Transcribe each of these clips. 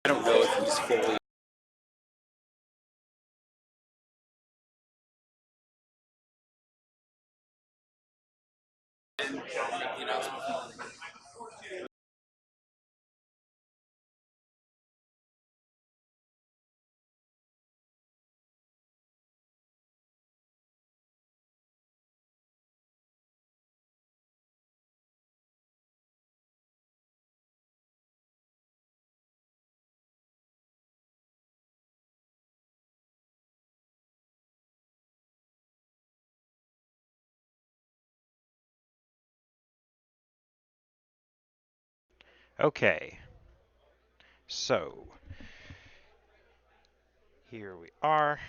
I don't know if he's fully. You know. Okay, so here we are.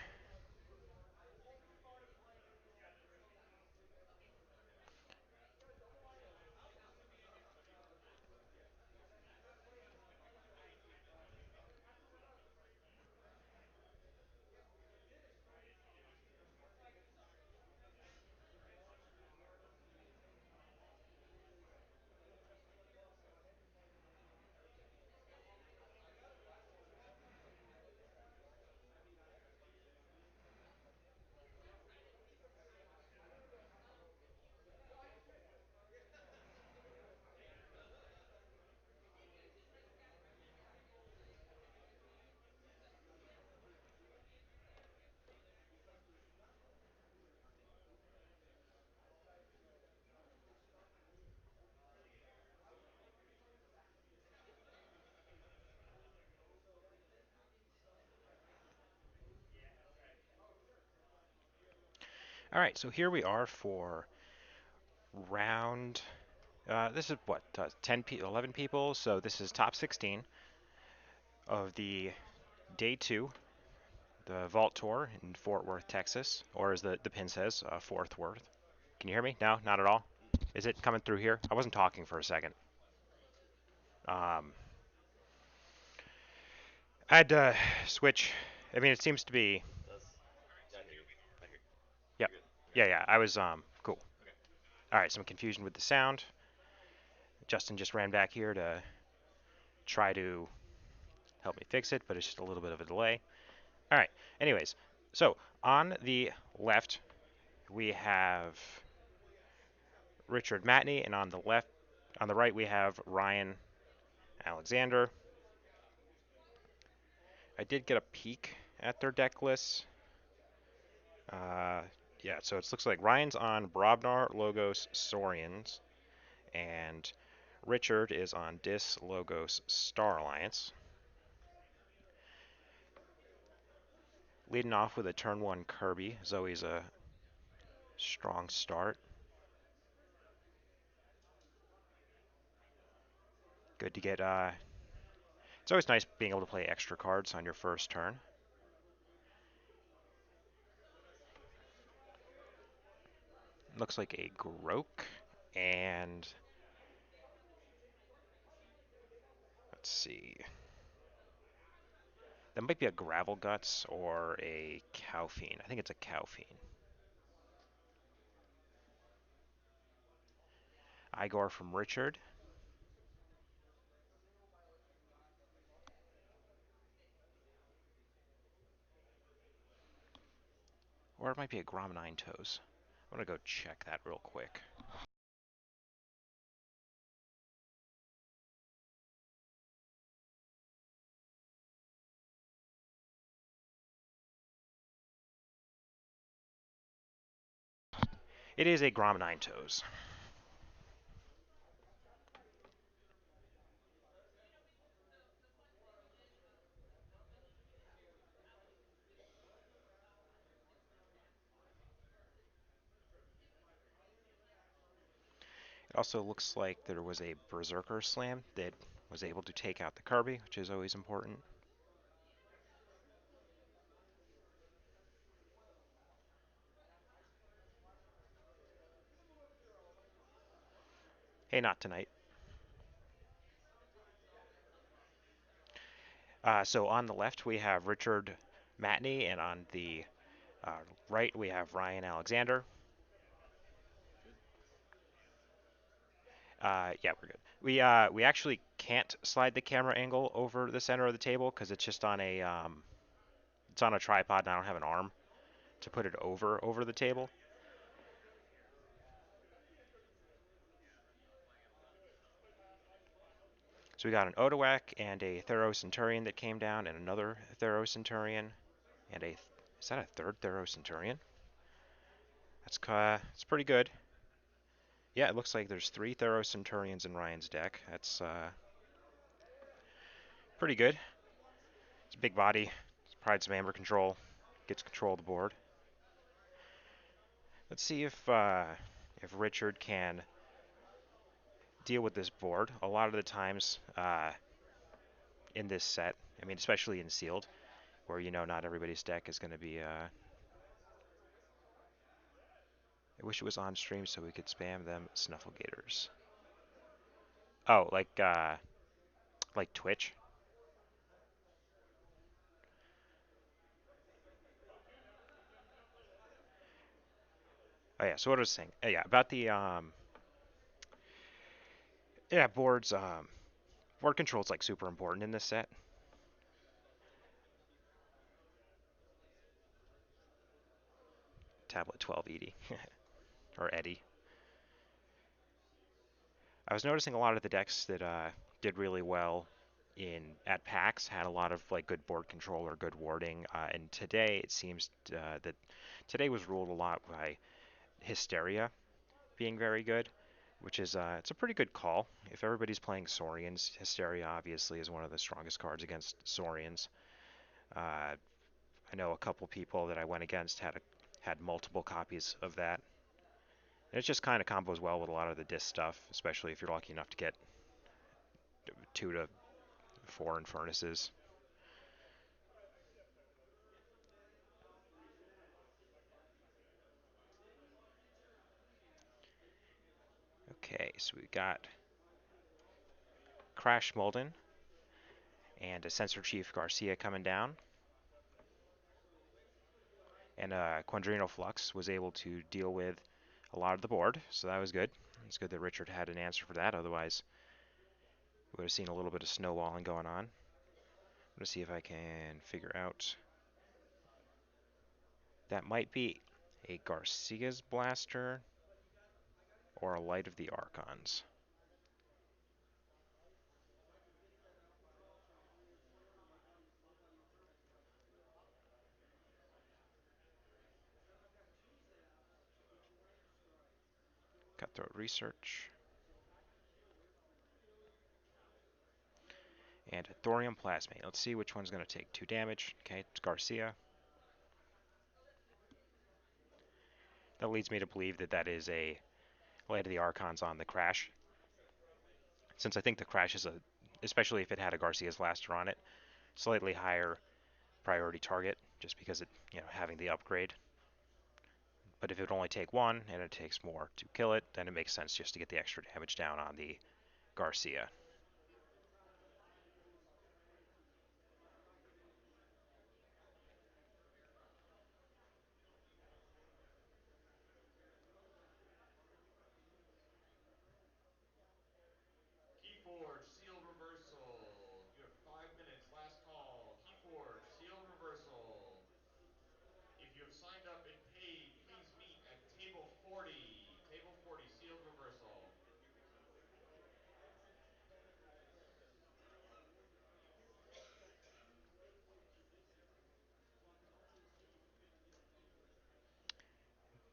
All right, so here we are for round. This is what 11 people. So this is top 16 of the day two, the Vault Tour in Fort Worth, Texas, or as the pin says, Fort Worth. Can you hear me? No, not at all. Is it coming through here? I wasn't talking for a second. Um, I had to switch. I mean, it seems to be. Yep. Yeah. I was cool. All right, some confusion with the sound. Justin just ran back here to try to help me fix it, but it's just a little bit of a delay. All right. Anyways, so on the left we have Richard Matney, and on the right we have Ryan Alexander. I did get a peek at their deck lists. Uh, yeah, so it looks like Ryan's on Brobnar, Logos, Saurians, and Richard is on Dis, Logos, Star Alliance. Leading off with a turn one Kirby is always a strong start. Good to get. It's always nice being able to play extra cards on your first turn. Looks like a Groke, and let's see. That might be a Gravel Guts or a Calfine. I think it's a Calfine. Igor from Richard. Or it might be a Grom Nine Toes. I'm gonna go check that real quick. It is a Grom Nine Toes. It also looks like there was a Berserker Slam that was able to take out the Kirby, which is always important. Hey, not tonight. So on the left we have Richard Matney, and on the right we have Ryan Alexander. Yeah, we're good. We actually can't slide the camera angle over the center of the table because it's just on a it's on a tripod and I don't have an arm to put it over the table. So we got an Odoac and a Theros Centurion that came down, and another Theros Centurion, and is that a third Theros Centurion? It's pretty good. Yeah, it looks like there's three Theros Centurions in Ryan's deck. That's pretty good. It's a big body. It's provides some amber control. Gets control of the board. Let's see if Richard can deal with this board. A lot of the times in this set, I mean, especially in sealed, where you know not everybody's deck is going to be. I wish it was on stream so we could spam them Snufflegators. Oh, like Twitch. Oh yeah. So what I was saying? Yeah, about the yeah boards. Board control is like super important in this set. Tablet 12 Edie or Eddie. I was noticing a lot of the decks that did really well in at PAX had a lot of like good board control or good warding. And today it seems that today was ruled a lot by Hysteria being very good, which is it's a pretty good call. If everybody's playing Saurians, Hysteria obviously is one of the strongest cards against Saurians. I know a couple people that I went against had multiple copies of that. And it just kind of combos well with a lot of the disc stuff, especially if you're lucky enough to get 2 to 4 Infurnaces. Okay, so we got Crash Molden and a Sensor Chief Garcia coming down. And Quandrino Flux was able to deal with a lot of the board, so that was good. It's good that Richard had an answer for that, otherwise we would have seen a little bit of snowballing going on. I'm going to see if I can figure out. That might be a Garcia's Blaster or a Light of the Archons. Cutthroat Research. And a Thorium Plasmate. Let's see which one's going to take 2 damage. Okay, it's Garcia. That leads me to believe that that is a Light of the Archons on the Crash. Since I think the Crash is especially if it had a Garcia's Blaster on it, slightly higher priority target, just because it, having the upgrade. But if it would only take 1 and it takes more to kill it, then it makes sense just to get the extra damage down on the Garcia. Keyforge, sealed reversal. You have 5 minutes. Last call. Keyforge, sealed reversal. If you have signed up and paid, please meet at table 40. Table 40, sealed reversal.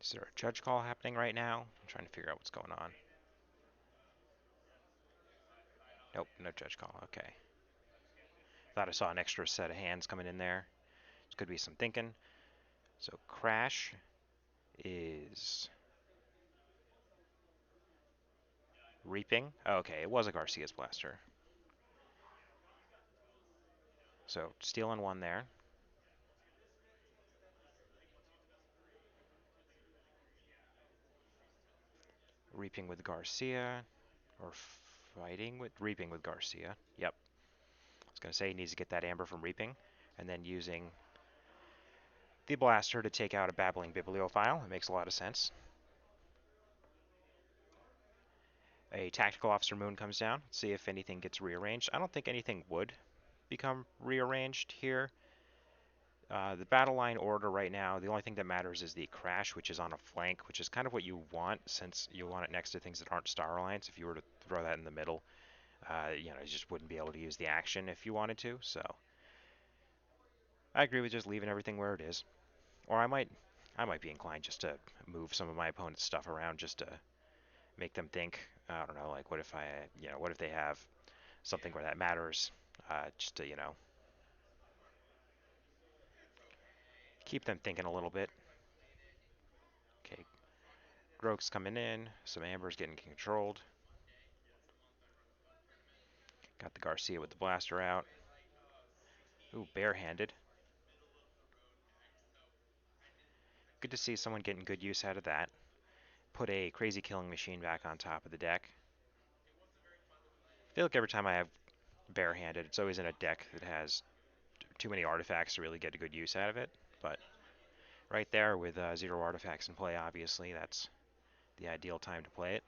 Is there a judge call happening right now? I'm trying to figure out what's going on. Nope, no judge call. Okay. Thought I saw an extra set of hands coming in there. This could be some thinking. So Crash is Reaping. Oh, okay, it was a Garcia's Blaster. So stealing 1 there. Reaping with Garcia. Or fighting with Reaping with Garcia. Yep. I was going to say he needs to get that Amber from Reaping. And then using the Blaster to take out a Babbling Bibliophile. It makes a lot of sense. A Tactical Officer Moon comes down. See if anything gets rearranged. I don't think anything would become rearranged here. The battle line order right now, the only thing that matters is the crash, which is on a flank, which is kind of what you want since you want it next to things that aren't Star Alliance. If you were to throw that in the middle, you just wouldn't be able to use the action if you wanted to. So I agree with just leaving everything where it is. Or I might be inclined just to move some of my opponent's stuff around just to make them think. I don't know, like what if what if they have something where that matters, just to keep them thinking a little bit. Okay, Groke's coming in. Some Amber's getting controlled. Got the Garcia with the blaster out. Ooh, barehanded. Good to see someone getting good use out of that. Put a crazy killing machine back on top of the deck. I feel like every time I have barehanded, it's always in a deck that has too many artifacts to really get a good use out of it. But right there with 0 artifacts in play, obviously, that's the ideal time to play it.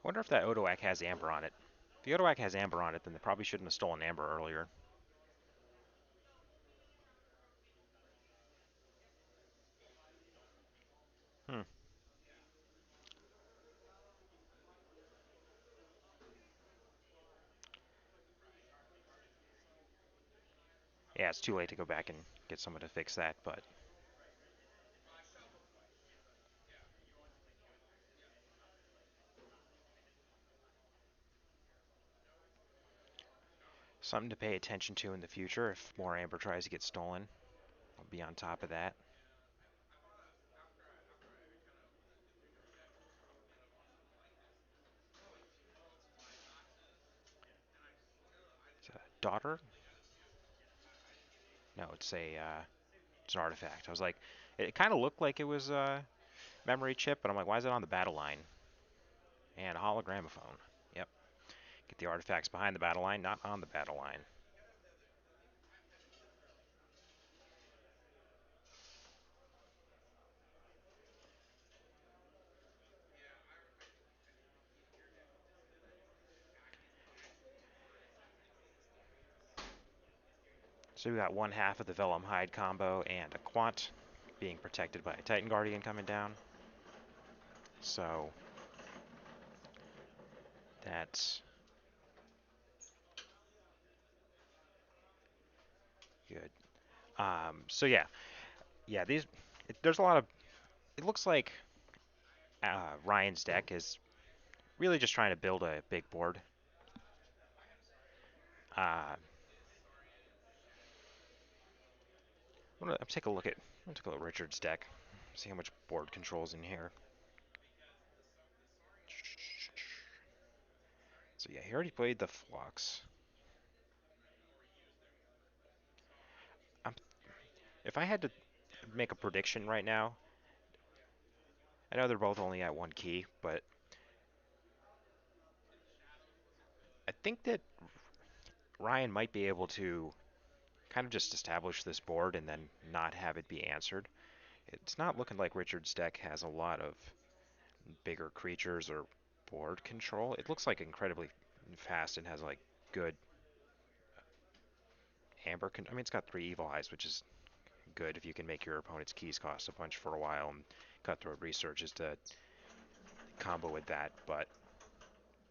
I wonder if that Odoak has Amber on it. If the Odoak has Amber on it, then they probably shouldn't have stolen Amber earlier. Hmm. Yeah, it's too late to go back and get someone to fix that, but something to pay attention to in the future if more Amber tries to get stolen. I'll be on top of that. It's a daughter? No, it's an artifact. I was like, it kind of looked like it was a memory chip, but I'm like, why is it on the battle line? And a hologramophone. Yep. Get the artifacts behind the battle line, not on the battle line. So we got one half of the Vellum Hide combo and a Quant being protected by a Titan Guardian coming down. So that's good. So yeah, there's a lot of. It looks like Ryan's deck is really just trying to build a big board. Uh, I'm gonna take a look at Richard's deck. See how much board controls in here. So yeah, he already played the Flux. I'm, if I had to make a prediction right now, I know they're both only at 1 key, but I think that Ryan might be able to kind of just establish this board and then not have it be answered. It's not looking like Richard's deck has a lot of bigger creatures or board control. It looks like incredibly fast and has like good amber. I mean, it's got 3 Evil Eyes, which is good if you can make your opponent's keys cost a bunch for a while. And Cutthroat Research is to combo with that. But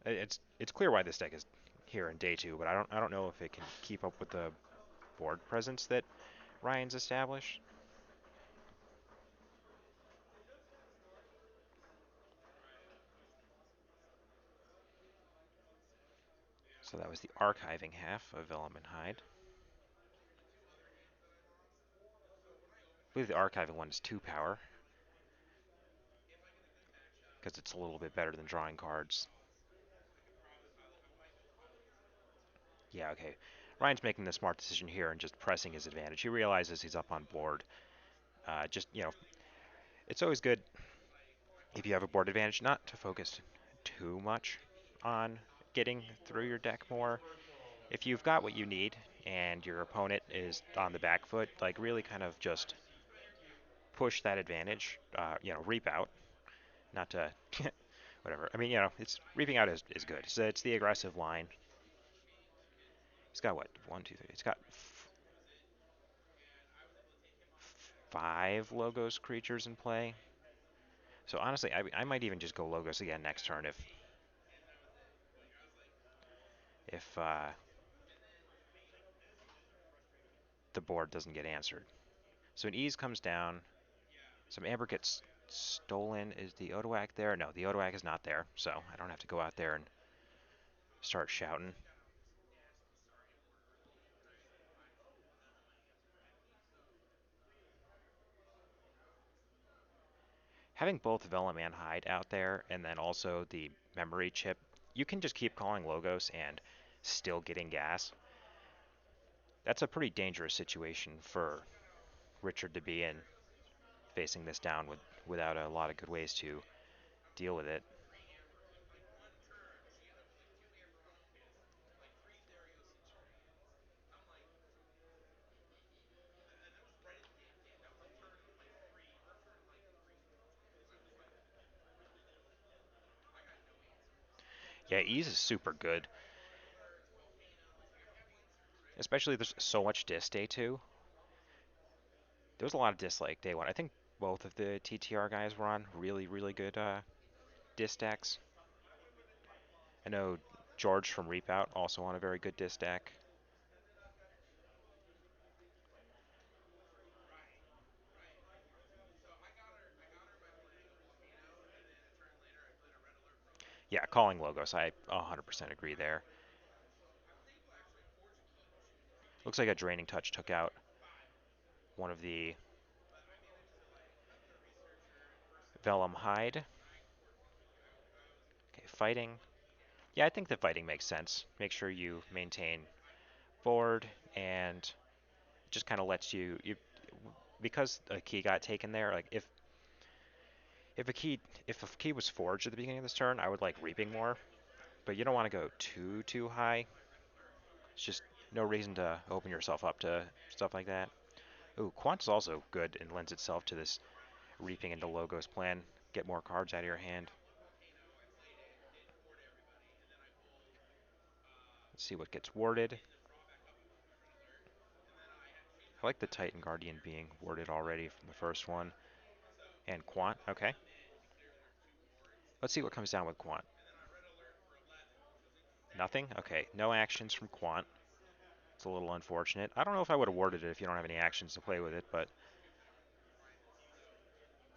it's clear why this deck is here in day 2. But I don't know if it can keep up with the board presence that Ryan's established. So that was the archiving half of Vellum and Hyde. I believe the archiving one is 2 power, because it's a little bit better than drawing cards. Yeah, okay. Ryan's making the smart decision here and just pressing his advantage. He realizes he's up on board. It's always good if you have a board advantage not to focus too much on getting through your deck more. If you've got what you need and your opponent is on the back foot, like really kind of just push that advantage, reap out, not to, whatever. I mean, it's reaping out is good. So it's the aggressive line. He's got what? 1, 2, 3. He's got 5 Logos creatures in play. So honestly, I might even just go Logos again next turn if the board doesn't get answered. So an Ease comes down. Some Amber gets stolen. Is the Odoak there? No, the Odoak is not there, so I don't have to go out there and start shouting. Having both Vellum and Hyde out there, and then also the memory chip, you can just keep calling Logos and still getting gas. That's a pretty dangerous situation for Richard to be in, facing this down without a lot of good ways to deal with it. Yeah, Ease is super good. Especially there's so much disc day 2. There was a lot of disc like day 1. I think both of the TTR guys were on really, really good disc decks. I know George from Reap Out also on a very good disc deck. Yeah, calling Logos, I 100% agree there. Looks like a Draining Touch took out one of the Vellum Hyde. Okay, fighting. Yeah, I think the fighting makes sense. Make sure you maintain board and just kind of lets you because a key got taken there. Like if a key was forged at the beginning of this turn, I would like reaping more, but you don't want to go too high. It's just no reason to open yourself up to stuff like that. Ooh, Quant's also good and lends itself to this reaping into Logos plan. Get more cards out of your hand. Let's see what gets warded. I like the Titan Guardian being warded already from the first one. And Quant, okay. Let's see what comes down with Quant. Nothing? Okay, no actions from Quant. It's a little unfortunate. I don't know if I would have warded it if you don't have any actions to play with it, but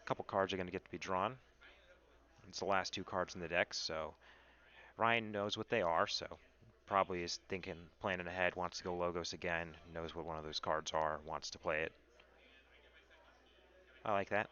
a couple cards are going to get to be drawn. It's the last 2 cards in the deck, so Ryan knows what they are, so probably is thinking, planning ahead, wants to go Logos again, knows what one of those cards are, wants to play it. I like that.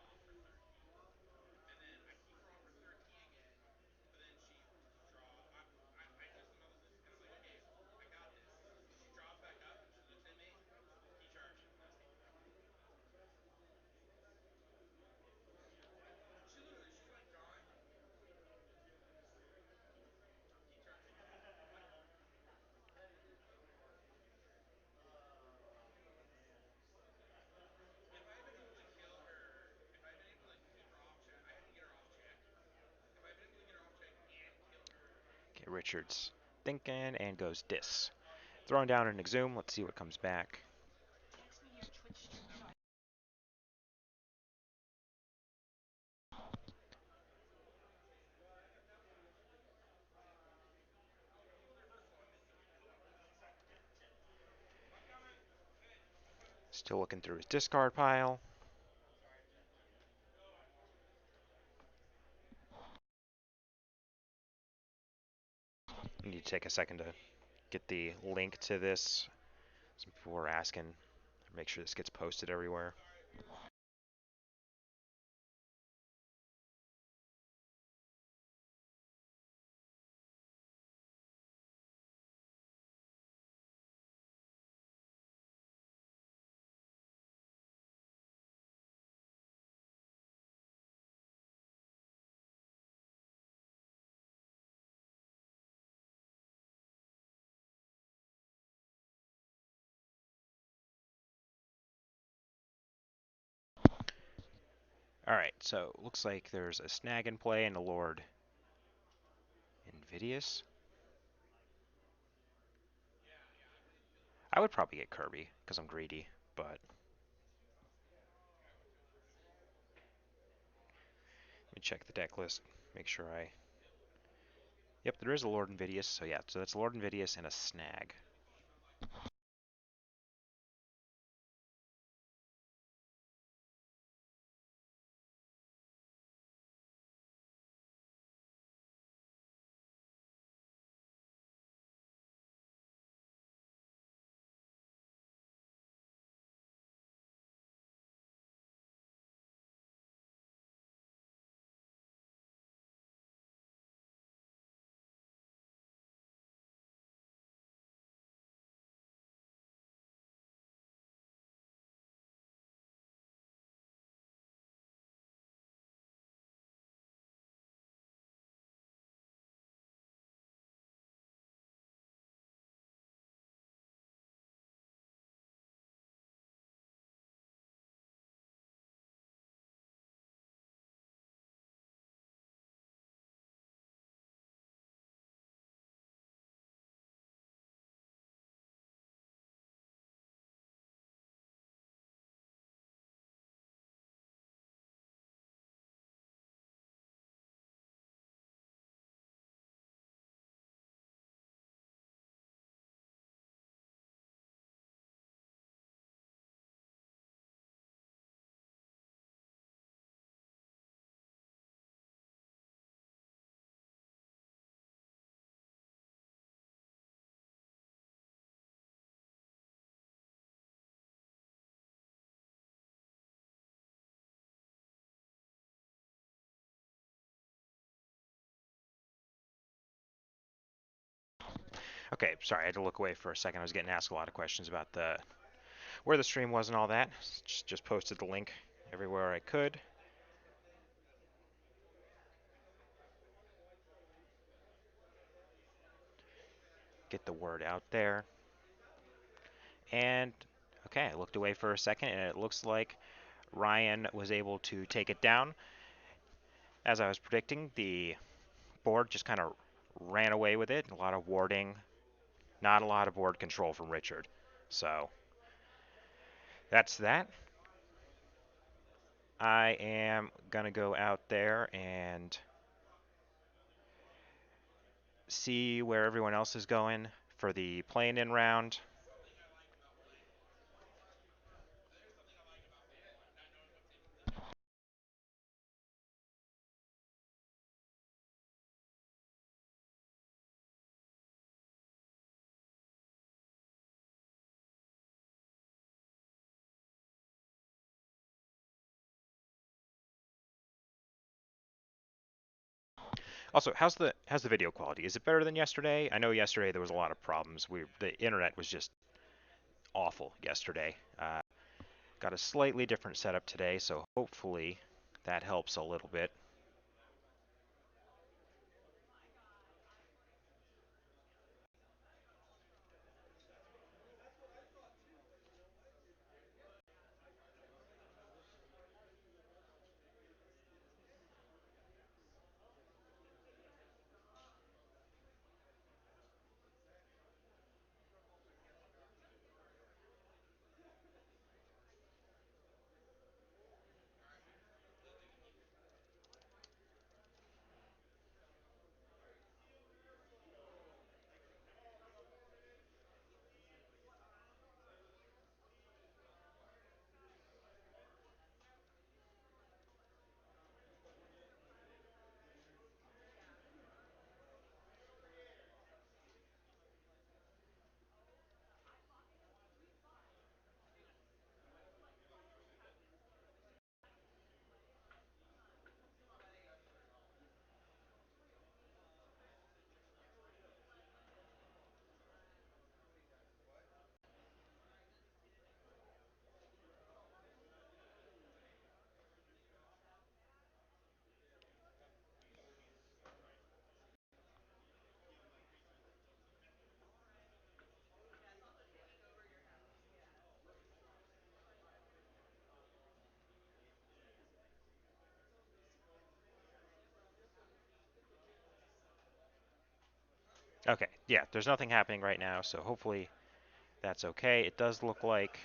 Okay, Richard's thinking and goes Dis. Throwing down an Exhume, let's see what comes back. Still looking through his discard pile. I need to take a second to get the link to this. Some people were asking, make sure this gets posted everywhere. Alright, so looks like there's a snag in play and a Lord Invidious. I would probably get Kirby, because I'm greedy, but... Let me check the deck list, make sure I... Yep, there is a Lord Invidious, so yeah, so that's Lord Invidious and a snag. Okay, sorry, I had to look away for a second. I was getting asked a lot of questions about the where the stream was and all that. Just posted the link everywhere I could. Get the word out there. And, okay, I looked away for a second, and it looks like Ryan was able to take it down. As I was predicting, the board just kind of ran away with it. A lot of warding, not a lot of board control from Richard. So, that's that. I am going to go out there and see where everyone else is going for the play-in round. Also, how's the video quality? Is it better than yesterday? I know yesterday there was a lot of problems. The internet was just awful yesterday. Got a slightly different setup today, so hopefully that helps a little bit. Okay, yeah, there's nothing happening right now, so hopefully that's okay. It does look like,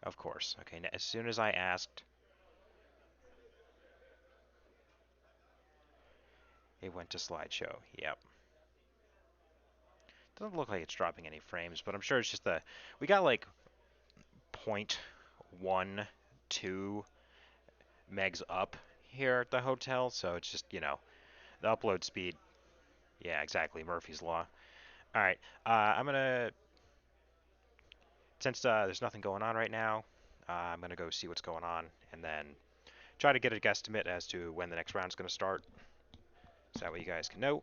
of course. Okay, as soon as I asked, it went to slideshow. Yep. Doesn't look like it's dropping any frames, but I'm sure it's just we got like 0.12 megs up here at the hotel, so it's just, the upload speed. Yeah, exactly, Murphy's Law. All right, I'm gonna, since there's nothing going on right now, I'm gonna go see what's going on, and then try to get a guesstimate as to when the next round's gonna start, so that way you guys can know.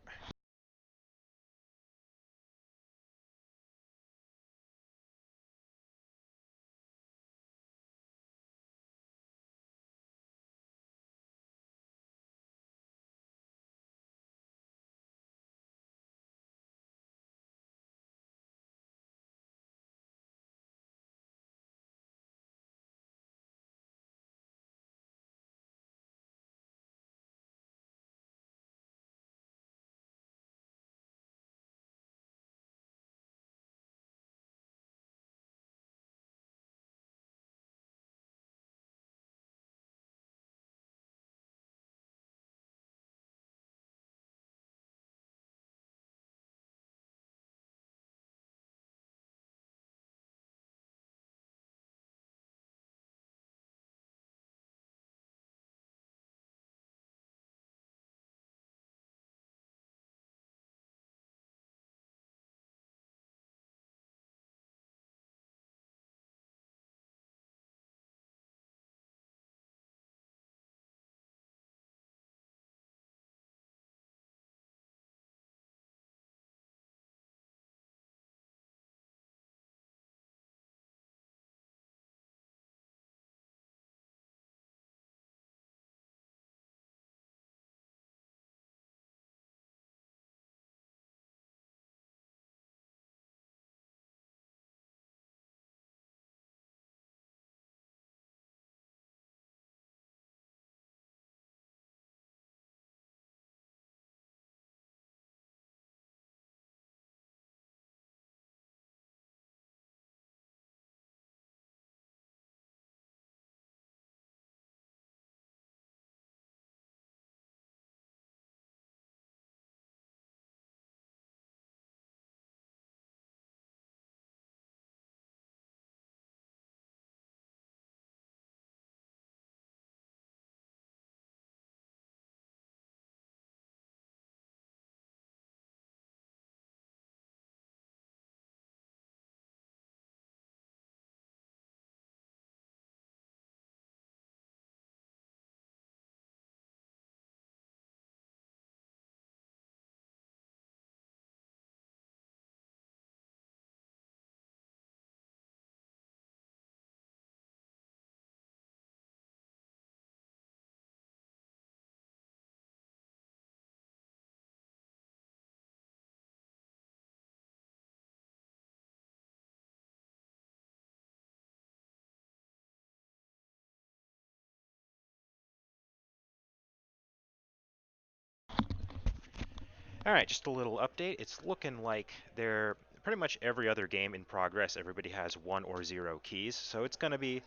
All right, just a little update. It's looking like pretty much every other game in progress, everybody has 1 or 0 keys, so it's gonna be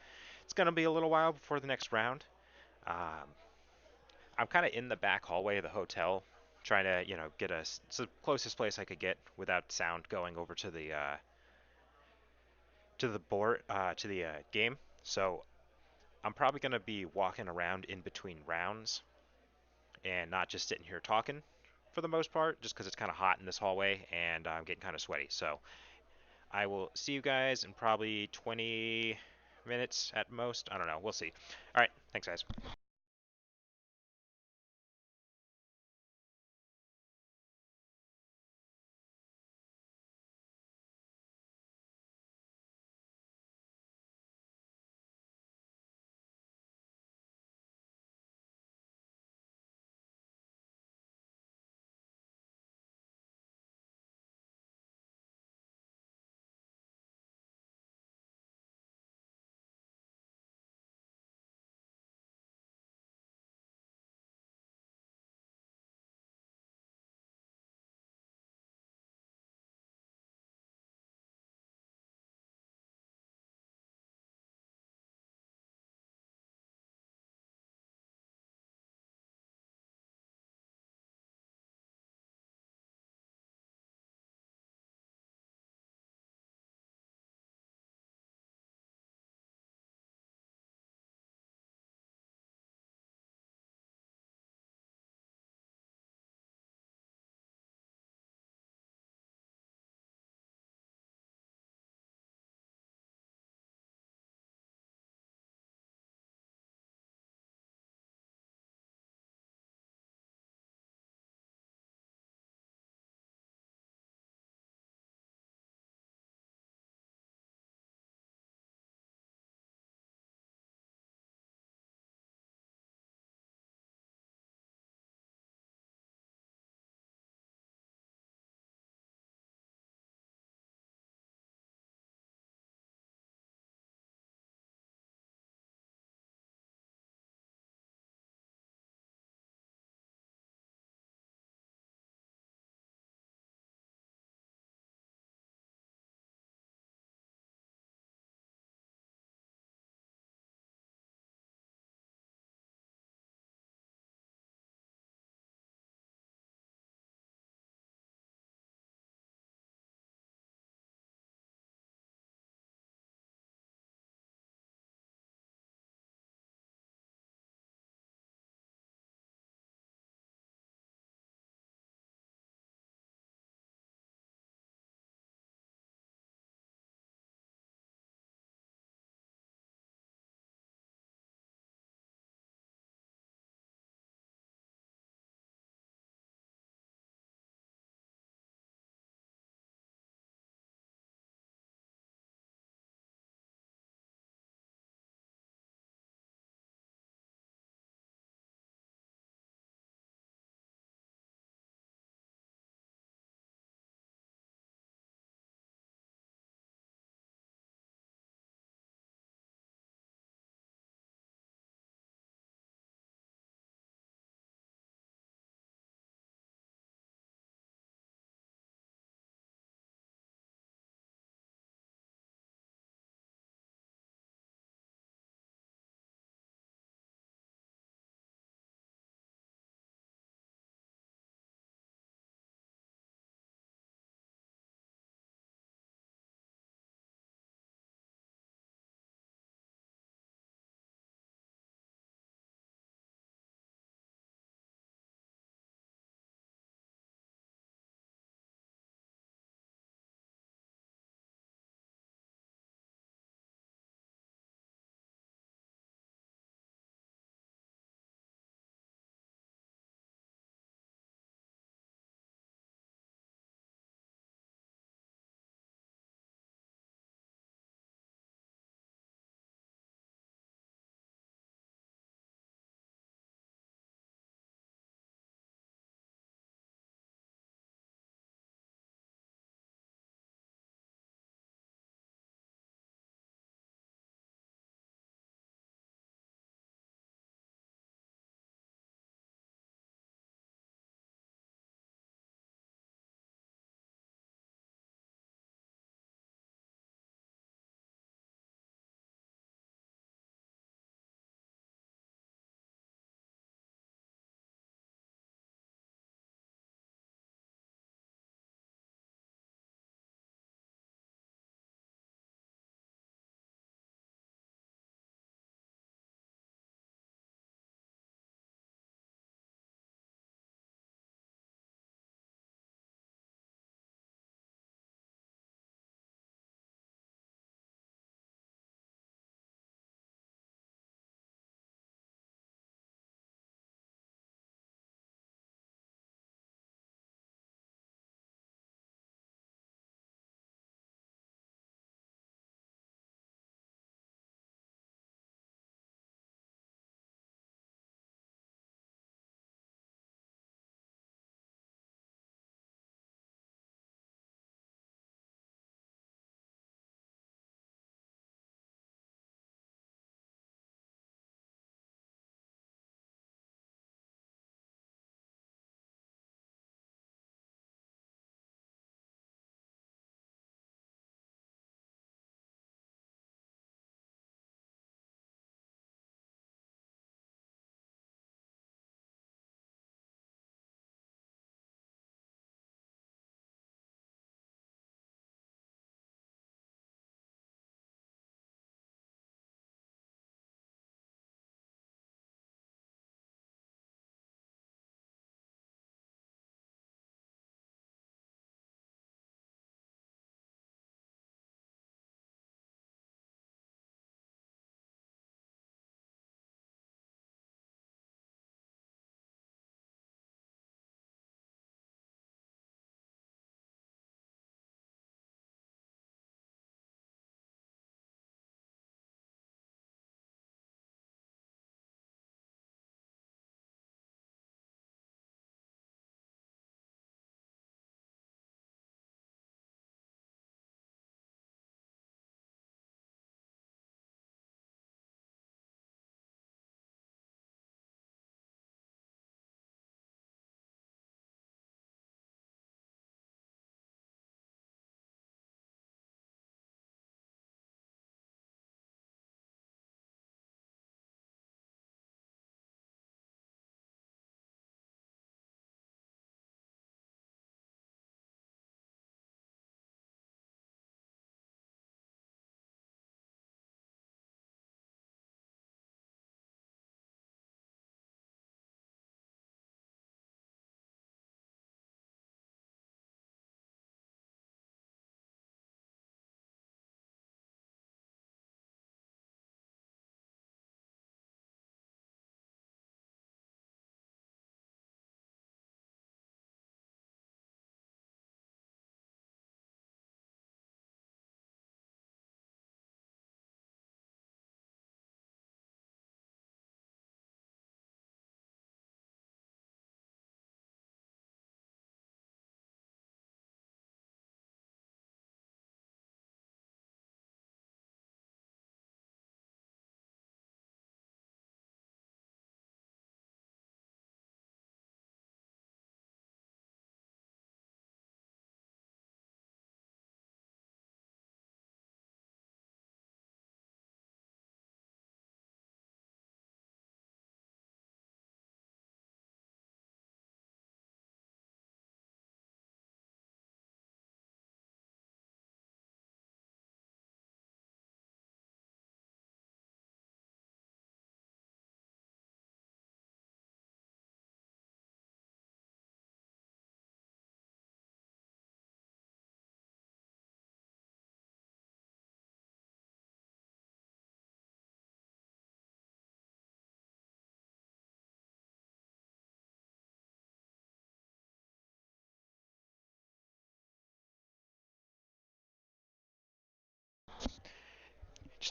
a little while before the next round. Um, I'm kind of in the back hallway of the hotel, trying to, get it's the closest place I could get without sound going over to the board to the game. So I'm probably gonna be walking around in between rounds and not just sitting here talking for the most part, just because it's kind of hot in this hallway and I'm getting kind of sweaty. So I will see you guys in probably 20 minutes at most. I don't know. We'll see. All right. Thanks, guys.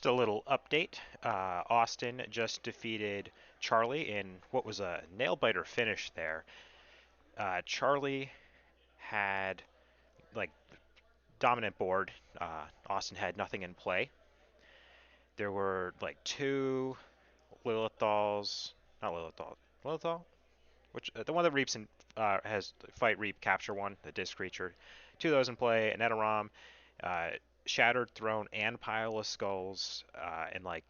just a little update. Austin just defeated Charlie in what was a nail biter finish there. Charlie had like dominant board. Austin had nothing in play. There were like two Lilithals, not Lilithal, which the one that reaps and has fight, reap, capture one, the disc creature. Two of those in play, an Edoram, uh, Shattered Throne, and Pile of Skulls, and like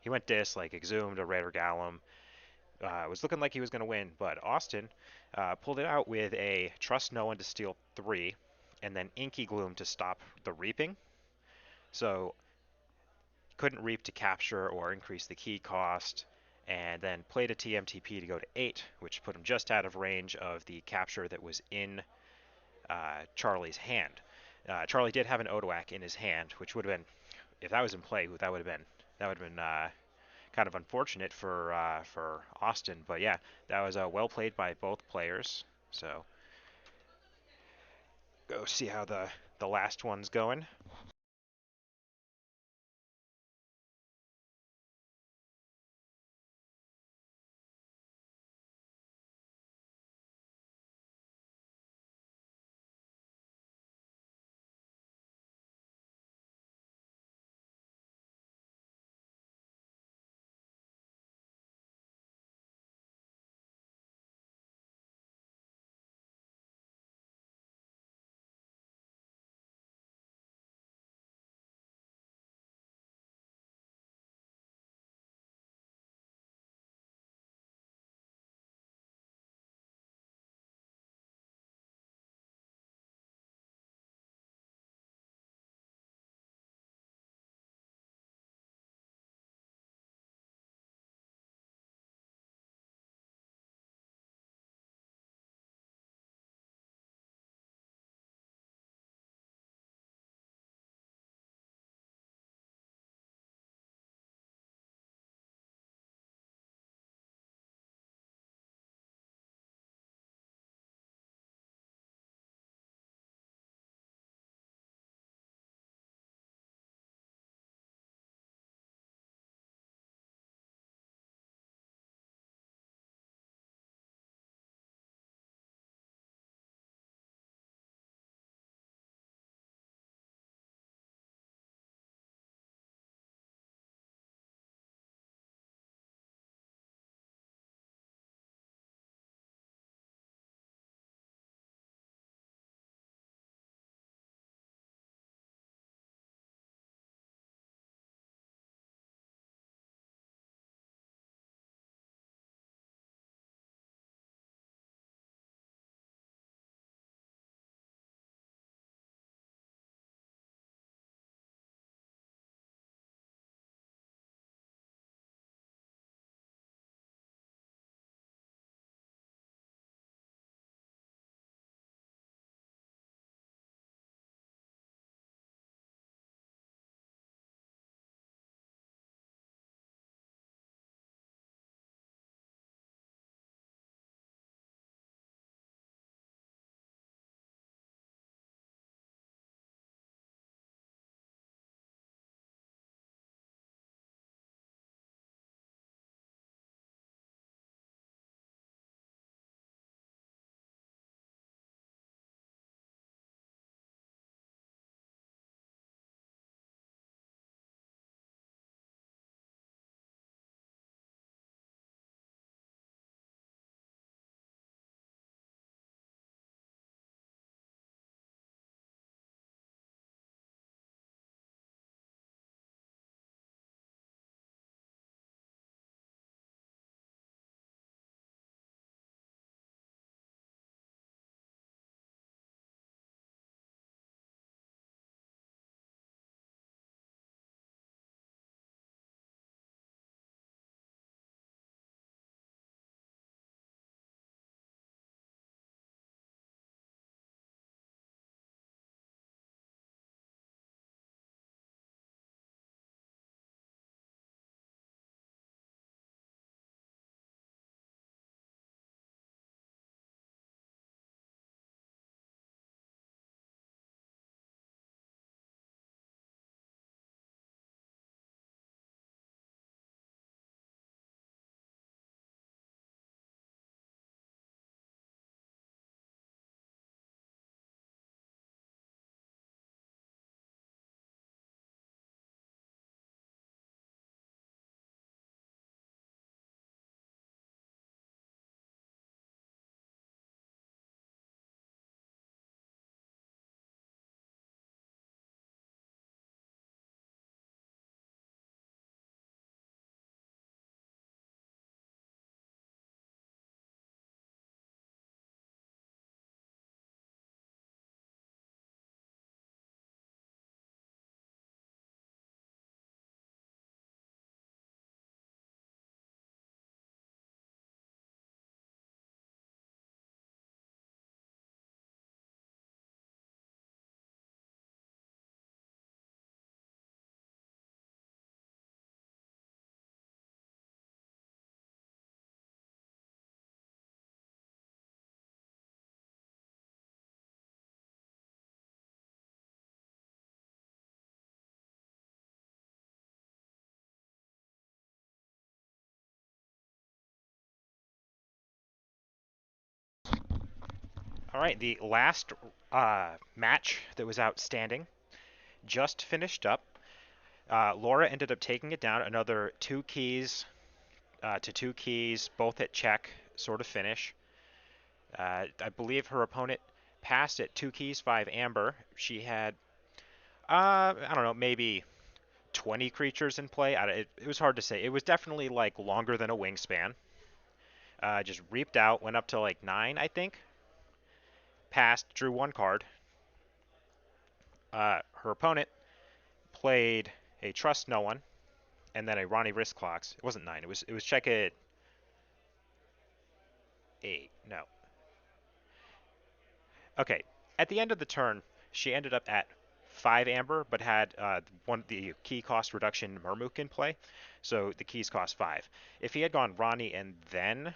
he went disc, like Exhumed or Raider Gallum. It was looking like he was going to win, but Austin pulled it out with a Trust No One to steal 3, and then Inky Gloom to stop the reaping. So couldn't reap to capture or increase the key cost, and then played a TMTP to go to 8, which put him just out of range of the capture that was in Charlie's hand. Charlie did have an Odoak in his hand, which would have been, if that was in play, that would have been kind of unfortunate for Austin. But yeah, that was well played by both players. So go see how the last one's going. All right, the last match that was outstanding just finished up. Laura ended up taking it down, another 2 keys to 2 keys, both at check sort of finish. I believe her opponent passed at 2 keys, 5 amber. She had, I don't know, maybe 20 creatures in play. It was hard to say. It was definitely like longer than a wingspan. Just reaped out, went up to like 9, I think. Passed, drew 1 card. Her opponent played a Trust No One and then a Ronnie Wrist Clocks. It wasn't 9. It was check at 8. No. Okay. At the end of the turn, she ended up at 5 amber, but had the key cost reduction Murmuk in play, so the keys cost 5. If he had gone Ronnie and then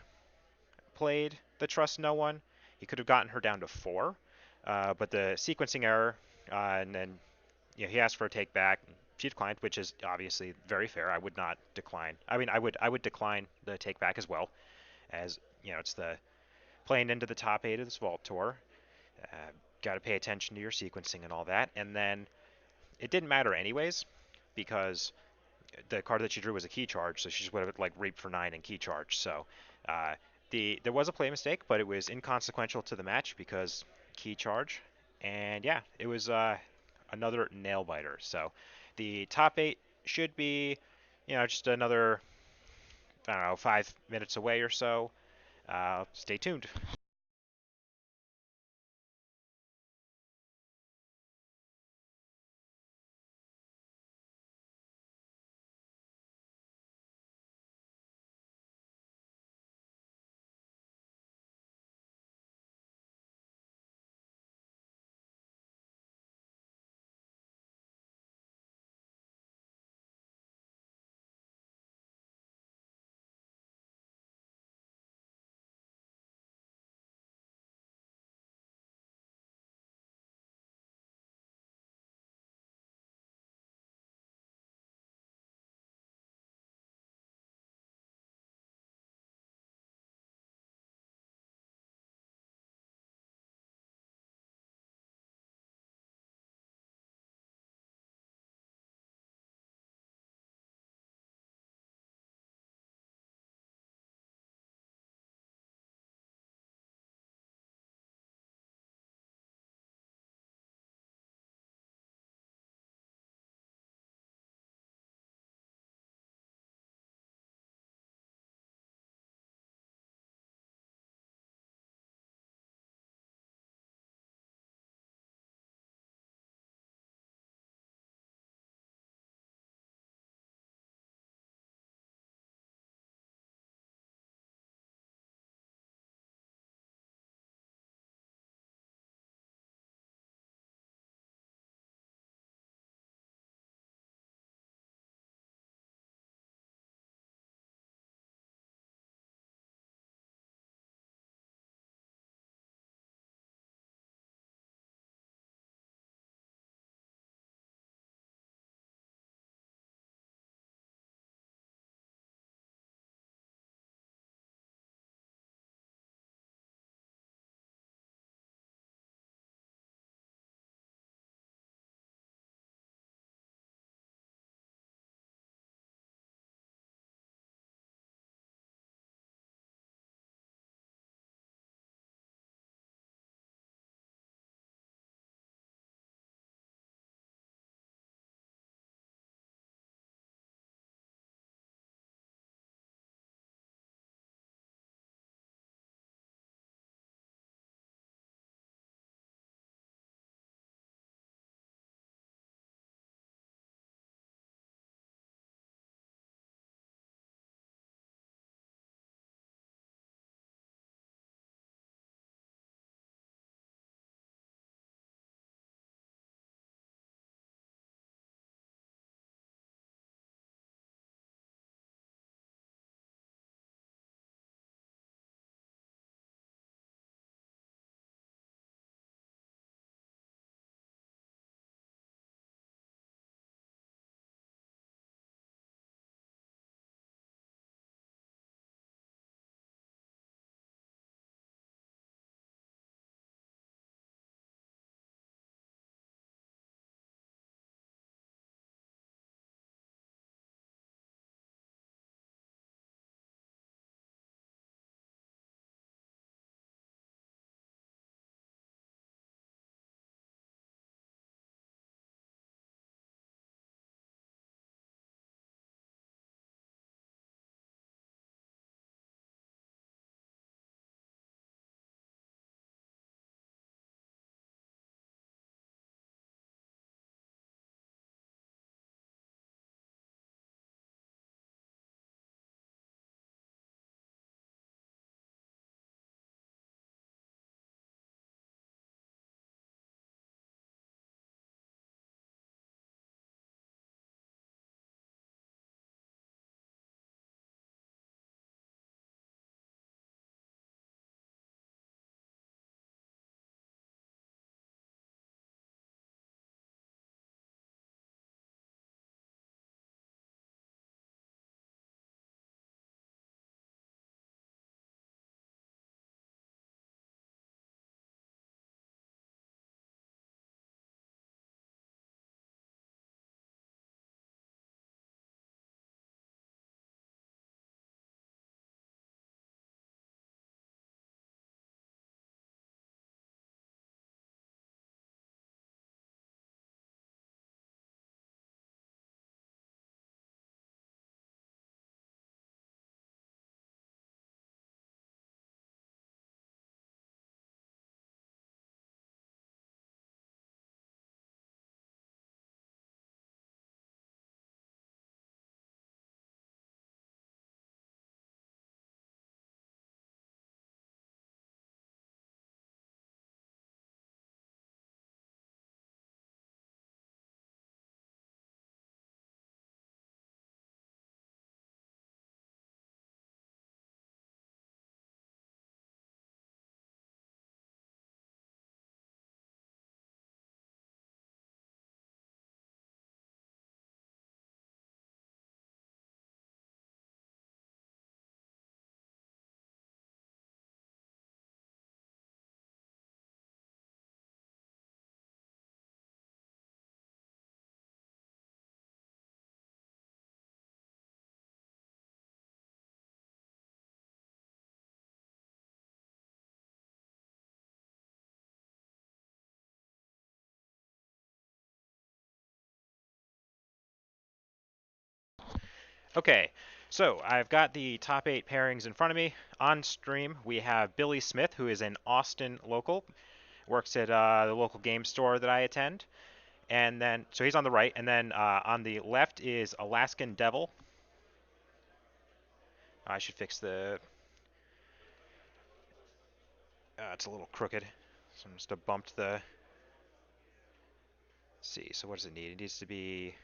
played the Trust No One, he could have gotten her down to 4. But the sequencing error, and then he asked for a take back. She declined, which is obviously very fair. I would not decline. I mean, I would decline the take back as well, as it's the playing into the top 8 of this Vault Tour. Uh, Got to pay attention to your sequencing and all that. And then it didn't matter anyways, because the card that she drew was a key charge, so she just would have like reaped for 9 and key charge. So uh, there was a play mistake, but it was inconsequential to the match because key charge. And yeah, it was another nail biter. So the top 8 should be, just another, I don't know, 5 minutes away or so. Stay tuned. Okay, so I've got the top 8 pairings in front of me. On stream, we have Billy Smith, who is an Austin local, works at the local game store that I attend. And then, so he's on the right. And then on the left is Alaskan Devil. I should fix the. It's a little crooked. So I'm just to bumped the. Let's see, so what does it need? It needs to be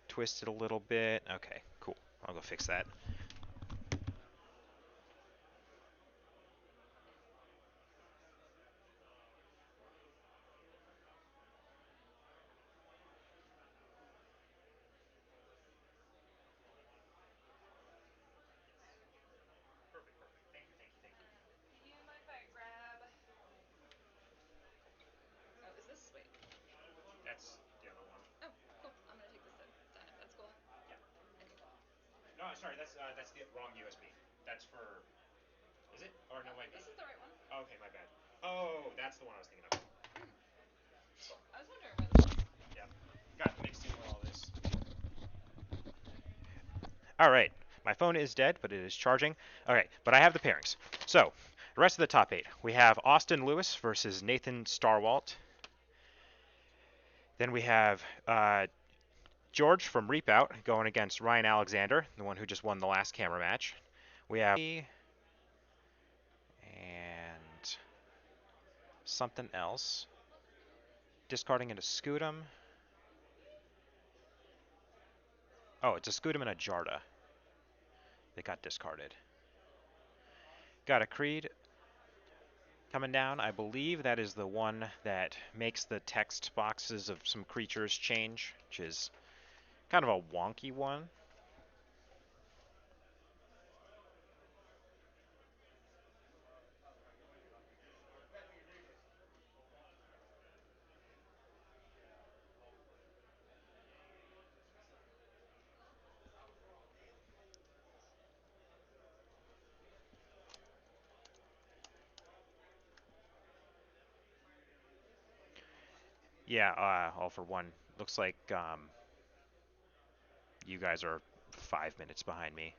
twisted a little bit. Okay, cool. I'll go fix that. Do you mind if I grab? Oh, is this wait? That's the other one. Oh, cool. I'm gonna take this then if that's cool. Yeah. Okay. No, sorry, that's the wrong USB. That's for. Is it? Or no, might be. This is the right one. Oh, okay, my bad. Oh, that's the one I was thinking of. Hmm. Cool. I was wondering where this was. Yeah. Got mixed in with all this. All right. My phone is dead, but it is charging. All right, but I have the pairings. So, the rest of the top 8. We have Austin Lewis versus Nathan Starwalt. Then we have George from Reap Out going against Ryan Alexander, the one who just won the last camera match. We have and something else. Discarding into Scootum. Oh, it's a Scootum and a Jarda. They got discarded. Got a Creed coming down. I believe that is the one that makes the text boxes of some creatures change, which is kind of a wonky one. Yeah, all for one. Looks like you guys are 5 minutes behind me.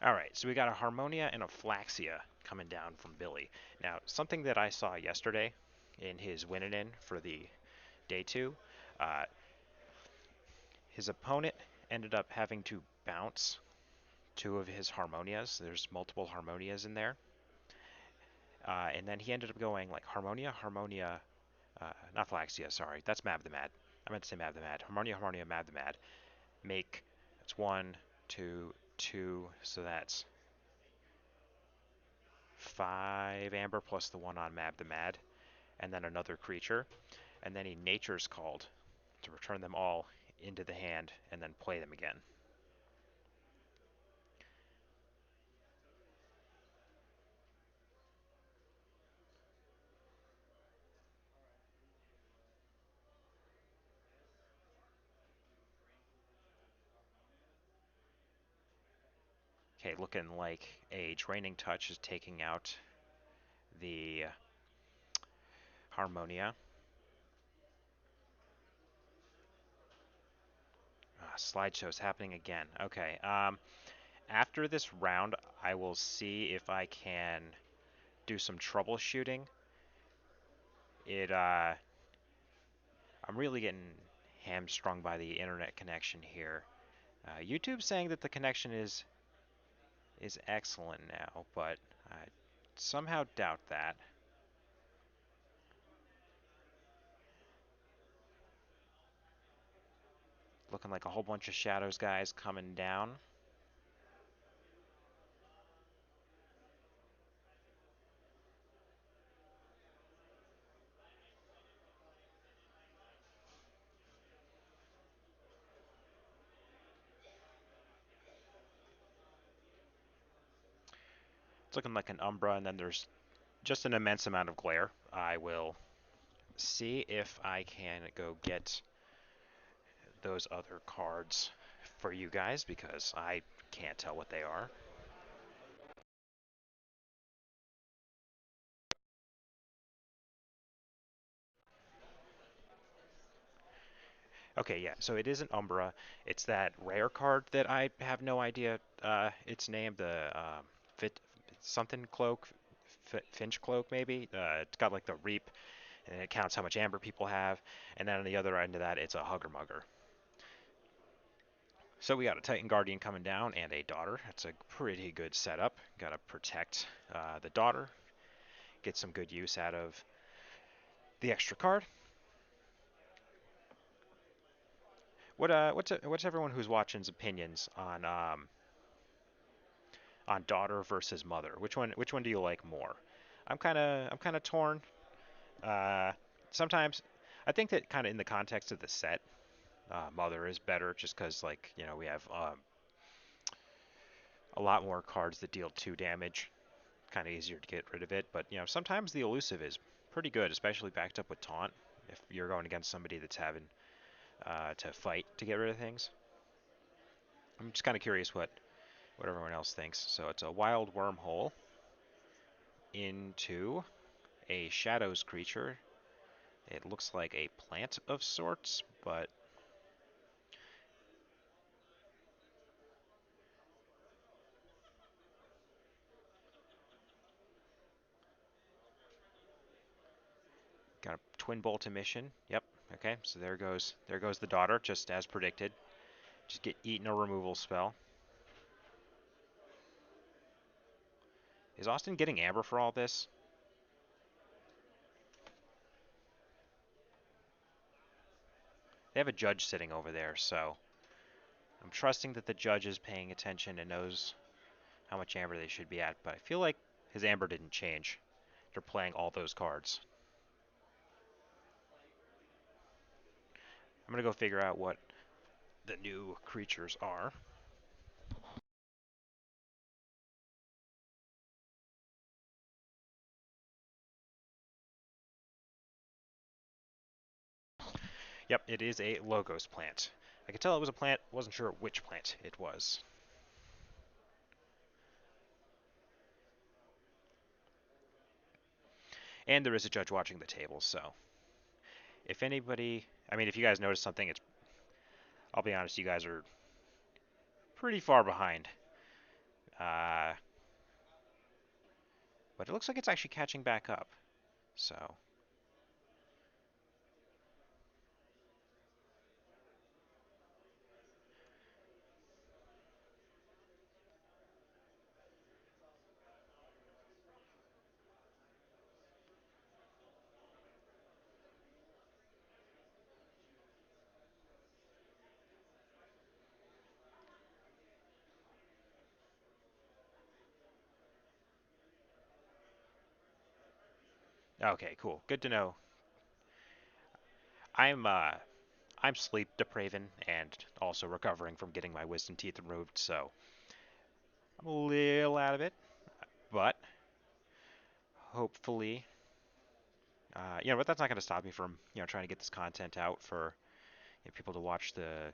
All right, so we got a Harmonia and a Flaxia coming down from Billy. Now, something that I saw yesterday in his winning in for the day 2, uh, his opponent ended up having to bounce 2 of his Harmonias. There's multiple Harmonias in there. And then he ended up going like Harmonia, Harmonia, not Flaxia, sorry. That's Mab the Mad. I meant to say Mab the Mad. Harmonia, Harmonia, Mab the Mad. Make, that's 1, 2, 2, so that's 5 amber plus the 1 on Mab the Mad, and then another creature. And then he Nature's Called to return them all into the hand and then play them again. Okay, looking like a Draining Touch is taking out the Harmonia. Slideshow's happening again. Okay. After this round, I will see if I can do some troubleshooting. I'm really getting hamstrung by the internet connection here. YouTube's saying that the connection is excellent now, but I somehow doubt that. Looking like a whole bunch of Shadows guys coming down. It's looking like an Umbra, and then there's just an immense amount of glare. I will see if I can go get those other cards for you guys because I can't tell what they are. Okay, yeah, so it isn't Umbra. It's that rare card that I have no idea its name, the Fit something cloak, Finch cloak maybe. It's got like the reap, and it counts how much amber people have. And then on the other end of that, it's a Hugger Mugger. So we got a Titan Guardian coming down and a daughter. That's a pretty good setup. Got to protect the daughter, get some good use out of the extra card. What's everyone who's watching's opinions on daughter versus mother? Which one do you like more? I'm kind of torn. Uh, Sometimes I think that kind of in the context of the set, mother is better just because like we have a lot more cards that deal 2 damage. Kind of easier to get rid of it, but sometimes the elusive is pretty good, especially backed up with taunt. If you're going against somebody that's having to fight to get rid of things. I'm just kind of curious what everyone else thinks. So it's a wild wormhole into a shadows creature. It looks like a plant of sorts, but got a twin bolt emission. Yep. Okay, so there goes the daughter, just as predicted. Just get eaten a removal spell. Is Austin getting amber for all this? They have a judge sitting over there, so I'm trusting that the judge is paying attention and knows how much amber they should be at, but I feel like his amber didn't change. They're playing all those cards. I'm gonna go figure out what the new creatures are. Yep, it is a Logos plant. I could tell it was a plant, wasn't sure which plant it was. And there is a judge watching the table, so if anybody, I mean, if you guys notice something, I'll be honest, you guys are pretty far behind. Uh, but it looks like it's actually catching back up. So, okay, cool. Good to know. I'm uh, I'm sleep depraven and also recovering from getting my wisdom teeth removed, so I'm a little out of it. But hopefully, but that's not going to stop me from trying to get this content out for people to watch the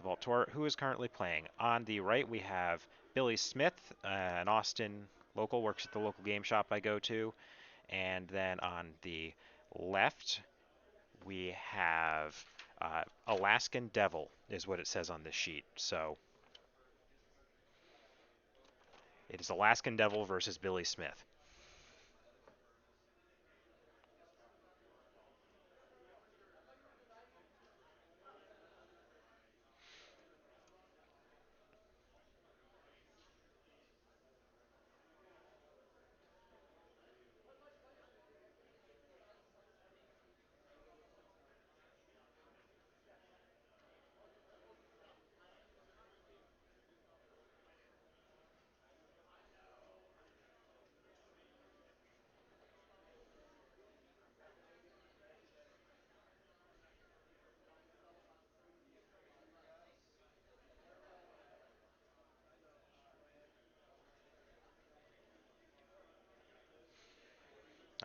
Vault Tour. Who is currently playing? On the right, we have Billy Smith, an Austin local, works at the local game shop I go to. And then on the left, we have Alaskan Devil, is what it says on this sheet. So it is Alaskan Devil versus Billy Smith.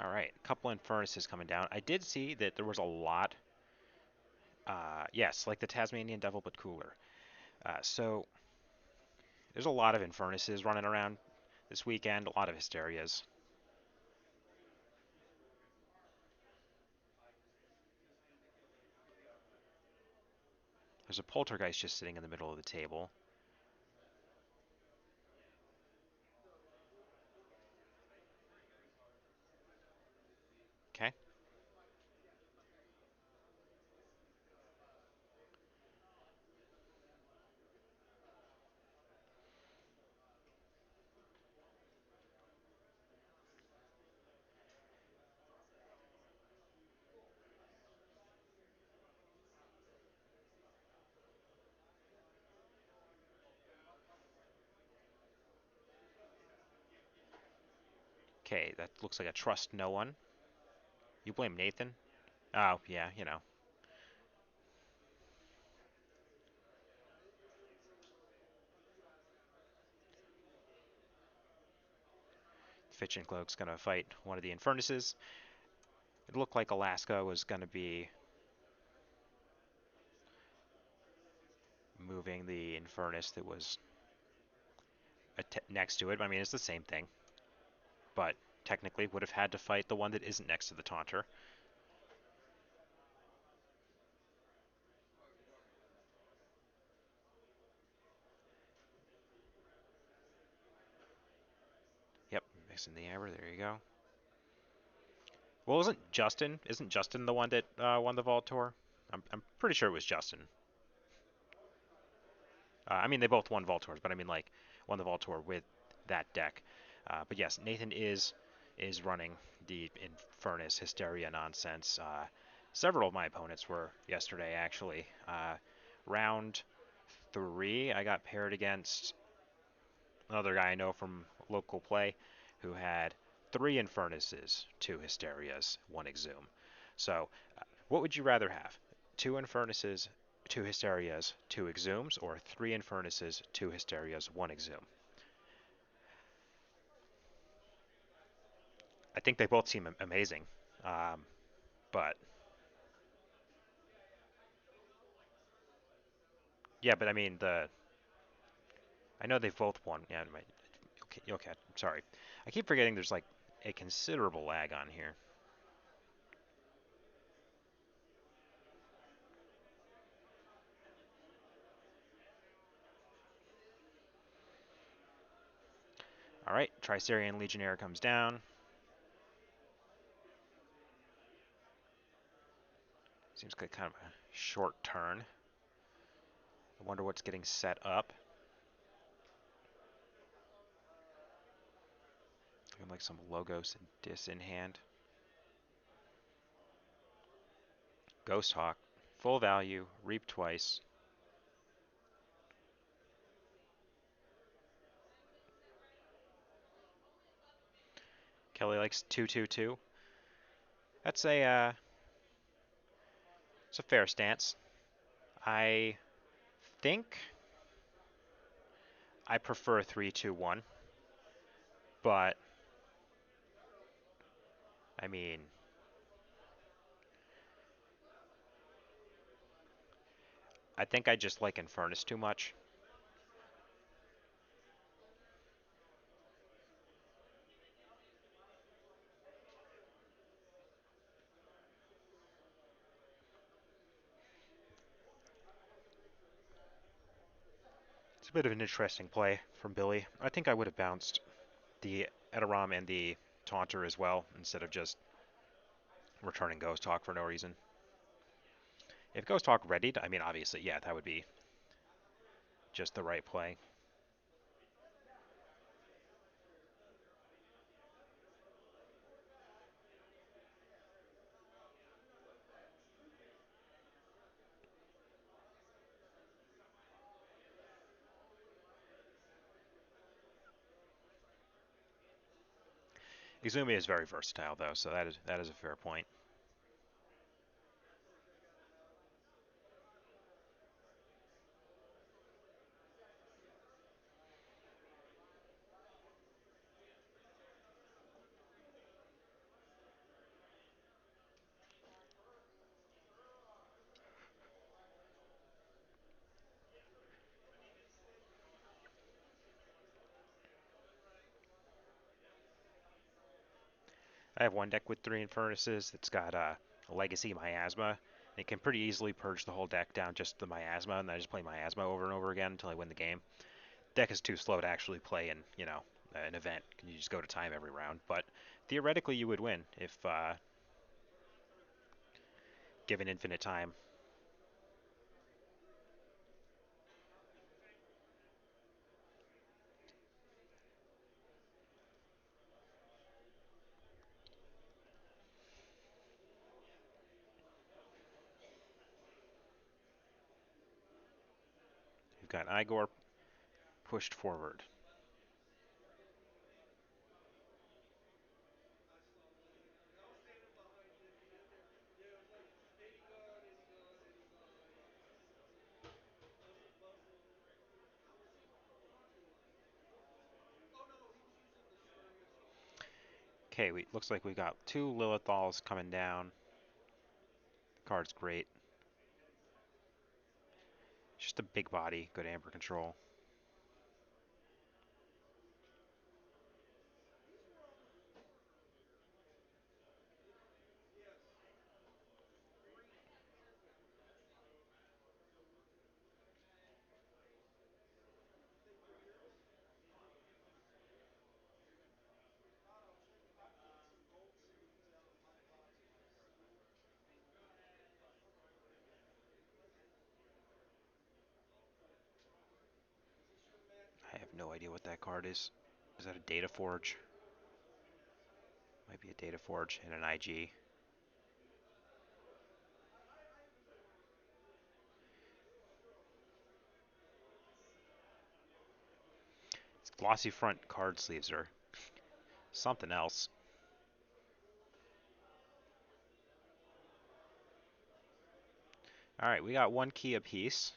All right, a couple Infernuses coming down. I did see that there was a lot Yes, like the Tasmanian Devil, but cooler. So there's a lot of Infernuses running around this weekend, a lot of Hysterias. There's a Poltergeist just sitting in the middle of the table. Okay. Okay, that looks like a trust no one. You blame Nathan? Oh, yeah, you know. Fitch and Cloak's gonna fight one of the Infernuses. It looked like Alaska was gonna be moving the Infernus that was next to it. I mean, it's the same thing, but technically would have had to fight the one that isn't next to the Taunter. Yep, mixing the amber. There you go. Well, isn't Justin the one that won the Vault Tour? I'm pretty sure it was Justin. I mean, they both won Vault Tours, but I mean, like, won the Vault Tour with that deck. But yes, Nathan is running the Infernus Hysteria nonsense. Several of my opponents were yesterday, actually. Round 3, I got paired against another guy I know from local play who had 3 Infernuses, 2 Hysterias, 1 Exhume. So, what would you rather have? 2 Infernuses, 2 Hysterias, 2 Exhumes, or 3 Infernuses, 2 Hysterias, 1 Exhume? I think they both seem amazing. But, yeah, but I mean, I know they've both won. Yeah, okay, okay, sorry. I keep forgetting there's like a considerable lag on here. All right, Tricerian Legionnaire comes down. Seems like kind of a short turn. I wonder what's getting set up. Looking like some Logos and Dis in hand. Ghost Hawk, full value, reap twice. Kelly likes 222. That's it's a fair stance. I think I prefer 321, but I mean, I think I just like Infernus too much. It's a bit of an interesting play from Billy. I think I would have bounced the Edoram and the Taunter as well instead of just returning Ghost Hawk for no reason. If Ghost Hawk readied, I mean, obviously, yeah, that would be just the right play. Izumi is very versatile, though, so that is a fair point. I have one deck with 3 Infernuses that's got a Legacy Miasma. It can pretty easily purge the whole deck down just the Miasma, and then I just play Miasma over and over again until I win the game. Deck is too slow to actually play in, an event. You just go to time every round. But theoretically, you would win if given infinite time. You've got Igor pushed forward. Okay, looks like we got 2 Lilithals coming down. The card's great. Just a big body, good amber control. I have no idea what that card is. Is that a Data Forge? Might be a Data Forge and an IG. Its glossy front card sleeves are something else. Alright, we got 1 key apiece.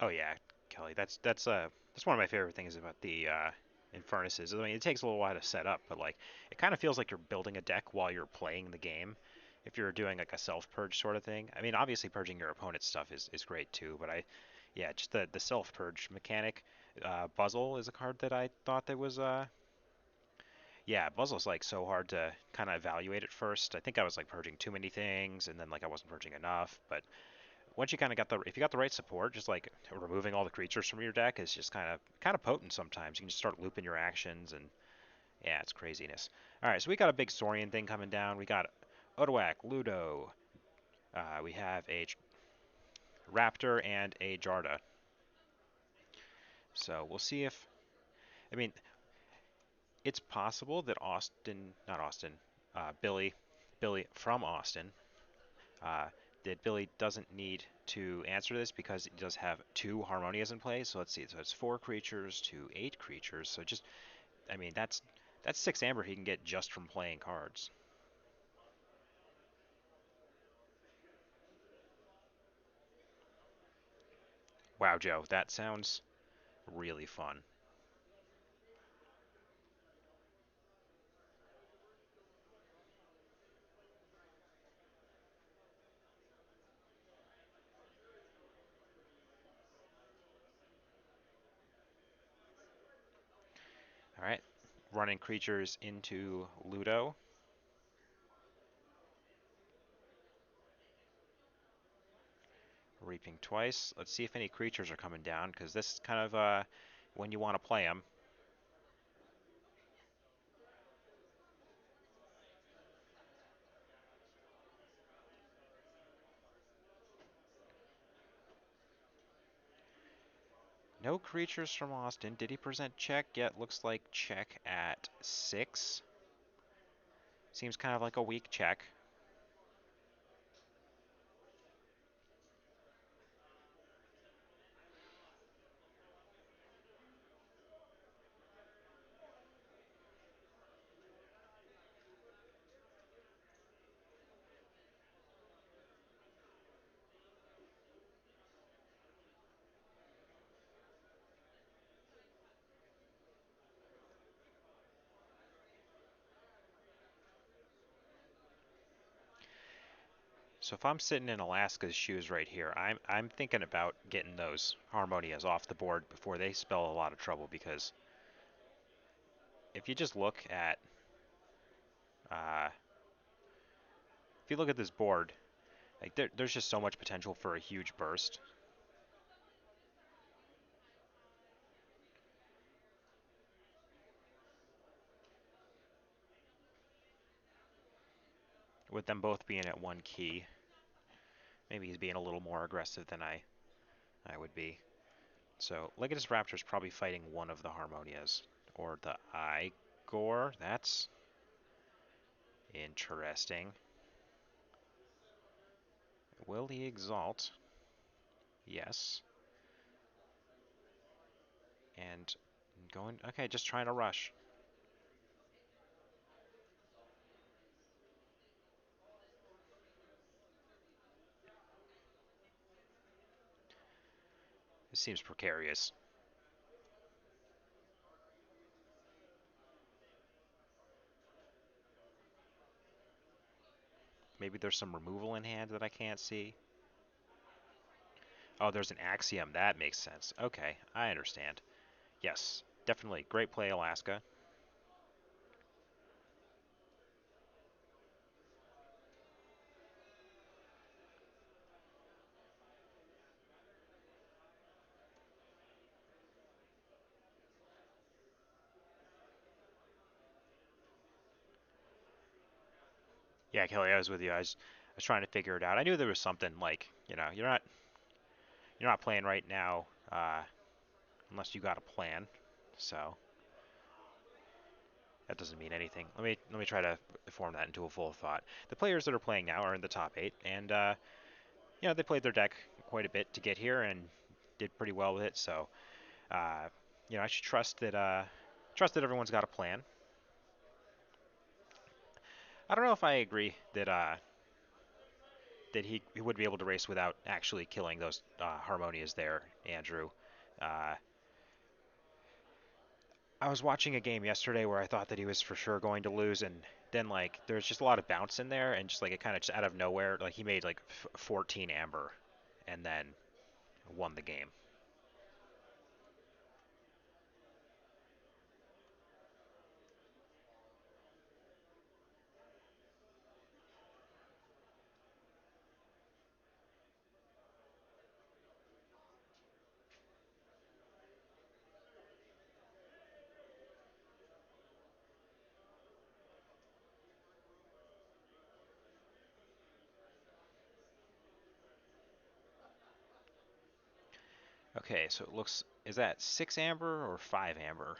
Oh yeah, Kelly, that's one of my favorite things about the Infernuses. I mean, it takes a little while to set up, but like it kind of feels like you're building a deck while you're playing the game. If you're doing like a self purge sort of thing. I mean, obviously purging your opponent's stuff is great too, but yeah, just the self purge mechanic. Buzzle is a card that I thought that was yeah, Buzzle's like so hard to kind of evaluate at first. I think I was like purging too many things, and then like I wasn't purging enough, but once you kind of got if you got the right support, just like removing all the creatures from your deck is just kind of potent sometimes. You can just start looping your actions, and yeah, it's craziness. All right, so we got a big Saurian thing coming down. We got Odoak, Ludo. We have a Raptor and a Jarda. So we'll see if, I mean, it's possible that not Austin, Billy, Billy from Austin, uh, that Billy doesn't need to answer this because he does have 2 Harmonias in play. So let's see. So it's 4 creatures to 8 creatures. So just, I mean, that's 6 amber he can get just from playing cards. Wow, Joe, that sounds really fun. All right, running creatures into Ludo. Reaping twice. Let's see if any creatures are coming down, because this is kind of when you want to play them. No creatures from Austin. Did he present check? Yet looks like check at 6. Seems kind of like a weak check. So if I'm sitting in Alaska's shoes right here, I'm thinking about getting those Harmonias off the board before they spell a lot of trouble, because if you just look at if you look at this board, like there's just so much potential for a huge burst. With them both being at one key, maybe he's being a little more aggressive than I would be. So Legatus Raptor's probably fighting one of the Harmonias. Or the Igor. That's interesting. Will he exalt? Yes. And going, okay, just trying to rush. This seems precarious. Maybe there's some removal in hand that I can't see. Oh, there's an Axiom. That makes sense. Okay, I understand. Yes, definitely. Great play, Alaska. Yeah, Kelly, I was with you. I was trying to figure it out. I knew there was something like, you're not playing right now unless you got a plan. So that doesn't mean anything. Let me try to form that into a full thought. The players that are playing now are in the top 8, and they played their deck quite a bit to get here and did pretty well with it. So I should trust that everyone's got a plan. I don't know if I agree that he would be able to race without actually killing those Harmonias there, Andrew. Uh, I was watching a game yesterday where I thought that he was for sure going to lose, and then like there's just a lot of bounce in there, and just like it kind of just out of nowhere, like he made like 14 amber, and then won the game. Okay, so it looks, is that 6 amber or 5 amber?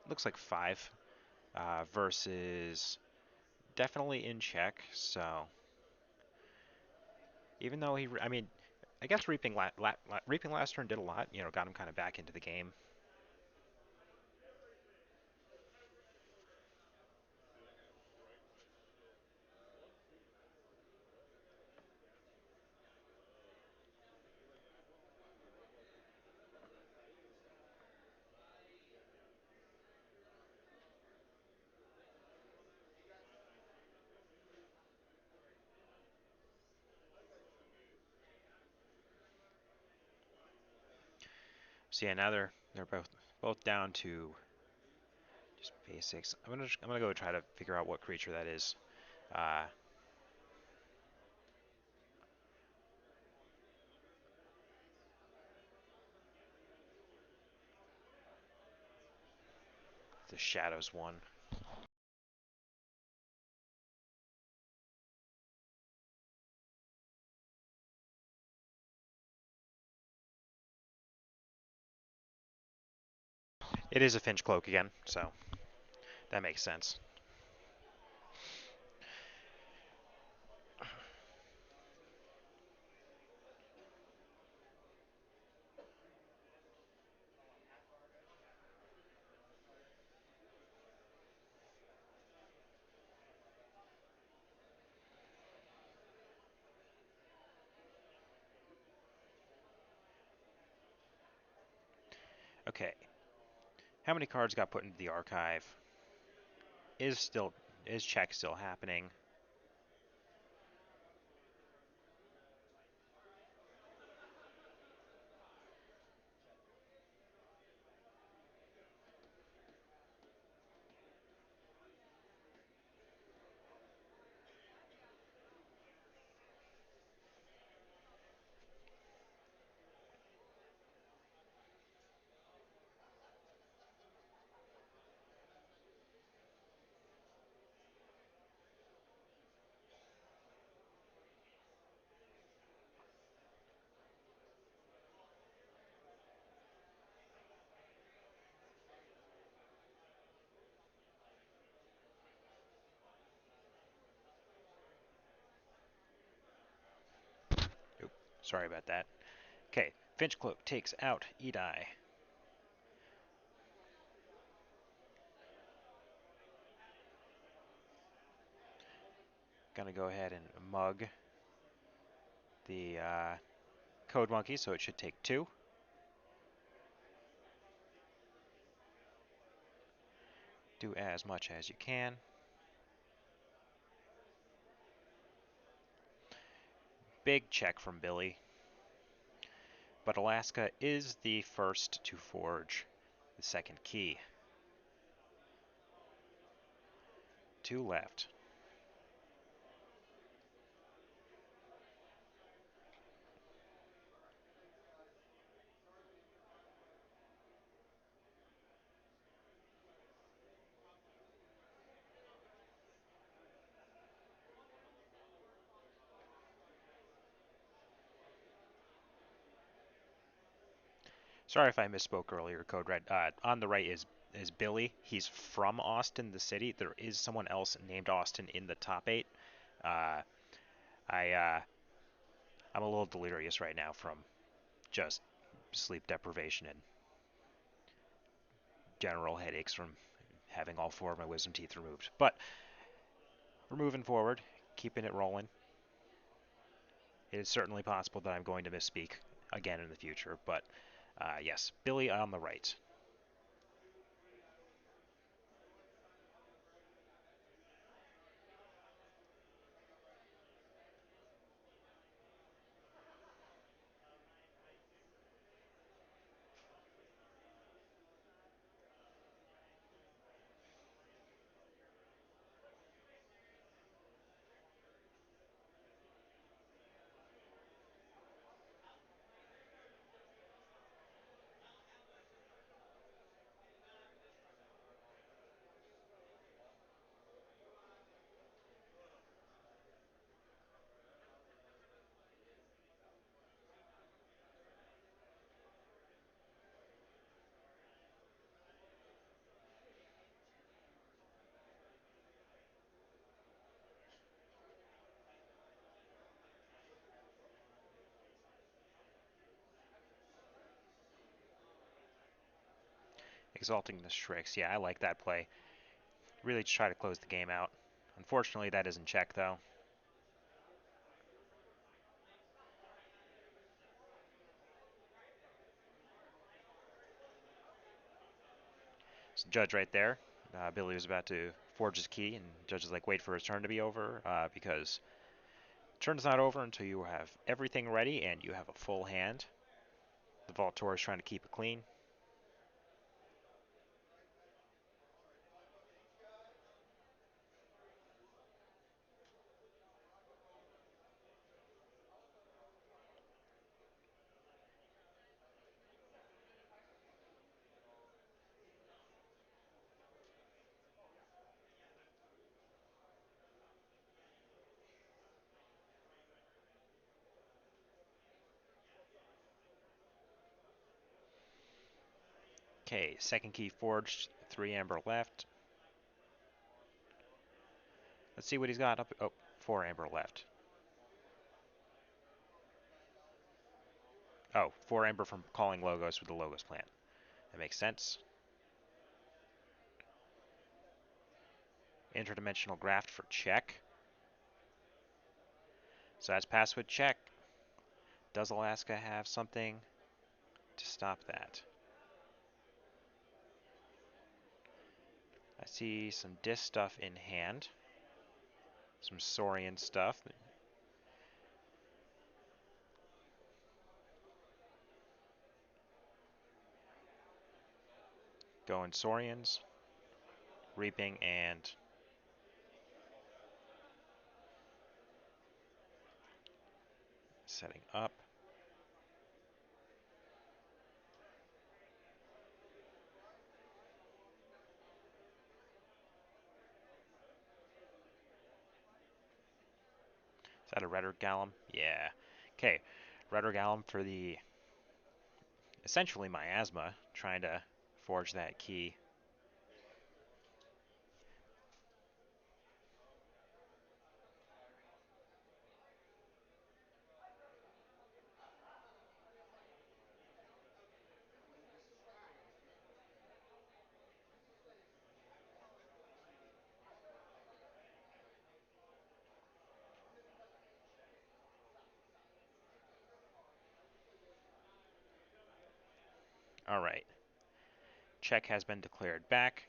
Looks like 5 versus definitely in check. So even though I mean, I guess reaping last turn did a lot. Got him kind of back into the game. So yeah, now they're both down to just basics. I'm gonna go try to figure out what creature that is. Uh, the Shadows one. It is a Finch Cloak again, so that makes sense. Okay, how many cards got put into the archive? Is check still happening? Sorry about that. Okay, Finchcloak takes out Edai. Gonna go ahead and mug the Code Monkey, so it should take 2. Do as much as you can. Big check from Billy. But Alaska is the first to forge the second key. 2 left. Sorry if I misspoke earlier, Code Red. On the right is Billy. He's from Austin, the city. There is someone else named Austin in the top 8. Uh, I'm a little delirious right now from just sleep deprivation and general headaches from having all 4 of my wisdom teeth removed. But we're moving forward, keeping it rolling. It is certainly possible that I'm going to misspeak again in the future, but yes, Billy on the right. Exalting the Shrix. Yeah, I like that play. Really try to close the game out. Unfortunately, that isn't check, though. So Judge right there. Billy was about to forge his key, and Judge is like, wait for his turn to be over, because turn's not over until you have everything ready and you have a full hand. The Voltor is trying to keep it clean. Okay, second key forged, 3 amber left. Let's see what he's got up. Oh, 4 amber left. Oh, 4 amber from calling Logos with the Logos plant. That makes sense. Interdimensional graft for check. So that's password check. Does Alaska have something to stop that? I see some Dis stuff in hand. Some Saurian stuff. Going Saurians. Reaping and setting up. Is that a Rhetoric Golem? Yeah. Okay. Rhetoric Golem for the essentially miasma, trying to forge that key. All right. Check has been declared back.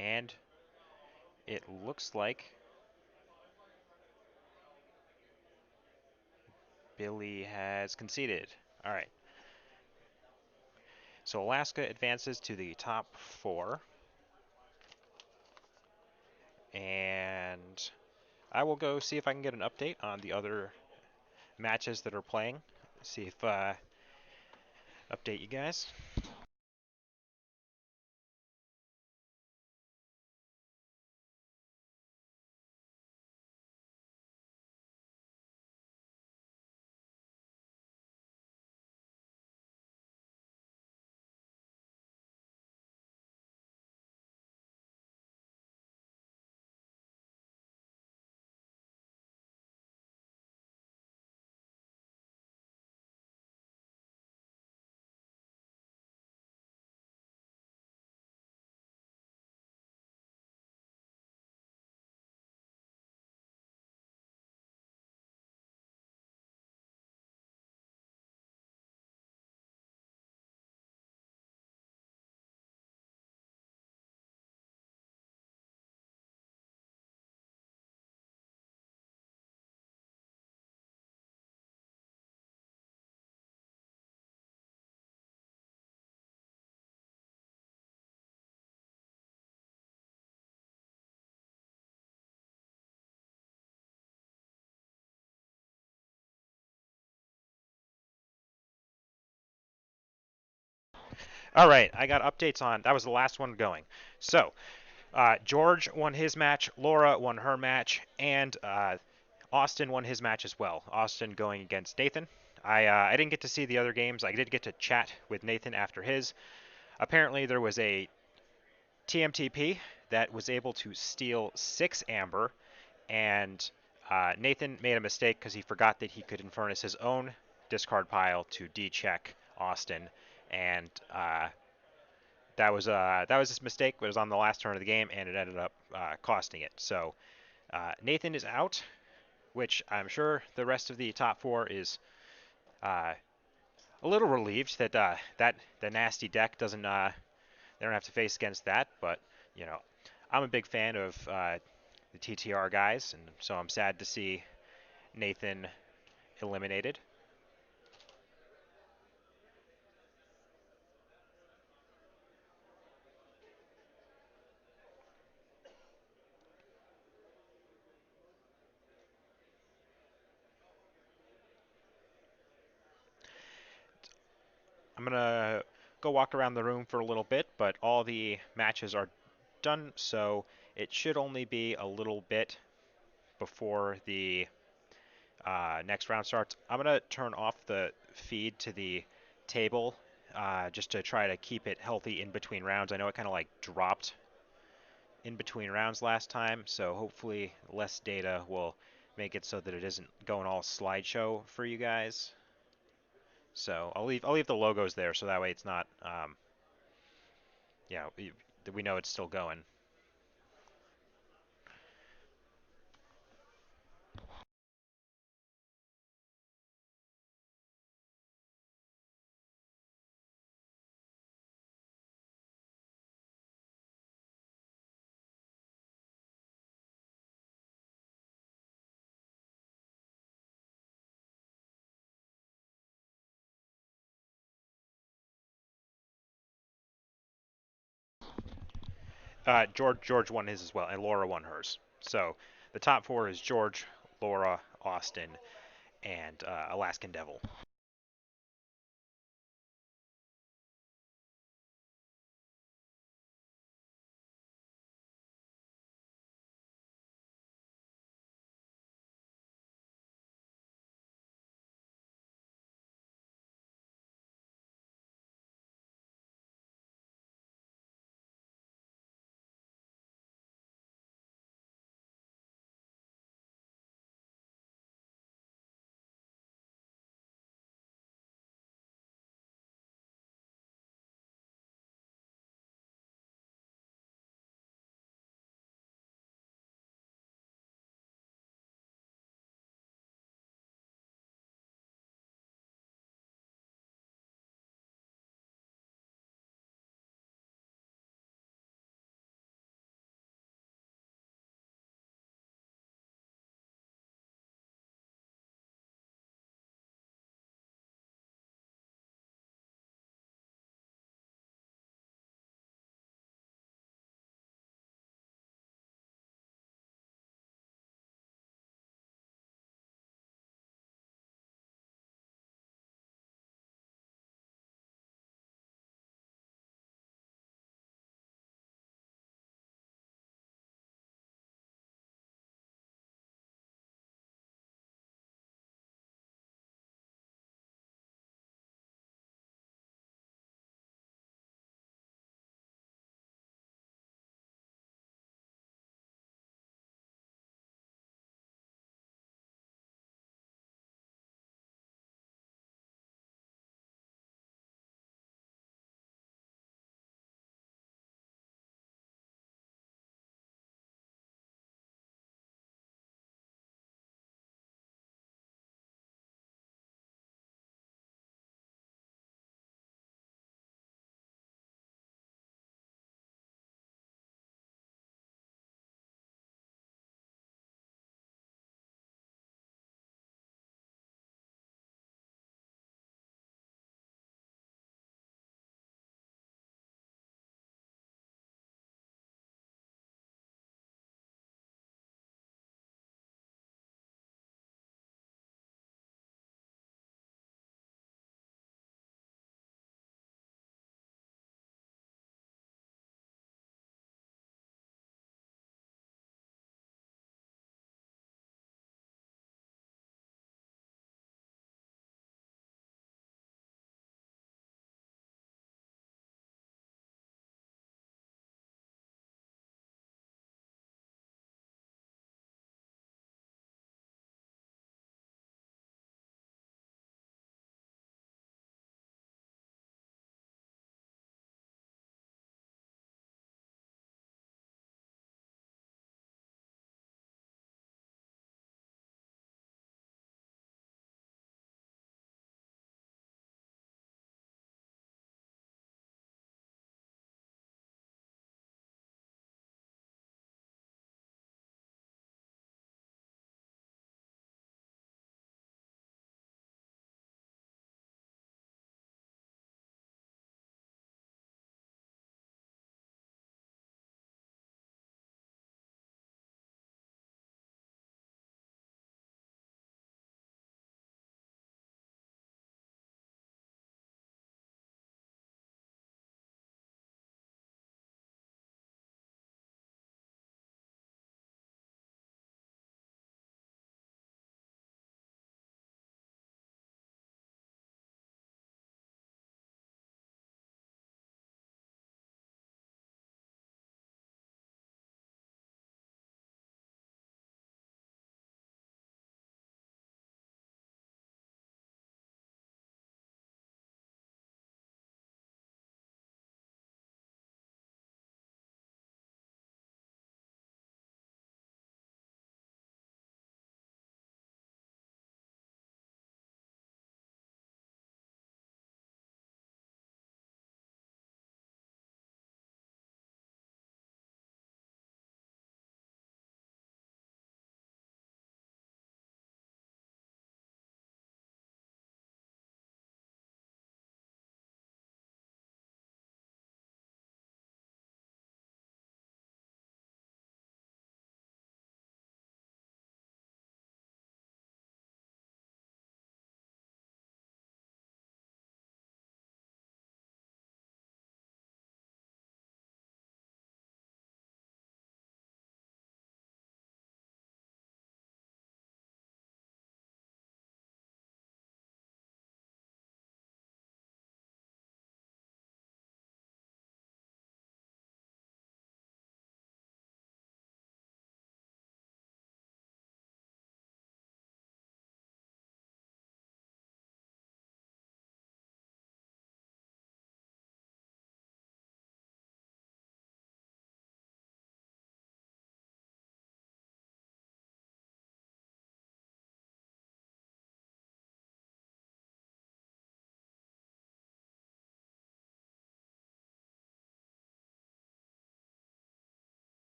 And it looks like Billy has conceded. All right. So Alaska advances to the top 4. And I will go see if I can get an update on the other matches that are playing. See if update you guys. All right, I got updates on. That was the last one going. So, George won his match, Laura won her match, and Austin won his match as well. Austin going against Nathan. I didn't get to see the other games. I did get to chat with Nathan after his. Apparently, there was a TMTP that was able to steal 6 amber, and Nathan made a mistake because he forgot that he could infernus his own discard pile to decheck Austin, and that was his mistake. It was on the last turn of the game, and it ended up costing it. So Nathan is out, which I'm sure the rest of the top 4 is a little relieved that that the nasty deck doesn't they don't have to face against that. But you know, I'm a big fan of the TTR guys, and so I'm sad to see Nathan eliminated. I'm gonna go walk around the room for a little bit, but all the matches are done, so it should only be a little bit before the next round starts. I'm gonna turn off the feed to the table just to try to keep it healthy in between rounds. I know it kind of like dropped in between rounds last time, so hopefully less data will make it so that it isn't going all slideshow for you guys. So I'll leave the logos there so that way it's not yeah, we know it's still going. George won his as well, and Laura won hers. So the top 4 is George, Laura, Austin, and Alaskan Devil.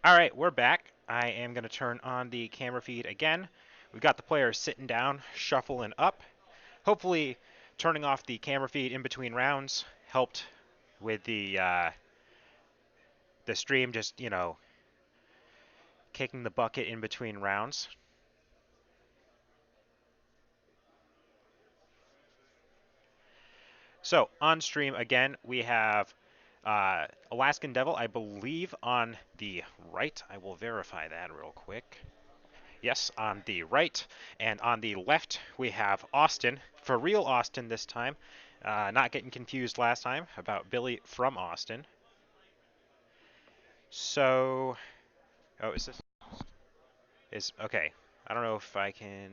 All right, we're back. I am going to turn on the camera feed again. We've got the players sitting down, shuffling up. Hopefully, turning off the camera feed in between rounds helped with the stream. Just kicking the bucket in between rounds. So on stream again, we have Alaskan Devil, I believe, on the right. I will verify that real quick. Yes, on the right. And on the left, we have Austin. For real Austin this time. Not getting confused last time about Billy from Austin. So, oh, is this? Okay. I don't know if I can.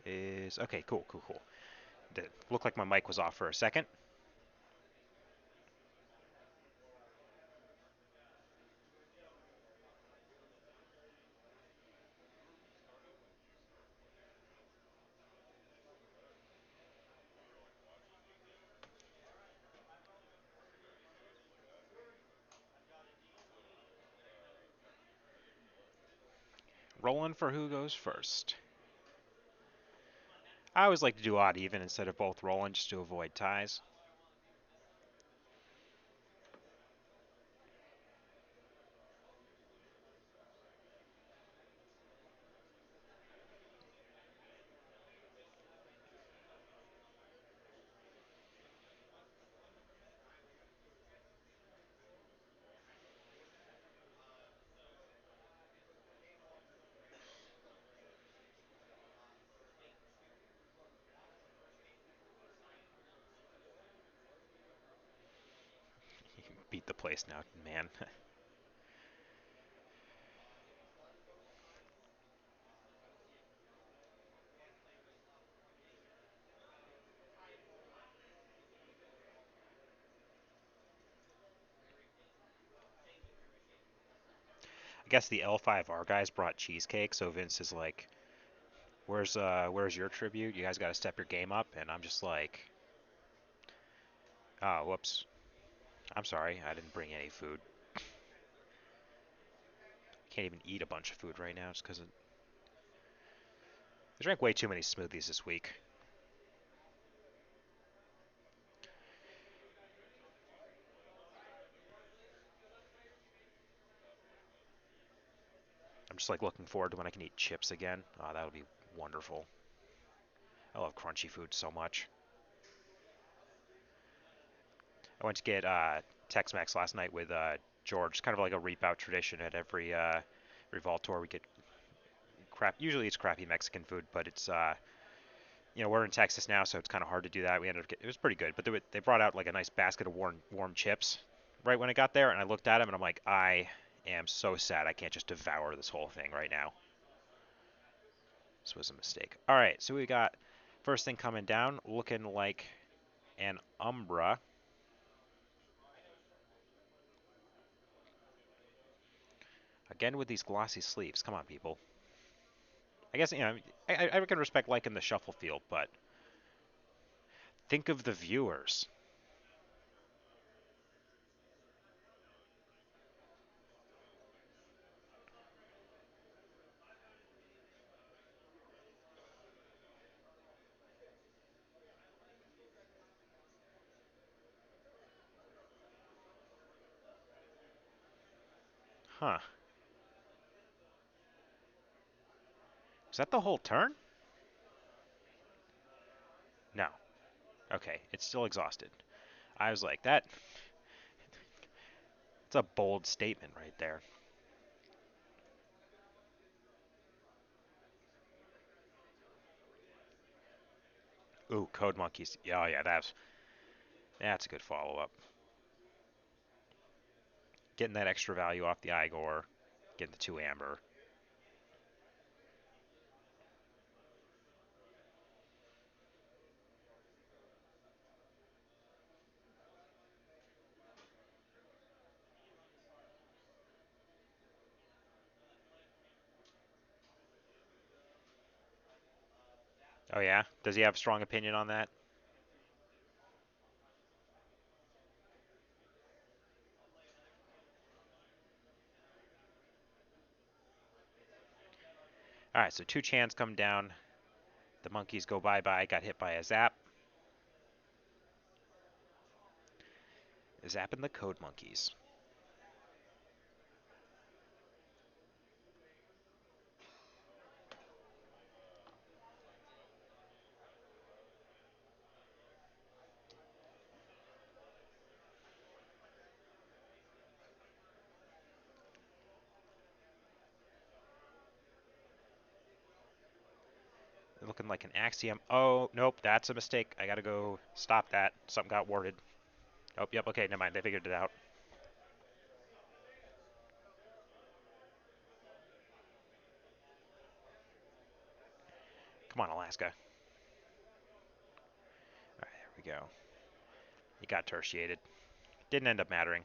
Okay, cool. Looked like my mic was off for a second. Rolling for who goes first. I always like to do odd even instead of both rolling just to avoid ties. Beat the place now, man. I guess the L5R guys brought cheesecake, so Vince is like, where's your tribute? You guys got to step your game up. And I'm just like, oh, whoops. I'm sorry, I didn't bring any food. Can't even eat a bunch of food right now just because I drank way too many smoothies this week. I'm just like looking forward to when I can eat chips again. Oh, that'll be wonderful. I love crunchy food so much. I went to get Tex-Mex last night with George. It's kind of like a reap-out tradition at every Vault tour. We get crap. Usually it's crappy Mexican food, but it's we're in Texas now, so it's kind of hard to do that. We ended up it was pretty good, but they brought out like a nice basket of warm chips right when I got there, and I looked at them and I'm like, I am so sad I can't just devour this whole thing right now. This was a mistake. All right, so we got first thing coming down, looking like an Umbra. Again with these glossy sleeves. Come on, people. I guess I can respect liking the shuffle feel, but think of the viewers. Huh. Is that the whole turn? No. Okay, it's still exhausted. I was like, it's a bold statement right there. Ooh, Code Monkeys. Yeah, oh yeah, that's a good follow-up. Getting that extra value off the Igor, getting the 2 Amber. Oh yeah? Does he have a strong opinion on that? Alright, so 2 Chans come down. The monkeys go bye-bye. Got hit by a Zap. Zap and the Code Monkeys. Looking like an Axiom. Oh, nope, that's a mistake. I gotta go stop that. Something got warded. Oh, yep, okay, never mind. They figured it out. Come on, Alaska. Alright, there we go. He got tertiated. Didn't end up mattering.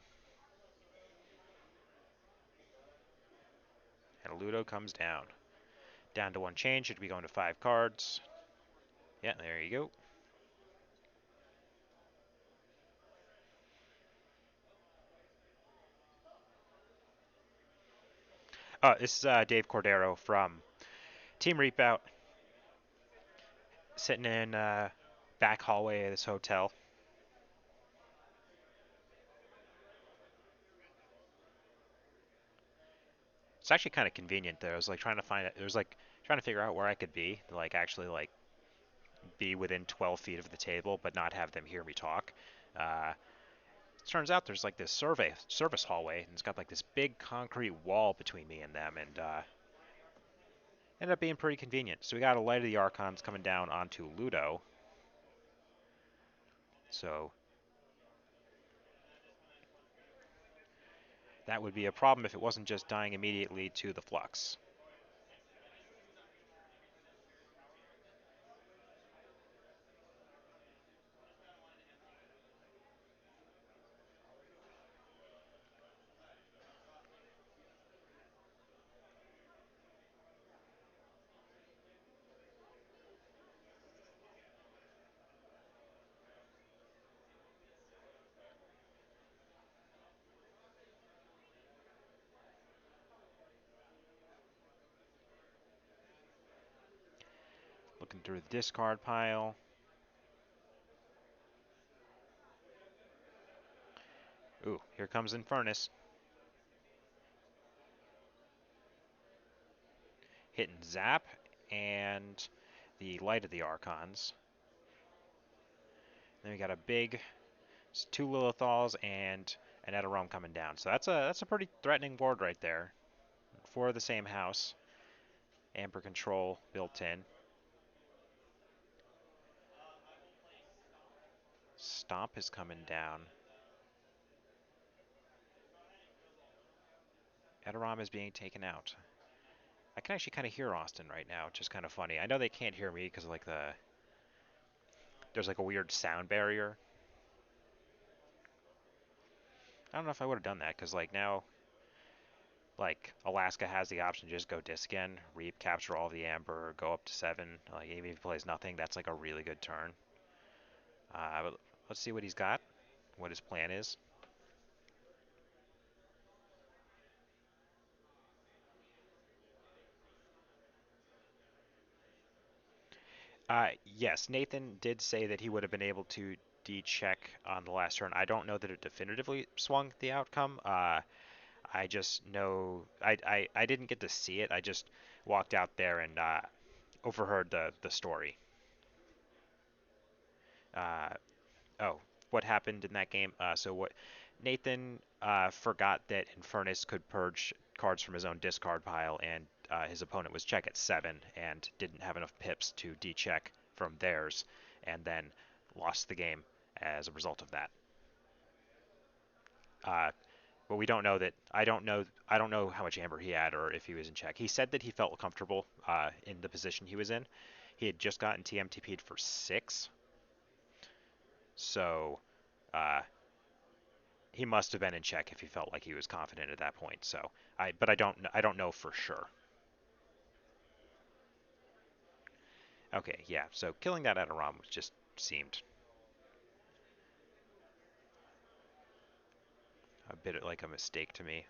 And Ludo comes down. Down to 1 change. Should be going to 5 cards. Yeah, there you go. This is Dave Cordero from Team Reapout. Sitting in back hallway of this hotel. It's actually kind of convenient though. I was like trying to find it. It was like trying to figure out where I could be to like actually like be within 12 feet of the table, but not have them hear me talk. Turns out there's like this service hallway, and it's got like this big concrete wall between me and them, and ended up being pretty convenient. So we got a Light of the Archons coming down onto Ludo. So that would be a problem if it wasn't just dying immediately to the Flux. Looking through the discard pile. Ooh, here comes Infernus. Hitting Zap and the Light of the Archons. Then we got a big 2 Lilithals and an Edoram coming down. So that's a pretty threatening board right there. 4 of the same house. Amber control built in. Stomp is coming down. Edoram is being taken out. I can actually kind of hear Austin right now, which is kind of funny. I know they can't hear me because like there's like a weird sound barrier. I don't know if I would have done that because like now, like Alaska has the option to just go disc again, reap, capture all the amber, go up to 7. Like even if he plays nothing, that's like a really good turn. But let's see what he's got, what his plan is. Yes, Nathan did say that he would have been able to D-check on the last turn. I don't know that it definitively swung the outcome. I just know I didn't get to see it. I just walked out there and overheard the story. Uh, oh, what happened in that game? So what Nathan forgot that Infernus could purge cards from his own discard pile, and his opponent was check at 7 and didn't have enough pips to D-check from theirs, and then lost the game as a result of that. But we don't know that. I don't know how much amber he had or if he was in check. He said that he felt comfortable in the position he was in. He had just gotten TMTP'd for 6, so he must have been in check if he felt like he was confident at that point. So but I don't know for sure. Okay, yeah. So killing that Adoram just seemed a bit like a mistake to me.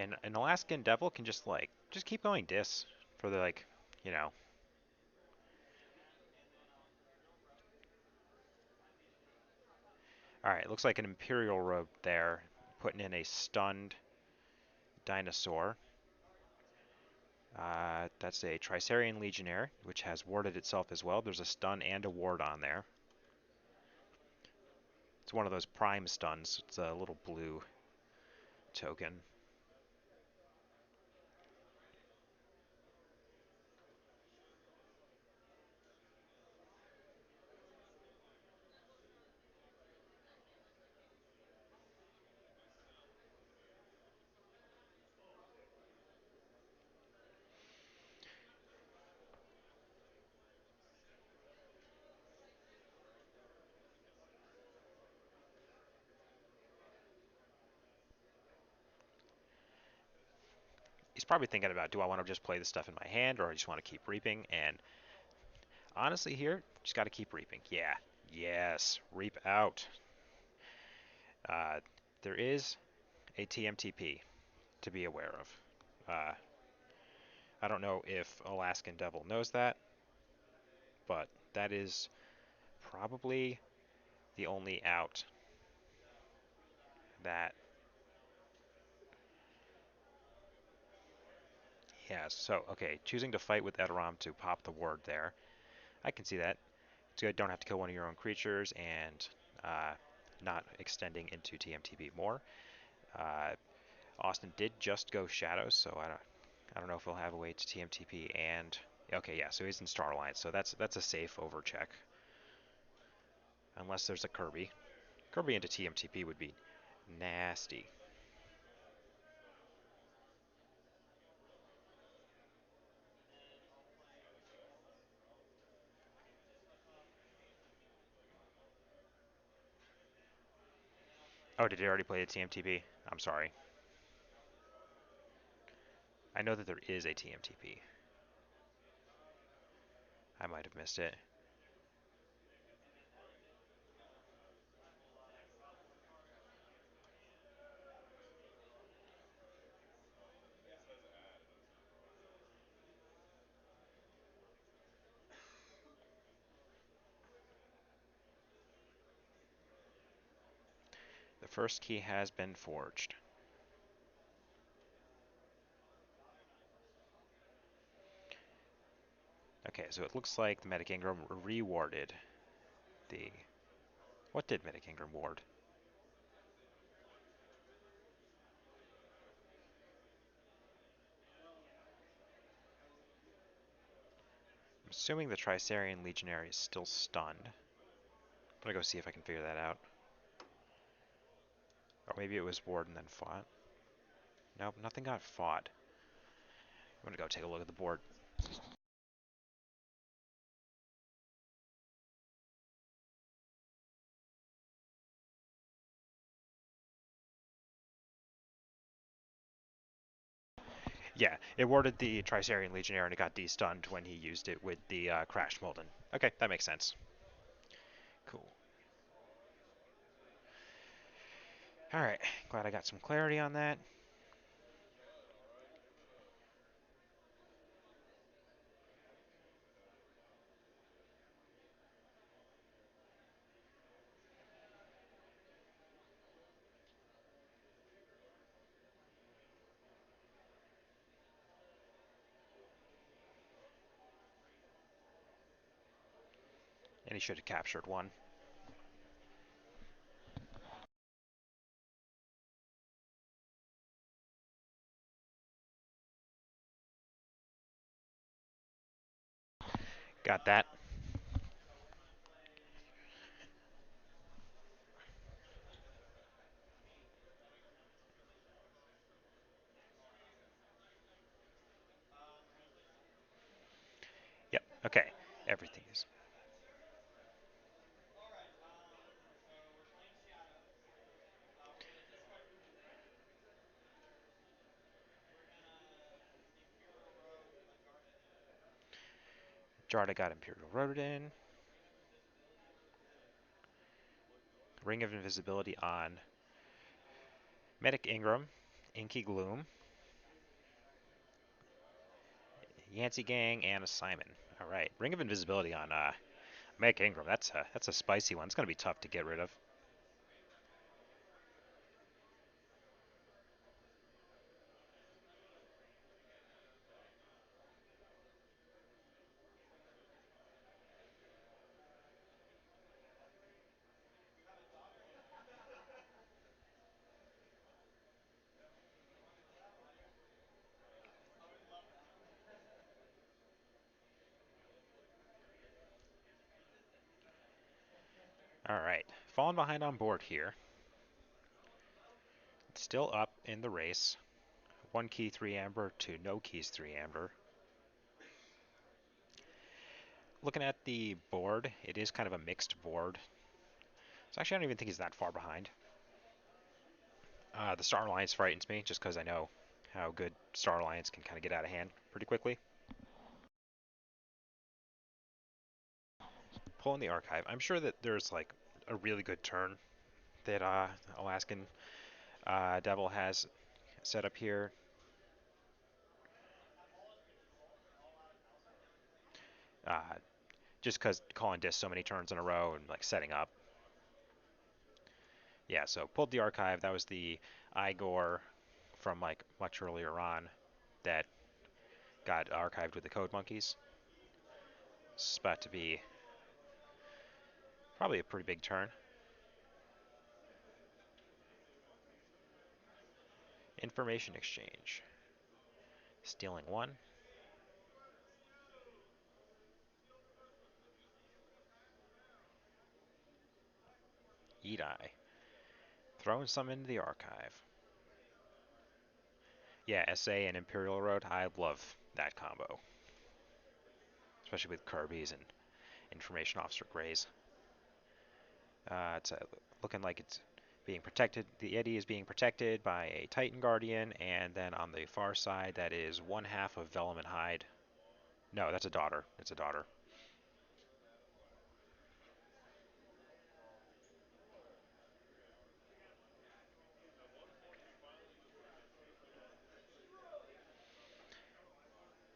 And an Alaskan Devil can just keep going dis for the you know. All right, looks like an Imperial Robe there, putting in a stunned Dinosaur. That's a Tricerian Legionnaire, which has warded itself as well. There's a stun and a ward on there. It's one of those prime stuns. It's a little blue token. He's probably thinking about, do I want to just play this stuff in my hand, or I just want to keep reaping? And honestly here, just got to keep reaping. Yeah, yes, reap out. Uh, there is a TMTP to be aware of. I don't know if Alaskan Devil knows that, but that is probably the only out that he has. So, okay, choosing to fight with Edoram to pop the ward there. I can see that. It's good. Don't have to kill one of your own creatures and not extending into TMTP more. Uh, Austin did just go Shadows, so I don't know if he'll have a way to TMTP and okay, yeah, so he's in Starline, so that's a safe overcheck. Unless there's a Kirby. Kirby into TMTP would be nasty. Oh, did he already play a TMTP? I'm sorry. I know that there is a TMTP. I might have missed it. The first key has been forged. Okay, so it looks like the Medic Ingram rewarded the... What did Medic Ingram ward? I'm assuming the Tricerian Legionary is still stunned. I'm gonna go see if I can figure that out. Or maybe it was ward and then fought. Nope, nothing got fought. I'm gonna go take a look at the board. Yeah, it warded the Tricerian Legionnaire and it got de-stunned when he used it with the Crash Molten. Okay, that makes sense. Cool. Alright, glad I got some clarity on that. And he should have captured one. Got that. Yep, okay. Everything is. Jarda got Imperial Rododin. Ring of Invisibility on Medic Ingram. Inky Gloom. Yancey Gang and a Simon. All right, Ring of Invisibility on Meg Ingram. That's a spicy one. It's gonna be tough to get rid of. All right, falling behind on board here. Still up in the race. 1 key 3 amber to no keys 3 amber. Looking at the board, it is kind of a mixed board. So actually, I don't even think he's that far behind. The Star Alliance frightens me just because I know how good Star Alliance can kind of get out of hand pretty quickly. Pulling the archive. I'm sure that there's like a really good turn that Alaskan Devil has set up here. Uh, just because calling disc so many turns in a row and like setting up. Yeah, so pulled the archive. That was the Igor from like much earlier on that got archived with the Code Monkeys. It's about to be probably a pretty big turn. Information exchange. Stealing 1. Eat-Eye. Throwing some into the archive. Yeah, SA and Imperial Road. I love that combo. Especially with Kirby's and Information Officer Gray's. It's looking like it's being protected. The Eddie is being protected by a Titan Guardian, and then on the far side, that is 1/2 of Vellum and Hyde. No, that's a daughter. It's a daughter.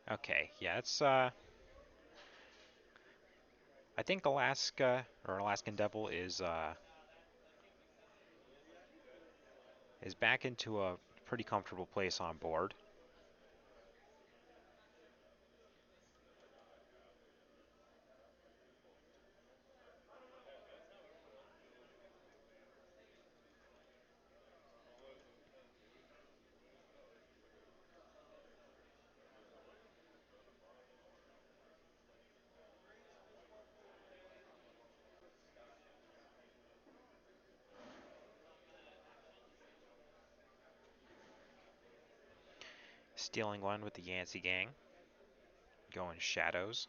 Okay, yeah, it's I think Alaska or Alaskan Devil is back into a pretty comfortable place on board. Stealing 1 with the Yancey Gang. Going Shadows.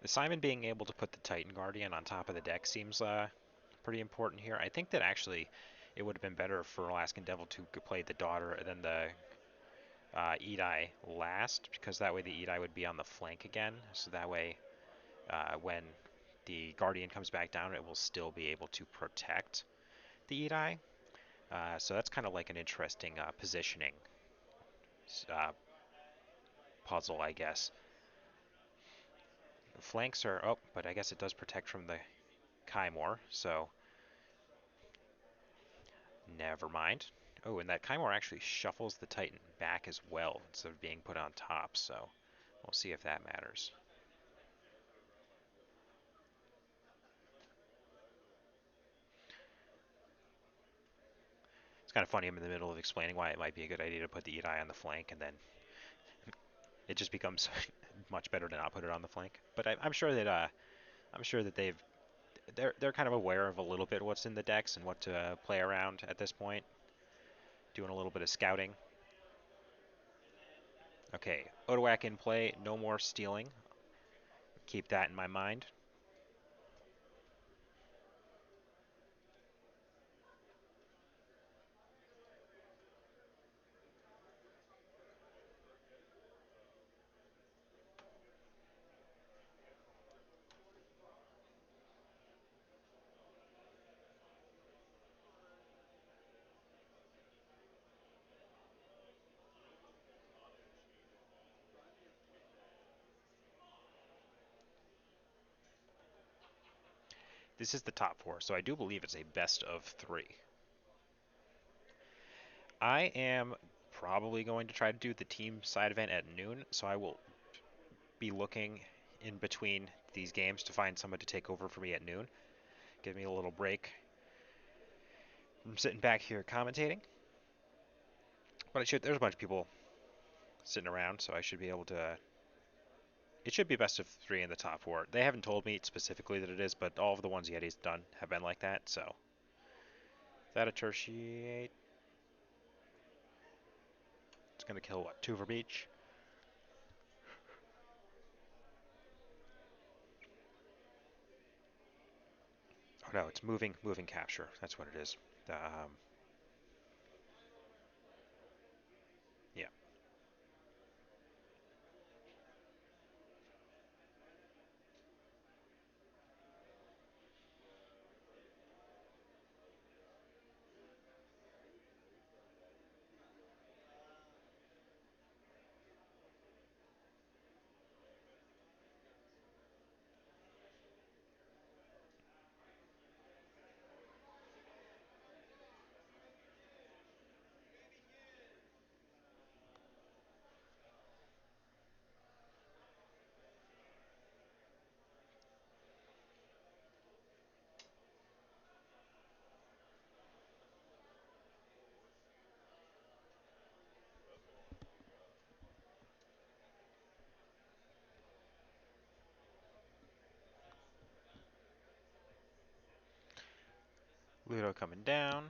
The Simon being able to put the Titan Guardian on top of the deck seems pretty important here. I think that actually it would have been better for Alaskan Devil to play the daughter than the Eat-Eye last, because that way the Eat-Eye would be on the flank again. So that way when the Guardian comes back down, it will still be able to protect the Eat-Eye. So that's kind of like an interesting positioning uh, puzzle, I guess. Flanks are, oh, but I guess it does protect from the Kymor, so never mind. Oh, and that Kymor actually shuffles the Titan back as well instead of being put on top, so we'll see if that matters. It's kind of funny, I'm in the middle of explaining why it might be a good idea to put the Eat-Eye on the flank, and then it just becomes much better to not put it on the flank. But I'm sure that they're kind of aware of a little bit what's in the decks and what to play around at this point. Doing a little bit of scouting. Okay, Odoak in play, no more stealing. Keep that in my mind. This is the top four, so I do believe it's a best of three. I am probably going to try to do the team side event at noon, so I will be looking in between these games to find someone to take over for me at noon. Give me a little break from sitting back here commentating. But there's a bunch of people sitting around, so I should be able to. It should be best of three in the top four. They haven't told me specifically that it is, but all of the ones Yeti's done have been like that, so. Is that a tertiate? It's going to kill, what, two from each? Oh no, it's moving capture. That's what it is. Yeah. Ludo coming down.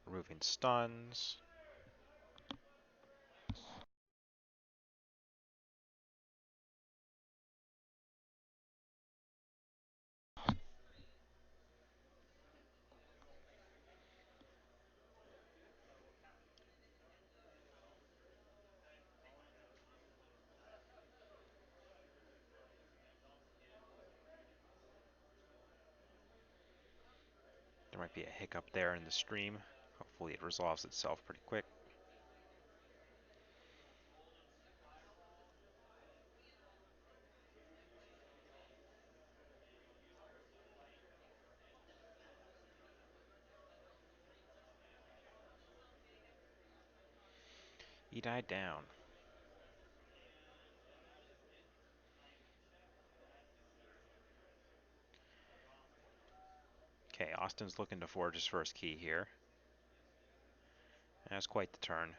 Removing stuns. There might be a hiccup there in the stream. Hopefully it resolves itself pretty quick. He died down. Okay, Austin's looking to forge his first key here. That's quite the turn.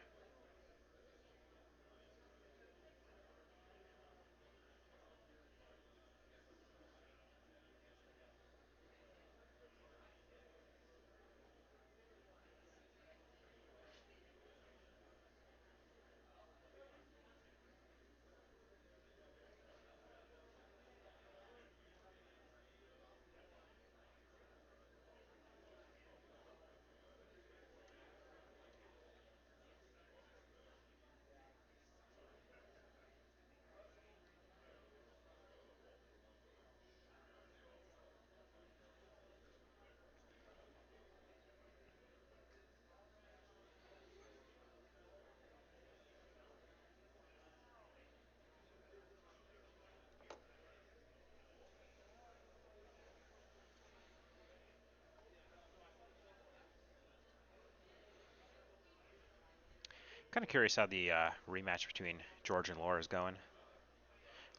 Kind of curious how the rematch between George and Laura is going.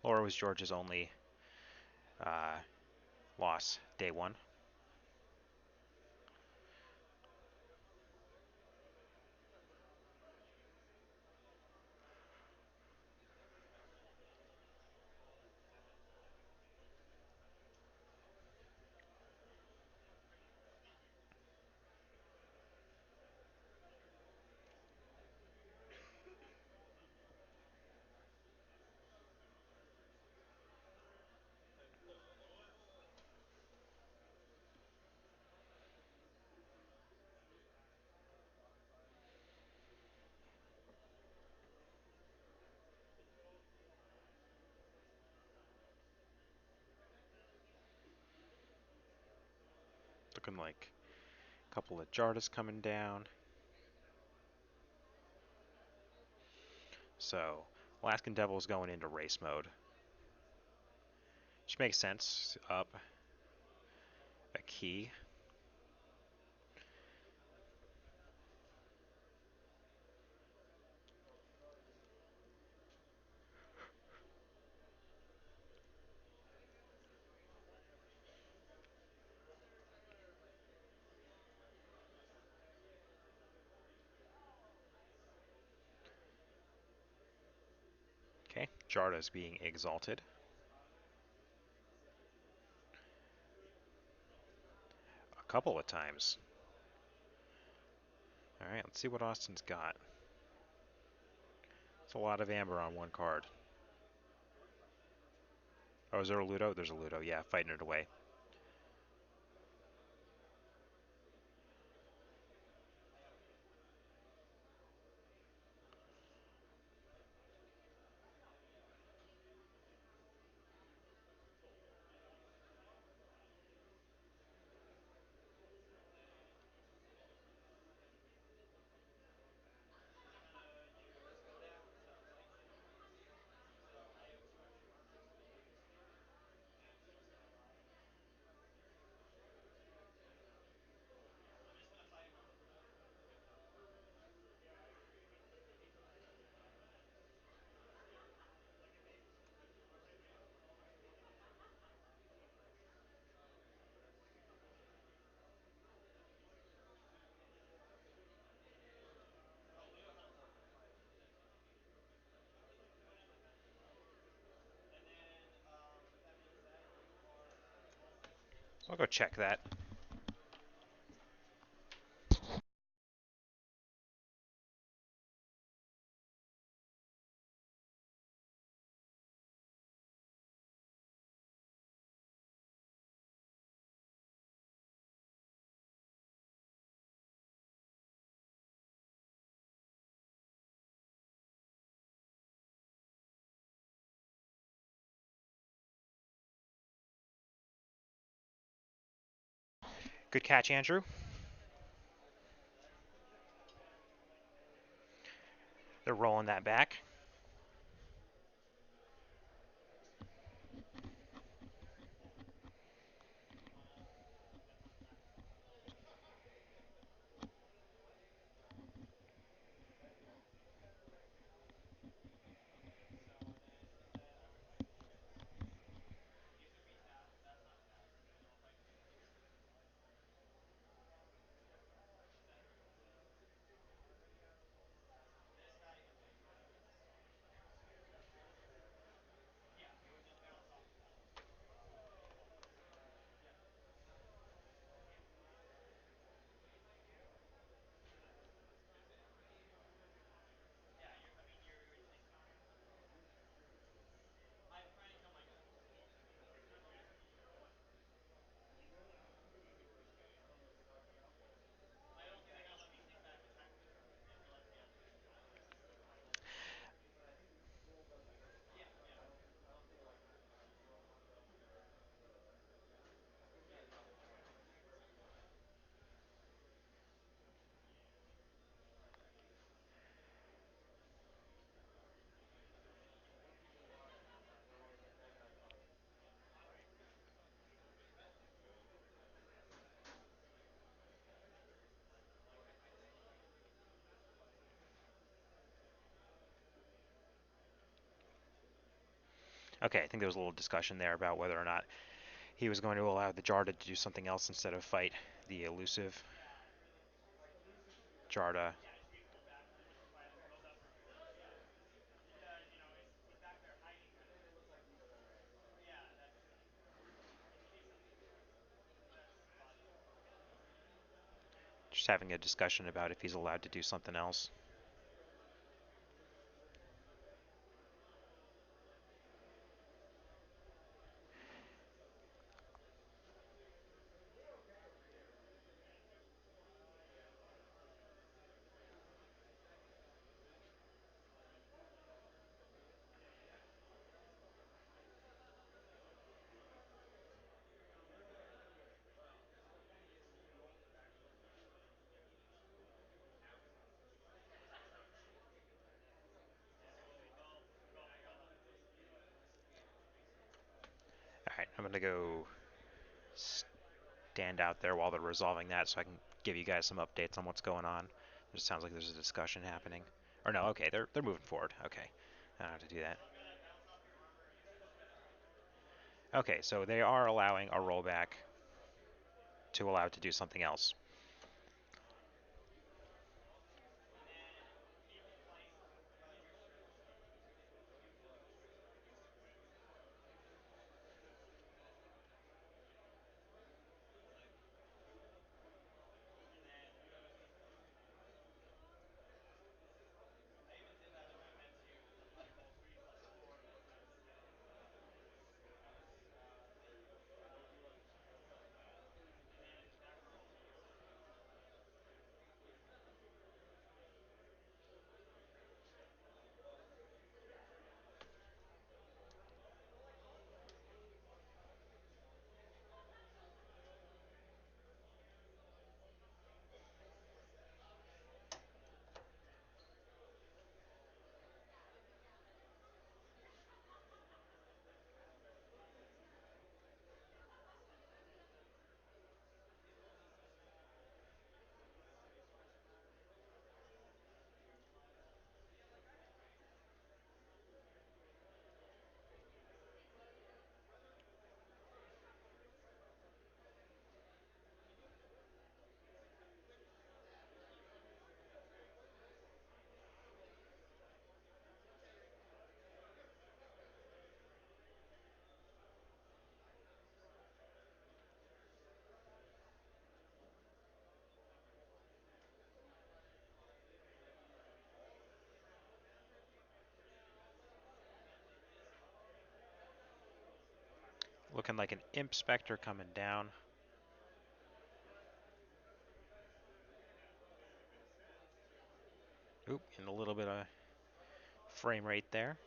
Laura was George's only uh, loss day one. Looking like a couple of Jardas coming down. So, Alaskan Devil's going into race mode. Which makes sense. Up a key. Okay, Jarda's being exalted. A couple of times. Alright, let's see what Austin's got. It's a lot of amber on one card. Oh, is there a Ludo? There's a Ludo, yeah, fighting it away. So I'll go check that. Good catch, Andrew. They're rolling that back. Okay, I think there was a little discussion there about whether or not he was going to allow the Jarda to do something else instead of fight the elusive Jarda. Just having a discussion about if he's allowed to do something else. gonna go stand out there while they're resolving that, so I can give you guys some updates on what's going on. It just sounds like there's a discussion happening. Or no, okay, they're moving forward. Okay, I don't have to do that. Okay, so they are allowing a rollback to allow it to do something else. Looking like an Imp Spectre coming down. Oop, and a little bit of frame rate there.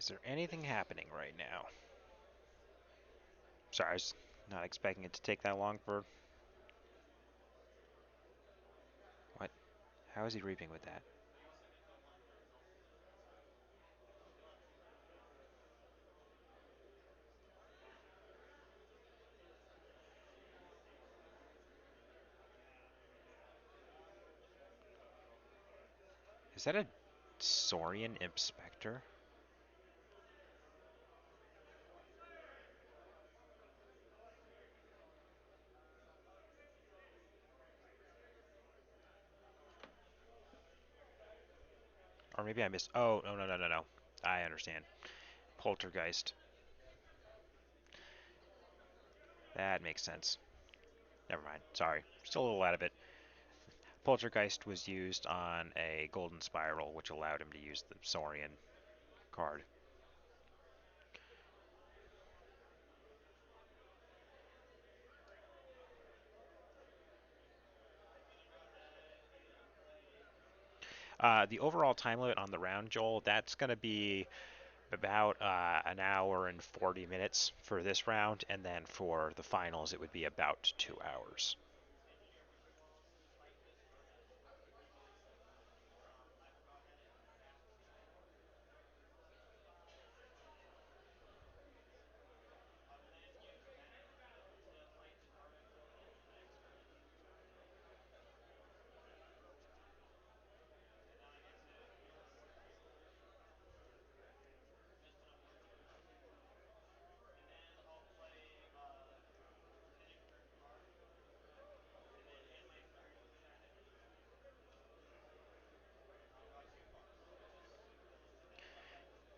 Is there anything happening right now? Sorry, I was not expecting it to take that long for... What? How is he reaping with that? Is that a Saurian Imp Spectre? Or maybe I missed... Oh, no, no, no, no, no. I understand. Poltergeist. That makes sense. Never mind. Sorry. Still a little out of it. Poltergeist was used on a Golden Spiral, which allowed him to use the Saurian card. The overall time limit on the round, Joel, that's going to be about an hour and 40 minutes for this round, and then for the finals, it would be about 2 hours.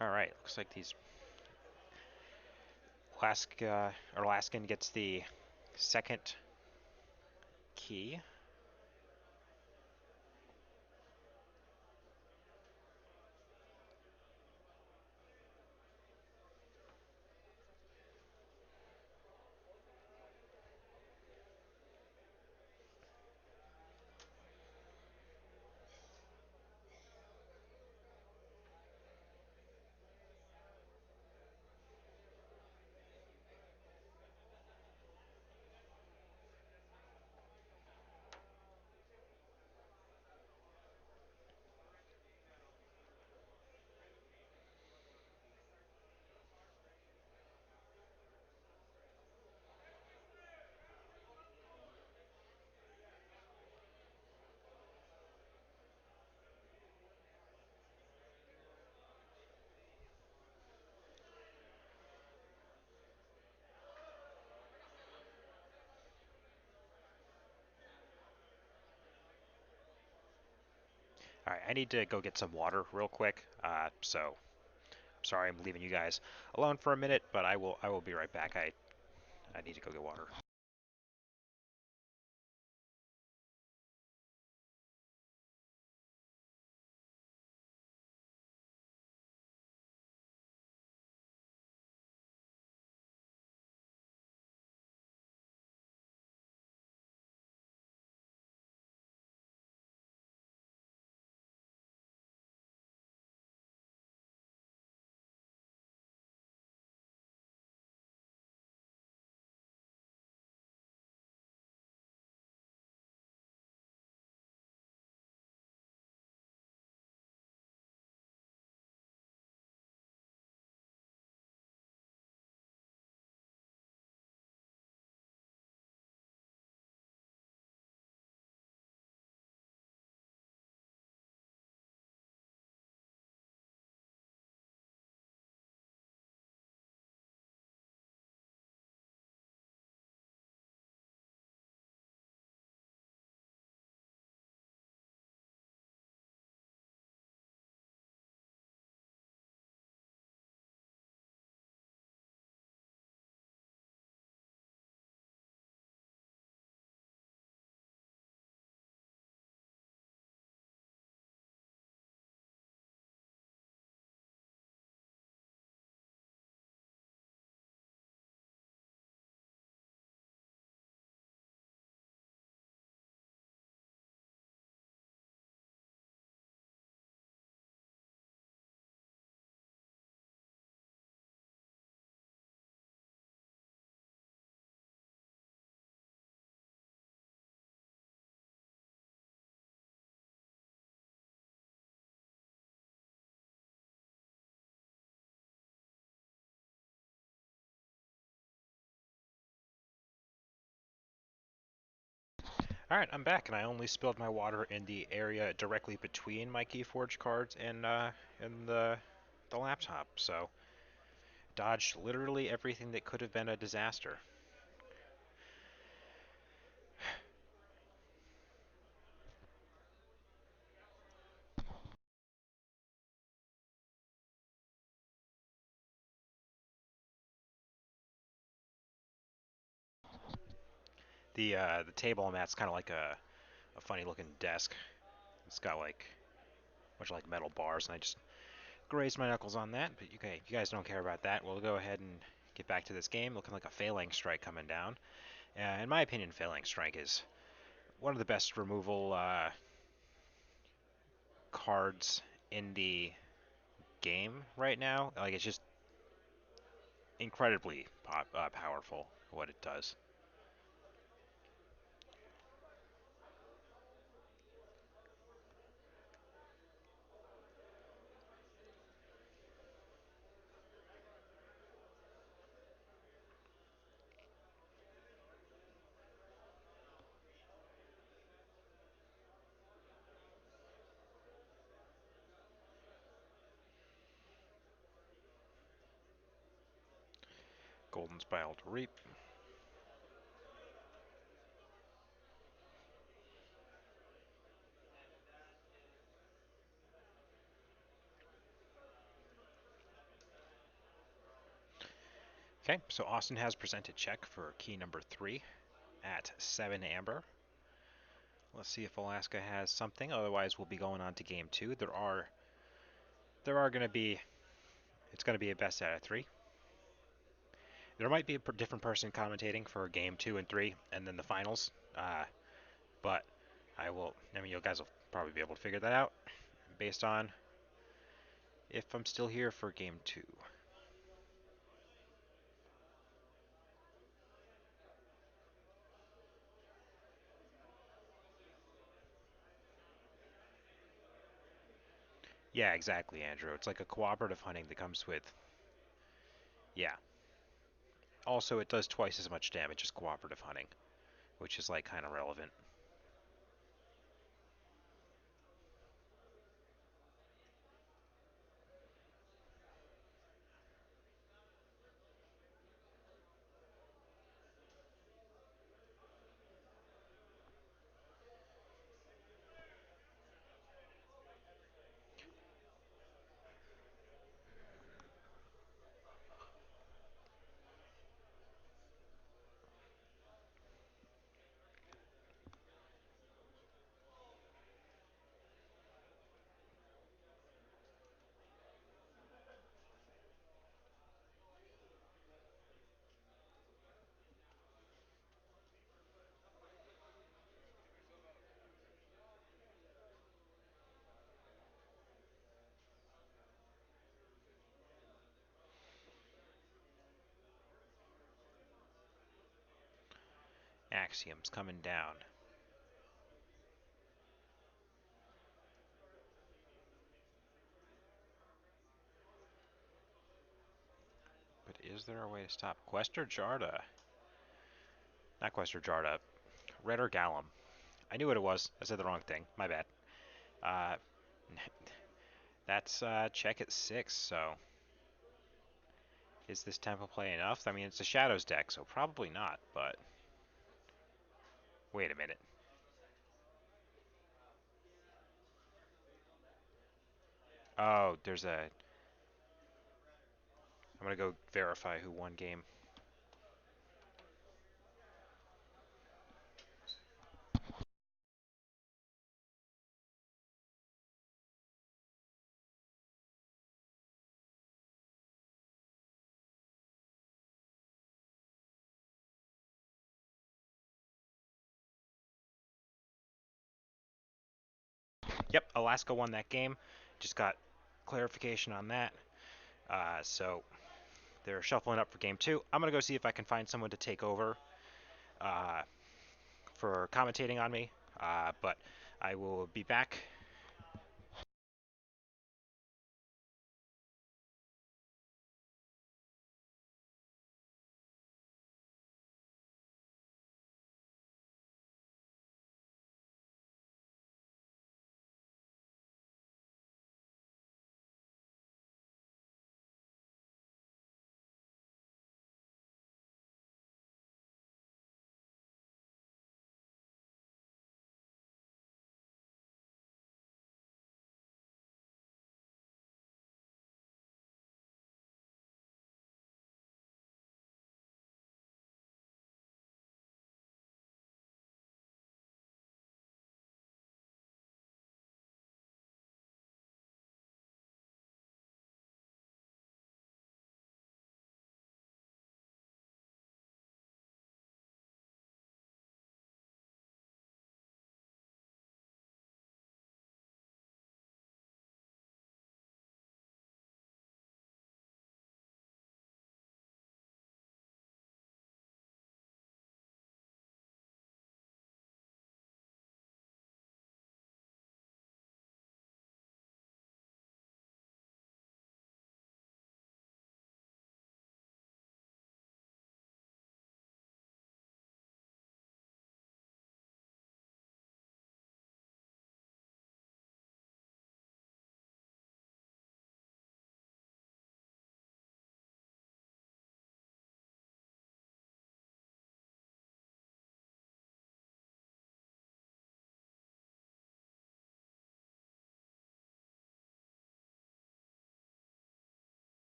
All right, looks like these Alaskan gets the second key. All right, I need to go get some water real quick. So sorry I'm leaving you guys alone for a minute, but I will be right back. I need to go get water. All right, I'm back, and I only spilled my water in the area directly between my Keyforge cards and the laptop. So dodged literally everything that could have been a disaster. The table I'm at's kind of like a funny looking desk. It's got like a bunch of like metal bars, and I just grazed my knuckles on that. But okay, you guys don't care about that. We'll go ahead and get back to this game. Looking like a Failing Strike coming down. In my opinion, Failing Strike is one of the best removal cards in the game right now. Like it's just incredibly powerful what it does. Golden Spiral to Reap. Okay, so Austin has presented check for key number 3 at 7 amber. Let's see if Alaska has something. Otherwise, we'll be going on to game 2. There are going to be, it's going to be a best out of 3. There might be a different person commentating for game 2 and 3, and then the finals. But I mean, you guys will probably be able to figure that out based on if I'm still here for game 2. Yeah, exactly, Andrew. It's like a cooperative hunting that comes with, yeah. Also, it does twice as much damage as cooperative hunting, which is like kind of relevant. Axioms coming down. But is there a way to stop Quester Jarda? Not Quester Jarda. Redder Gallum. I knew what it was. I said the wrong thing. My bad. Uh, that's check at 6, so is this tempo play enough? I mean, it's a Shadows deck, so probably not, but wait a minute. Oh, there's a... I'm going to go verify who won game. Yep, Alaska won that game. Just got clarification on that. So they're shuffling up for game 2. I'm going to go see if I can find someone to take over uh, for commentating on me. But I will be back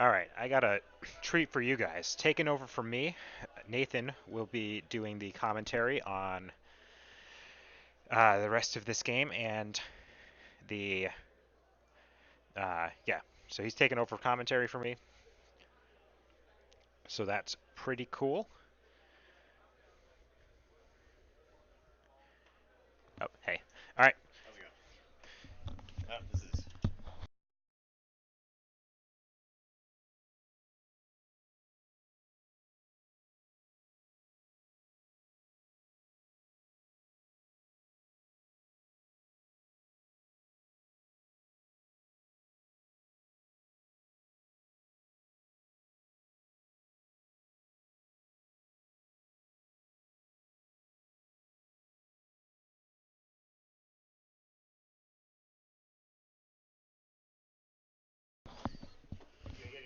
All right, I got a treat for you guys. Taking over from me, Nathan will be doing the commentary on the rest of this game and the yeah. So he's taking over commentary for me. So that's pretty cool. Oh, hey. All right. How's it going? This is.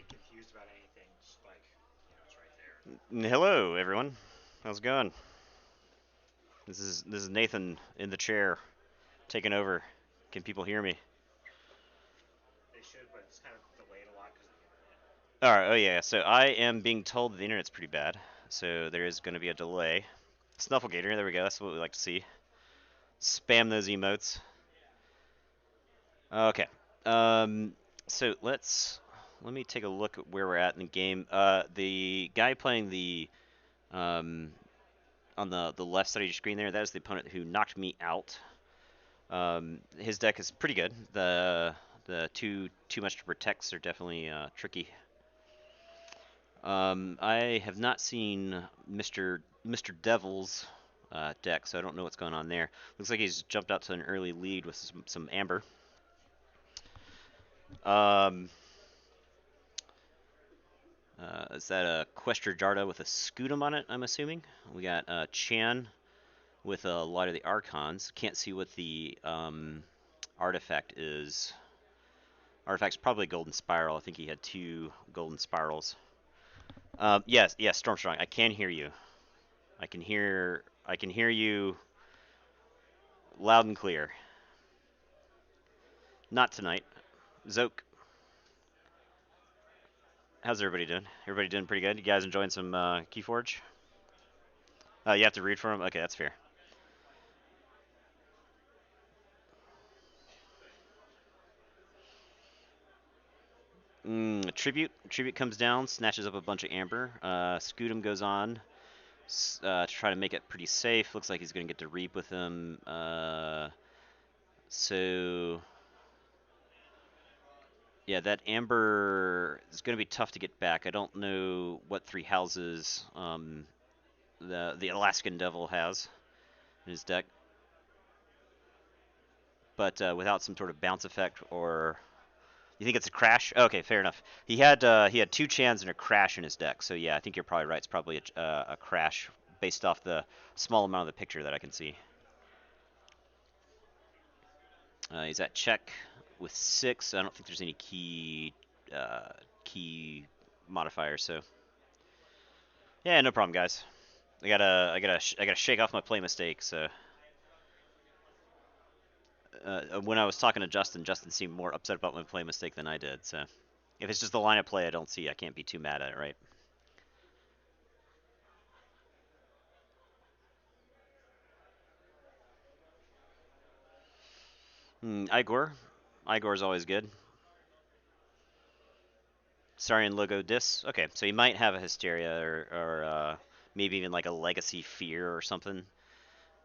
Confused about anything, just like, it's right there. Hello, everyone. How's it going? This is Nathan in the chair, taking over. Can people hear me? They should, but it's kind of delayed a lot because of the internet. All right. Oh yeah. So I am being told that the internet's pretty bad, so there is going to be a delay. Snufflegator. There we go. That's what we like to see. Spam those emotes. Okay. So let me take a look at where we're at in the game. The guy playing the um, on the left side of your screen there, that is the opponent who knocked me out. His deck is pretty good. The too much to protects are definitely tricky. I have not seen Mr. Devil's deck, so I don't know what's going on there. Looks like he's jumped out to an early lead with some amber. Is that a Questor Jarda with a Scudam on it, I'm assuming? We got Chan with a Light of the Archons. Can't see what the artifact is. Artifact's probably Golden Spiral. I think he had 2 Golden Spirals. Yes, Stormstrong. I can hear you. I can hear you loud and clear. Not tonight. Zoke. How's everybody doing? Everybody doing pretty good? You guys enjoying some Keyforge? You have to read from him? Okay, that's fair. Tribute. Tribute comes down, snatches up a bunch of amber. Scudam goes on to try to make it pretty safe. Looks like he's going to get to reap with him. So yeah, that amber is going to be tough to get back. I don't know what 3 houses the Alaskan Devil has in his deck, but without some sort of bounce effect or. You think it's a crash? Okay, fair enough. He had 2 Chans and a crash in his deck, so yeah, I think you're probably right. It's probably a crash based off the small amount of the picture that I can see. He's at check with 6. I don't think there's any key modifier, so yeah, no problem, guys. I gotta shake off my play mistake. So when I was talking to Justin seemed more upset about my play mistake than I did. So if it's just the line of play I don't see, I can't be too mad at it, right? Igor. Igor's always good. Saurian logo dis. Okay, so he might have a Hysteria or maybe even like a Legacy Fear or something.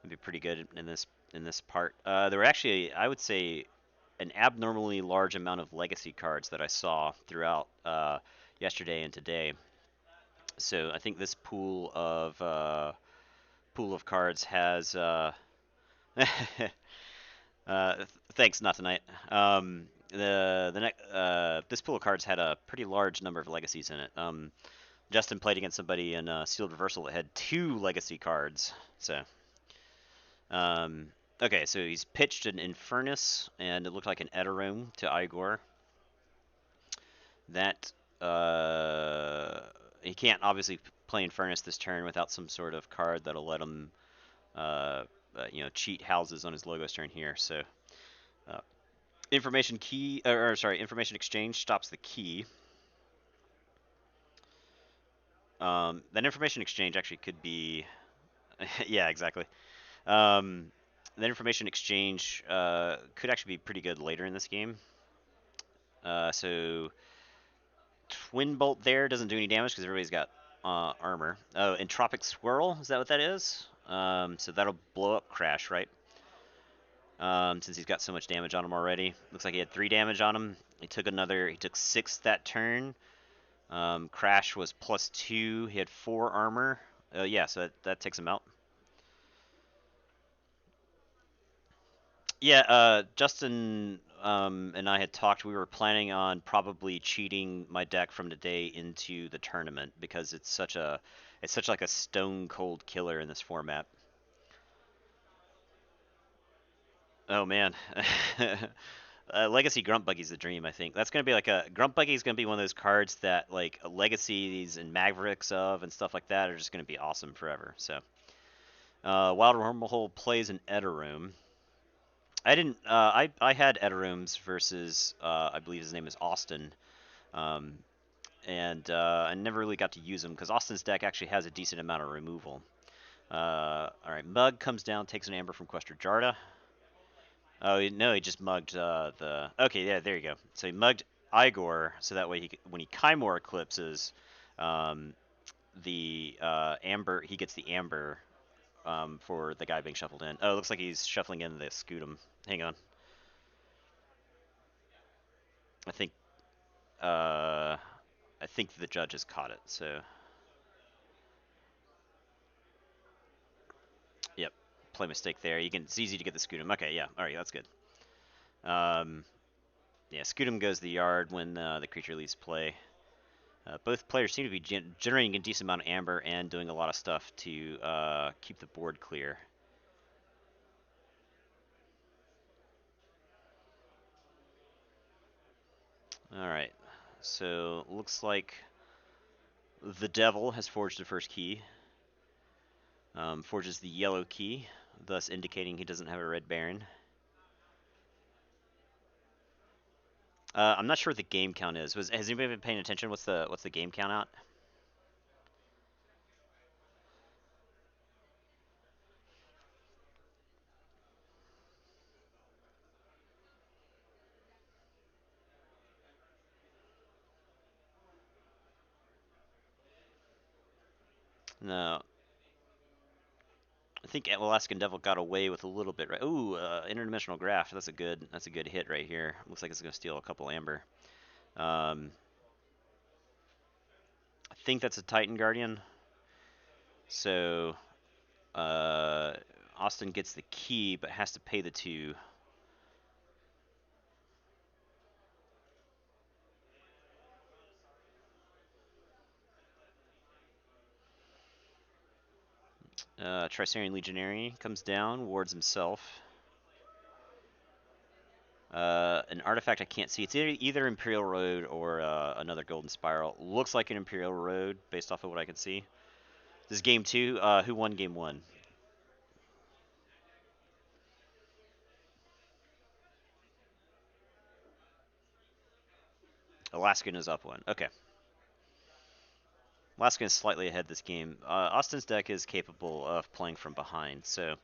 It'd be pretty good in this part. There were actually, I would say, an abnormally large amount of Legacy cards that I saw throughout yesterday and today. So I think this pool of cards has. Thanks, not tonight. This pool of cards had a pretty large number of legacies in it. Justin played against somebody in Sealed Reversal that had 2 legacy cards. So, okay, so he's pitched an Infernus, and it looked like an Eterome to Igor. That he can't obviously play Infernus this turn without some sort of card that'll let him, cheat houses on his logos turn here. So. Information exchange stops the key. That information exchange actually could be, yeah, exactly. Um, that information exchange could actually be pretty good later in this game. So Twin Bolt there doesn't do any damage because everybody's got armor. Oh, Entropic Swirl, is that what that is? So that'll blow up Crash, right? Since he's got so much damage on him already. Looks like he had 3 damage on him. He took 6 that turn. Crash was +2. He had 4 armor. Yeah, so that takes him out. Yeah, Justin and I had talked. We were planning on probably cheating my deck from today into the tournament because it's such like a stone cold killer in this format. Oh man. Legacy Grunt Buggy's the dream, I think. That's gonna be like a Grunt Buggy is gonna be one of those cards that like legacies and Mavericks of and stuff like that are just gonna be awesome forever. So, Wild Wormhole plays an Edaroom. I didn't. I had Edarooms versus I believe his name is Austin, um, and I never really got to use him because Austin's deck actually has a decent amount of removal. All right, Mug comes down, takes an Amber from Questor Jarda. Oh no, he just mugged the. Okay, yeah, there you go. So he mugged Igor, so that way when he Kymor eclipses, the Amber, he gets the Amber for the guy being shuffled in. Oh, it looks like he's shuffling in the Scudam. Hang on. I think I think the judge has caught it. So, yep, play mistake there. It's easy to get the Scudam. Okay, yeah, all right, that's good. Yeah, Scudam goes to the yard when the creature leaves play. Both players seem to be generating a decent amount of amber and doing a lot of stuff to keep the board clear. All right, so looks like the devil has forged the first key. Forges the yellow key, thus indicating he doesn't have a red baron. I'm not sure what the game count is. Has anybody been paying attention? What's the game count out? No. I think Alaskan Devil got away with a little bit, right? Ooh, interdimensional graph. That's a good hit right here. Looks like it's gonna steal a couple amber. I think that's a Titan Guardian. So Austin gets the key, but has to pay the 2. Tricerian Legionary comes down, wards himself. An artifact I can't see. It's either Imperial Road or another Golden Spiral. Looks like an Imperial Road based off of what I can see. This is game 2. Who won game 1? Alaskan is up 1. Okay. Alaskan is slightly ahead this game. Austin's deck is capable of playing from behind, so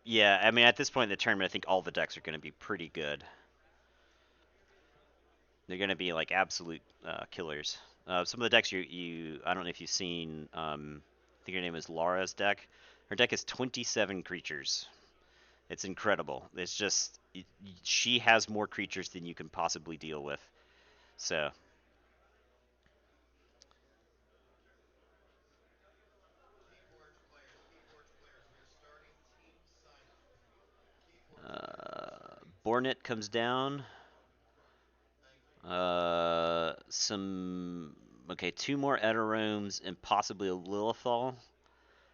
yeah, I mean, at this point in the tournament, I think all the decks are going to be pretty good. They're going to be like absolute killers. Some of the decks I don't know if you've seen. I think her name is Laura's deck. Her deck is 27 creatures. It's incredible. It's just she has more creatures than you can possibly deal with. So. Bornet comes down. Okay, 2 more Edarooms and possibly a Lilithal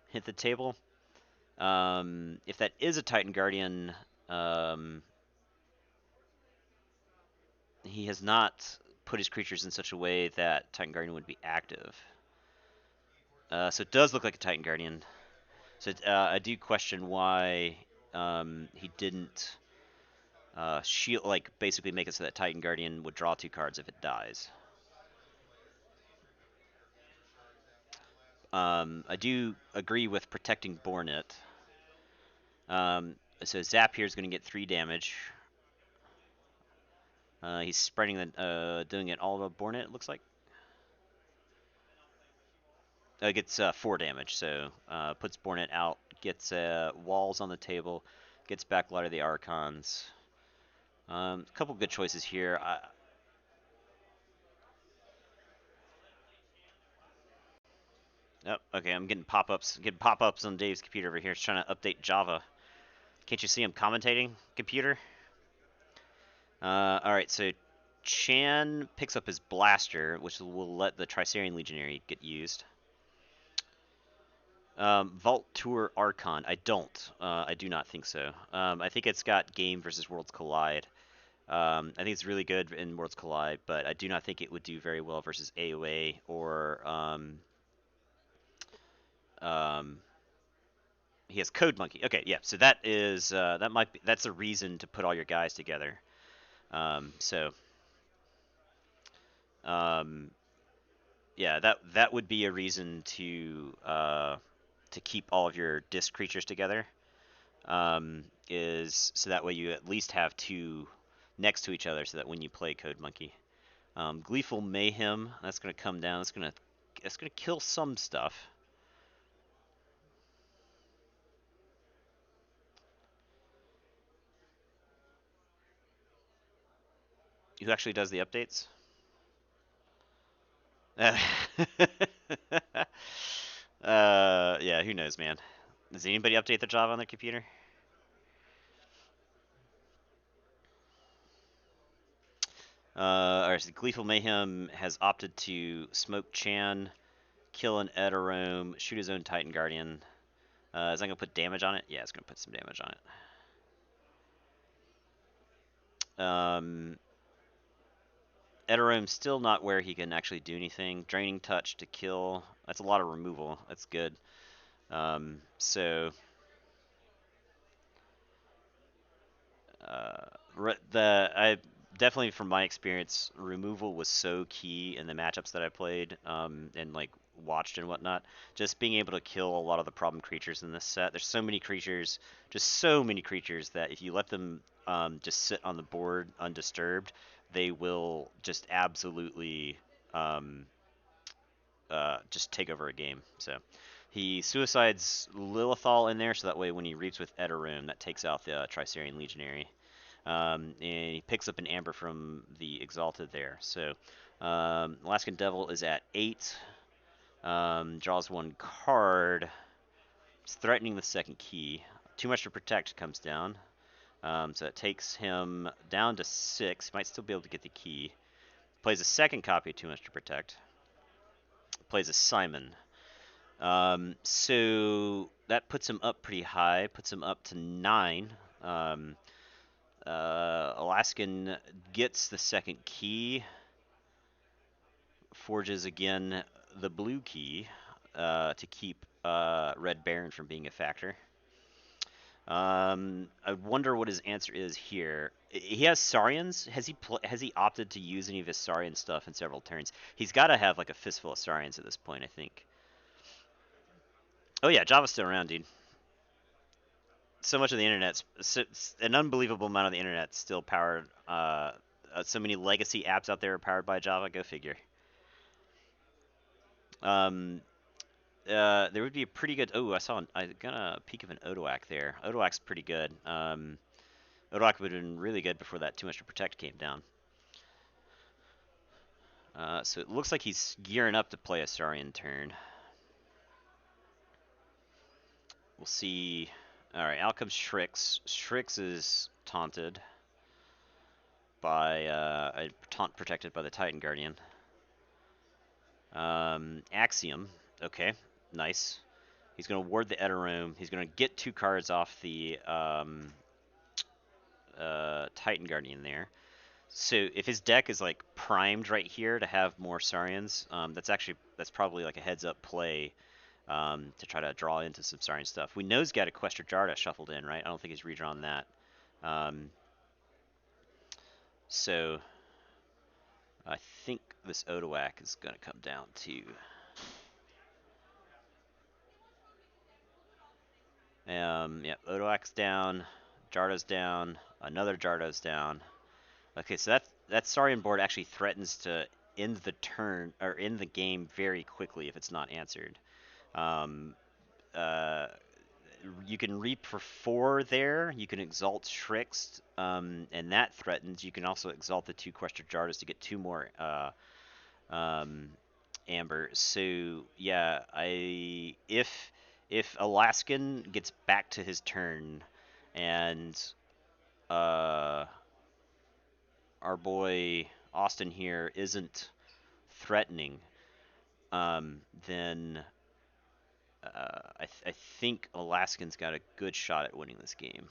hit the table. If that is a Titan Guardian, he has not put his creatures in such a way that Titan Guardian would be active. So it does look like a Titan Guardian. So I do question why he didn't shield, like basically make it so that Titan Guardian would draw 2 cards if it dies. I do agree with protecting Bornet. So Zap here is going to get 3 damage. He's spreading the, doing it all to Bornet, it looks like. Gets 4 damage, so puts Bornet out, gets walls on the table, gets back Light of the Archons. A couple good choices here. Oh, okay, I'm getting pop-ups. Getting pop-ups on Dave's computer over here. He's trying to update Java. Can't you see him commentating, computer? Alright, so Chan picks up his blaster, which will let the Tricerian Legionary get used. Vault Tour Archon. I don't. I do not think so. I think it's got game versus Worlds Collide. I think it's really good in Worlds Collide, but I do not think it would do very well versus AOA or he has Code Monkey. Okay, yeah. So that is that's a reason to put all your guys together. Yeah, that would be a reason to keep all of your disc creatures together. Is so that way you at least have 2 next to each other, so that when you play Code Monkey, Gleeful Mayhem, that's gonna come down. It's gonna kill some stuff. Who actually does the updates? Yeah, who knows, man. Does anybody update their Java on their computer? Alright, so Gleeful Mayhem has opted to smoke Chan, kill an Eterome, shoot his own Titan Guardian. Is that gonna put damage on it? Yeah, it's gonna put some damage on it. Eterome's still not where he can actually do anything. Draining Touch to kill. That's a lot of removal. That's good. I definitely, from my experience, removal was so key in the matchups that I played, and like watched and whatnot. Just being able to kill a lot of the problem creatures in this set. There's so many creatures, just so many creatures that if you let them just sit on the board undisturbed, they will just absolutely just take over a game. So he suicides Lilithal in there, so that way when he reaps with Eterune, that takes out the Tricerian Legionary. And he picks up an Amber from the Exalted there. So Alaskan Devil is at 8. Draws 1 card. It's threatening the second key. Too much to protect comes down. So it takes him down to 6. Might still be able to get the key. Plays a second copy of Too Much to Protect. Plays a Simon. So that puts him up pretty high. Puts him up to 9. Alaskan gets the second key. Forges again the blue key to keep Red Baron from being a factor. I wonder what his answer is here. He has Saurians. Has he opted to use any of his Saurian stuff in several turns? He's got to have like a fistful of Saurians at this point, I think. Oh yeah, Java's still around, dude. So much of the internet, an unbelievable amount of the internet still powered. So many legacy apps out there are powered by Java. Go figure. There would be a pretty good. Oh, I got a peek of an Odoak there. Odoak's pretty good. Odoak would have been really good before that Too Much to Protect came down. So it looks like he's gearing up to play a Saurian turn. We'll see. All right, out comes Shrix. Shrix is taunted by a taunt protected by the Titan Guardian. Axiom. Okay, nice. He's going to ward the Eterome. He's going to get 2 cards off the Titan Guardian there. So if his deck is like primed right here to have more Saurians, that's probably like a heads up play to try to draw into some Saurian stuff. We know he's got Equestria Jarda shuffled in, right? I don't think he's redrawn that. So I think this Odoak is going to come down to Yep, Odoak's down, Jarda's down, another Jarda's down. Okay, so that Saurian board actually threatens to end the turn or end the game very quickly if it's not answered. Um, uh, you can reap for 4 there. You can exalt Shrix, and that threatens. You can also exalt the 2 Questor Jardas to get 2 more amber. So yeah, if Alaskan gets back to his turn, and uh, our boy Austin here isn't threatening, then I think Alaskan's got a good shot at winning this game.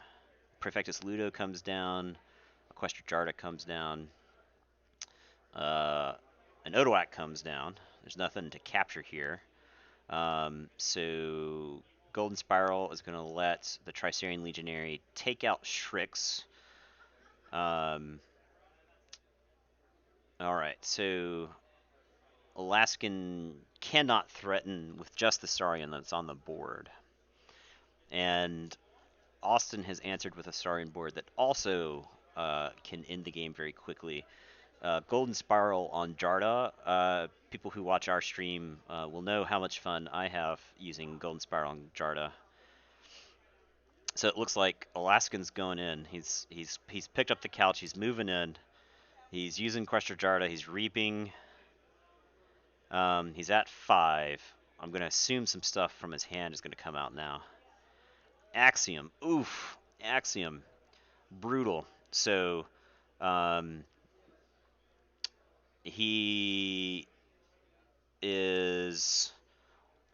Prefectus Ludo comes down, Equestria Jarda comes down, an Odoak comes down. There's nothing to capture here. So Golden Spiral is going to let the Tricerian Legionary take out Shrix. Alright, so Alaskan cannot threaten with just the Saurian that's on the board. And Austin has answered with a Saurian board that also can end the game very quickly. Golden Spiral on Jarda. People who watch our stream will know how much fun I have using Golden Spiral on Jarda. So it looks like Alaskan's going in. He's picked up the couch. He's moving in. He's using Questor Jarda. He's reaping. He's at 5. I'm going to assume some stuff from his hand is going to come out now. Axiom. Oof. Axiom. Brutal. So he is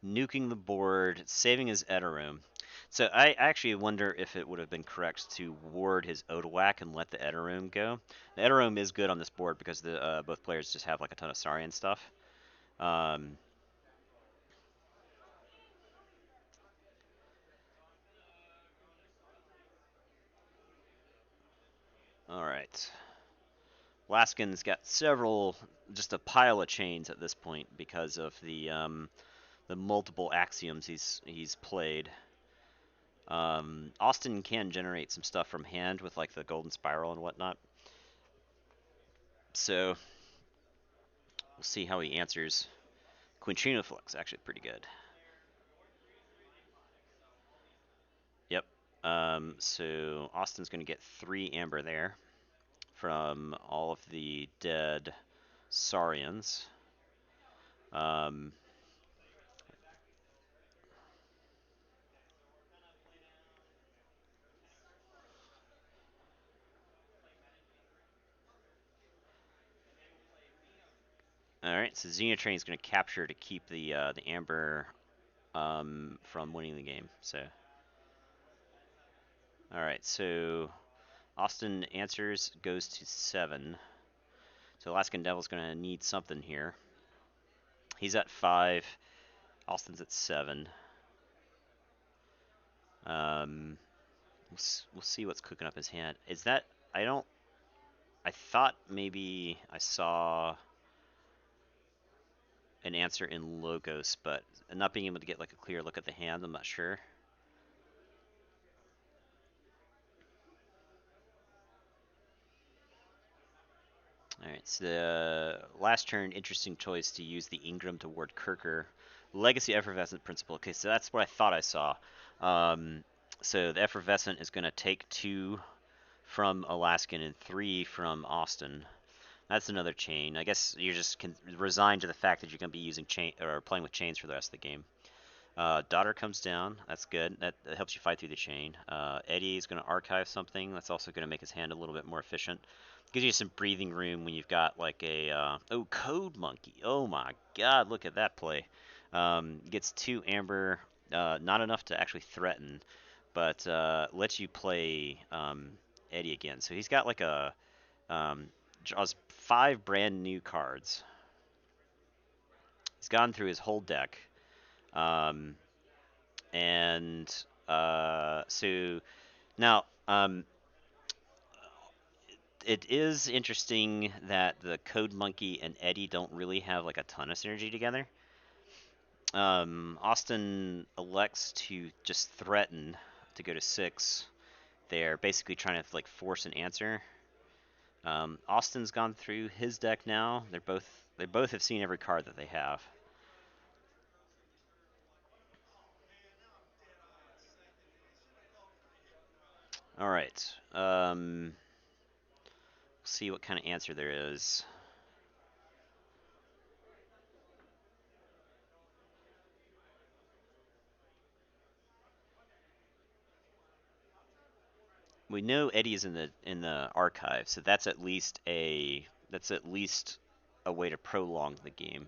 nuking the board, saving his Edarum. So I actually wonder if it would have been correct to ward his Odoak and let the Edarum go. The Edarum is good on this board because the both players just have like a ton of Saurian stuff. All right. Laskin's got just a pile of chains at this point because of the multiple axioms he's played. Austin can generate some stuff from hand with like the Golden Spiral and whatnot. So we'll see how he answers. Quintrino Flux actually pretty good. Yep. So Austin's going to get 3 amber there from all of the dead Saurians. Alright, so Xenotrain is going to capture to keep the amber from winning the game. So, alright, so Austin answers, goes to 7. So Alaskan Devil's going to need something here. He's at 5. Austin's at 7. We'll see what's cooking up his hand. Is that... I thought maybe I saw an answer in Logos, but not being able to get like a clear look at the hand, I'm not sure. Alright, so the last turn, interesting choice to use the Ingram to ward Kirker. Legacy Effervescent Principle. Okay, so that's what I thought I saw. So the Effervescent is going to take 2 from Alaskan and 3 from Austin. That's another chain. I guess you're just resigned to the fact that you're going to be using chain or playing with chains for the rest of the game. Daughter comes down. That's good. That helps you fight through the chain. Eddie is going to archive something. That's also going to make his hand a little bit more efficient. Gives you some breathing room when you've got like a Code Monkey. Oh my God! Look at that play. Gets 2 amber. Not enough to actually threaten, but lets you play Eddie again. So he's got like a draws 5 brand new cards. He's gone through his whole deck. So now it is interesting that the Code Monkey and Eddie don't really have like a ton of synergy together. Austin elects to just threaten to go to 6. They're basically trying to like force an answer. Austin's gone through his deck now. They both have seen every card that they have. All right. See what kind of answer there is. We know Eddie's in the archive, so that's at least a way to prolong the game.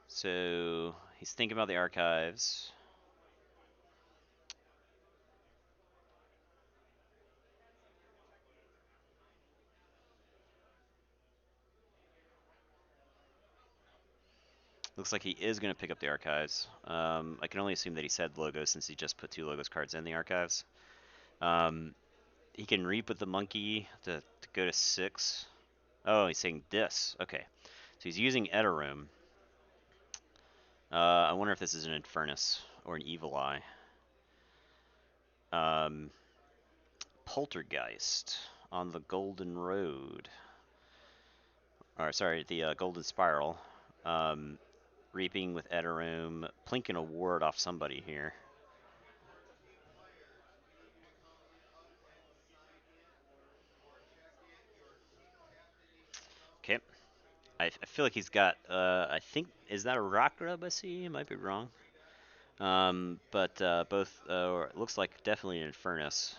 So he's thinking about the archives. Looks like he is going to pick up the archives. I can only assume that he said logos since he just put 2 logos cards in the archives. He can reap with the monkey to go to 6. Oh, he's saying this. Okay. So he's using Edarum. I wonder if this is an Infernus or an Evil Eye. Poltergeist on the Golden Road. Or sorry, the Golden Spiral. Reaping with Edarum. Plinking a ward off somebody here. Okay. I feel like he's got, I think, is that a Rock Grub I see? Might be wrong. But both, it looks like definitely an Infernus.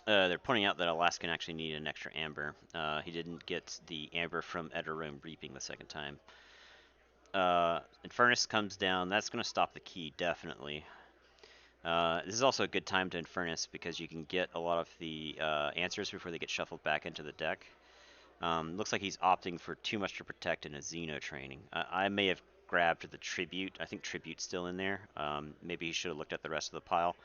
They're pointing out that Alaskan actually needed an extra Amber. He didn't get the Amber from Edarum Reaping the second time. Infernus comes down. That's going to stop the key, definitely. This is also a good time to Infernus because you can get a lot of the answers before they get shuffled back into the deck. Looks like he's opting for Too Much to Protect and a Xeno Training. I may have grabbed the Tribute. I think Tribute's still in there. Maybe he should have looked at the rest of the pile.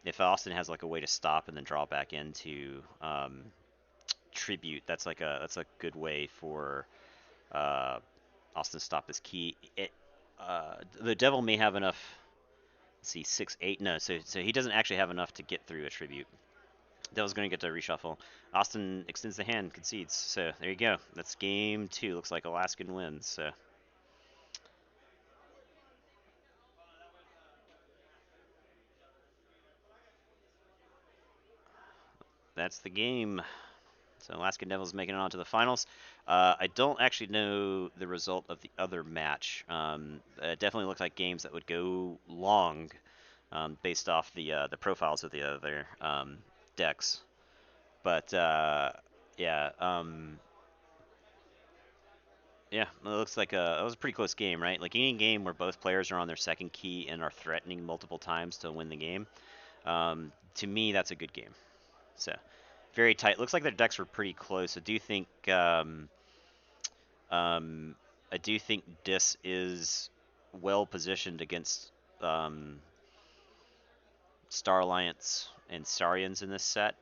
If Austin has like a way to stop and then draw back into Tribute, that's a good way for Austin to stop his key. The Devil may have enough. Let's see, 6, 8. No, so he doesn't actually have enough to get through a Tribute. Devil's going to get to reshuffle. Austin extends the hand, concedes. So there you go. That's game 2. Looks like Alaskan wins. So that's the game. So Alaskan Devils making it on to the finals. I don't actually know the result of the other match. It definitely looks like games that would go long, based off the profiles of the other decks. But yeah, yeah, it looks like it was a pretty close game, right? Like any game where both players are on their second key and are threatening multiple times to win the game. To me, that's a good game. So very tight. Looks like their decks were pretty close. I do think Dis is well positioned against Star Alliance and Saurians in this set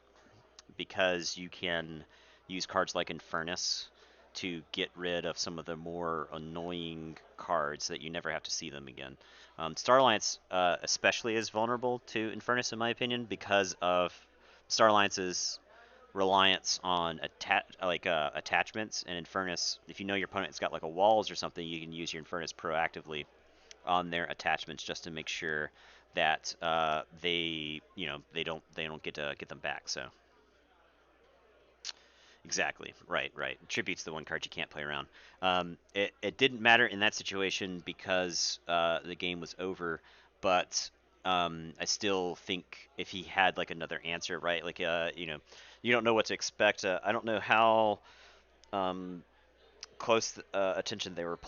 because you can use cards like Infernus to get rid of some of the more annoying cards that you never have to see them again. Star Alliance especially is vulnerable to Infernus in my opinion because of Star Alliance's reliance on attachments, and Infernus, if you know your opponent's got like a walls or something, you can use your Infernus proactively on their attachments just to make sure that they don't get to get them back. So exactly, right. Tribute's the one card you can't play around. It didn't matter in that situation because the game was over, but I still think if he had like another answer, right? Like you don't know what to expect. I don't know how close attention they were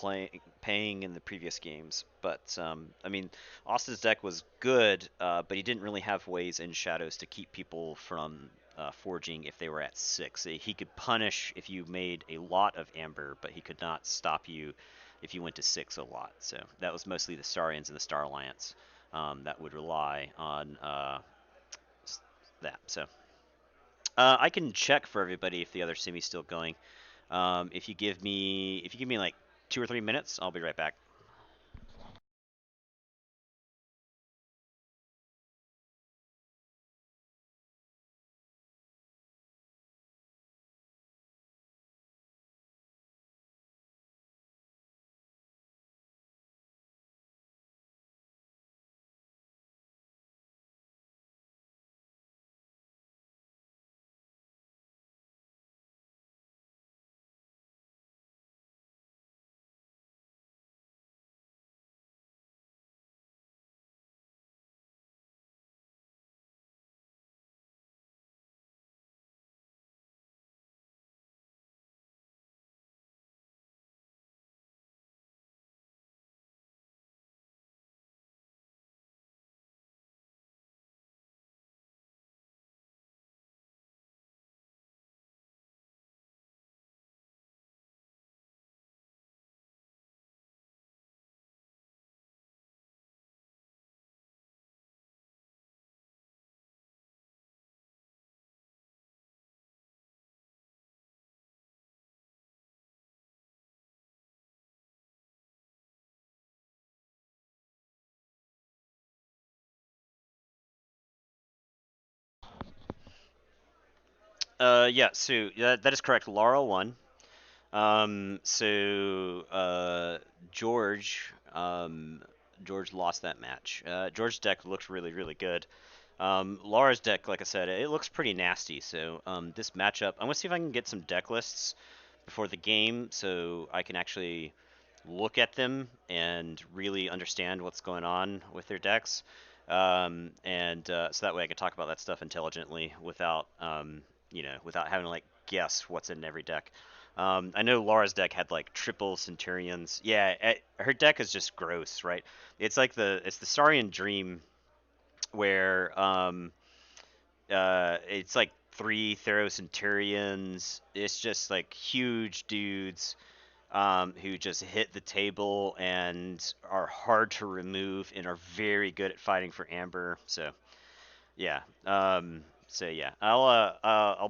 paying in the previous games, but I mean, Austin's deck was good, but he didn't really have ways in shadows to keep people from forging if they were at 6. He could punish if you made a lot of amber, but he could not stop you if you went to 6 a lot. So that was mostly the Starians and the Star Alliance that would rely on that. So I can check for everybody if the other semi's still going. If you give me like 2 or 3 minutes, I'll be right back. Yeah, so that is correct. Laura won. George, George lost that match. George's deck looks really, really good. Laura's deck, like I said, it looks pretty nasty. So this matchup, I'm gonna see if I can get some deck lists before the game, so I can actually look at them and really understand what's going on with their decks. So that way I can talk about that stuff intelligently without, without having to like guess what's in every deck. I know Laura's deck had like triple Centurions. Yeah, her deck is just gross, right? It's like it's the Saurian Dream where it's like 3 Thero Centurions. It's just like huge dudes who just hit the table and are hard to remove and are very good at fighting for Amber. So yeah, I'll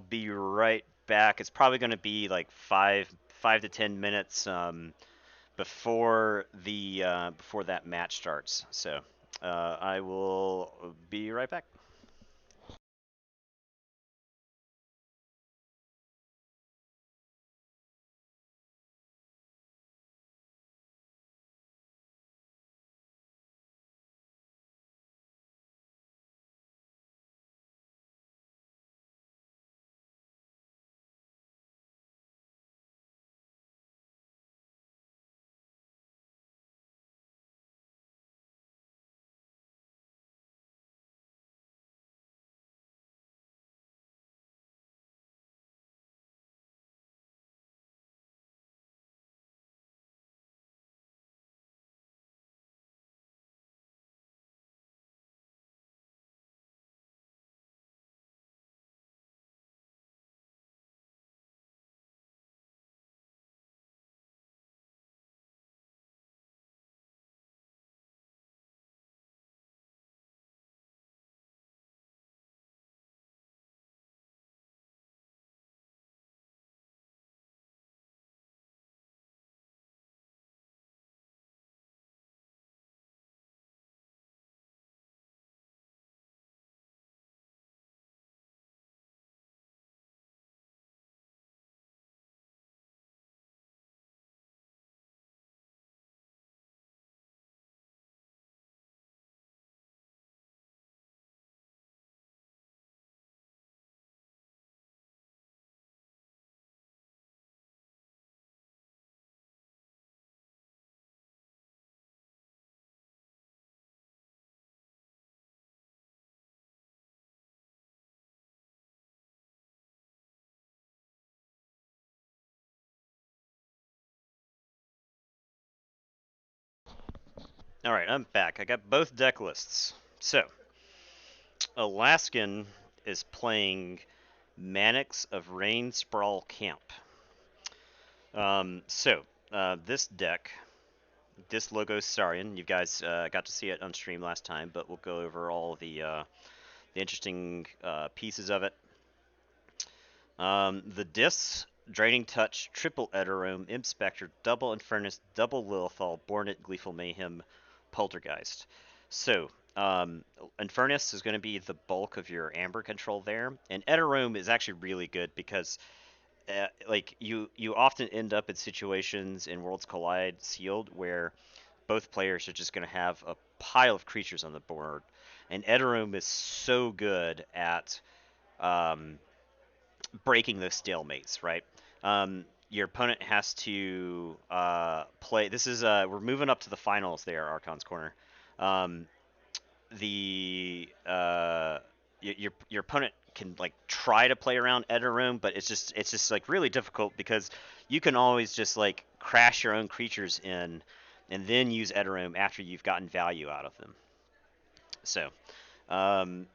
be right back. It's probably going to be like 5 to 10 minutes before that match starts. So I will be right back. All right, I'm back. I got both deck lists. So Alaskan is playing Mannix of Rain Sprawl Camp. This deck, this Logos Saurian, you guys got to see it on stream last time, but we'll go over all the interesting pieces of it. The Dis, Draining Touch, Triple Eterome, Imp Spectre, Double Infernus, Double Lilithal, Bornet, Gleeful Mayhem, Poltergeist. So, Infernus is going to be the bulk of your Amber control there, and Eterome is actually really good because like you often end up in situations in Worlds Collide sealed where both players are just going to have a pile of creatures on the board, and Eterome is so good at breaking those stalemates, right? Your opponent has to play. This is we're moving up to the finals there, Archon's Corner. Your opponent can like try to play around Eterome, but it's just like really difficult because you can always just like crash your own creatures in, and then use Eterome after you've gotten value out of them. So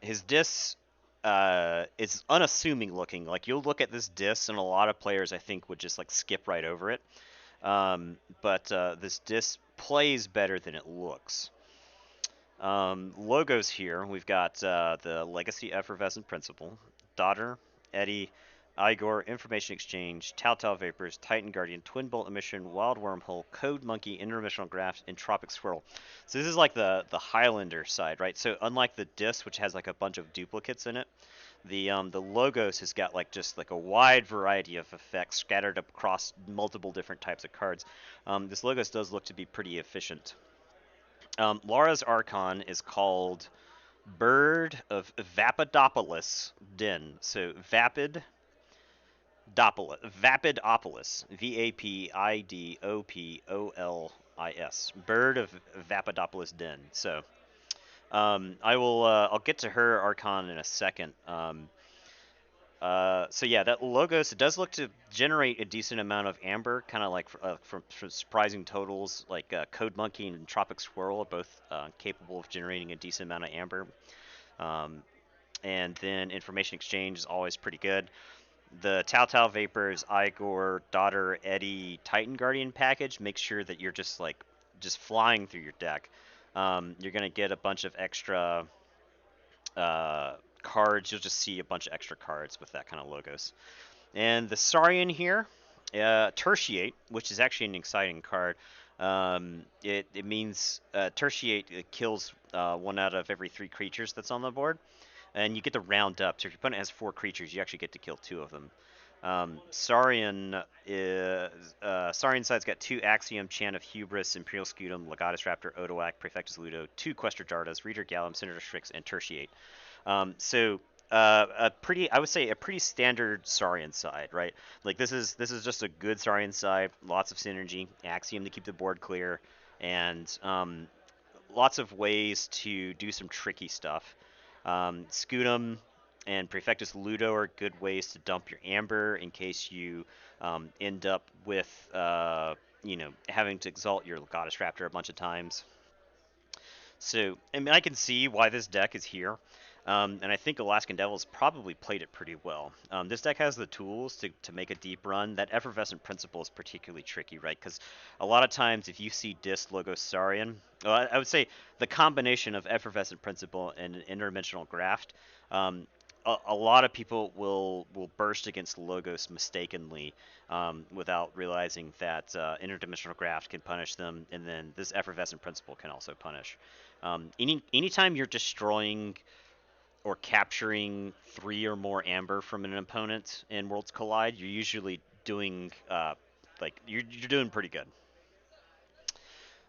his Dis is unassuming looking. Like you'll look at this Dis, and a lot of players I think would just like skip right over it. But this Dis plays better than it looks. Logos here, we've got the Legacy Effervescent Principle, Daughter, Eddie, Igor, Information Exchange, Telltale Vapors, Titan Guardian, Twin Bolt Emission, Wild Wormhole, Code Monkey, Interdimensional Graft, and Tropic Swirl. So this is like the Highlander side, right? So unlike the Dis, which has like a bunch of duplicates in it, the Logos has got like just like a wide variety of effects scattered across multiple different types of cards. This Logos does look to be pretty efficient. Laura's Archon is called Bird of Vapidopolis Den. So Vapidopolis, Vapidopolis, Bird of Vapidopolis Den. So I'll get to her Archon in a second. So yeah, that Logos, it does look to generate a decent amount of Amber, kind of like from surprising totals, like Code Monkey and Tropic Swirl are both capable of generating a decent amount of Amber. And then Information Exchange is always pretty good. The Telltale Vapors, Igor, Daughter, Eddie, Titan Guardian package makes sure that you're just flying through your deck. You're gonna get a bunch of extra cards. You'll just see a bunch of extra cards with that kind of Logos. And the Saurian here, Tertiate, which is actually an exciting card. It means Tertiate, it kills 1 out of every 3 creatures that's on the board, and you get to round up. So if your opponent has 4 creatures, you actually get to kill 2 of them. Saurian side's got 2 Axiom, Chant of Hubris, Imperial Scutum, Legatus Raptor, Odoak, Praefectus Ludo, 2 Questor Jardas, Reader Gallum, Senator Strix, and Tertiate. I would say a pretty standard Saurian side, right? Like this is just a good Saurian side, lots of synergy, Axiom to keep the board clear, and lots of ways to do some tricky stuff. Scutum and Praefectus Ludo are good ways to dump your Amber in case you end up with having to exalt your Legatus Raptor a bunch of times. So, I mean, I can see why this deck is here. And I think Alaskan Devils probably played it pretty well. This deck has the tools to make a deep run. That Effervescent Principle is particularly tricky, right? Because a lot of times if you see Dis Logos Saurian, well, I would say the combination of Effervescent Principle and an Interdimensional Graft, a lot of people will burst against Logos mistakenly without realizing that Interdimensional Graft can punish them, and then this Effervescent Principle can also punish. Anytime you're destroying or capturing 3 or more Amber from an opponent in Worlds Collide, you're usually doing you're doing pretty good.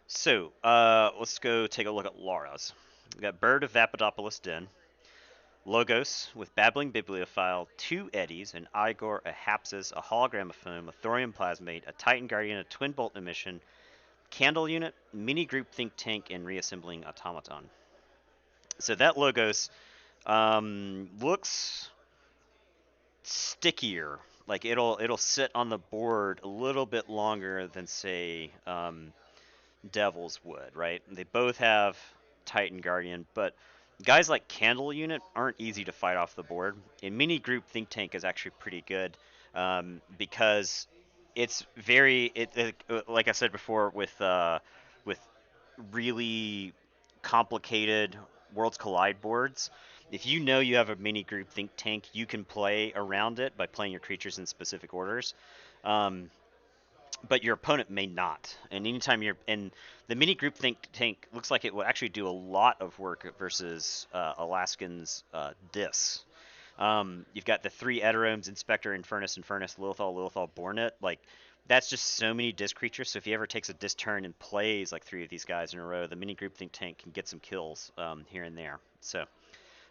So let's go take a look at Laura's. We got Bird of Vapidopolis Den, Logos with Babbling Bibliophile, 2 Eddies, an Igor, a Hapsis, a Hologram of Foam, a Thorium Plasmate, a Titan Guardian, a Twin Bolt Emission, Candle Unit, Mini Group Think Tank, and Reassembling Automaton. So that Logos looks stickier. Like it'll sit on the board a little bit longer than say Devils would, right? They both have Titan Guardian, but guys like Candle Unit aren't easy to fight off the board. And Mini Group Think Tank is actually pretty good because it's very like I said before with really complicated Worlds Collide boards. If you know you have a Mini Group Think Tank, you can play around it by playing your creatures in specific orders. Um, but your opponent may not. And anytime you're and the Mini Group Think Tank looks like it will actually do a lot of work versus Alaskan's Dis. You've got the 3 Eteromes, Inspector, Infernus, Lilithal, Bornet. Like, that's just so many Dis creatures. So if he ever takes a Dis turn and plays like 3 of these guys in a row, the Mini Group Think Tank can get some kills here and there. So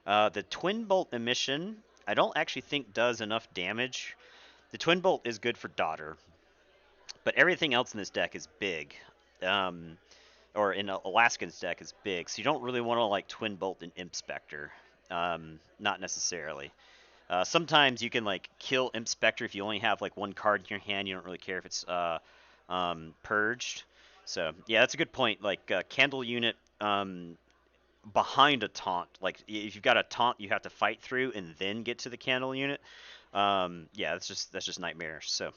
the Twin Bolt Emission, I don't actually think does enough damage. The Twin Bolt is good for Daughter, but everything else in this deck is big. Or in Alaskan's deck is big, so you don't really want to like Twin Bolt and Imp Spectre. Not necessarily. Sometimes you can like kill Imp Spectre if you only have like 1 card in your hand. You don't really care if it's purged. So yeah, that's a good point. Like Candle Unit behind a taunt. Like if you've got a taunt, you have to fight through and then get to the Candle Unit. Yeah, that's just nightmarish. So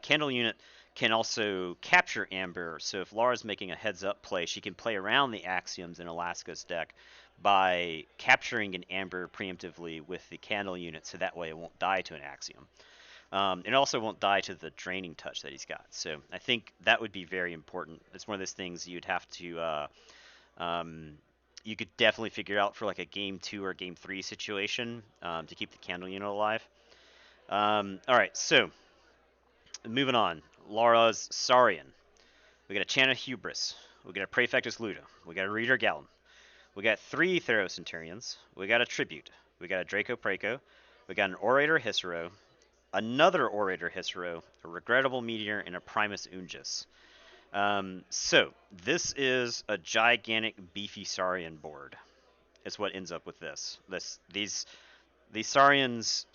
Candle Unit can also capture Amber. So if Laura's making a heads-up play, she can play around the Axioms in Alaska's deck by capturing an Amber preemptively with the Candle Unit, so that way it won't die to an Axiom. It also won't die to the Draining Touch that he's got. So I think that would be very important. It's one of those things you'd have to you could definitely figure out for like a game 2 or game 3 situation to keep the Candle Unit alive. All right, so moving on. Laura's Saurian. We got a Chana Hubris. We got a Praefectus Luda. We got a Reader Gallum. We got 3 Theros Centurions. We got a Tribute. We got a Draco Praco. We got an Orator Hissero. Another Orator Hissero. A Regrettable Meteor. And a Primus Ungis. So, this is a gigantic, beefy Saurian board. Is what ends up with this. These Saurians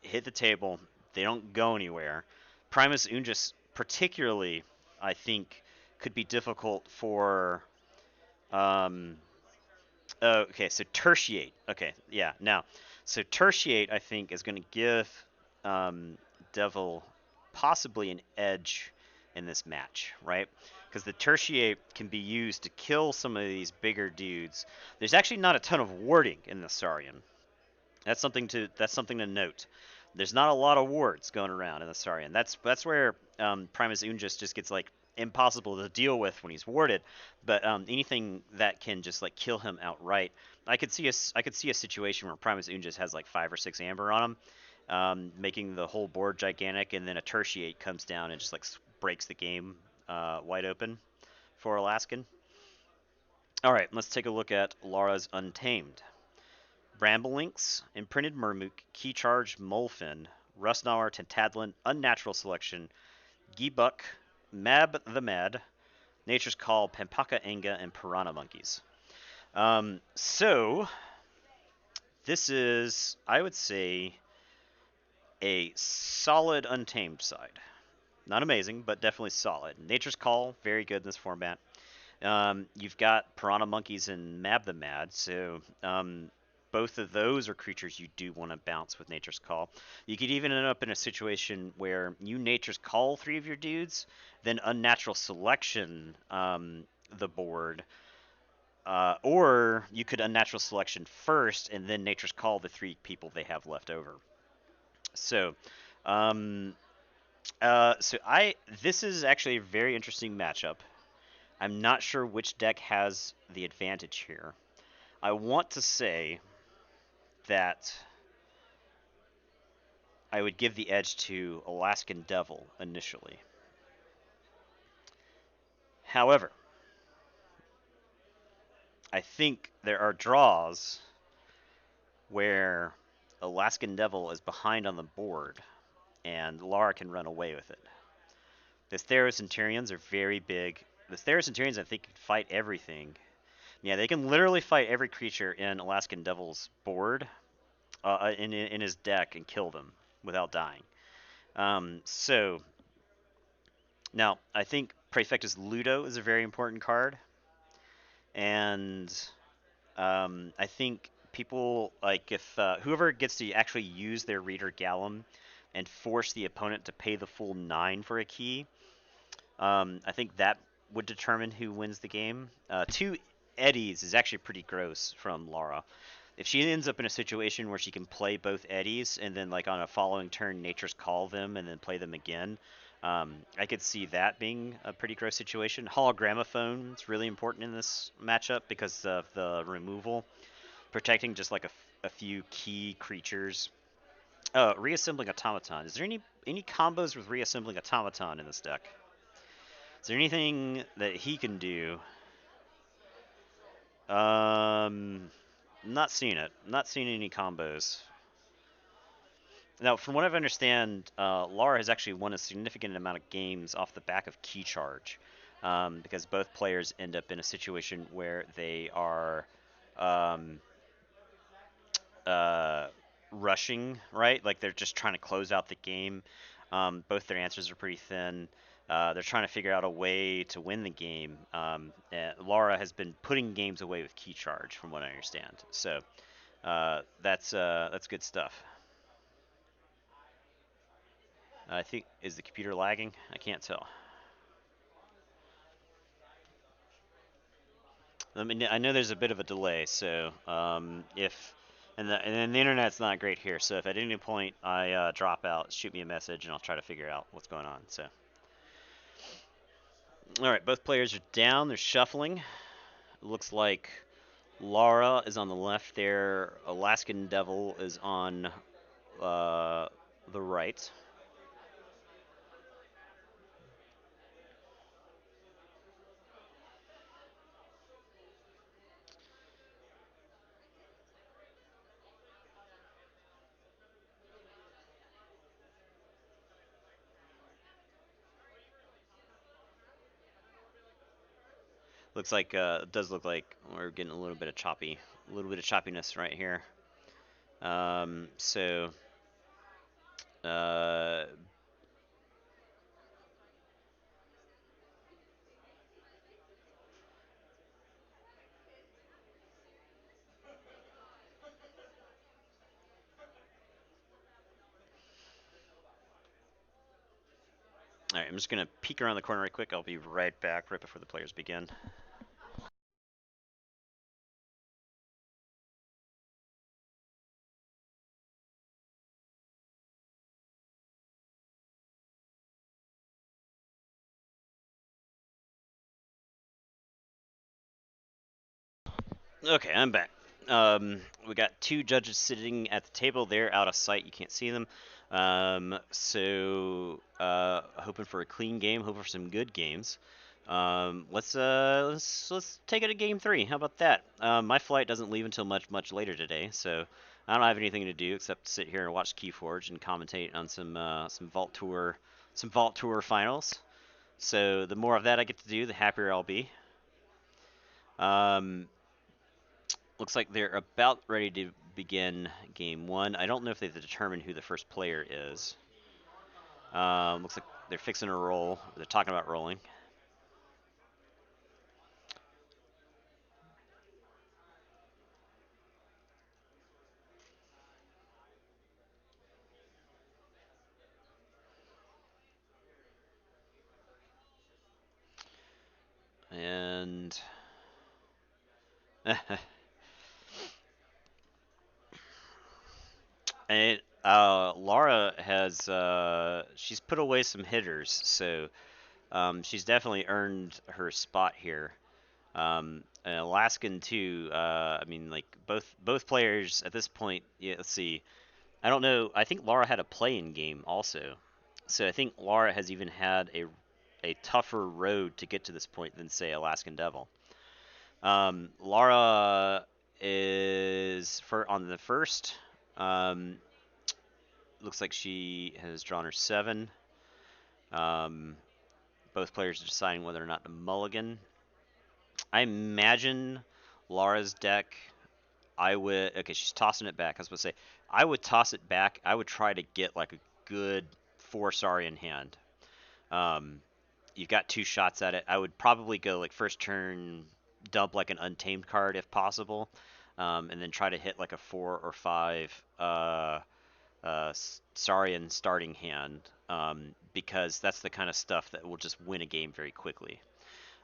hit the table. They don't go anywhere. Primus Ungis particularly, I think, could be difficult for okay, so Tertiate. Okay, yeah, now, so Tertiate, I think, is going to give Devil possibly an edge in this match, right? Because the Tertiate can be used to kill some of these bigger dudes. There's actually not a ton of warding in the Saurian. That's something to note. There's not a lot of wards going around in the Saurian. That's where Primus Ungis just gets like impossible to deal with when he's warded. But anything that can just like kill him outright, I could see a situation where Primus Ungis has like 5 or 6 Amber on him, making the whole board gigantic, and then a Tertiate comes down and just like breaks the game wide open for Alaskan. All right, let's take a look at Laura's Untamed. Bramblelinks, Imprinted Murmook, Key Charge, Molfin, Rustnauer, Tentadlin, Unnatural Selection, Geebuck, Mab the Mad, Nature's Call, Pampaka Enga, and Piranha Monkeys. So, this is, I would say, a solid Untamed side. Not amazing, but definitely solid. Nature's Call, very good in this format. You've got Piranha Monkeys and Mab the Mad, so both of those are creatures you do want to bounce with Nature's Call. You could even end up in a situation where you Nature's Call 3 of your dudes, then Unnatural Selection the board, or you could Unnatural Selection first and then Nature's Call the 3 people they have left over. So, this is actually a very interesting matchup. I'm not sure which deck has the advantage here. I want to say that I would give the edge to Alaskan Devil initially. However, I think there are draws where Alaskan Devil is behind on the board and Laura can run away with it. The Theros Centurions are very big. The Theros Centurions, I think, can fight everything. Yeah, they can literally fight every creature in Alaskan Devil's board, in his deck, and kill them without dying. So, now, I think Praefectus Ludo is a very important card. And I think people like if whoever gets to actually use their Reader Gallum and force the opponent to pay the full 9 for a key, I think that would determine who wins the game. 2 eddies is actually pretty gross from Laura. If she ends up in a situation where she can play both eddies and then like on a following turn Nature's Call them and then play them again, I could see that being a pretty gross situation. Hologramophone is really important in this matchup because of the removal, protecting just like a few key creatures. Reassembling Automaton. Is there any combos with Reassembling Automaton in this deck? Is there anything that he can do? Not seeing it. Not seeing any combos. Now, from what I understand, Lara has actually won a significant amount of games off the back of Key Charge, because both players end up in a situation where they are um, rushing, right? Like they're just trying to close out the game. Both their answers are pretty thin. They're trying to figure out a way to win the game. Lara has been putting games away with Key Charge, from what I understand. So that's good stuff. I think, is the computer lagging? I can't tell. I mean, I know there's a bit of a delay, so and the internet's not great here, so if at any point I drop out, shoot me a message and I'll try to figure out what's going on. So, all right, both players are down. They're shuffling. It looks like Lara is on the left there. Alaskan Devil is on the right. Looks like it does look like we're getting a little bit of choppiness right here. So all right, I'm just gonna peek around the corner right quick. I'll be right back right before the players begin. Okay, I'm back. We got 2 judges sitting at the table. They're out of sight. You can't see them. So hoping for a clean game. Hoping for some good games. Let's take it to game 3. How about that? My flight doesn't leave until much later today, so I don't have anything to do except sit here and watch Keyforge and commentate on some Vault Tour finals. So the more of that I get to do, the happier I'll be. Looks like they're about ready to begin game 1. I don't know if they've determined who the first player is. Looks like they're fixing a roll. They're talking about rolling. And and Laura has she's put away some hitters, so she's definitely earned her spot here. And Alaskan too. I mean, like both players at this point. Yeah, let's see. I don't know. I think Laura had a play-in game also, so I think Laura has even had a tougher road to get to this point than say Alaskan Devil. Laura is on the first. Looks like she has drawn her 7. Both players are deciding whether or not to mulligan. I imagine Laura's deck. Okay, she's tossing it back. I was going to say, I would toss it back. I would try to get like a good 4 Saurian hand. You've got 2 shots at it. I would probably go like first turn dump like an untamed card if possible, and then try to hit like a 4 or 5 Saurian starting hand, because that's the kind of stuff that will just win a game very quickly.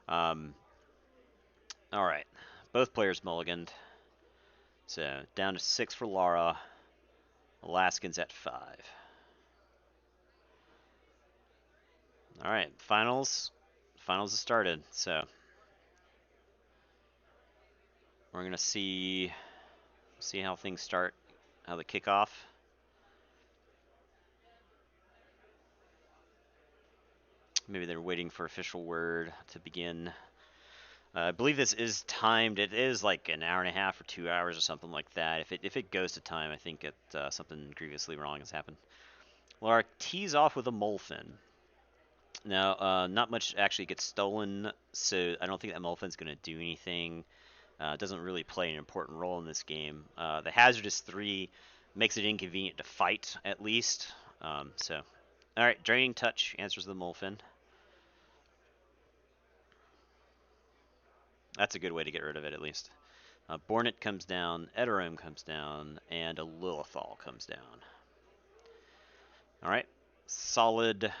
All right, both players mulliganed. So down to 6 for Lara. Alaskans at 5. All right, finals. Finals have started. So we're gonna see how things start, how they kick off. Maybe they're waiting for official word to begin. I believe this is timed. It is like an hour and a half or 2 hours or something like that. If it goes to time, I think something grievously wrong has happened. Lara tees off with a Molfin. Now, not much actually gets stolen, so I don't think that Molfin's going to do anything. It doesn't really play an important role in this game. The Hazardous 3 makes it inconvenient to fight, at least. Alright, Draining Touch answers the Molfin. That's a good way to get rid of it, at least. Bornet comes down, Edoram comes down, and a Lilithal comes down. Alright, solid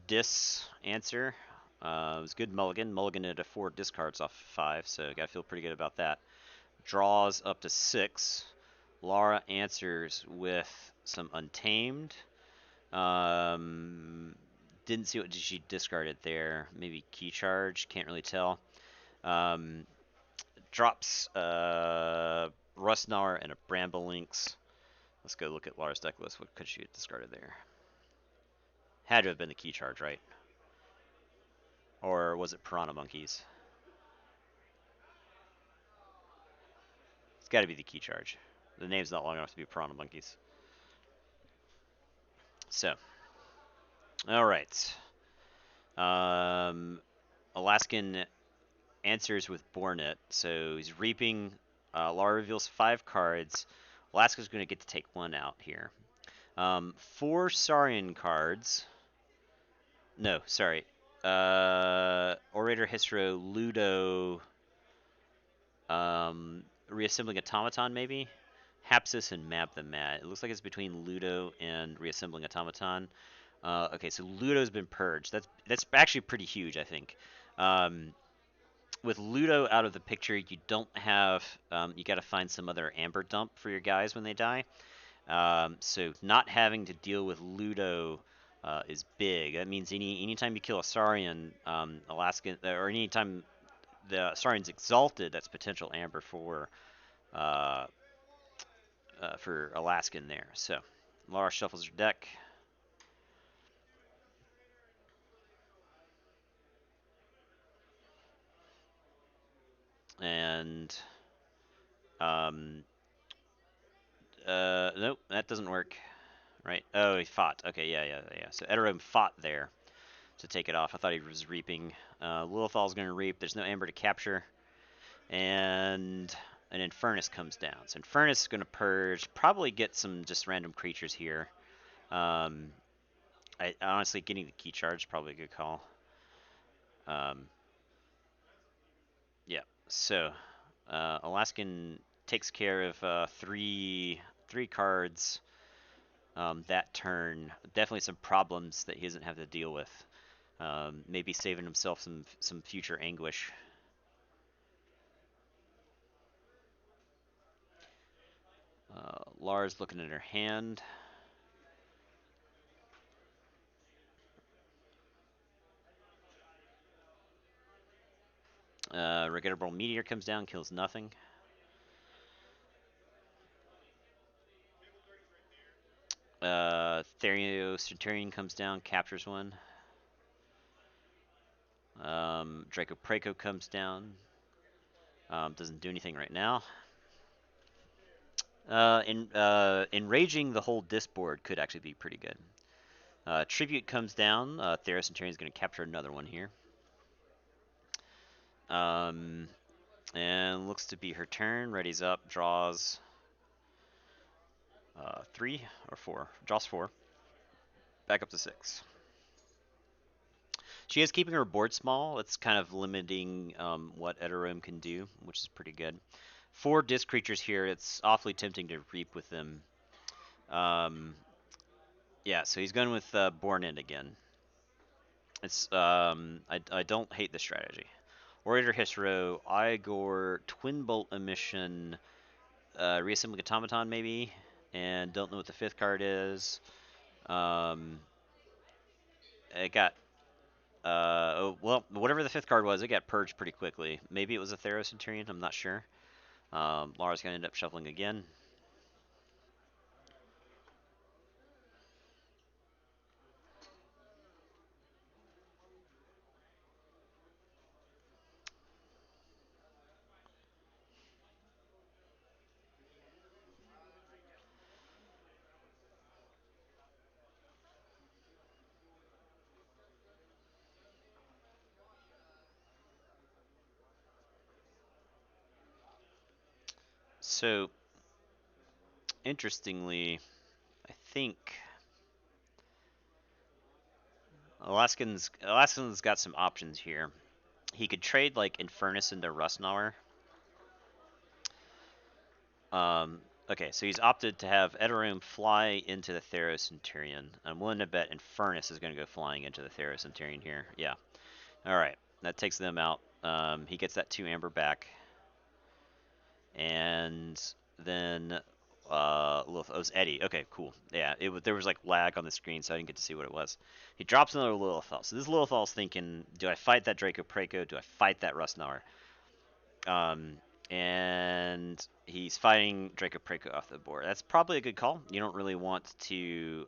dis answer. It was good mulligan. Mulligan at a 4 discards off 5, so gotta feel pretty good about that. Draws up to 6. Lara answers with some Untamed. Didn't see what she discarded there. Maybe Key Charge, can't really tell. Drops Rustnar and a Bramble-Lynx. Let's go look at Lara's deck list. What could she have discarded there? Had to have been the Key Charge, right? Or was it Piranha Monkeys? It's got to be the Key Charge. The name's not long enough to be Piranha Monkeys. So, all right. Alaskan answers with Bornet. So he's reaping. Lara reveals 5 cards. Alaska's going to get to take 1 out here. 4 Saurian cards. No, sorry. Orator, Histro, Ludo, Reassembling Automaton, maybe? Hapsis and Map the Mat. It looks like it's between Ludo and Reassembling Automaton. Okay, so Ludo's been purged. That's actually pretty huge, I think. With Ludo out of the picture, you don't have... you got to find some other Amber dump for your guys when they die. So not having to deal with Ludo is big. That means anytime you kill a Saurian, Alaskan, or anytime the Saurian's exalted, that's potential Amber for Alaskan there. So Lara shuffles her deck. And nope, that doesn't work. Right? Oh, he fought. Okay, yeah. So Edoram fought there to take it off. I thought he was reaping. Lilithal's going to reap. There's no Amber to capture. And an Infernus comes down. So Infernus is going to purge. Probably get some just random creatures here. Honestly, getting the Key Charge is probably a good call. Yeah, so Alaskan takes care of 3 cards that turn. Definitely some problems that he doesn't have to deal with. Maybe saving himself some future anguish. Lara's looking at her hand. Regrettable Meteor comes down, kills nothing. Therios Centurion comes down, captures 1. Draco Praco comes down. Doesn't do anything right now. Enraging the whole disc board could actually be pretty good. Tribute comes down. Therios Centurion is going to capture another one here. And looks to be her turn. Readies up, draws 3 or 4. Draws 4. Back up to 6. She is keeping her board small. It's kind of limiting what Edorum can do, which is pretty good. 4 disc creatures here. It's awfully tempting to reap with them. Yeah, so he's going with Born In again. It's I don't hate the strategy. Orator Histero, Igor, Twin Bolt Emission, Reassembling Automaton maybe, and don't know what the 5th card is. It got oh, well, whatever the 5th card was, it got purged pretty quickly. Maybe it was a Theros Centurion, I'm not sure. Lara's gonna end up shuffling again. So, interestingly, I think Alaskan's got some options here. He could trade like Infernus into Rustnauer. Okay, so he's opted to have Edorum fly into the Theros Centurion. I'm willing to bet Infernus is going to go flying into the Theros Centurion here. Yeah. All right, that takes them out. He gets that 2 amber back. And then it was Eddie. Okay, cool. Yeah, there was like lag on the screen, so I didn't get to see what it was. He drops another Lilithal. So this Lilithal's thinking, do I fight that Draco Praco? Do I fight that Rustnauer? And he's fighting Draco Praco off the board. That's probably a good call. You don't really want to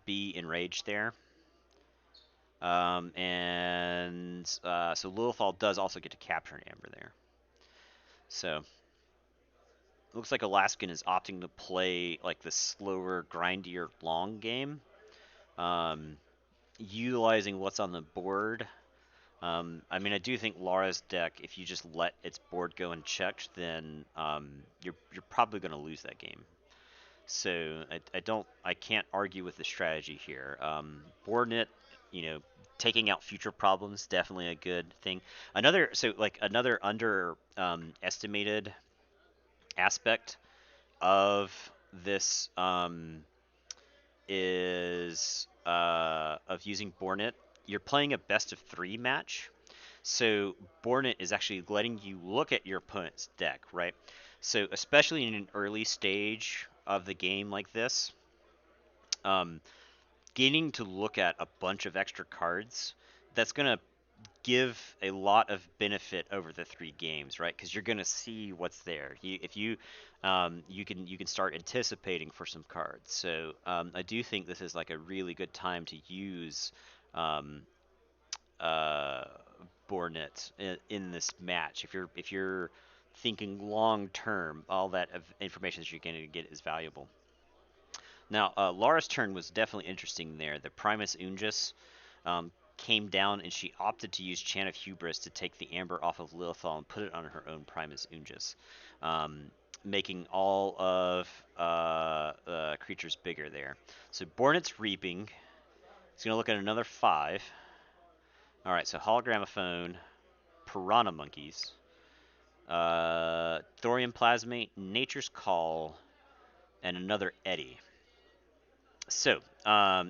be enraged there. So Lilithal does also get to capture an amber there. So looks like Alaskan is opting to play like the slower, grindier, long game, utilizing what's on the board. I mean, I do think Lara's deck, if you just let its board go unchecked, then you're probably going to lose that game. So I can't argue with the strategy here. Boardnet, taking out future problems, definitely a good thing. Another underestimated aspect of this is of using Bornet. You're playing a best of 3 match, so Bornet is actually letting you look at your opponent's deck, right? So especially in an early stage of the game like this, getting to look at a bunch of extra cards, that's gonna give a lot of benefit over the 3 games, right? Because you're gonna see what's there. You can start anticipating for some cards. So I do think this is like a really good time to use Bornet in this match. If you're thinking long term, all that information that you're going to get is valuable. Now, Lara's turn was definitely interesting there. The Primus Ungis came down, and she opted to use Chant of Hubris to take the amber off of Lilithal and put it on her own Primus Ungis, making all of creatures bigger there. So Bornet's Reaping. He's going to look at another 5. All right, so Hologramophone, Piranha Monkeys, Thorium Plasmate, Nature's Call, and another Eddie. So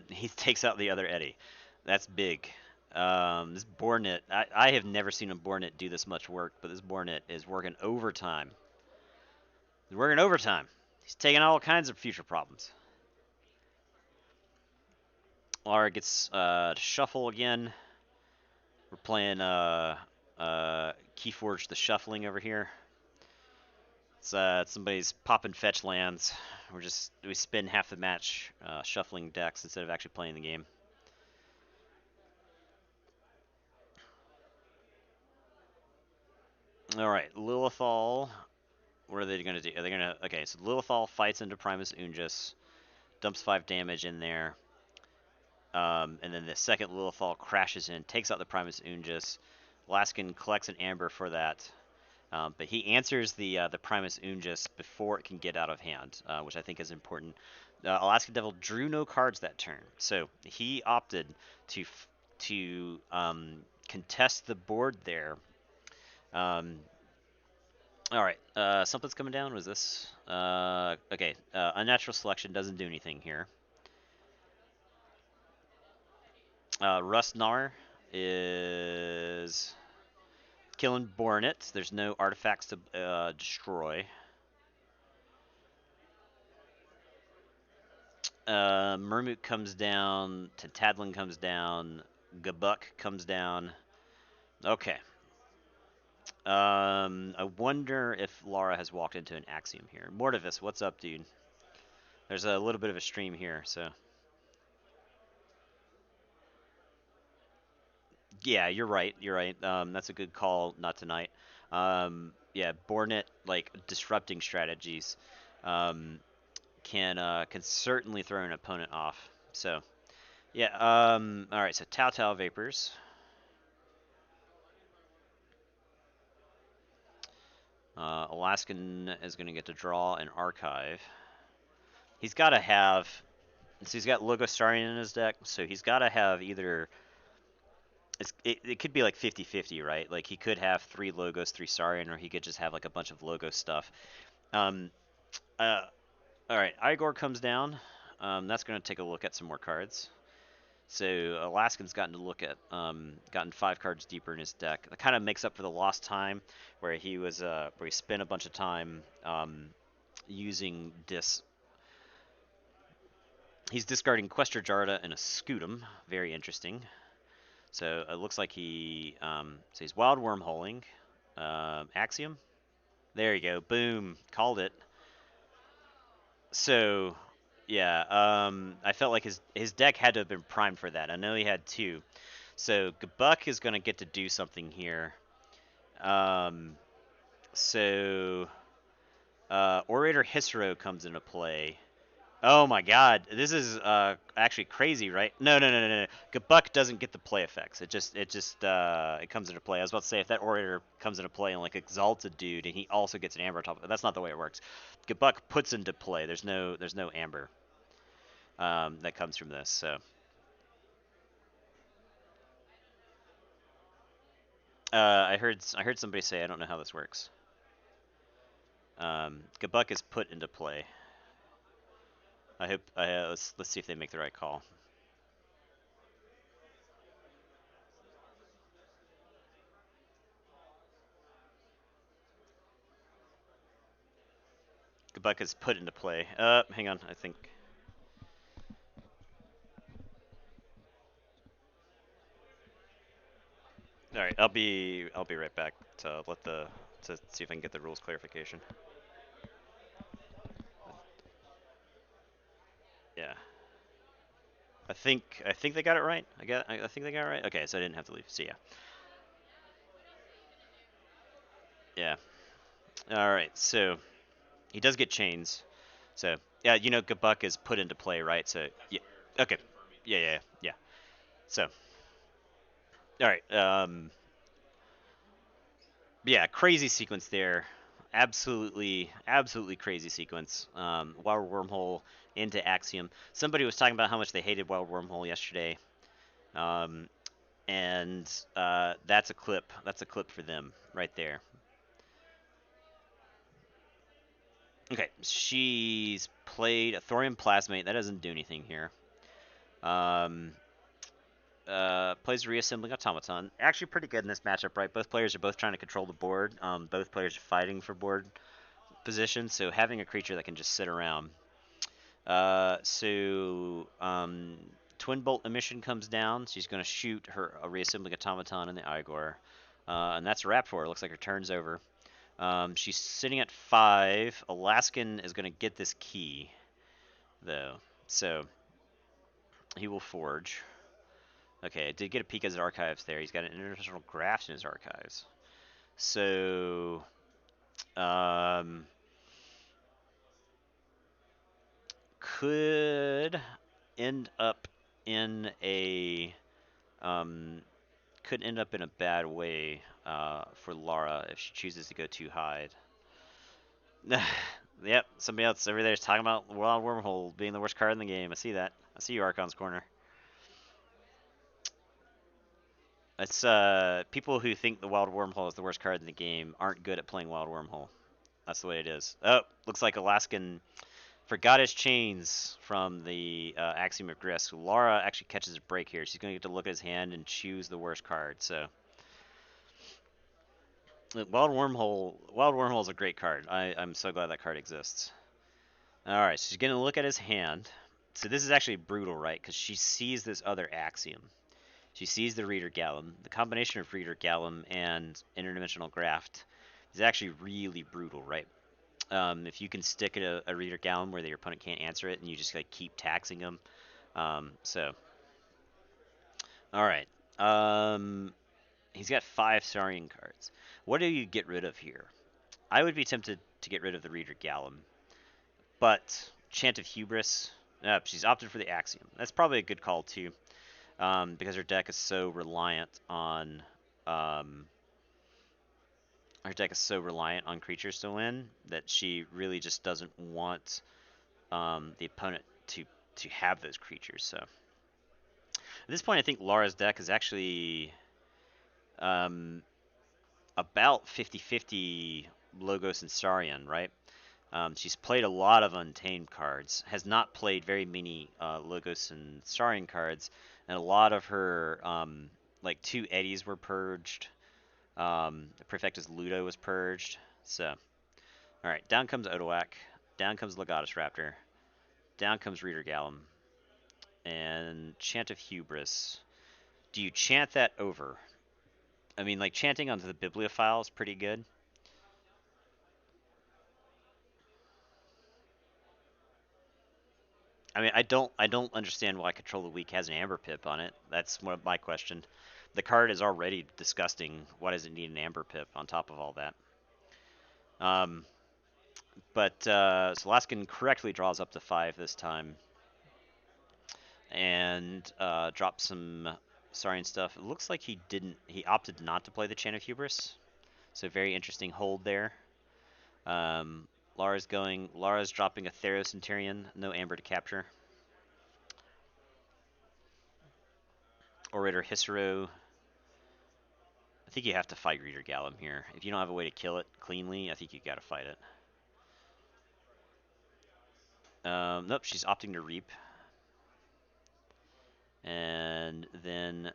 he takes out the other Eddie. That's big. This Bornet, I have never seen a Bornet do this much work, but this Bornet is working overtime. He's working overtime. He's taking all kinds of future problems. Lara gets to shuffle again. We're playing Keyforge the Shuffling over here. It's somebody's pop and fetch lands. We spend half the match shuffling decks instead of actually playing the game. All right, Lilithal. What are they going to do? Are they going to... Okay, so Lilithal fights into Primus Ungis, dumps 5 damage in there, and then the second Lilithal crashes in, takes out the Primus Ungis. Laskin collects an amber for that, but he answers the Primus Ungis before it can get out of hand, which I think is important. Alaskan Devil drew no cards that turn, so he opted to contest the board there. All right, something's coming down. Was this? Okay, unnatural selection doesn't do anything here. Rustnar is killing Bornet. There's no artifacts to destroy. Murmoot comes down. Tadlin comes down. Gabuk comes down. Okay. I wonder if Laura has walked into an Axiom here. Mortivis, what's up, dude? There's a little bit of a stream here, so. Yeah, you're right. You're right. That's a good call. Not tonight. Yeah, Bornet like disrupting strategies can certainly throw an opponent off. So, yeah. All right. So Tau Vapors. Alaskan is going to get to draw an archive. He's got to have. So he's got Logostarian in his deck, so he's got to have either. It could be like 50-50, right? Like he could have 3 Logos, 3 Saurian, or he could just have like a bunch of Logos stuff. All right, Igor comes down. That's going to take a look at some more cards. So Alaskan's gotten to look at, gotten 5 cards deeper in his deck. That kind of makes up for the lost time, where he was, where he spent a bunch of time using He's discarding Questor Jarda and a Scutum. Very interesting. So it looks like so he's Wild Wormholing. Axiom. There you go. Boom. Called it. So, yeah, I felt like his deck had to have been primed for that. I know he had 2. So Gabuk is going to get to do something here. Orator Hisro comes into play. Oh my god, this is actually crazy, right? No. Gabuk doesn't get the play effects. It comes into play. I was about to say, if that Orator comes into play and like exalts a dude and he also gets an Amber on top of it, that's not the way it works. Gabuk puts into play. There's no Amber that comes from this. So I heard somebody say, I don't know how this works. Gabuk is put into play. I hope. Let's see if they make the right call. Gabuk is put into play. Hang on. I think. All right. I'll be right back to see if I can get the rules clarification. Yeah. I think they got it right. I think they got it right. Okay, so I didn't have to leave. See ya. Yeah. All right. So he does get chains. So yeah, Gabuk is put into play, right? So yeah. Okay. Yeah. So all right. Yeah, crazy sequence there. Absolutely crazy sequence. Wild Wormhole into Axiom. Somebody was talking about how much they hated Wild Wormhole yesterday. And that's a clip. That's a clip for them right there. Okay, she's played a Thorium Plasmate. That doesn't do anything here. Plays Reassembling Automaton. Actually pretty good in this matchup, right? Both players are both trying to control the board. Both players are fighting for board position, so having a creature that can just sit around. Twin Bolt Emission comes down. She's going to shoot a Reassembling Automaton in the Igor. And that's a wrap for her. Looks like her turn's over. She's sitting at 5. Alaskan is going to get this key, though. So he will forge. Okay, I did get a peek at his archives there. He's got an Interdimensional Graft in his archives. So, could end up in a bad way for Lara if she chooses to go too high. Yep, somebody else over there is talking about Wild Wormhole being the worst card in the game. I see that. I see you, Archon's Corner. It's people who think the Wild Wormhole is the worst card in the game aren't good at playing Wild Wormhole. That's the way it is. Oh, looks like Alaskan forgot his chains from the Axiom of Grisk. Laura actually catches a break here. She's going to get to look at his hand and choose the worst card. So, Wild Wormhole is a great card. I'm so glad that card exists. All right, so she's going to look at his hand. So this is actually brutal, right? Because she sees this other Axiom. She sees the Reader Gallum. The combination of Reader Gallum and Interdimensional Graft is actually really brutal, right? If you can stick a Reader Gallum where your opponent can't answer it and you just like keep taxing them. So, all right. He's got 5 Saurian cards. What do you get rid of here? I would be tempted to get rid of the Reader Gallum, but Chant of Hubris. She's opted for the Axiom. That's probably a good call too. Because her deck is so reliant on creatures to win that she really just doesn't want the opponent to have those creatures. So at this point, I think Laura's deck is actually about 50-50 Logos and Saurian, right? She's played a lot of Untamed cards, has not played very many Logos and Saurian cards, and a lot of her, like 2 Eddies were purged. The Prefectus Ludo was purged. So, alright, down comes Odoak, down comes Legatus Raptor, down comes Reader Gallum, and Chant of Hubris. Do you chant that over? I mean, like, chanting onto the Bibliophile is pretty good. I mean, I don't understand why Control the Weak has an Amber Pip on it. That's one of my question. The card is already disgusting. Why does it need an Amber Pip on top of all that? But Salaskin correctly draws up to 5 this time. And drops some Saurian stuff. It looks like he opted not to play the Chant of Hubris. So very interesting hold there. Lara's dropping a Theros Centurion, no Amber to capture. Orator Hissaro. I think you have to fight Reader Gallum here. If you don't have a way to kill it cleanly, I think you gotta fight it. Nope, she's opting to Reap. And then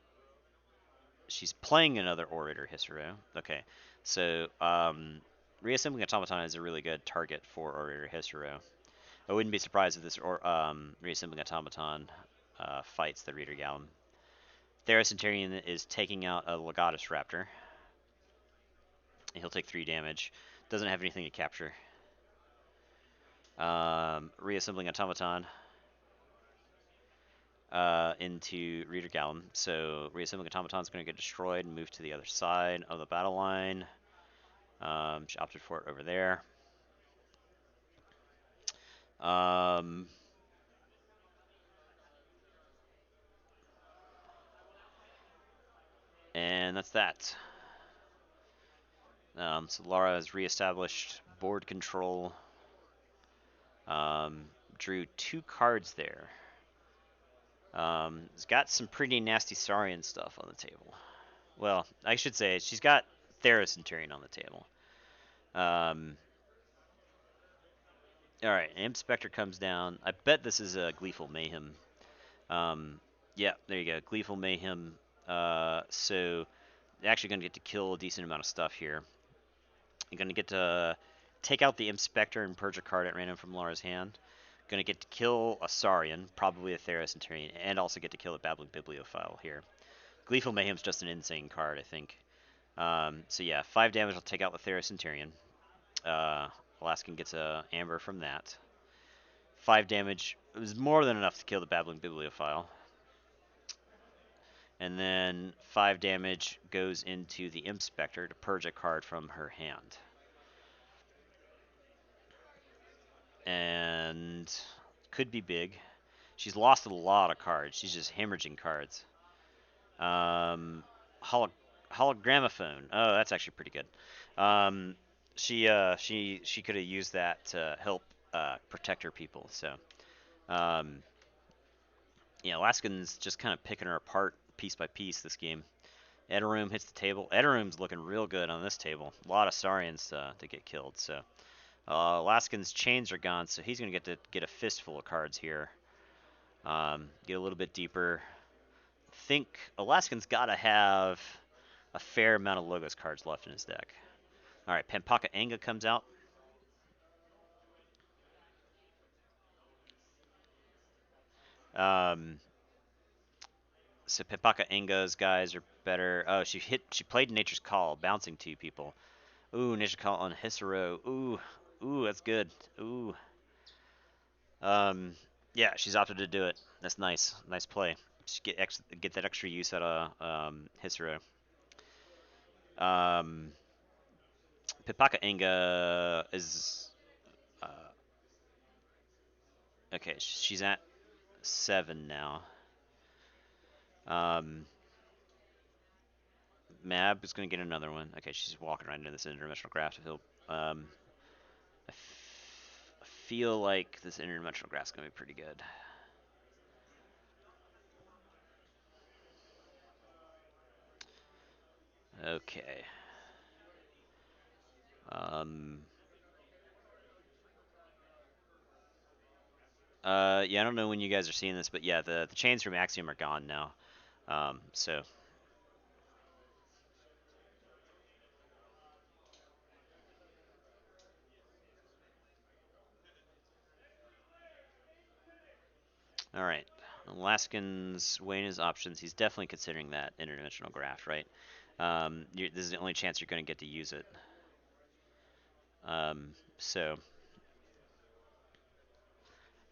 she's playing another Orator Hissaro. Okay, so Reassembling Automaton is a really good target for Orator Hissaro. I wouldn't be surprised if this Reassembling Automaton fights the Reader Gallum. Theros Centurion is taking out a Legatus Raptor. He'll take 3 damage. Doesn't have anything to capture. Reassembling Automaton into Reader Gallum. So Reassembling Automaton is going to get destroyed and move to the other side of the battle line. She opted for it over there. And that's that. So Lara has reestablished board control. Drew 2 cards there. It's got some pretty nasty Saurian stuff on the table. Well, I should say she's got Theros Centurion on the table. Alright, Imp Spectre comes down. I bet this is a Gleeful Mayhem. Yeah, there you go. Gleeful Mayhem. So you're actually going to get to kill a decent amount of stuff here. You're going to get to take out the Imp Spectre and purge a card at random from Lara's hand. Going to get to kill a Saurian, probably a Theros Centurion, and also get to kill a Babbling Bibliophile here. Gleeful Mayhem's just an insane card, I think. So yeah, 5 damage will take out the Theros Centurion. Alaskan gets a Amber from that. 5 damage is more than enough to kill the Babbling Bibliophile. And then 5 damage goes into the Imp Spectre to purge a card from her hand. And could be big. She's lost a lot of cards. She's just hemorrhaging cards. Hologrammophone. Oh, that's actually pretty good. she could have used that to help protect her people. So yeah, Alaskan's just kind of picking her apart piece by piece this game. Edarum hits the table. Edarum's looking real good on this table. A lot of Saurians to get killed. So Alaskan's chains are gone, so he's gonna get a fistful of cards here. Get a little bit deeper. Think Alaskan's got to have a fair amount of Logos cards left in his deck. All right, Pempaka Anga comes out. So Pempaka Anga's guys are better. Oh, she played Nature's Call, bouncing 2 people. Ooh, Nature's Call on Hisaro. Ooh, that's good. Ooh. Yeah, she's opted to do it. That's nice. Nice play. Just get that extra use out of Hisaro. Pipaka Anga is okay. She's at 7 now. Mab is gonna get another one. Okay, she's walking right into this interdimensional graph. I feel like this interdimensional graph is gonna be pretty good. Okay. Yeah, I don't know when you guys are seeing this, but yeah, the chains from Axiom are gone now. So. All right. Alaskan's weighing his options. He's definitely considering that interdimensional graph, right? This is the only chance you're going to get to use it. So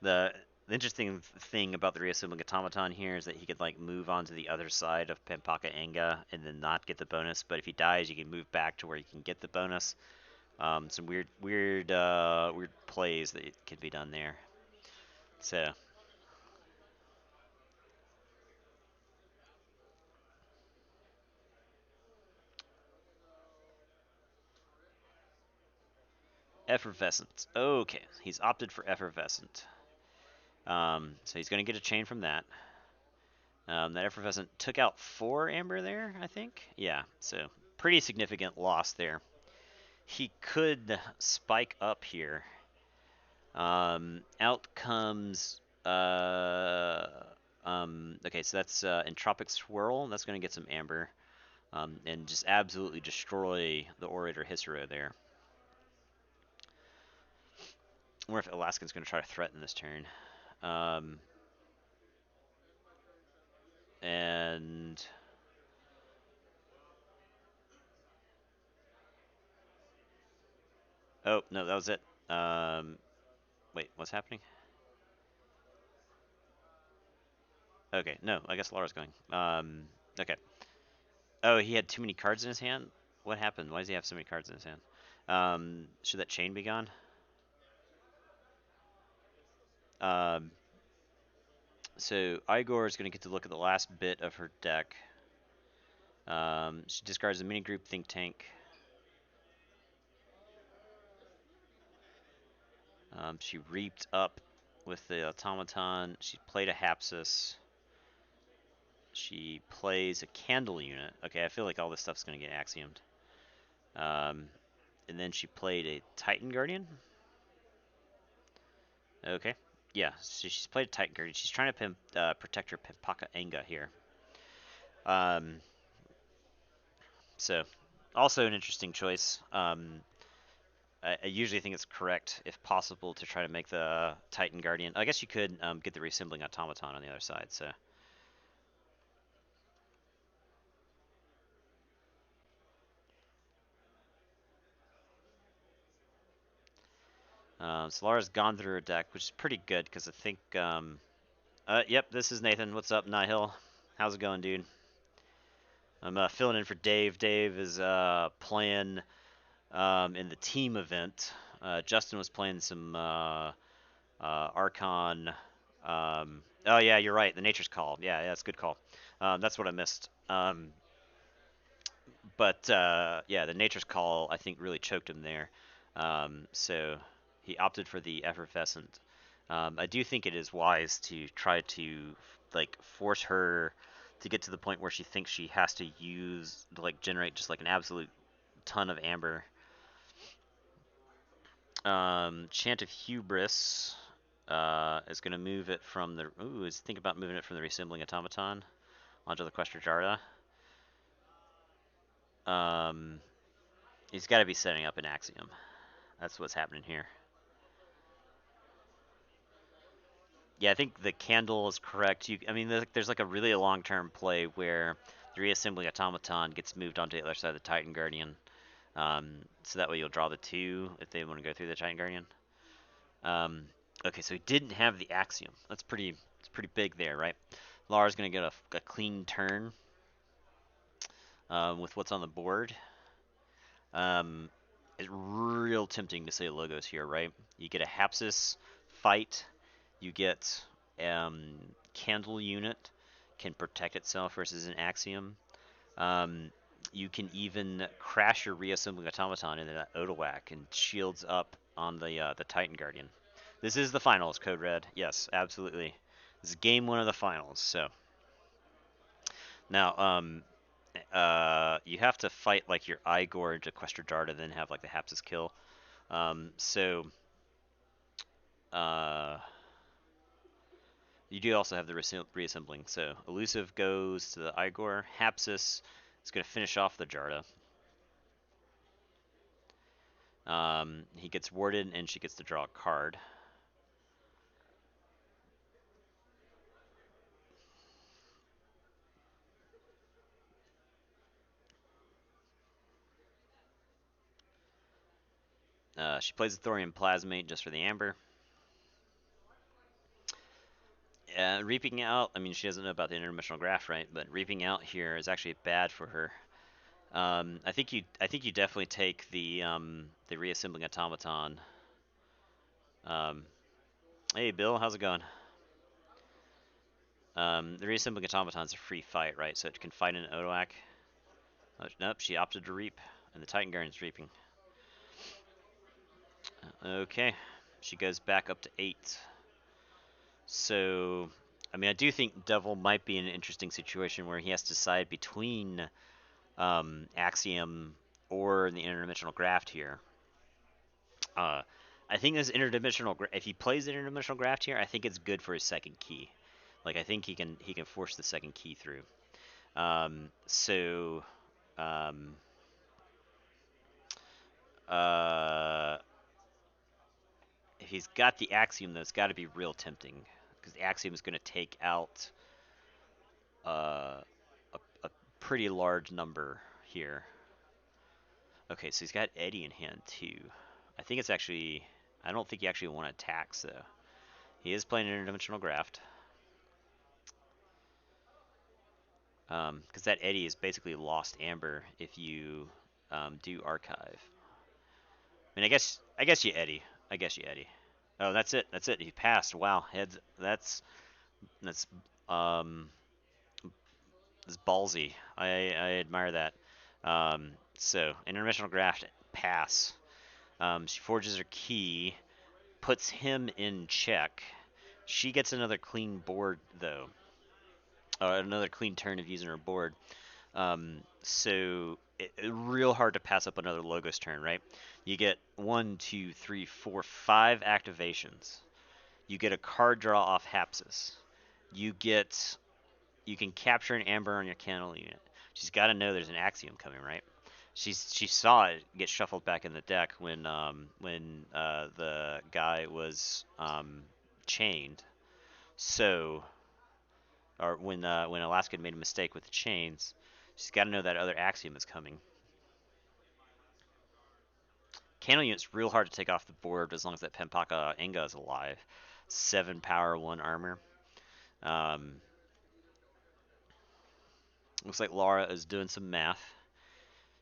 the interesting thing about the reassembling automaton here is that he could like move onto the other side of Pempaka Anga and then not get the bonus. But if he dies, you can move back to where you can get the bonus. Some weird plays that can be done there. So. Effervescent. Okay, he's opted for Effervescent. So he's going to get a chain from that. That Effervescent took out 4 Amber there, I think. Yeah, so pretty significant loss there. He could spike up here. Out comes... okay, so that's Entropic Swirl. That's going to get some Amber. And just absolutely destroy the Orator Hisaro there. I wonder if Alaskan's going to try to threaten this turn. And oh no, that was it. Wait, what's happening? Okay, no, I guess Laura's going. Okay. Oh, he had too many cards in his hand. What happened? Why does he have so many cards in his hand? Should that chain be gone? So Igor is going to get to look at the last bit of her deck. She discards a mini group Think Tank. She reaped up with the automaton. She played a Hapsis. She plays a Candle unit. Okay, I feel like all this stuff's going to get axiomed. And then she played a Titan Guardian. Okay. Yeah, so she's played a Titan Guardian. She's trying to protect her Pempaka Anga here. So, also an interesting choice. I usually think it's correct, if possible, to try to make the Titan Guardian. I guess you could get the Reassembling Automaton on the other side, so... So Lara's gone through her deck, which is pretty good, because I think... yep, this is Nathan. What's up, Nihil? How's it going, dude? I'm filling in for Dave. Dave is playing in the team event. Justin was playing some Archon. Oh yeah, you're right. The Nature's Call. Yeah, that's a good call. That's what I missed. But yeah, the Nature's Call I think really choked him there. So he opted for the Effervescent. I do think it is wise to try to like force her to get to the point where she thinks she has to use to like generate just like an absolute ton of amber. Chant of Hubris is going to move it from the. Ooh, is think about moving it from the Reassembling Automaton onto the Questor Jarda. He's got to be setting up an Axiom. That's what's happening here. Yeah, I think the candle is correct. I mean, there's like a really long-term play where the Reassembling Automaton gets moved onto the other side of the Titan Guardian. So that way you'll draw the 2 if they want to go through the Titan Guardian. Okay, so he didn't have the Axiom. It's pretty big there, right? Lara's going to get a clean turn with what's on the board. It's real tempting to say Logos here, right? You get a Hapsis fight. You get Candle unit can protect itself versus an Axiom. You can even crash your Reassembling Automaton into that Otawak and shields up on the Titan Guardian. This is the finals, Code Red. Yes, absolutely. This is game 1 of the finals. So now, you have to fight like your Igor into Questor Jarda, then have like the Hapsis kill. You do also have the reassembling. So Elusive goes to the Igor. Hapsis is going to finish off the Jarda. He gets warded, and she gets to draw a card. She plays a Thorium Plasmate just for the Amber. Reaping Out, I mean, she doesn't know about the interdimensional graph, right? But Reaping Out here is actually bad for her. I think you definitely take the Reassembling Automaton. Hey, Bill, how's it going? The Reassembling Automaton's a free fight, right? So it can fight an Otawak. Oh, nope, she opted to reap, and the Titan Guardian's reaping. Okay, she goes back up to 8. So, I mean, I do think Devil might be in an interesting situation where he has to decide between Axiom or the interdimensional graft here. I think this interdimensional, if he plays the interdimensional graft here, I think it's good for his second key. Like, I think he can force the second key through. If he's got the Axiom, though, it's got to be real tempting, because the Axiom is going to take out a pretty large number here. Okay, so he's got Eddie in hand, too. I think it's actually... I don't think he actually want to attack, so... He is playing an interdimensional graft. Because that Eddie is basically lost amber if you do archive. I mean, I guess you Eddie. Oh, that's it. He passed. Wow, heads. That's ballsy. I admire that. So interdimensional graft pass. She forges her key, puts him in check. She gets another clean board though. Another clean turn of using her board. So real hard to pass up another Logos turn, right? You get 1, 2, 3, 4, 5 activations. You get a card draw off Hapsis. You can capture an Amber on your Candle unit. She's got to know there's an Axiom coming, right? She saw it get shuffled back in the deck when the guy was chained. So, or when Alaska made a mistake with the chains, she's got to know that other Axiom is coming. Candle unit's real hard to take off the board as long as that Pempaka Enga is alive. 7 power, 1 armor. Looks like Laura is doing some math.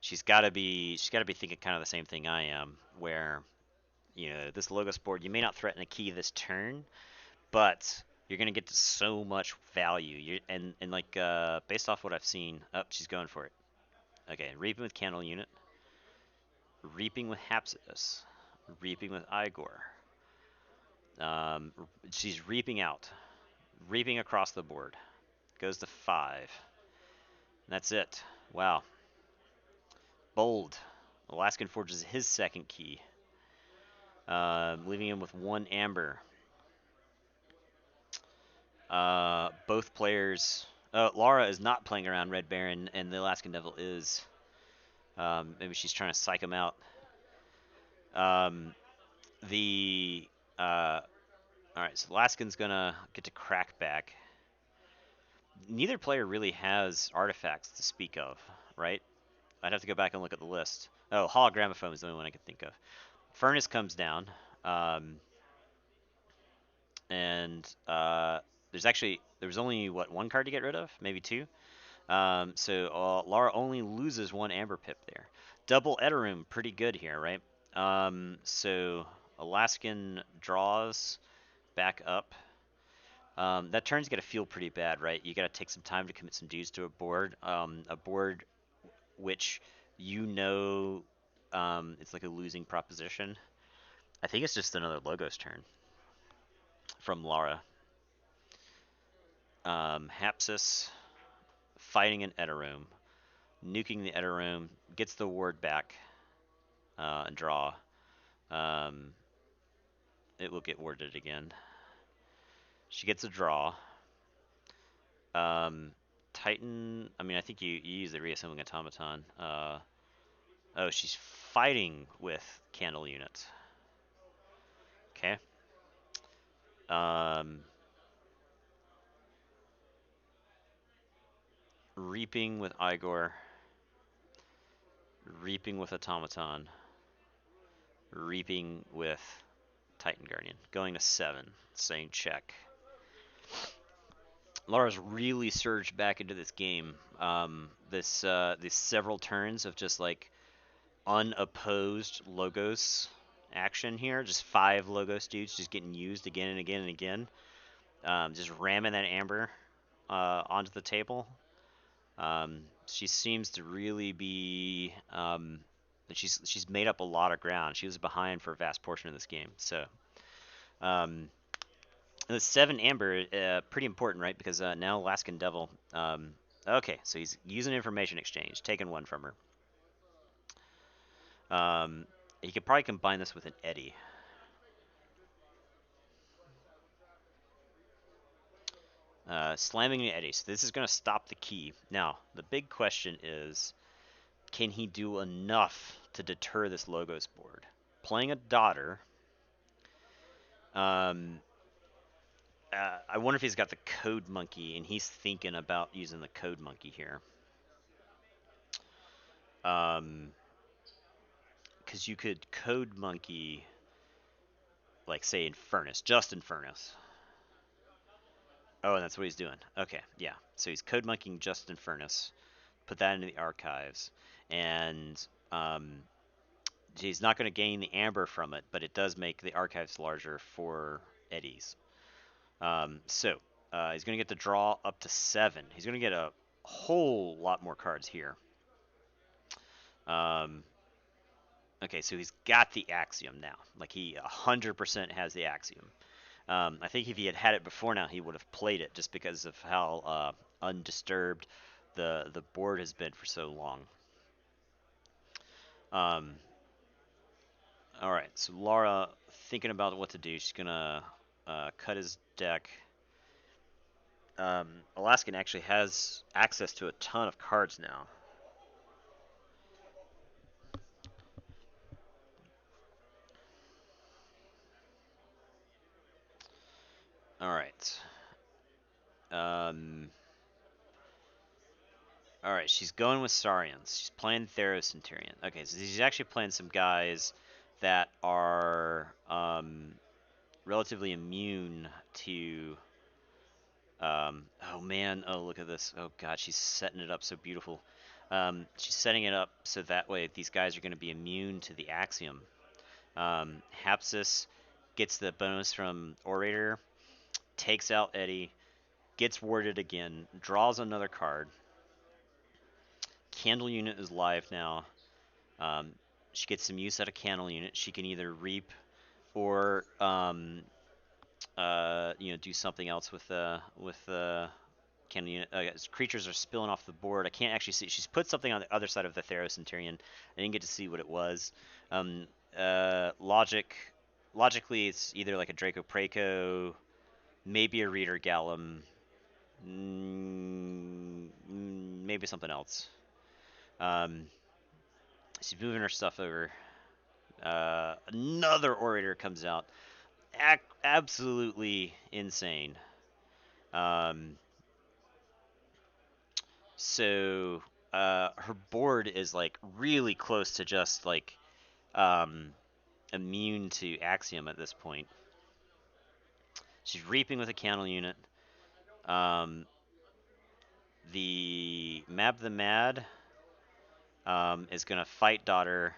She's got to be thinking kind of the same thing I am, where, you know, this Logos board, you may not threaten a key this turn, but you're gonna get to so much value. And like based off what I've seen, she's going for it. Okay, Reaping with Candle Unit. Reaping with Hapsis. Reaping with Igor. She's reaping out. Reaping across the board. Goes to 5. That's it. Wow. Bold. Alaskan forges his second key. Leaving him with 1 amber. Both players... Laura is not playing around Red Baron, and the Alaskan Devil is. Maybe she's trying to psych him out. Alright, so Alaskan's gonna get to crack back. Neither player really has artifacts to speak of, right? I'd have to go back and look at the list. Oh, Hologramophone is the only one I could think of. Furnace comes down. There was only, what, 1 card to get rid of? Maybe 2? So Laura only loses 1 Amber Pip there. Double Eterum, pretty good here, right? So Alaskan draws back up. That turn's got to feel pretty bad, right? You got to take some time to commit some dudes to a board which it's like a losing proposition. I think it's just another Logos turn from Lara. Hapsis fighting an Eterum, nuking the Eterum, gets the ward back, and draw. It will get warded again. She gets a draw. Titan, I mean, I think you use the Reassembling Automaton. Oh, she's fighting with Candle Unit. Okay. Reaping with Igor. Reaping with Automaton. Reaping with Titan Guardian. Going to 7, saying check. Lara's really surged back into this game. This several turns of just like unopposed Logos action here. Just 5 Logos dudes just getting used again and again and again. Just ramming that Amber onto the table. She seems to really be she's made up a lot of ground. She was behind for a vast portion of this game. So the 7 Amber, pretty important, right? Because now Alaskan Devil. Okay, so he's using information exchange, taking 1 from her. He could probably combine this with an Eddy. Slamming the Eddy. So this is going to stop the key. Now, the big question is, can he do enough to deter this Logos board? Playing a daughter. I wonder if he's got the Code Monkey, and he's thinking about using the Code Monkey here. Because you could Code Monkey, like, say, in Furnace. Just in Furnace. Oh, and that's what he's doing. Okay, yeah. So he's Code Monkeying just in Furnace. Put that into the archives. And he's not going to gain the Amber from it, but it does make the archives larger for Eddies. So he's going to get the draw up to 7. He's going to get a whole lot more cards here. Okay, so he's got the Axiom now. Like, he 100% has the Axiom. I think if he had it before now, he would have played it just because of how undisturbed the board has been for so long. Alright, so Lara thinking about what to do. She's going to cut his deck. Alaskan actually has access to a ton of cards now. Alright. Alright, she's going with Saurians. She's playing Theros Centurion. Okay, so she's actually playing some guys that are relatively immune to... oh man, oh look at this. Oh god, she's setting it up so beautiful. She's setting it up so that way these guys are going to be immune to the Axiom. Hapsis gets the bonus from Orator, takes out Eddy, gets warded again, draws another card, Candle unit is live now. She gets some use out of candle unit. She can either reap or do something else with candle unit. Creatures are spilling off the board. I can't actually see. She's put something on the other side of the Theros Centurion. I didn't get to see what it was. Logically, it's either like a Draco Praeco, maybe a Reader Gallum, maybe something else. She's moving her stuff over. Another Orator comes out. Absolutely insane. So her board is like really close to just like immune to Axiom at this point. She's reaping with a candle unit. The Mab the Mad is going to fight Daughter.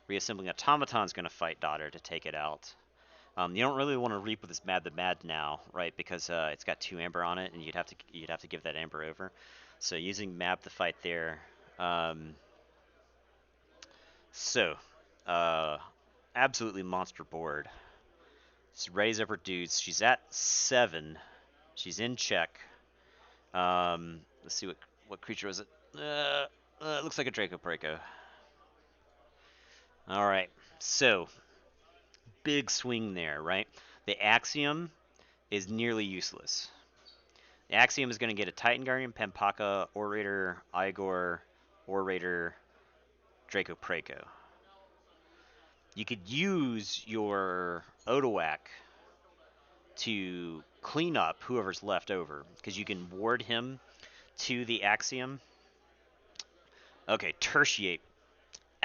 Reassembling Automaton's going to fight Daughter to take it out. You don't really want to reap with this Mab the Mad now, right? Because it's got 2 amber on it, and you'd have to give that amber over. So using Mab to fight there. Absolutely monster board. She's raised up her dudes. She's at 7. She's in check. Let's see what creature was it. It looks like a Draco Praeco. All right, so big swing there, right? The Axiom is nearly useless. The Axiom is going to get a Titan Guardian, Pempaka, Orator, Igor, Orator, Draco Praeco. You could use your Odoak to clean up whoever's left over, because you can ward him to the Axiom. Okay, Tertiate.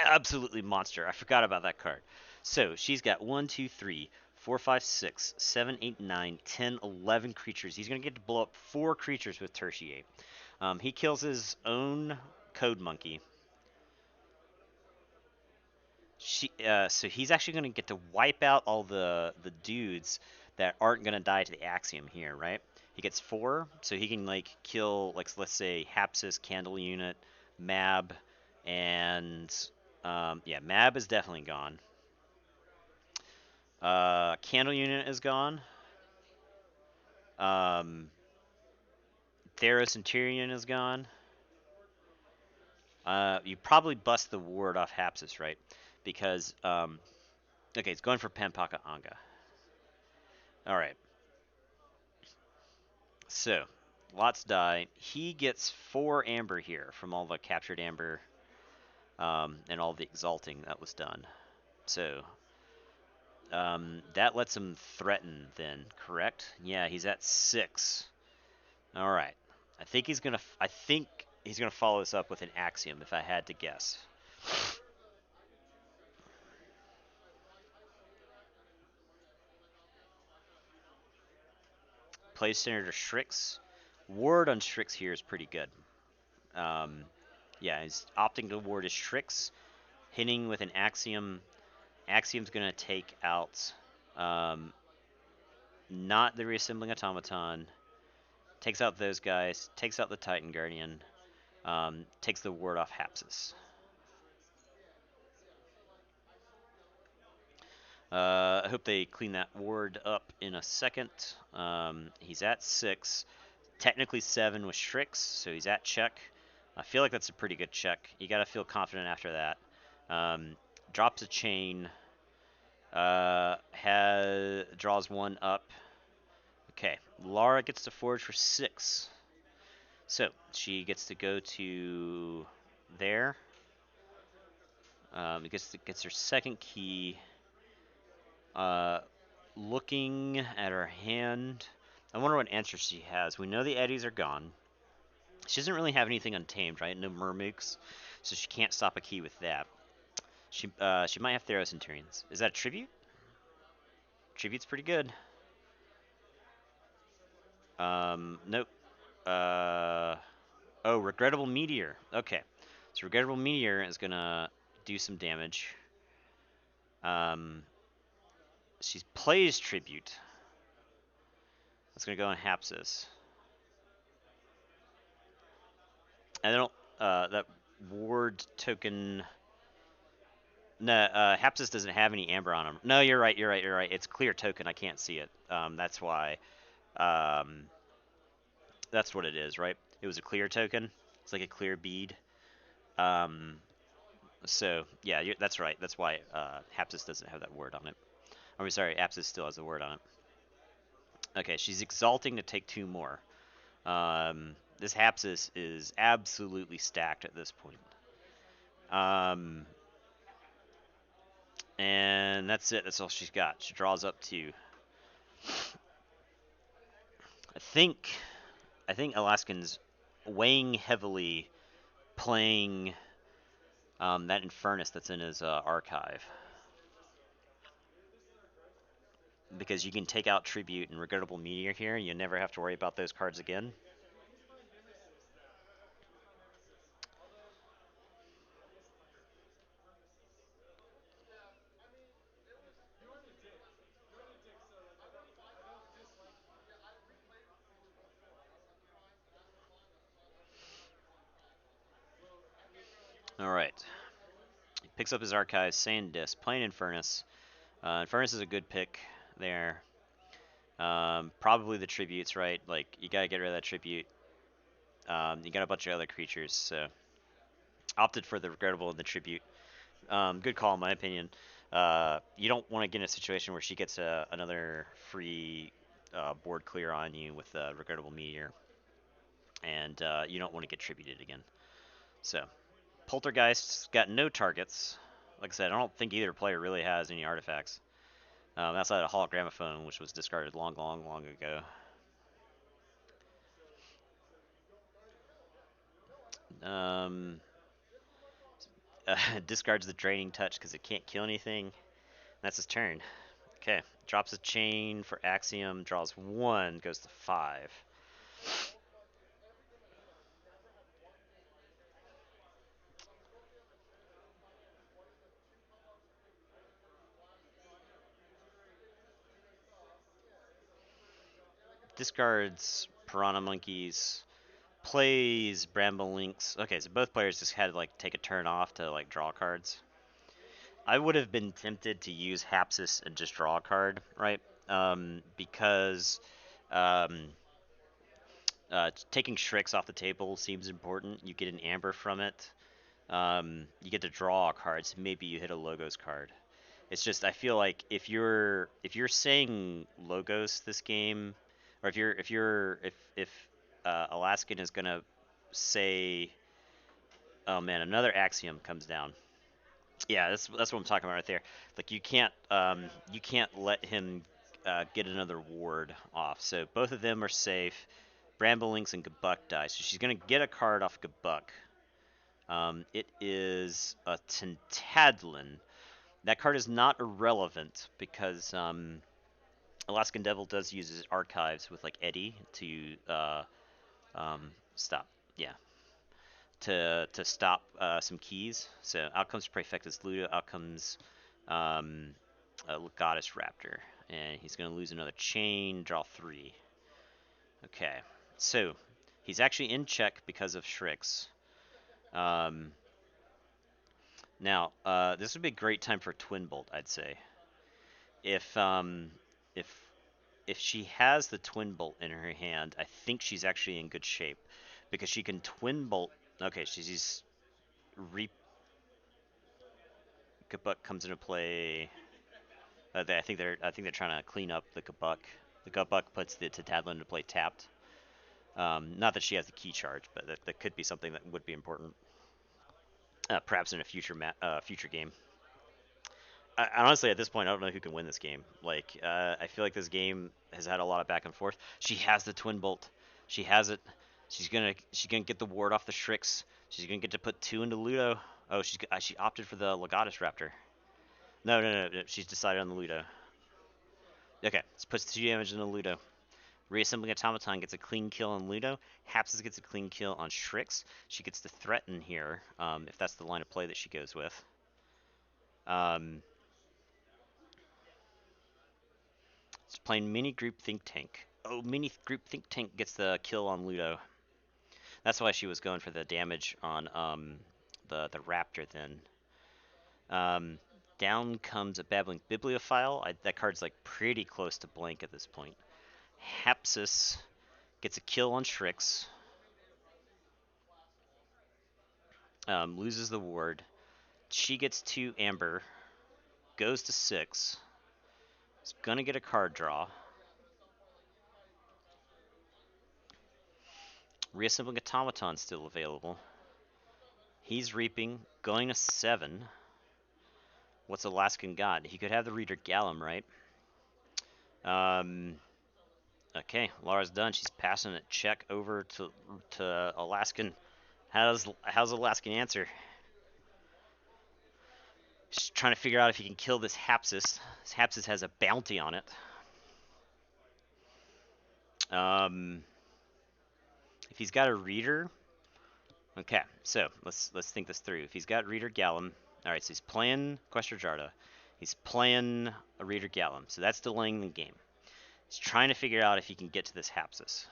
Absolutely monster. I forgot about that card. So she's got 1, 2, 3, 4, 5, 6, 7, 8, 9, 10, 11 creatures. He's going to get to blow up 4 creatures with Tertiate. He kills his own Code Monkey. So he's actually going to get to wipe out all the dudes that aren't going to die to the Axiom here, right? He gets 4, so he can like kill, like, let's say Hapsis, Candle Unit, Mab, and yeah, Mab is definitely gone. Candle Unit is gone. Theros Centurion is gone. You probably bust the ward off Hapsis, right? Because okay, it's going for Pempaka Anga. All right. So, lots die. He gets 4 amber here from all the captured amber and all the exalting that was done. So, that lets him threaten then, correct? Yeah, he's at 6. All right. I think he's gonna follow this up with an Axiom, if I had to guess. Plays Senator Strix. Ward on Strix here is pretty good. Yeah, he's opting to ward his Strix, hitting with an Axiom. Axiom's gonna take out not the Reassembling Automaton. Takes out those guys. Takes out the Titan Guardian. Takes the ward off Hapsis. I hope they clean that ward up in a second. He's at 6. Technically 7 with Strix, so he's at check. I feel like that's a pretty good check. You got to feel confident after that. Drops a chain. Draws 1 up. Okay, Lara gets to forge for 6. So she gets to go to there. Gets her second key. Looking at her hand, I wonder what answers she has. We know the eddies are gone. She doesn't really have anything untamed, right? No Mermooks, so she can't stop a key with that. She might have Theros Centurions. Is that a tribute? Tribute's pretty good. Nope. Oh, Regrettable Meteor. Okay, so Regrettable Meteor is gonna do some damage. She plays Tribute. That's gonna go on Hapsis. And then ward token. No, Hapsis doesn't have any amber on him. No, you're right. You're right. You're right. It's clear token. I can't see it. That's why. Um, that's what it is, right? It was a clear token. It's like a clear bead. Um, so yeah, that's right. That's why Hapsis doesn't have that word on it. I'm sorry, Hapsis still has the word on it. Okay, she's exalting to take 2 more. This Hapsis is absolutely stacked at this point. And that's it. That's all she's got. She draws up 2. I think Alaskan's weighing heavily playing that Infernus that's in his archive. Because you can take out Tribute and Regrettable Meteor here, and you never have to worry about those cards again. Alright. He picks up his archive, Sandisk, playing Infernus. Infernus is a good pick there. Probably the Tributes, right? Like, you gotta get rid of that Tribute. You got a bunch of other creatures, so opted for the Regrettable and the Tribute. Good call, in my opinion. You don't want to get in a situation where she gets another free board clear on you with a Regrettable Meteor, and you don't want to get tributed again. So, Poltergeist's got no targets. Like I said, I don't think either player really has any artifacts. Outside of Hologramophone, which was discarded long ago. Discards the Draining Touch because it can't kill anything. That's his turn. Okay, drops a chain for Axiom, draws 1, goes to 5. Discards Piranha Monkeys, plays Bramble Links. Okay, so both players just had to like take a turn off to like draw cards. I would have been tempted to use Hapsis and just draw a card, right? Because taking Shrix off the table seems important. You get an amber from it. You get to draw cards. Maybe you hit a Logos card. It's just I feel like if you're saying Logos this game, or if Alaskan is gonna say, oh man, another Axiom comes down. Yeah, that's what I'm talking about right there. Like you can't let him get another ward off. So both of them are safe. Bramblelinks and Gabuk die. So she's gonna get a card off Gabuk. It is a Tintadlin. That card is not irrelevant because Alaskan Devil does use his archives with like Eddie to stop. Yeah, to stop some keys. So outcomes Praefectus Ludo, outcomes Legatus Raptor, and he's going to lose another chain, draw 3. Okay, so he's actually in check because of Shrix. Now, this would be a great time for Twin Bolt, I'd say. If she has the Twin Bolt in her hand, I think she's actually in good shape because she can Twin Bolt. Okay, she's Gabuk comes into play. I think they're trying to clean up the Gabuk. The Gabuk puts the Tintadlin into play tapped. Not that she has the key charge, but that could be something that would be important. Perhaps in a future game. Honestly, at this point, I don't know who can win this game. Like, I feel like this game has had a lot of back and forth. She has the Twin Bolt. She has it. She's gonna get the ward off the Shrix. She's gonna get to put 2 into Ludo. Oh, she opted for the Legatus Raptor. No. She's decided on the Ludo. Okay, let's put 2 damage in the Ludo. Reassembling Automaton gets a clean kill on Ludo. Hapsis gets a clean kill on Shrix. She gets to threaten here, if that's the line of play that she goes with. It's playing Mini Group Think Tank. Oh, Mini Group Think Tank gets the kill on Ludo. That's why she was going for the damage on the raptor then. Down comes a Babbling Bibliophile. That card's like pretty close to blank at this point. Hapsis gets a kill on Strix. Loses the ward. She gets 2 amber. Goes to 6. Is gonna get a card draw. Reassembling Automaton still available. He's reaping, going to 7. What's Alaskan got? He could have the Reader Gallum, right? Okay, Laura's done. She's passing it check over to Alaskan. How's Alaskan answer? She's trying to figure out if he can kill this Hapsis. This Hapsis has a bounty on it. If he's got a Reader, okay. So let's think this through. If he's got Reader Gallum, all right. So he's playing Questor Jarda. He's playing a Reader Gallum. So that's delaying the game. He's trying to figure out if he can get to this Hapsis.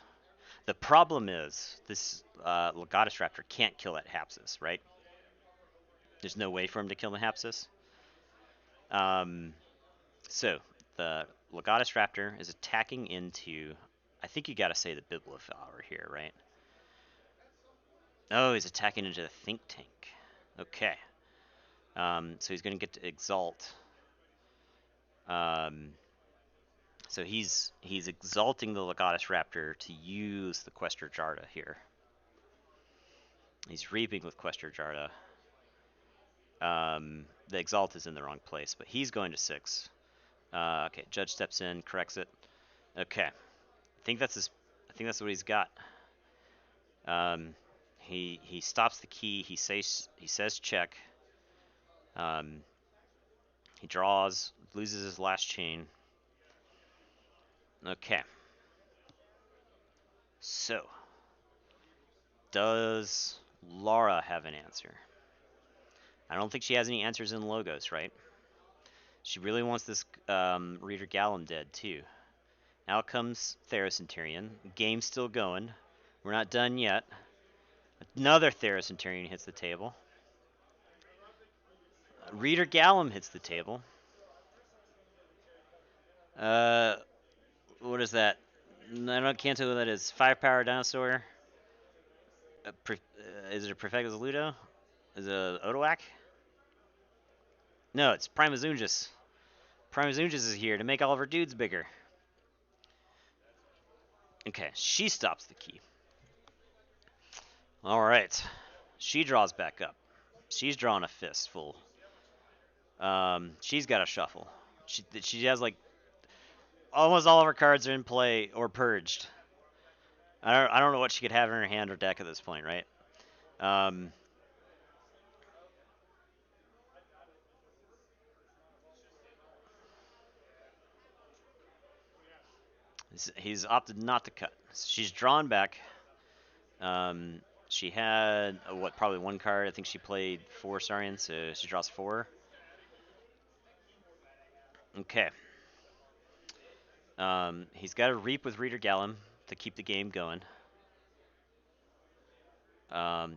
The problem is this Legatus Raptor can't kill that Hapsis, right? There's no way for him to kill the Hapsis. So the Legatus Raptor is attacking into, I think you got to say the Bibliophile here, right? Oh, he's attacking into the Think Tank. Okay. So he's going to get to Exalt. So he's exalting the Legatus Raptor to use the Questor Jarda here. He's reaping with Questor Jarda. The Exalt is in the wrong place, but he's going to 6. Okay, Judge steps in, corrects it. Okay, I think that's what he's got. He stops the key. He says check. He draws, loses his last chain. Okay. So, does Laura have an answer? I don't think she has any answers in Logos, right? She really wants this Reader Gallum dead, too. Out comes Theracenterion. Game's still going. We're not done yet. Another Theracenterion hits the table. Reader Gallum hits the table. What is that? Can't tell what that is. 5-power dinosaur. Is it a Perfectus Ludo? Is it a Odoac? No, it's Primazungus. Primazungus is here to make all of her dudes bigger. Okay, she stops the key. Alright. She draws back up. She's drawing a fistful. She's got a shuffle. She has like almost all of her cards are in play or purged. I don't know what she could have in her hand or deck at this point, right? He's opted not to cut. She's drawn back. She had probably 1 card. I think she played 4 Saurians, so she draws 4. Okay. He's got to reap with Reader Gallum to keep the game going.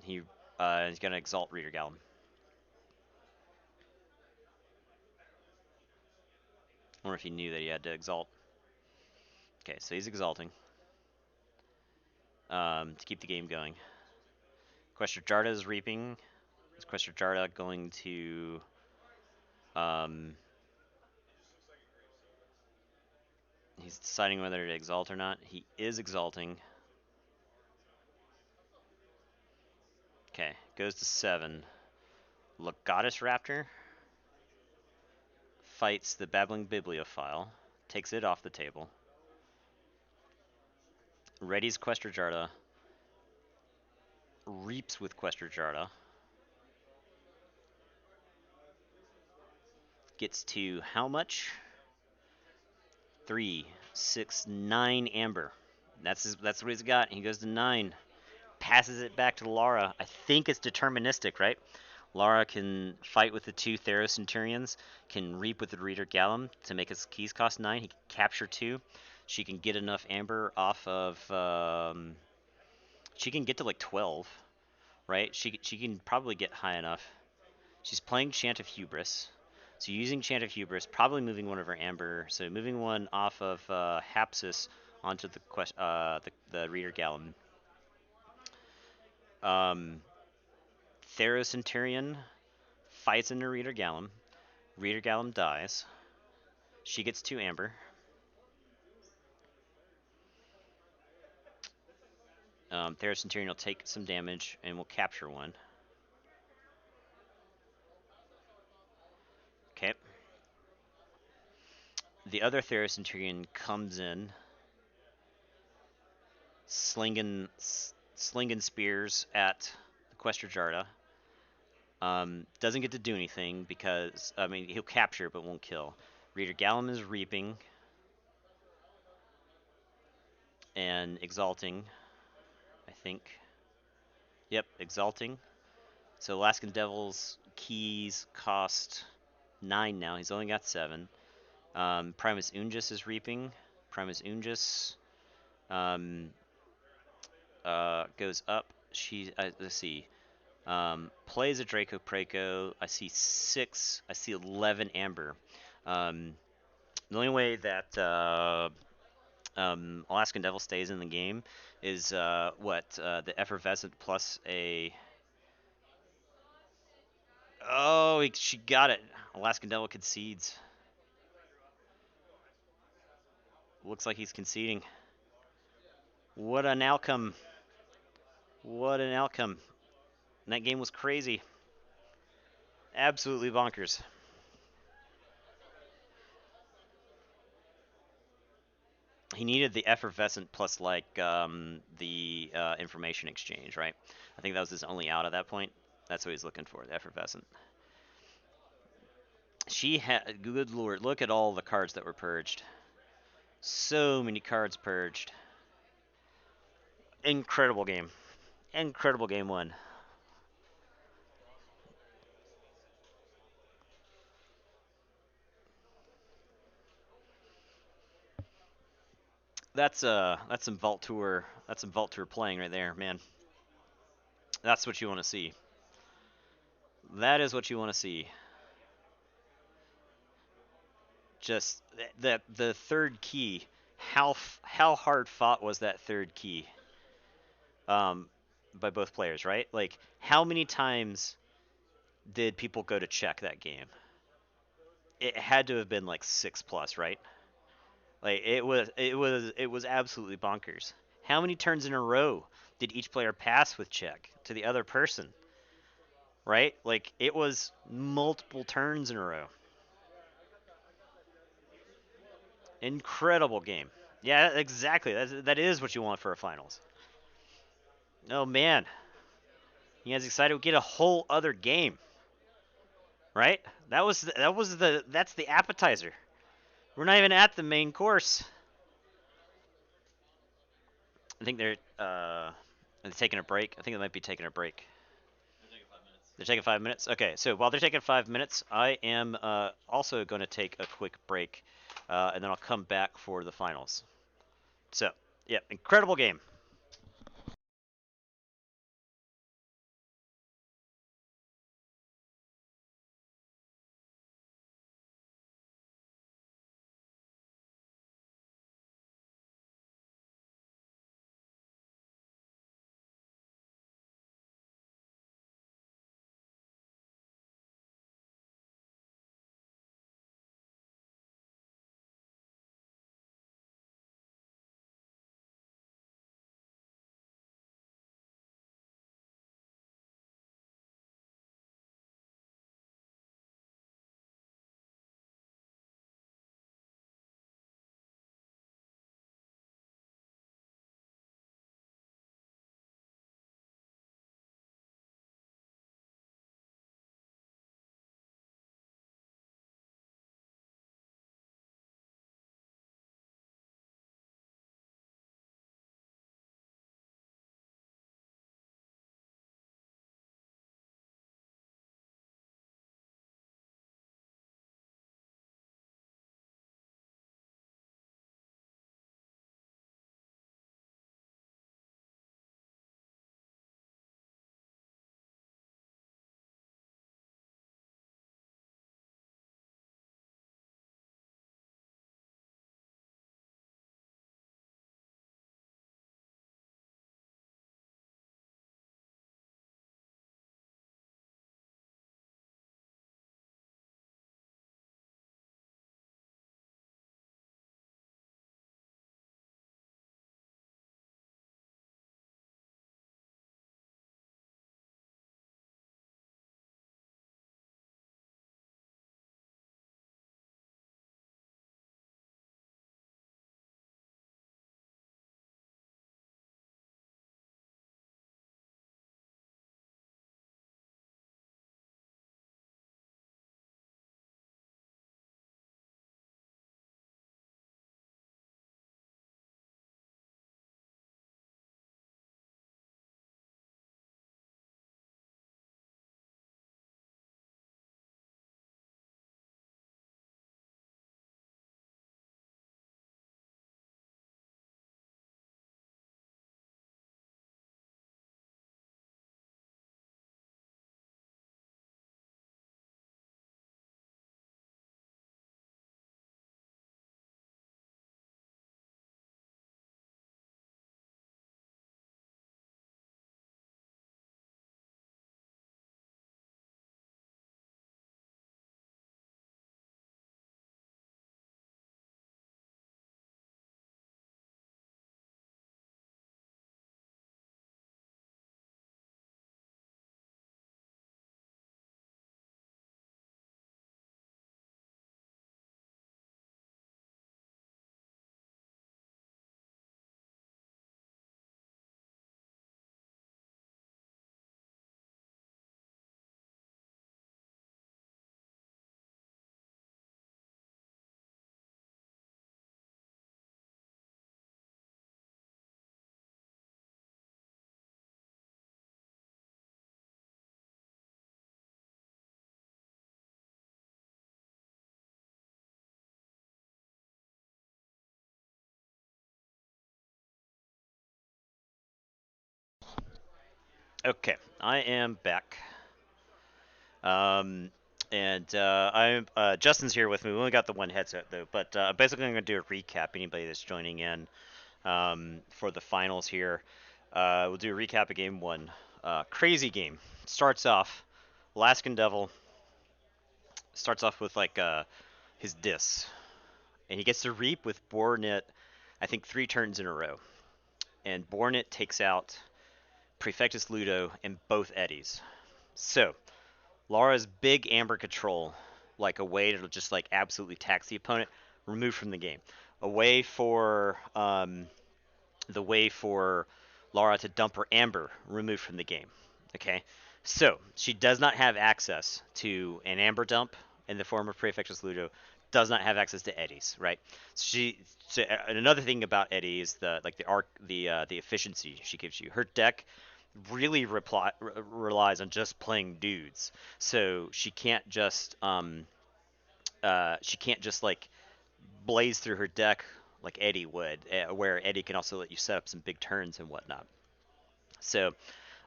He's going to exalt Reader Gallum. I wonder if he knew that he had to exalt. Okay, so he's exalting to keep the game going. Questor Jarda is reaping. Is Questor Jarda going to he's deciding whether to exalt or not. He is exalting. Okay, goes to 7. Legatus Raptor fights the Babbling Bibliophile, takes it off the table. Readies Questor Jarda, reaps with Questor Jarda, gets to how much? 3, 6, 9 amber. That's what he's got. He goes to 9, passes it back to Laura. I think it's deterministic, right? Laura can fight with the 2 Theracenterions, can reap with the Reader Gallum to make his keys cost 9. He can capture 2. She can get enough amber off of. She can get to like 12. right? She can probably get high enough. She's playing Chant of Hubris. So using Chant of Hubris, probably moving one of her Amber. So moving one off of Hapsis onto the Reader Gallum. Theros Centurion fights into Reader Gallum. Reader Gallum dies. She gets 2 Amber. Theros Centurion will take some damage and will capture 1. Okay. The other Theros Centurion comes in, slinging spears at the Questor Jarda. Doesn't get to do anything because, I mean, he'll capture but won't kill. Reader Gallum is reaping and exalting, I think. Yep, exalting. So Alaskan Devil's keys cost 9 now. He's only got 7. Primus Ungis is reaping. Primus Ungis goes up. Let's see. Plays a Draco Praco. I see 6. I see 11 Amber. The only way that Alaskan Devil stays in the game is the Effervescent plus a. Oh, she got it. Alaskan Devil concedes. Looks like he's conceding. What an outcome. What an outcome. And that game was crazy. Absolutely bonkers. He needed the Effervescent plus, like, the information exchange, right? I think that was his only out at that point. That's what he's looking for, the Effervescent. She had, good lord, look at all the cards that were purged. So many cards purged. Incredible game. Incredible game 1. That's some Vault Tour. That's some Vault Tour playing right there, man. That's what you want to see. That is what you want to see. Just the third key. How hard fought was that third key? By both players, right? Like, how many times did people go to check that game? It had to have been like 6+, right? Like, it was absolutely bonkers. How many turns in a row did each player pass with check to the other person? Right? Like, it was multiple turns in a row. Incredible game. Yeah, exactly. That is what you want for a finals. Oh man, you guys excited? We get a whole other game, right? That's the appetizer. We're not even at the main course. I think they're taking a break. I think they might be taking a break. They're taking 5 minutes. Okay, so while they're taking 5 minutes, I am also going to take a quick break, and then I'll come back for the finals. So, yeah, incredible game. Okay, I am back. And I'm Justin's here with me. We only got the one headset though, but basically I'm gonna do a recap. Anybody that's joining in for the finals here, we'll do a recap of game one. Crazy game. Starts off, Alaskan Devil starts off with like his diss, and he gets to reap with Bornit, I think 3 turns in a row, and Bornit takes out Prefectus Ludo and both Eddies. So Laura's big Amber control, like a way to just like absolutely tax the opponent, removed from the game. A way for the way for Laura to dump her Amber, removed from the game. Okay, so she does not have access to an Amber dump in the form of Prefectus Ludo. Does not have access to Eddies, right? And another thing about Eddie is the efficiency she gives you. Her deck really relies on just playing dudes, so she can't just like blaze through her deck like Eddie would, where Eddie can also let you set up some big turns and whatnot. So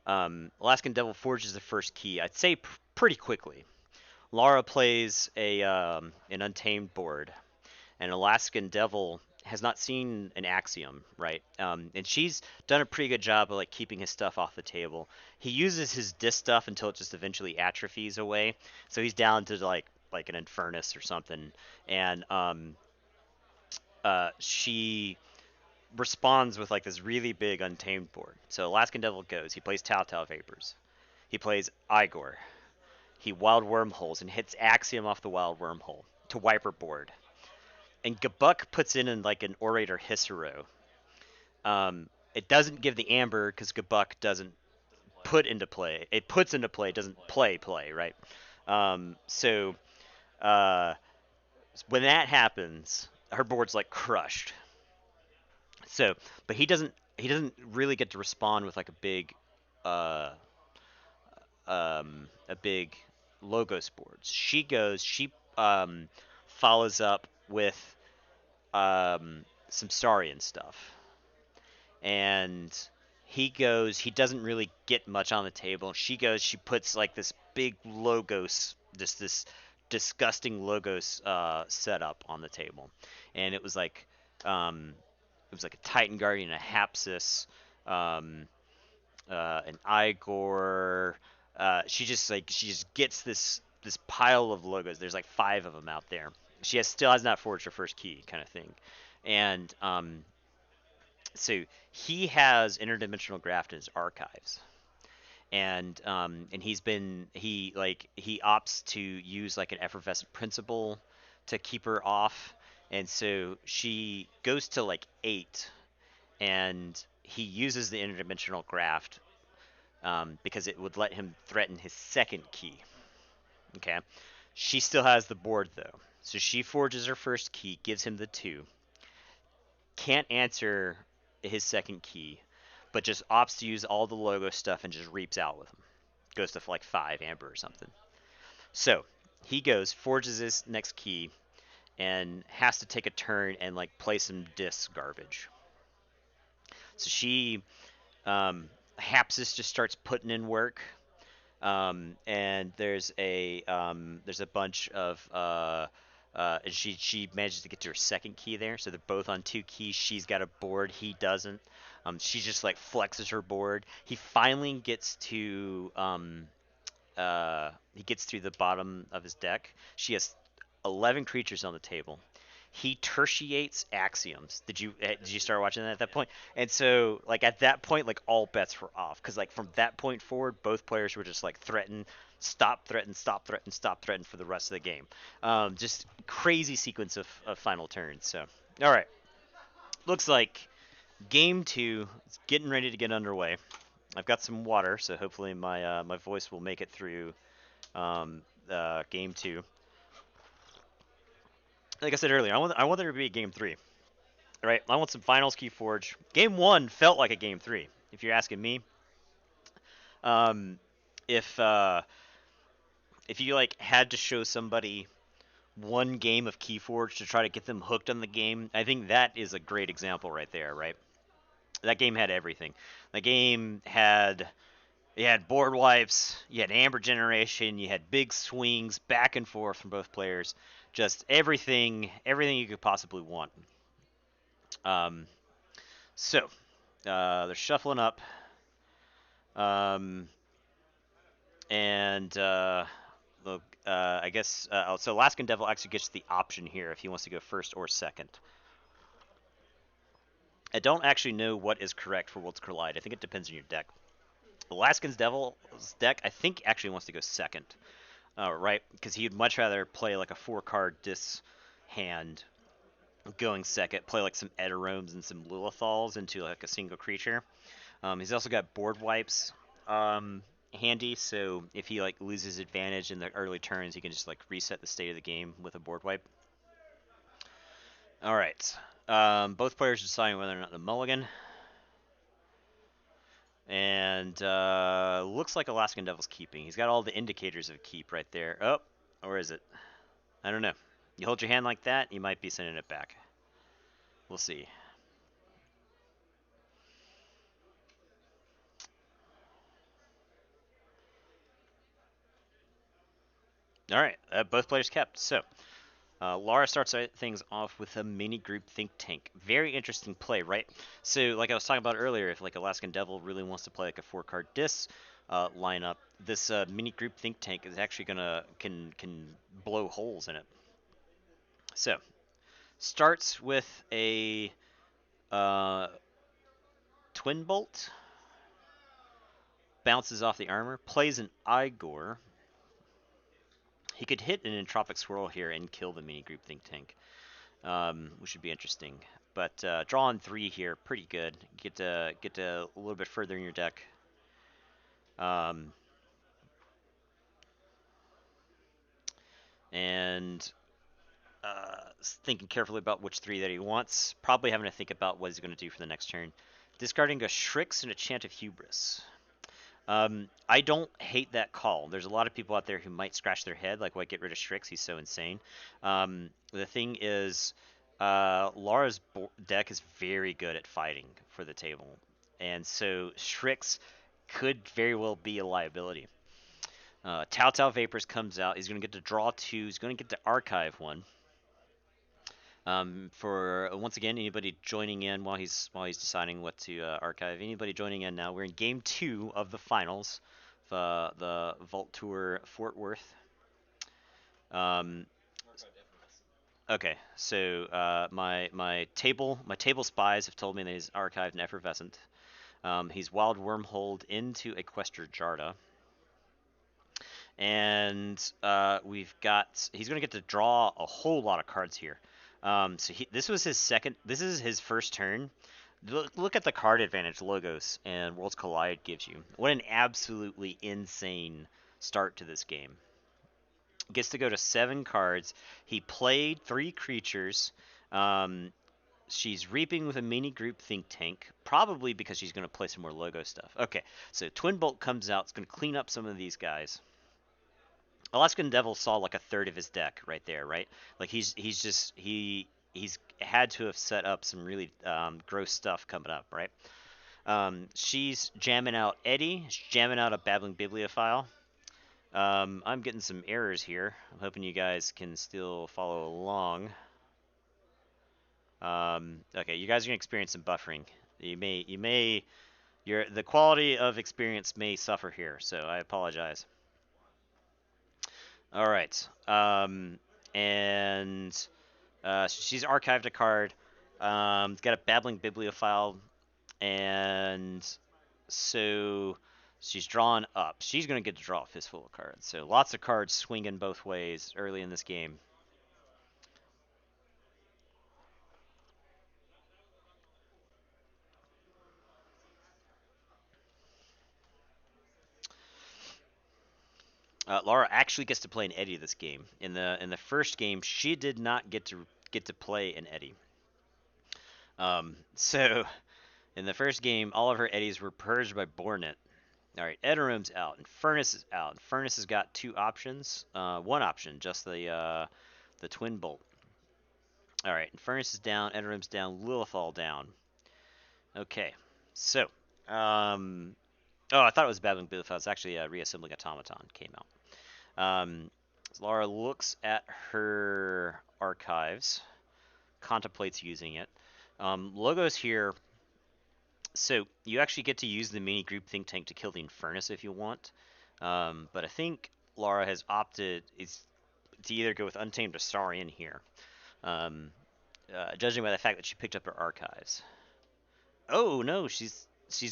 Alaskan Devil forges the first key, I'd say pretty quickly. Lara plays an Untamed board, and Alaskan Devil has not seen an Axiom, right? And she's done a pretty good job of like keeping his stuff off the table. He uses his disc stuff until it just eventually atrophies away, so he's down to like an Infernus or something, and she responds with like this really big Untamed board. So Alaskan Devil goes. He plays Tau Tau Vapors. He plays Igor. He Wild Wormholes and hits Axiom off the Wild Wormhole to wipe her board. And Gabuk puts in like an Orator Hissero. It doesn't give the Amber because Gabuk doesn't put into play. It puts into play, doesn't play, right? So when that happens, her board's like crushed. So, but he doesn't really get to respond with like uh, a big Logos board. She follows up with some Saurian stuff, and he doesn't really get much on the table. She puts like this big Logos, this disgusting Logos setup on the table, and it was like a Titan Guardian, a Hapsis, an Igor. She just gets this pile of logos. There's like 5 of them out there. She still has not forged her first key, kind of thing, and so he has interdimensional graft in his archives, and he opts to use like an effervescent principle to keep her off, and so she goes to like 8, and he uses the interdimensional graft because it would let him threaten his second key. Okay, she still has the board though, so she forges her first key, gives him the 2, can't answer his second key, but just opts to use all the logo stuff and just reaps out with him. Goes to like 5 Amber or something. So he goes, forges his next key, and has to take a turn and like play some disc garbage. So she Hapsis just starts putting in work, and there's a bunch of and she manages to get to her second key there, so they're both on 2 keys. She's got a board, he doesn't. She just like flexes her board. He finally gets to the bottom of his deck. She has 11 creatures on the table. He tertiates Axioms. Did you start watching that at that point? And so like at that point, like all bets were off, because like from that point forward, both players were just like stop threaten for the rest of the game. Just crazy sequence of final turns. So all right, looks like game 2 is getting ready to get underway. I've got some water, so hopefully my voice will make it through game 2. Like I said earlier, I want there to be a game 3. Right? I want some finals key forge. Game 1 felt like a game 3, if you're asking me. If you like had to show somebody one game of Keyforge to try to get them hooked on the game, I think that is a great example right there, right? That game had everything. The game had You had board wipes, you had amber generation, you had big swings back and forth from both players. Just everything you could possibly want. Um, so they're shuffling up, um, and look, I guess so. Alaskan Devil actually gets the option here if he wants to go first or second. I don't actually know what is correct for Worlds Collide. I think it depends on your deck. Alaskan Devil's deck, I think, actually wants to go second, right? Because he'd much rather play like a 4-card dis hand going second, play like some Eteromes and some Lilithals into like a single creature. He's also got board wipes handy, so if he like loses advantage in the early turns, he can just like reset the state of the game with a board wipe. All right. Both players deciding whether or not to mulligan. And looks like Alaskan Devil's keeping. He's got all the indicators of keep right there. Oh, or is it? I don't know. You hold your hand like that, you might be sending it back. We'll see. All right, both players kept. So Laura starts things off with a mini group think tank. Very interesting play, right? So, like I was talking about earlier, if like Alaskan Devil really wants to play like a 4-card dis lineup, this mini group think tank is actually can blow holes in it. So, starts with a Twin Bolt, bounces off the armor, plays an Igor. He could hit an Entropic Swirl here and kill the mini group think tank, which would be interesting. But drawing 3 here, pretty good. Get a little bit further in your deck. And thinking carefully about which 3 that he wants. Probably having to think about what he's going to do for the next turn. Discarding a Shrix and a Chant of Hubris. I don't hate that call. There's a lot of people out there who might scratch their head, like, why get rid of Shrix? He's so insane. The thing is, Laura's deck is very good at fighting for the table, and so Shrix could very well be a liability. Tau Vapors comes out. He's going to get to draw 2. He's going to get to archive 1. For once again, anybody joining in while he's deciding what to archive. Anybody joining in now? We're in game 2 of the finals, the Vault Tour Fort Worth. Okay, so my table spies have told me that he's archived an Effervescent. He's wild wormholed into Equestria Jarda. And he's going to get to draw a whole lot of cards here. So this is his first turn. Look at the card advantage Logos and Worlds Collide gives you. What an absolutely insane start to this game. Gets to go to 7 cards. He played 3 creatures. She's reaping with a mini group think tank, probably because she's going to play some more Logo stuff. Okay, so Twin Bolt comes out. It's going to clean up some of these guys. Alaskan Devil saw like a third of his deck right there, right? Like he's had to have set up some really gross stuff coming up, right? She's jamming out Eddie. She's jamming out a Babbling Bibliophile. I'm getting some errors here. I'm hoping you guys can still follow along. Okay, you guys are gonna experience some buffering. The quality of experience may suffer here, so I apologize. All right. And she's archived a card. It's got a Babbling Bibliophile, and so she's drawn up. She's going to get to draw a fistful of cards. So lots of cards swinging both ways early in this game. Laura actually gets to play an Eddie this game. In the first game, she did not get to play an Eddie. So in the first game, all of her Eddies were purged by Bornet. All right, Eterome's out, and Furnace is out. Furnace has got 2 options. One option, just the Twin Bolt. All right, Furnace is down, Eterome's down, Lilithal down. Okay, so Oh, I thought it was Babbling Bibliophile. It's actually Reassembling Automaton came out. So Laura looks at her archives, contemplates using it. Logos here. So you actually get to use the mini group think tank to kill the Infernus if you want. But I think Laura has opted to either go with Untamed or Saurian here. Judging by the fact that she picked up her archives. Oh no, she's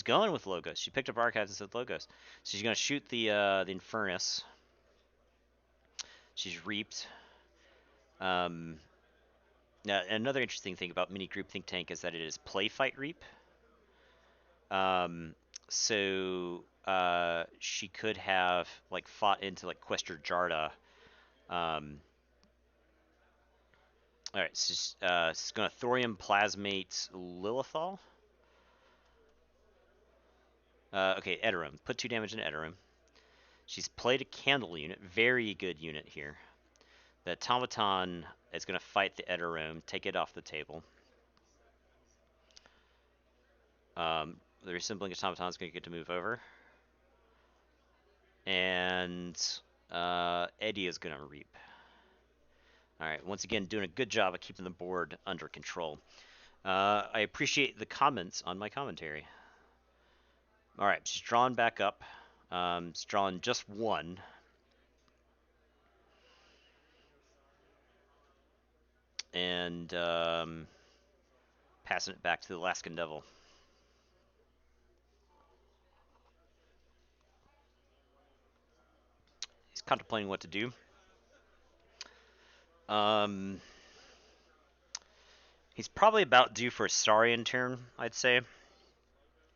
going with Logos. She picked up archives instead of Logos. So she's gonna shoot the Infernus. She's reaped. Now another interesting thing about mini group think tank is that it is play fight reap. So she could have like fought into like Questor Jarda. All right, so she's gonna Thorium Plasmate Lilithal. Okay, Edorum. Put 2 damage in Edorum. She's played a Candle unit. Very good unit here. The Automaton is going to fight the Edorum, take it off the table. The Reassembling Automaton is going to get to move over. And Eddie is going to reap. Alright, once again, doing a good job of keeping the board under control. I appreciate the comments on my commentary. Alright, she's drawn back up. She's drawn just 1. And passing it back to the Alaskan Devil. He's contemplating what to do. He's probably about due for a Saurian turn, I'd say.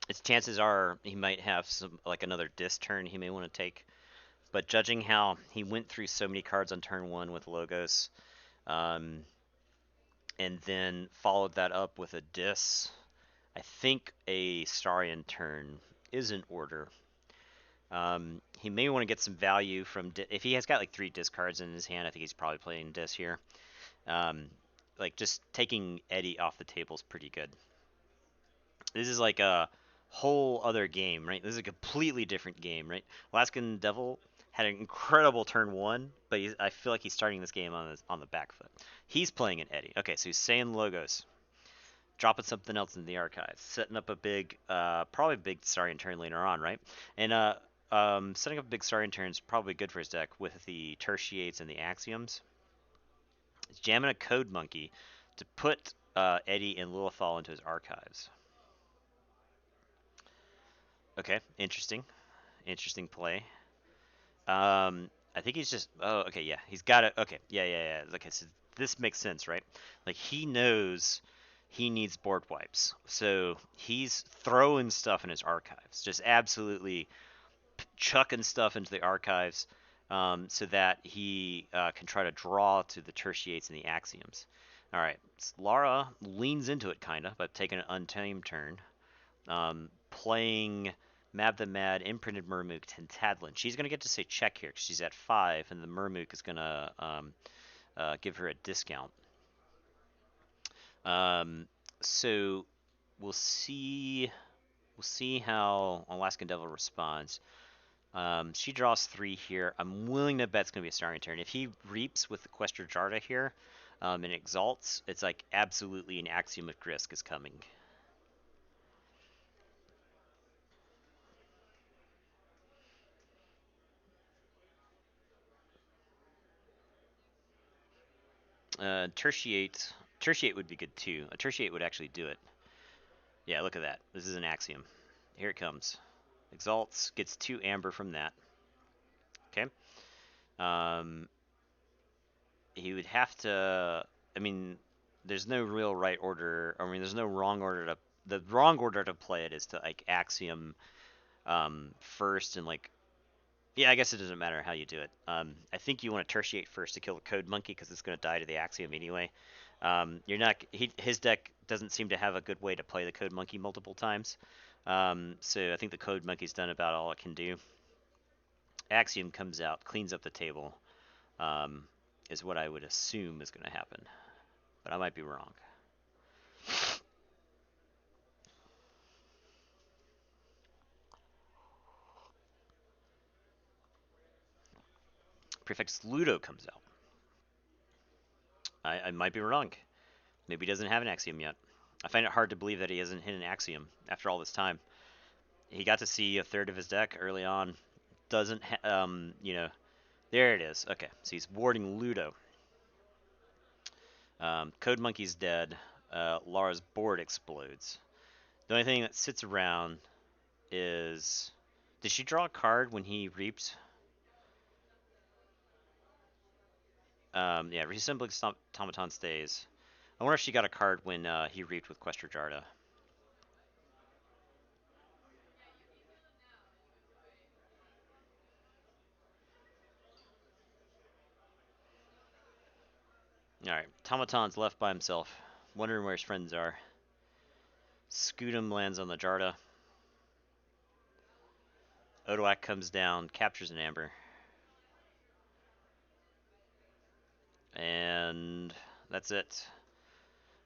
Its chances are he might have some like another Dis turn he may want to take. But judging how he went through so many cards on turn 1 with Logos, and then followed that up with a Dis, I think a Saurian turn is in order. He may want to get some value from if he has got like 3 discards in his hand. I think he's probably playing Dis here. Like just taking Eddie off the table is pretty good. This is like a whole other game, right? This is a completely different game, right? Alaskan Devil had an incredible turn 1, but I feel like he's starting this game on the back foot. He's playing an Eddie. Okay, so he's saying Logos, dropping something else in the archives, setting up a big, probably big Saurian turn later on, right? And setting up a big Saurian turn is probably good for his deck with the Tertiates and the Axioms. He's jamming a Code Monkey to put Eddie and Lilithal into his archives. Okay, interesting play. I think he's just. Oh, okay, yeah, he's got it. Okay, yeah. Okay, so this makes sense, right? Like he knows he needs board wipes, so he's throwing stuff in his archives, just absolutely chucking stuff into the archives, so that he can try to draw to the Tertiates and the Axioms. All right, so Lara leans into it kinda by taking an Untamed turn, playing Mab the Mad, Imprinted Murmook, Tentadlin. She's going to get to say check here because she's at 5, and the Murmook is going to give her a discount. So we'll see how Alaskan Devil responds. She draws 3 here. I'm willing to bet it's going to be a Saurian turn. If he reaps with the Questor Jarda here and exalts, it's like absolutely an Axiom of Grisk is coming. Tertiate would be good too. A Tertiate would actually do it. Yeah, look at that. This is an Axiom. Here it comes. Exalts, gets 2 Amber from that. Okay. He would have to. I mean, there's no real right order. I mean, there's no wrong order to. The wrong order to play it is to like Axiom first and like. Yeah, I guess it doesn't matter how you do it. I think you want to Tertiate first to kill the Code Monkey because it's going to die to the Axiom anyway. You're not. His deck doesn't seem to have a good way to play the Code Monkey multiple times. So I think the Code Monkey's done about all it can do. Axiom comes out, cleans up the table, is what I would assume is going to happen. But I might be wrong. Prefectus Ludo comes out. I might be wrong. Maybe he doesn't have an Axiom yet. I find it hard to believe that he hasn't hit an Axiom after all this time. He got to see a third of his deck early on. Doesn't, you know, there it is. Okay, so he's warding Ludo. Code Monkey's dead. Lara's board explodes. The only thing that sits around is... Did she draw a card when he reaped? Yeah, Reassembling Automaton stays. I wonder if she got a card when he reaped with Questor Jarda. Alright, Automaton's left by himself, wondering where his friends are. Scudam lands on the Jarda. Odoak comes down, captures an Amber. And that's it.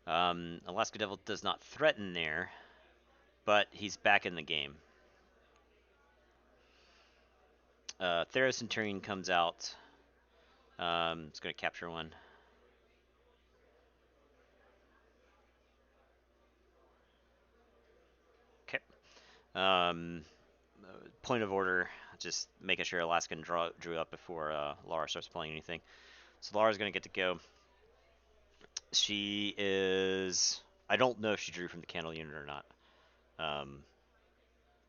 Alaska Devil does not threaten there, but he's back in the game. Theros Centurion comes out. It's going to capture one. Okay. Point of order, just making sure Alaskan drew up before Lara starts playing anything. So Lara's going to get to go. She is... I don't know if she drew from the candle unit or not.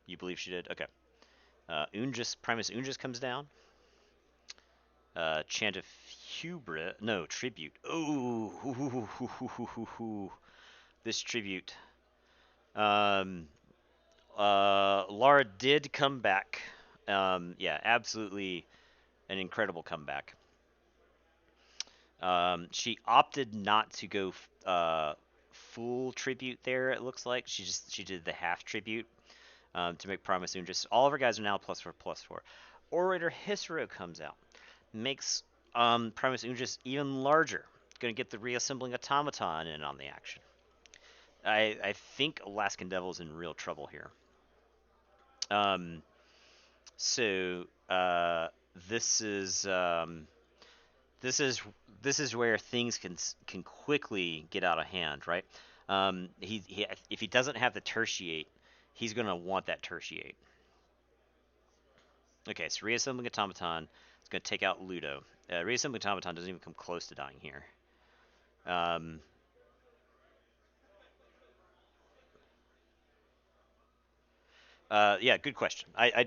You believe she did? Okay. Primus Ungus comes down. Chant of Hubris. No, Tribute. Oh, this Tribute. Lara did come back. Yeah, absolutely an incredible comeback. She opted not to go full Tribute there, it looks like. She did the half Tribute to make Primus Ungus. All of her guys are now +4/+4. Orator Hisro comes out. Makes Primus Ungus even larger. Gonna get the Reassembling Automaton in on the action. I think Alaskan Devil's in real trouble here. So this is where things can quickly get out of hand, right? If he doesn't have the Tertiate, he's gonna want that Tertiate. Okay, so Reassembling Automaton is gonna take out Ludo. Reassembling Automaton doesn't even come close to dying here. Yeah, good question. I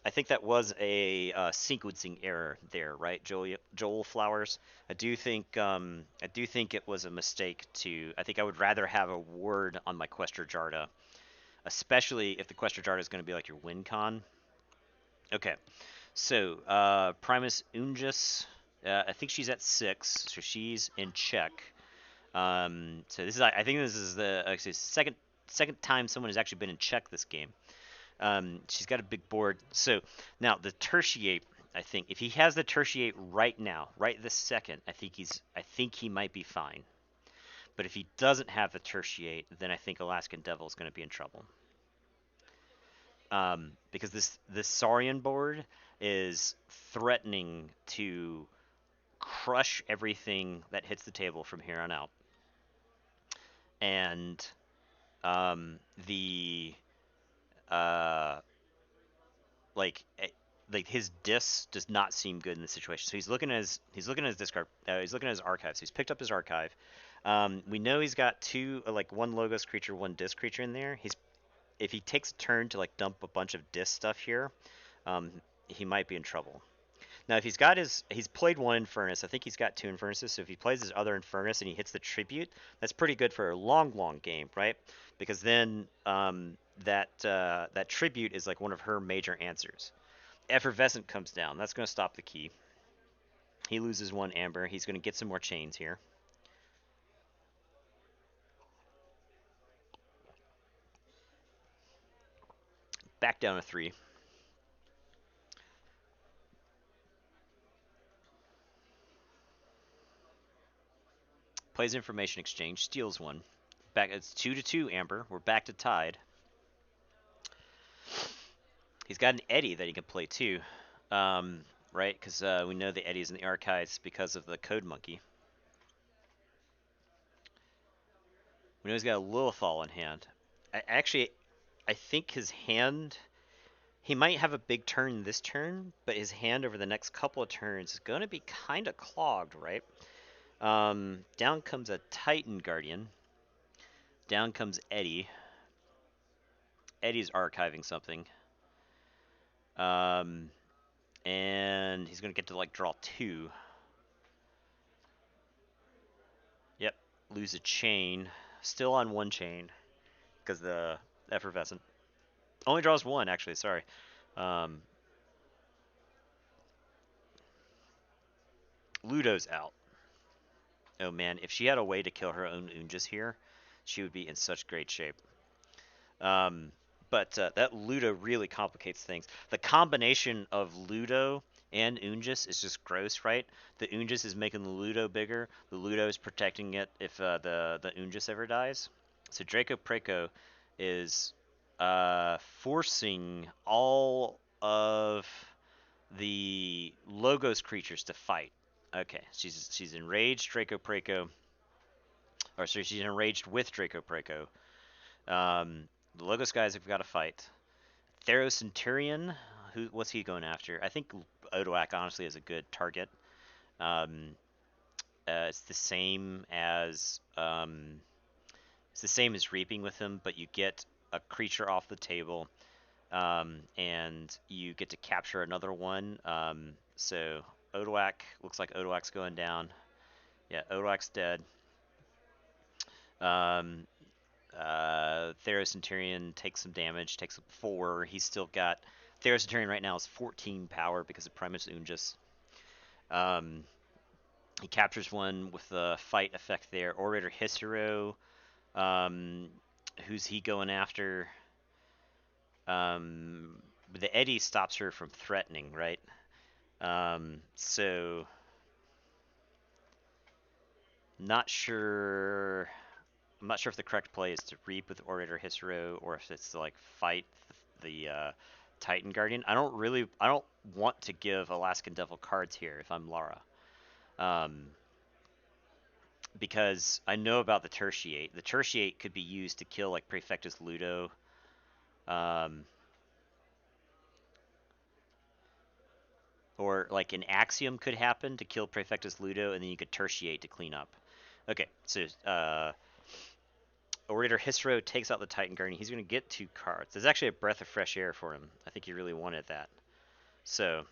think that was a sequencing error there, right, Joel Flowers? I do think it was a mistake to. I think I would rather have a word on my Questor Jarda, especially if the Questor Jarda is going to be like your win con. Okay, so Primus Ungus, I think she's at 6, so she's in check. So this is, I think this is the actually second time someone has actually been in check this game. She's got a big board. So now the Tertiate, I think if he has the Tertiate right now, right this second, I think he might be fine. But if he doesn't have the Tertiate, then I think Alaskan Devil is going to be in trouble. Because this Saurian board is threatening to crush everything that hits the table from here on out. And like his dis does not seem good in this situation. So he's looking at his discard. He's looking at his archive. So he's picked up his archive. We know he's got one Logos creature, one disc creature in there. If he takes a turn to like dump a bunch of disc stuff here, he might be in trouble. Now, if he's played one Infernus, I think he's got 2 Infernuses, so if he plays his other Infernus and he hits the Tribute, that's pretty good for a long game, right? Because then that Tribute is like one of her major answers. Effervescent comes down. That's going to stop the key. He loses 1 Amber. He's going to get some more chains here. Back down to 3. Plays Information Exchange, steals 1. Back, it's 2-2 Amber. We're back to tied. He's got an Eddie that he can play too. right? Because we know the Eddie's in the archives because of the Code Monkey. We know he's got a Lilithal in hand. I think his hand, he might have a big turn this turn, but his hand over the next couple of turns is going to be kind of clogged, right? Down comes a Titan Guardian. Down comes Eddie. Eddie's archiving something. And he's going to get to, like, draw 2. Yep, lose a chain. Still on 1 chain because the Effervescent. Only draws 1, actually, sorry. Ludo's out. Oh man, if she had a way to kill her own Ungus here, she would be in such great shape. But that Ludo really complicates things. The combination of Ludo and Ungus is just gross, right? The Ungus is making the Ludo bigger. The Ludo is protecting it if the Ungus ever dies. So Draco Praco is forcing all of the Logos creatures to fight. Okay, she's enraged Draco Praco. Or sorry, she's enraged with Draco Praco. The Logos guys have got to fight. Theros Centurion, what's he going after? I think Odoak honestly is a good target. It's the same as Reaping with him, but you get a creature off the table, and you get to capture another one. So Odoak, looks like Odoak's going down. Yeah, Odoak's dead. Theros Centurion takes some damage, takes up 4. He's still got... Theros Centurion right now is 14 power because of Primus Ungus. He captures one with the fight effect there. Orator Hissero, who's he going after? The Eddie stops her from threatening, right? So... Not sure... I'm not sure if the correct play is to Reap with Orator Hissero or if it's to, like, fight the Titan Guardian. I don't want to give Alaskan Devil cards here if I'm Lara. Because I know about the Tertiate. The Tertiate could be used to kill, like, Praefectus Ludo. Or, like, an Axiom could happen to kill Praefectus Ludo, and then you could Tertiate to clean up. Okay, so, Orator Hissero takes out the Titan Guardian. He's going to get 2 cards. There's actually a breath of fresh air for him. I think he really wanted that. So,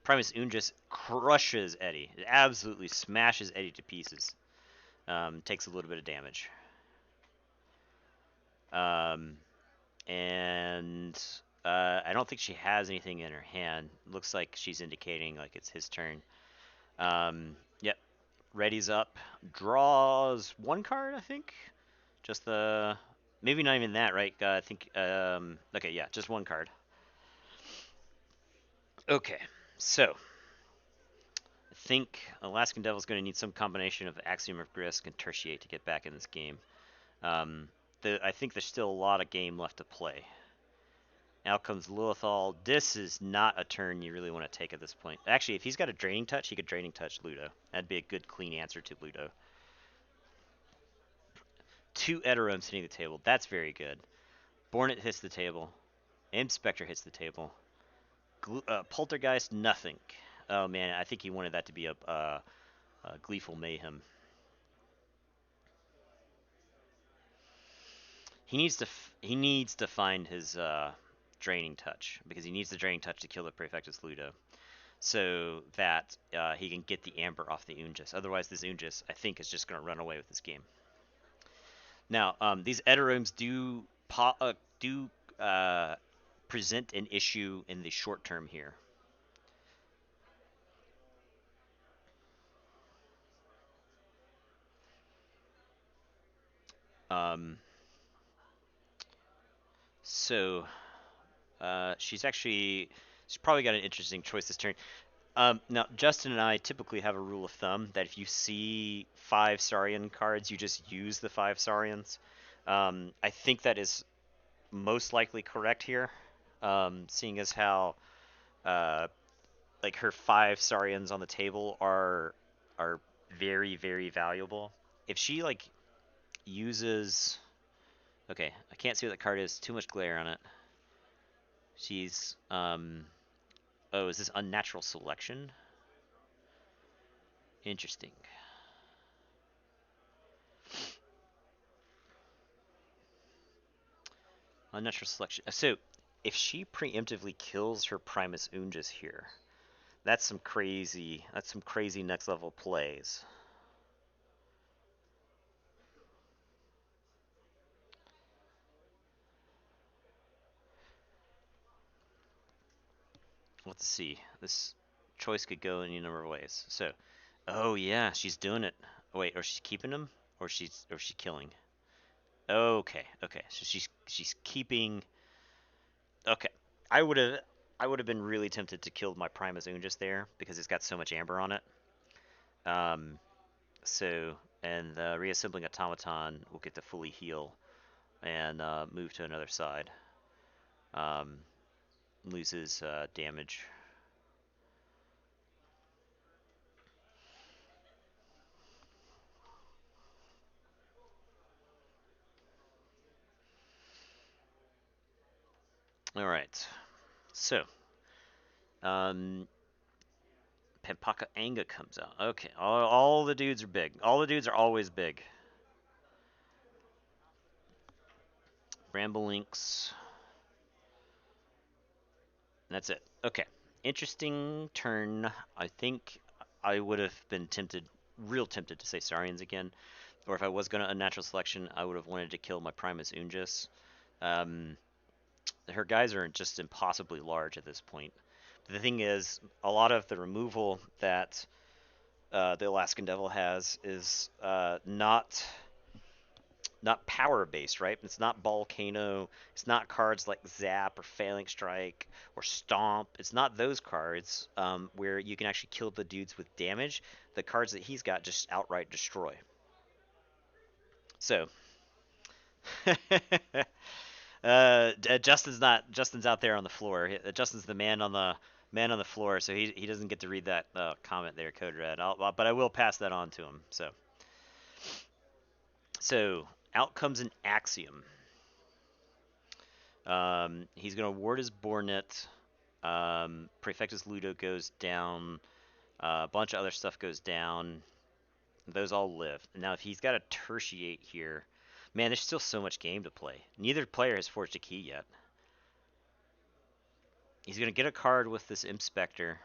Primus Ungus crushes Eddie. It absolutely smashes Eddie to pieces. Takes a little bit of damage. And I don't think she has anything in her hand. Looks like she's indicating like it's his turn. Yep. Ready's up. Draws 1 card, I think. Just the... Maybe not even that, right? I think... okay, yeah, just 1 card. Okay, so... I think Alaskan Devil's going to need some combination of Axiom of Grisk and Tertiate to get back in this game. I think there's still a lot of game left to play. Now comes Lilithal. This is not a turn you really want to take at this point. Actually, if he's got a Draining Touch, he could Draining Touch Ludo. That'd be a good, clean answer to Ludo. 2 Eteromes hitting the table. That's very good. Bornet hits the table. Imp Spectre hits the table. Poltergeist, nothing. Oh man, I think he wanted that to be a Gleeful Mayhem. He needs to find his Draining Touch, because he needs the Draining Touch to kill the Praefectus Ludo, so that he can get the Amber off the Ungus. Otherwise, this Ungus, I think, is just going to run away with this game. Now, these Eteromes do present an issue in the short term here. So she's probably got an interesting choice this turn. Now, Justin and I typically have a rule of thumb that if you see 5 Saurian cards, you just use the 5 Saurians. I think that is most likely correct here, seeing as how like her 5 Saurians on the table are very, very valuable. If she like uses, okay, I can't see what the card is. Too much glare on it. She's oh, is this unnatural selection? Interesting. Unnatural selection. So, if she preemptively kills her Primus Ungis here, that's some crazy next level plays. Let's see. This choice could go any number of ways. So, oh yeah, she's doing it. Oh, wait, or she's keeping him, or she's killing. Okay, okay. So she's keeping. Okay, I would have been really tempted to kill my Primus Ungis there because it's got so much amber on it. So and the reassembling automaton will get to fully heal and move to another side. Loses damage. All right. So, Pempaka Anga comes out. Okay, all the dudes are big. All the dudes are always big. Bramble Links. That's it. Okay. Interesting turn. I think I would have been real tempted to say Saurians again. Or if I was going to unnatural selection, I would have wanted to kill my Primus Ungis. Her guys are just impossibly large at this point. But the thing is, a lot of the removal that the Alaskan Devil has is not power based, right? It's not Volcano. It's not cards like Zap or Phalanx Strike or Stomp. It's not those cards where you can actually kill the dudes with damage. The cards that he's got just outright destroy. So, Justin's out there on the floor. Justin's the man on the floor, so he doesn't get to read that comment there, Code Red. But I will pass that on to him. So out comes an Axiom. He's going to ward his Bornet. Praefectus Ludo goes down. A bunch of other stuff goes down. Those all live. Now, if he's got a Tertiate here, man, there's still so much game to play. Neither player has forged a key yet. He's going to get a card with this Inspector.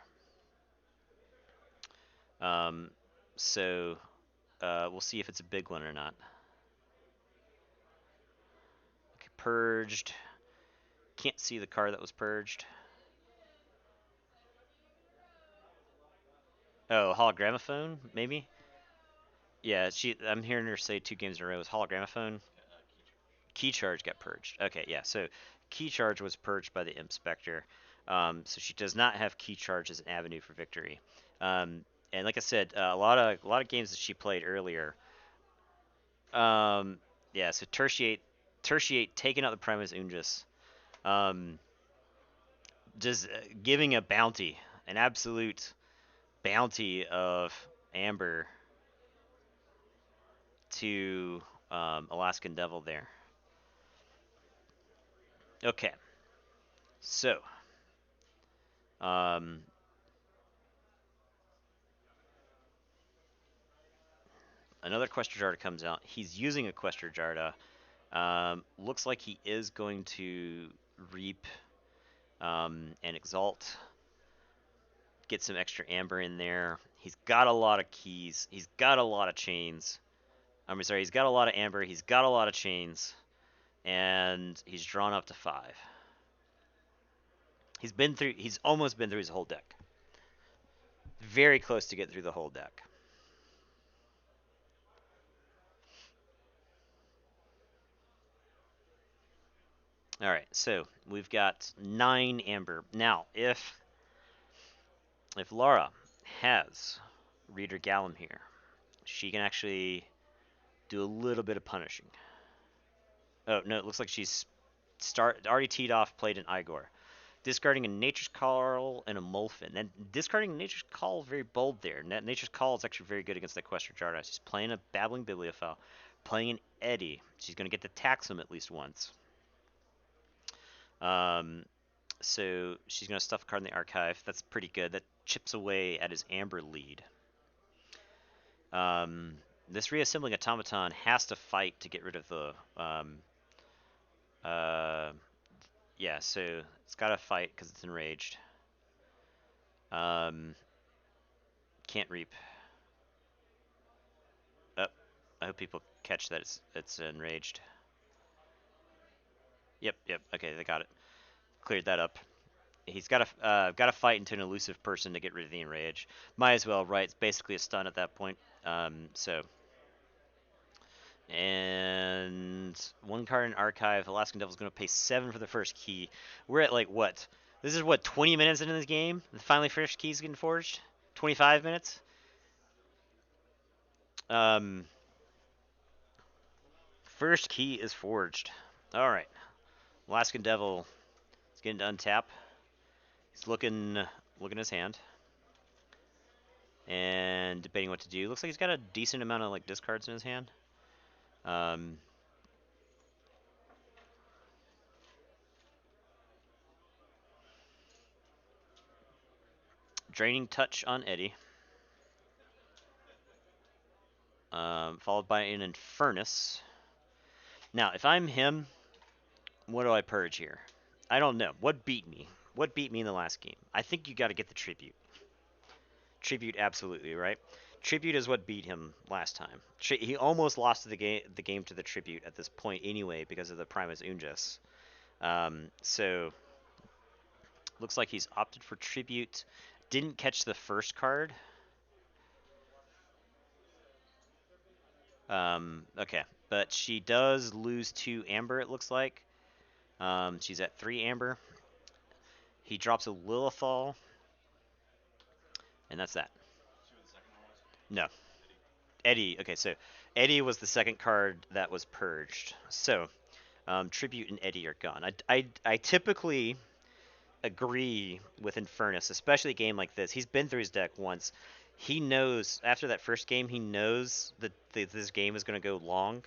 So we'll see if it's a big one or not. Okay, purged. Can't see the card that was purged. Oh, Hologramophone, maybe? Yeah, I'm hearing her say 2 games in a row. It was Hologramophone. Key Charge got purged. Okay, yeah. So Key Charge was purged by the Inspector. So she does not have Key Charge as an avenue for victory. And like I said, a lot of games that she played earlier. Yeah. So Tertiate taking out the Primus Ungis. Just giving a bounty, an absolute bounty of amber to Alaskan Devil there. Okay. So, another Questor Jarda comes out. He's using a Questor Jarda. Looks like he is going to reap and exalt. Get some extra amber in there. He's got a lot of keys. He's got a lot of chains. He's got a lot of amber. He's got a lot of chains. And he's drawn up to 5. He's almost been through his whole deck. Very close to get through the whole deck. All right, so we've got 9 amber. Now, if Laura has Reader Gallum here, she can actually do a little bit of punishing. Oh, no, it looks like she's already teed off, played an Igor. discarding a Nature's Call and a Molfen. And discarding Nature's Call, very bold there. Nature's Call is actually very good against that Questor Jardas. She's playing a Babbling Bibliophile, playing an Eddy. She's going to get to tax him at least once. So she's going to stuff a card in the archive. That's pretty good. That chips away at his Amber lead. This reassembling automaton has to fight to get rid of the yeah, so it's got to fight because it's enraged. Can't reap. Oh, I hope people catch that it's enraged. Yep. Okay, they got it. Cleared that up. He's got to fight into an elusive person to get rid of the enrage. Might as well, right? It's basically a stun at that point. So. And one card in archive. Alaskan Devil's going to pay 7 for the first key. We're at like what? This is what, 20 minutes into this game? The finally first key's getting forged? 25 minutes? First key is forged. Alright. Alaskan Devil is getting to untap. He's looking at his hand. And debating what to do. Looks like he's got a decent amount of like discards in his hand. Draining Touch on Eddy. Followed by an Infernus. Now, if I'm him, what do I purge here? I don't know. What beat me? What beat me in the last game? I think you got to get the Tribute. Tribute, absolutely, right? Tribute is what beat him last time. He almost lost the game to the Tribute at this point anyway because of the Primus Ungis. So, looks like he's opted for Tribute. Didn't catch the first card. Okay, but she does lose 2 Amber, it looks like. She's at 3 Amber. He drops a Lilithal. And that's that. No. Eddy. Okay, so Eddy was the second card that was purged. So, Tribute and Eddy are gone. I typically agree with Infernus, especially a game like this. He's been through his deck once. He knows, after that first game, he knows that this game is going to go long.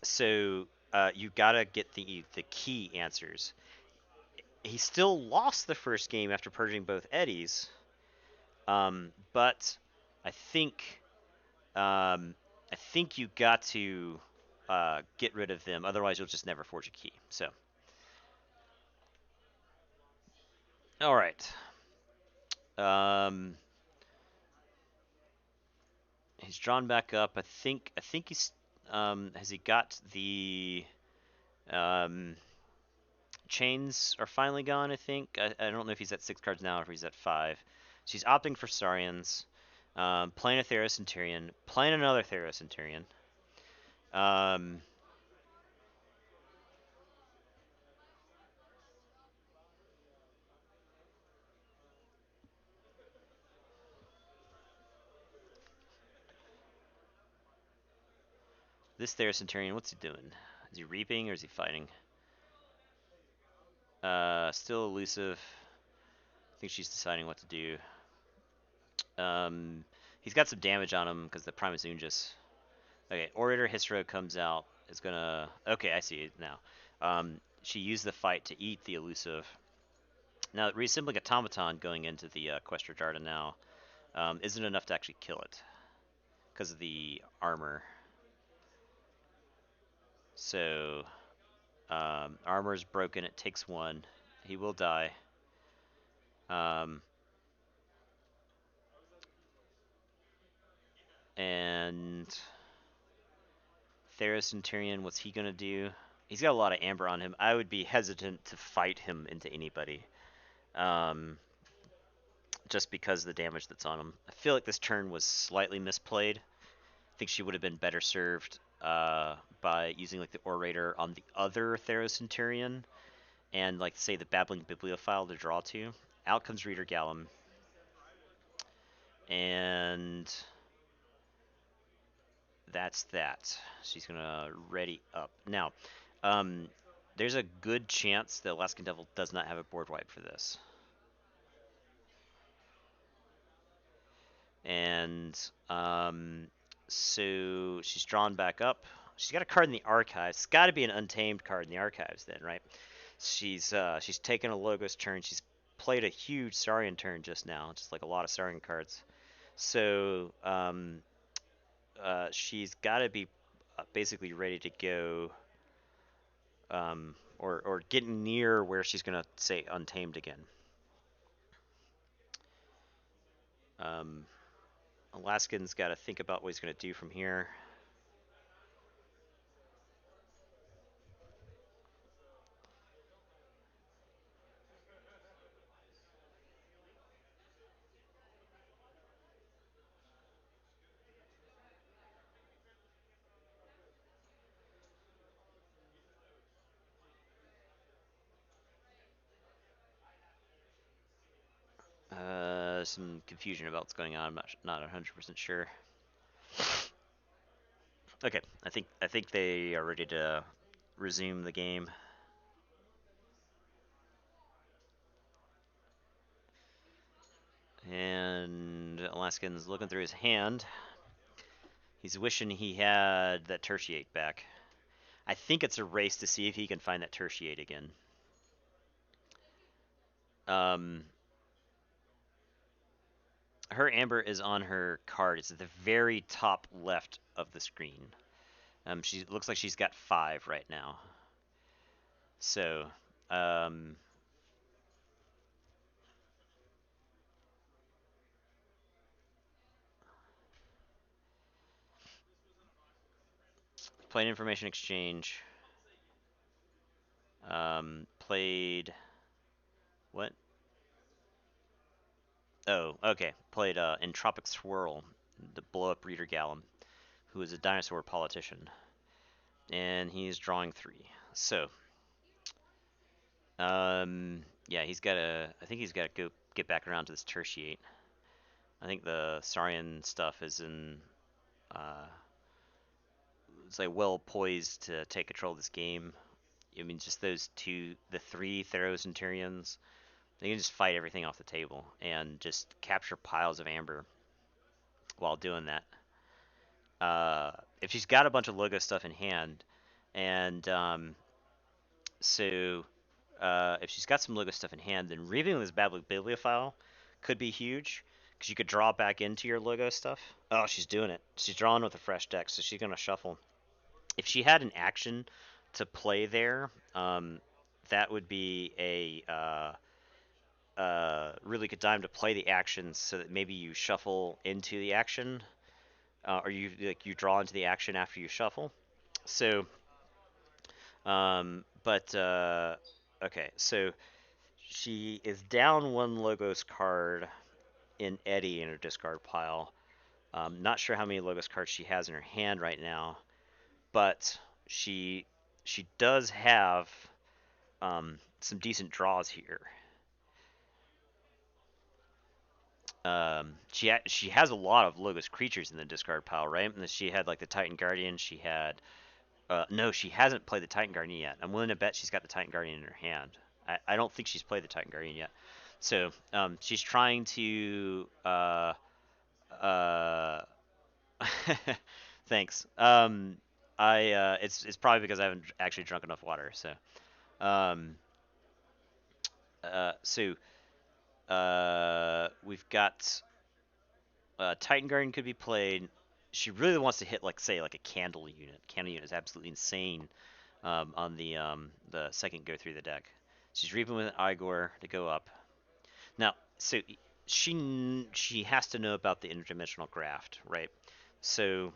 So you got to get the key answers. He still lost the first game after purging both Eddies. But I think you got to get rid of them. Otherwise, you'll just never forge a key. So, all right. He's drawn back up. I think he's has he got the chains are finally gone. I think I don't know if he's at 6 cards now or if he's at 5. She's opting for Saurians. Playing a Theros Centurion. Playing another Theros Centurion. This Theros Centurion, what's he doing? Is he reaping or is he fighting? Still elusive. I think she's deciding what to do. He's got some damage on him because the Primus Ungis. Okay, Orator Hysra comes out. It's gonna. Okay, I see it now. She used the fight to eat the elusive. Now, reassembling Automaton going into the Questor Jarda now isn't enough to actually kill it because of the armor. So, armor is broken. It takes 1. He will die. And Theros Centurion, what's he gonna do? He's got a lot of amber on him. I would be hesitant to fight him into anybody. Just because of the damage that's on him. I feel like this turn was slightly misplayed. I think she would have been better served by using like the Orator on the other Theros Centurion and like say the Babbling Bibliophile to draw to. Out comes Reader Gallum. And that's that. She's gonna ready up. Now, there's a good chance the Alaskan Devil does not have a board wipe for this. And so she's drawn back up. She's got a card in the archives. It's got to be an untamed card in the archives then, right? She's taken a Logos turn. She's played a huge Saurian turn just now, just like a lot of Saurian cards. So she's got to be basically ready to go, or getting near where she's gonna say untamed again. Alaskan's got to think about what he's gonna do from here. Some confusion about what's going on. I'm not 100% sure. Okay, I think they are ready to resume the game. And Alaskan's looking through his hand. He's wishing he had that Tertiate back. I think it's a race to see if he can find that Tertiate again. Her amber is on her card. It's at the very top left of the screen. She looks like she's got 5 right now. So, played information exchange. Played what? Oh, okay. Played Entropic Swirl, the blow up Reader Gallum, who is a dinosaur politician. And he's drawing 3. So, yeah, he's got to. I think he's got to go get back around to this Tertiate. I think the Saurian stuff is in. It's like well poised to take control of this game. I mean, just those 2, the 3 Theros and Tyrians, they can just fight everything off the table and just capture piles of amber while doing that. If she's got a bunch of Logo stuff in hand, and so if she's got some Logo stuff in hand, then revealing this Bibliophile could be huge, because you could draw back into your Logo stuff. Oh, she's doing it. She's drawing with a fresh deck, so she's going to shuffle. If she had an action to play there, that would be a really good time to play the actions, so that maybe you shuffle into the action, or you draw into the action after you shuffle. So, okay, so she is down 1 Logos card in Eddie in her discard pile. Not sure how many Logos cards she has in her hand right now, but she does have some decent draws here. She has a lot of Logos creatures in the discard pile, right? And she had like the Titan Guardian. She had no, she hasn't played the Titan Guardian yet. I'm willing to bet she's got the Titan Guardian in her hand. I don't think she's played the Titan Guardian yet. So she's trying to thanks. It's probably because I haven't actually drunk enough water. So we've got Titan Guardian could be played. She really wants to hit like a Candle unit. Candle unit is absolutely insane on the second go through the deck. She's reaping with an Igor to go up. Now, so she has to know about the interdimensional graft, right? So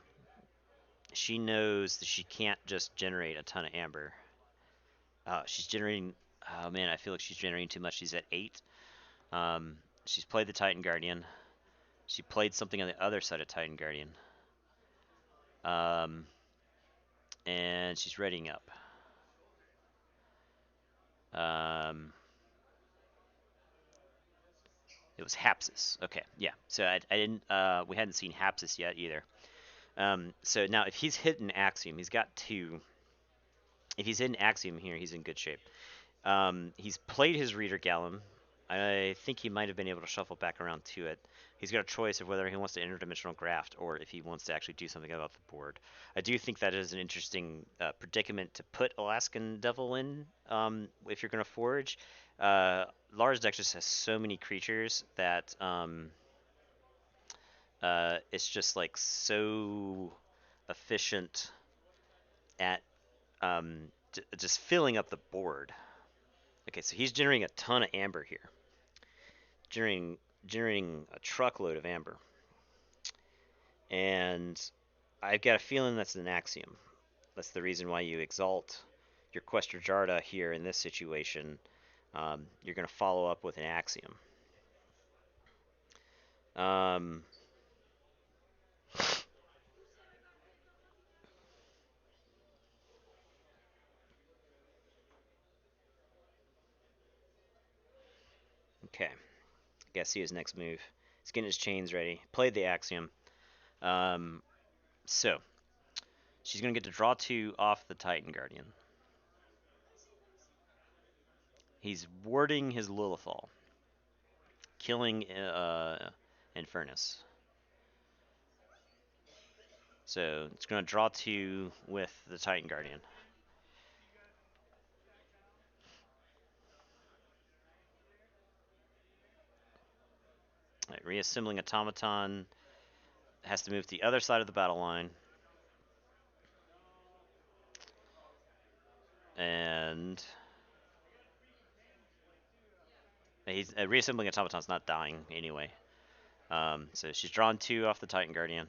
she knows that she can't just generate a ton of amber. She's generating. Oh man, I feel like she's generating too much. She's at 8. She's played the Titan Guardian. She played something on the other side of Titan Guardian. And she's readying up. It was Hapsis. Okay, yeah. So I didn't. We hadn't seen Hapsis yet either. So now if he's hit an Axiom, he's got 2. If he's in Axiom here, he's in good shape. He's played his Reader Gallum. I think he might have been able to shuffle back around to it. He's got a choice of whether he wants to interdimensional graft or if he wants to actually do something about the board. I do think that is an interesting predicament to put Alaskan Devil in if you're going to forge. Lars deck just has so many creatures that it's just like so efficient at just filling up the board. Okay, so he's generating a ton of amber here. Generating a truckload of amber. And I've got a feeling that's an axiom. That's the reason why you exalt your Questor Jarda here in this situation. You're going to follow up with an axiom. Okay. Gotta see his next move. He's getting his chains ready. Played the axiom. So she's gonna get to draw 2 off the Titan Guardian. He's warding his Lilithal, killing Infernus. So it's gonna draw 2 with the Titan Guardian. Right, reassembling Automaton has to move to the other side of the battle line. And he's reassembling Automaton's not dying anyway. So she's drawn 2 off the Titan Guardian.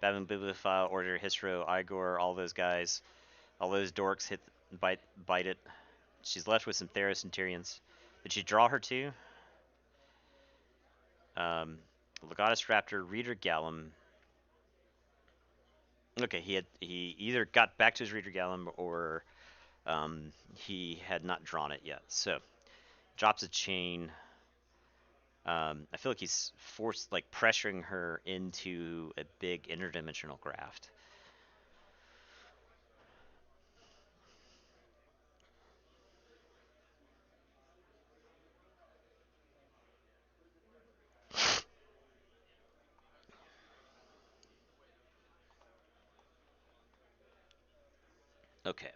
Babin Bibliophile, Order, Histro, Igor, all those guys, all those dorks bite it. She's left with some Theros and Tyrians. Did she draw her 2? Legatus Raptor, Reader Gallum. Okay, he either got back to his Reader Gallum or he had not drawn it yet. So drops a chain. I feel like he's pressuring her into a big interdimensional graft. Okay.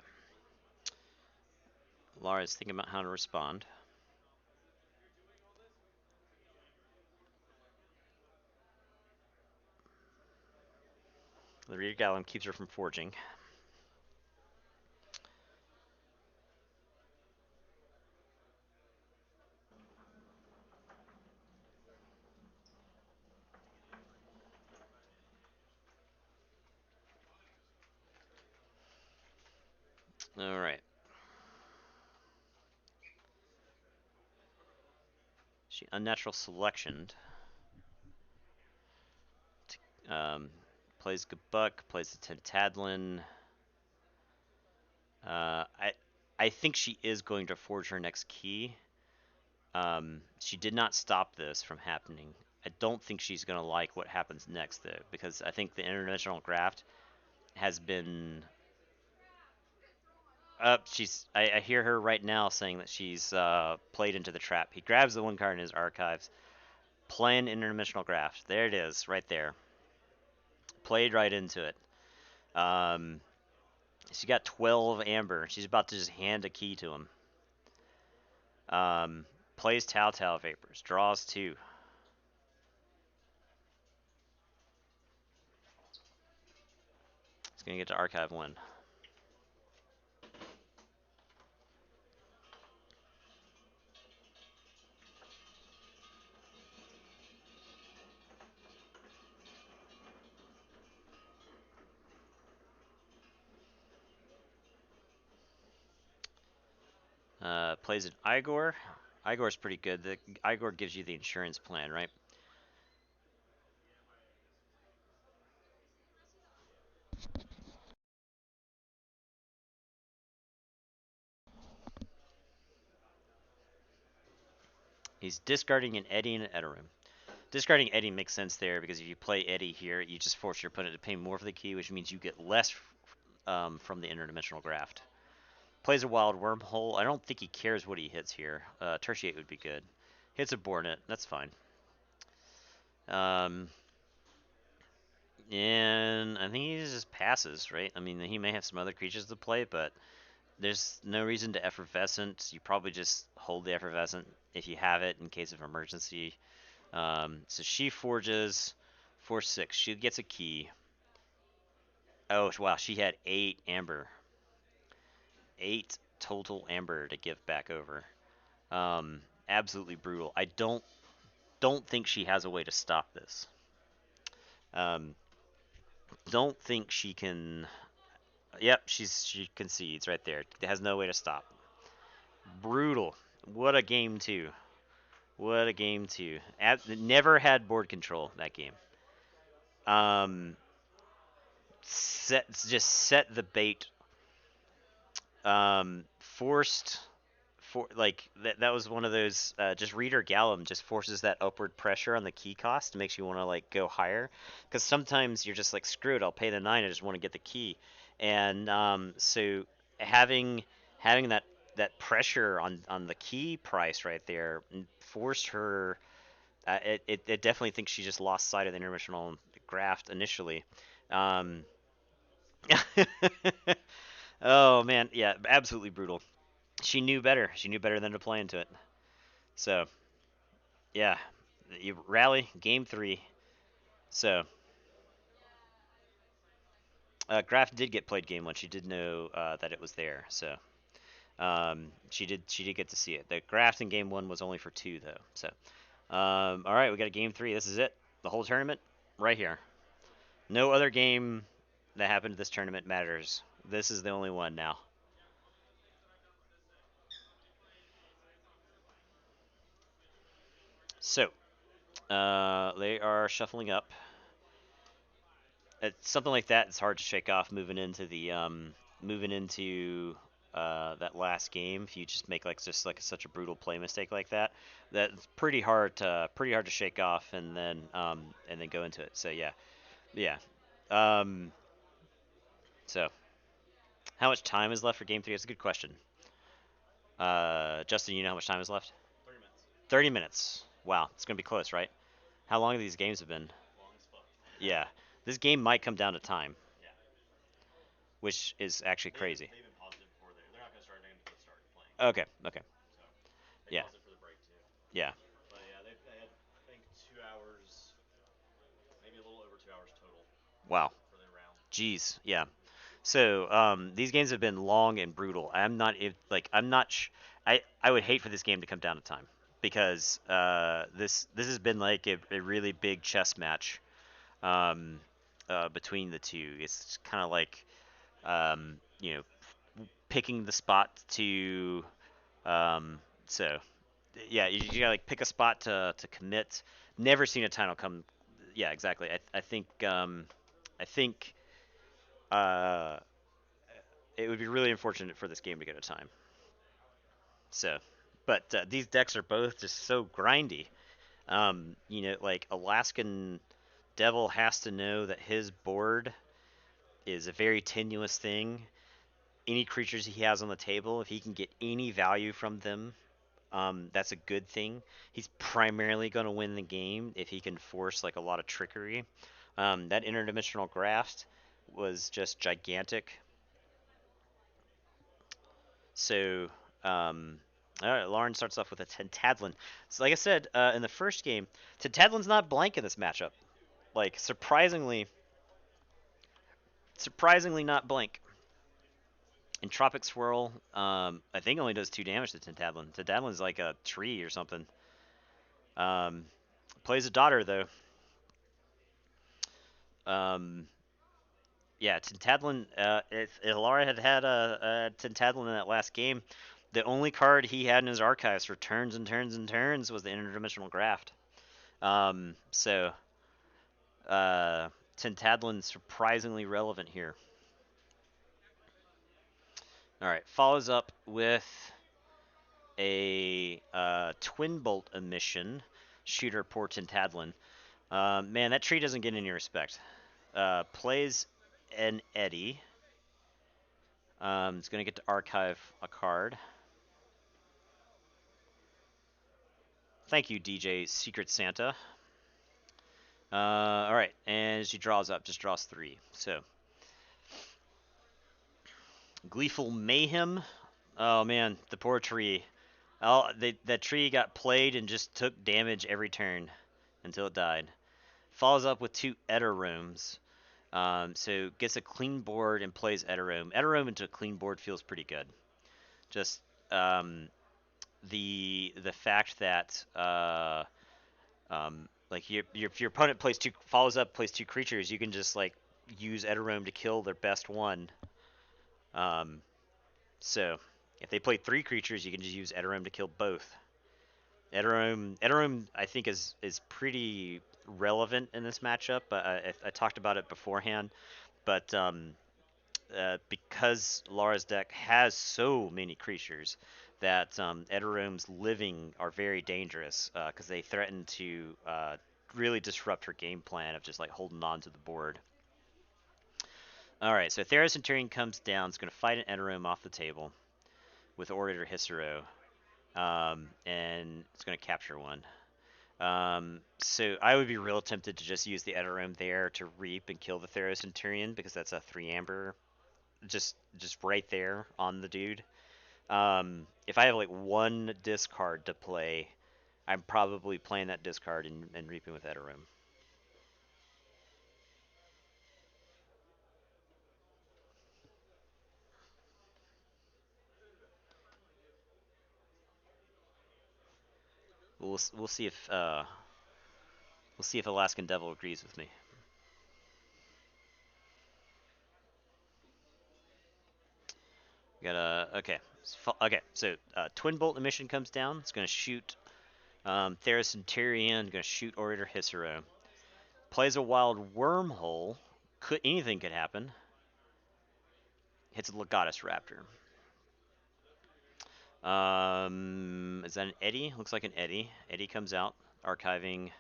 Laura's thinking about how to respond. The Reader Gallum keeps her from forging. All right. She unnatural selectioned. Plays Gabuk, plays the Tentadlin. I think she is going to forge her next key. She did not stop this from happening. I don't think she's going to like what happens next, though, because I think the interdimensional graft has been... I hear her right now saying that she's played into the trap. He grabs the 1 card in his archives. Playing interdimensional graft. There it is, right there. Played right into it. She got 12 amber. She's about to just hand a key to him. Plays Tau Tau Vapors. Draws 2. It's going to get to archive 1. Plays an Igor. Igor's pretty good. The Igor gives you the insurance plan, right? He's discarding an Eddie and an Edorim. Discarding Eddie makes sense there because if you play Eddie here, you just force your opponent to pay more for the key, which means you get less from the interdimensional graft. Plays a wild wormhole. I don't think he cares what he hits here. Tertiate would be good. Hits a Bornet. That's fine. And I think he just passes, right? I mean, he may have some other creatures to play, but there's no reason to effervescent. You probably just hold the effervescent if you have it in case of emergency. So she forges 4/6. She gets a key. Oh wow, she had 8 amber. 8 total amber to give back over. Absolutely brutal. I don't think she has a way to stop this. Don't think she can. Yep, she concedes right there. Has no way to stop. Brutal. What a game 2. What a game 2. Never had board control that game. Just set the bait. Forced. That was one of those. Just Reader Gallum just forces that upward pressure on the key cost. Makes you want to like go higher. Because sometimes you're just like, screw it, I'll pay the 9. I just want to get the key. And so having that pressure on the key price right there forced her. It definitely thinks she just lost sight of the interdimensional graft initially. Oh man, yeah, absolutely brutal. She knew better. She knew better than to play into it. So, yeah, you rally game 3. So, Graft did get played game 1. She did know that it was there. So, she did get to see it. The Graft in game 1 was only for 2 though. So, all right, we got a game 3. This is it. The whole tournament right here. No other game that happened to this tournament matters. This is the only one now. So, they are shuffling up. It's something like that. It's hard to shake off moving into the that last game. If you just make such a brutal play mistake like that, that's pretty hard to shake off and then go into it. So yeah. So how much time is left for game 3? That's a good question. Justin, you know how much time is left? 30 minutes. 30 minutes. Wow, it's gonna be close, right? How long have these games have been? Long as fuck. Yeah, this game might come down to time. Yeah. Which is actually crazy. They've been positive before. They're not gonna start. They're gonna start playing. Okay. So they Yeah. paused it for the break too. Yeah. But yeah, they had I think 2 hours, maybe a little over 2 hours total. Wow. For their round. Jeez. Yeah. So these games have been long and brutal. I would hate for this game to come down to time because this has been like a really big chess match between the two. It's kind of like picking the spot to so yeah, you gotta like pick a spot to commit. Never seen a title come. Yeah, exactly. I think it would be really unfortunate for this game to go to time. So, but these decks are both just so grindy. Like Alaskan Devil has to know that his board is a very tenuous thing. Any creatures he has on the table, if he can get any value from them, that's a good thing. He's primarily going to win the game if he can force like a lot of trickery. That interdimensional graft was just gigantic. So, all right, Lauren starts off with a Tentadlin. So, like I said in the first game, Tentadlin's not blank in this matchup. Like, surprisingly not blank. Entropic Swirl, I think only does 2 damage to Tentadlin. Tentadlin's like a tree or something. Plays a daughter, though. Yeah, Tentadlin, if Illaria had a Tentadlin in that last game, the only card he had in his archives for turns and turns and turns was the Interdimensional Graft. So, Tentadlin's surprisingly relevant here. Alright, follows up with a Twin Bolt Emission. Shooter, poor Tentadlin. Man, that tree doesn't get any respect. Plays an Eddy. It's going to get to archive a card. Thank you, DJ Secret Santa. All right, and she draws up, just draws 3. So, Gleeful Mayhem. Oh man, the poor tree. That tree got played and just took damage every turn until it died. Follows up with 2 Eterooms. So gets a clean board and plays Eteroom. Eteroom into a clean board feels pretty good. Just the fact that like if your opponent follows up, plays 2 creatures, you can just like use Eteroom to kill their best one. So if they play 3 creatures, you can just use Eteroom to kill both. Eteroom I think is pretty relevant in this matchup. I talked about it beforehand, but because Lara's deck has so many creatures that Eteroom's living are very dangerous because they threaten to really disrupt her game plan of just like holding on to the board. All right, so Theros Centurion comes down. It's going to fight an Eteroom off the table with Orator Hissaro, and it's going to capture one. So I would be real tempted to just use the Eteroom there to reap and kill the Theros Centurion because that's a 3 amber, just right there on the dude. If I have like 1 discard to play, I'm probably playing that discard and reaping with Eteroom. We'll see if Alaskan Devil agrees with me. Okay. So Twin Bolt Emission comes down. It's gonna shoot Theros Centurion. Gonna shoot Orator Hissaro. Plays a Wild Wormhole. Anything could happen. Hits a Legatus Raptor. Is that an Eddy? Looks like an Eddy. Eddy comes out, archiving.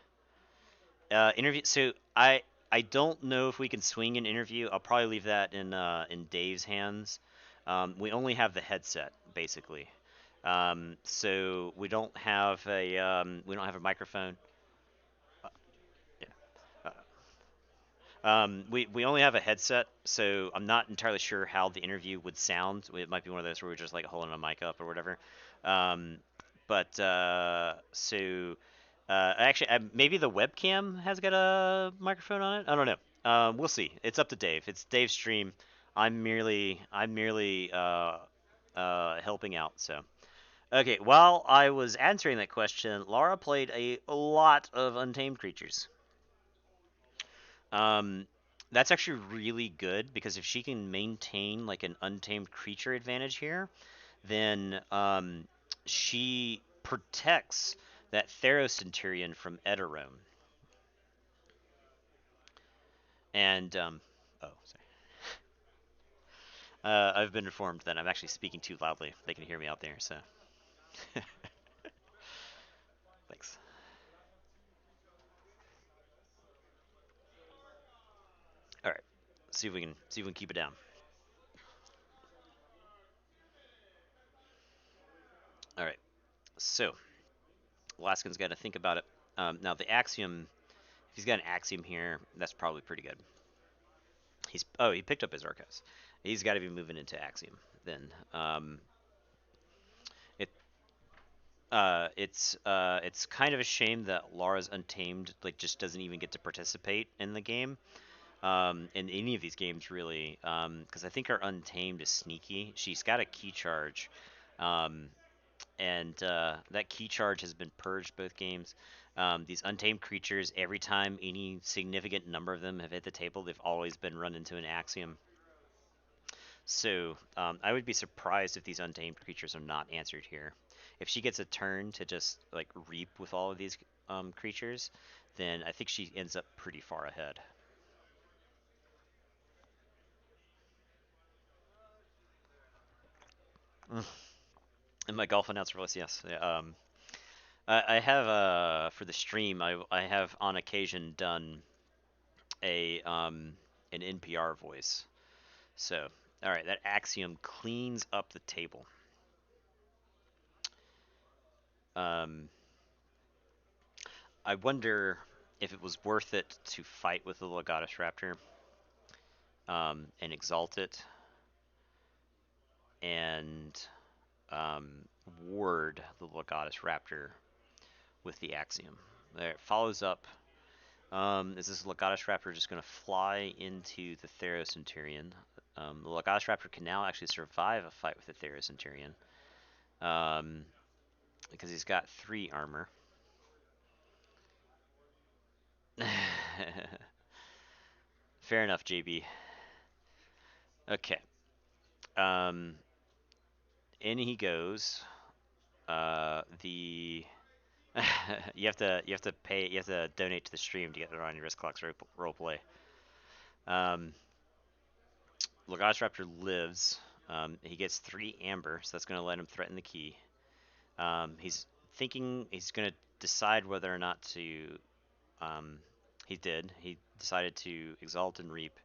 Interview. So I don't know if we can swing an interview. I'll probably leave that in Dave's hands. We only have the headset basically, so we don't have a microphone. We only have a headset, so I'm not entirely sure how the interview would sound. It might be one of those where we're just like holding a mic up or whatever. Actually, maybe the webcam has got a microphone on it. I don't know. We'll see. It's up to Dave. It's Dave's stream. I'm merely helping out. So, okay. While I was answering that question, Laura played a lot of untamed creatures. That's actually really good because if she can maintain like an untamed creature advantage here, then she protects that Theros Centurion from Eteroom. And oh, sorry. I've been informed that I'm actually speaking too loudly. They can hear me out there, so thanks. All right, see if we can keep it down. All right, so Alaskan's got to think about it. Now the Axiom, if he's got an Axiom here, that's probably pretty good. He picked up his Archives. He's got to be moving into Axiom then. It's kind of a shame that Lara's Untamed like just doesn't even get to participate in the game. In any of these games really, because I think her Untamed is sneaky. She's got a key charge, and that key charge has been purged both games. These Untamed creatures, every time any significant number of them have hit the table, they've always been run into an Axiom. So I would be surprised if these Untamed creatures are not answered here. If she gets a turn to just like reap with all of these creatures, then I think she ends up pretty far ahead. In my golf announcer voice, yes. I have for the stream. I have on occasion done a an NPR voice. So All right, that Axiom cleans up the table. I wonder if it was worth it to fight with the Legatus Raptor and exalt it and ward the Legatus Raptor with the Axiom. There, it follows up. Is this Legatus Raptor just going to fly into the Theros-Centurion? The Legatus Raptor can now actually survive a fight with the Theros-Centurion because he's got 3 armor. Fair enough, JB. Okay. In he goes. The you have to pay, you have to donate to the stream to get it on your Wristclocks roleplay. Legatus Raptor lives. He gets 3 amber, so that's going to let him threaten the key. He's thinking he's going to decide whether or not to. He did. He decided to exalt and reap.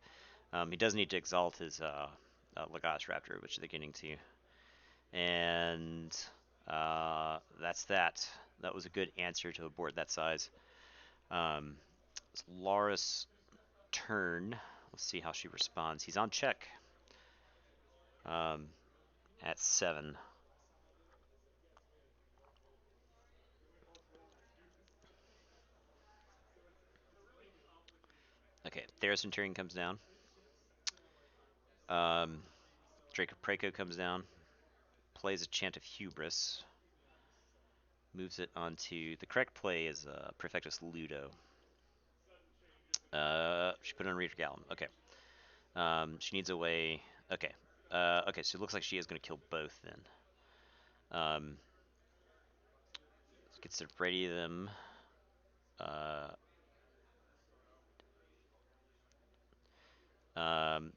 He does need to exalt his Legatus Raptor, which they're getting to. And that's that. That was a good answer to a board that size. It's Lara's turn. Let's see how she responds. He's on check at 7. Okay, Theros-Centurion comes down. Draco Praco comes down. Plays a Chant of Hubris. Moves it onto... The correct play is Prefectus Ludo. She put on Reader Gallum. Okay. She needs a way... Okay. Okay, so it looks like she is going to kill both then. Gets to ready them.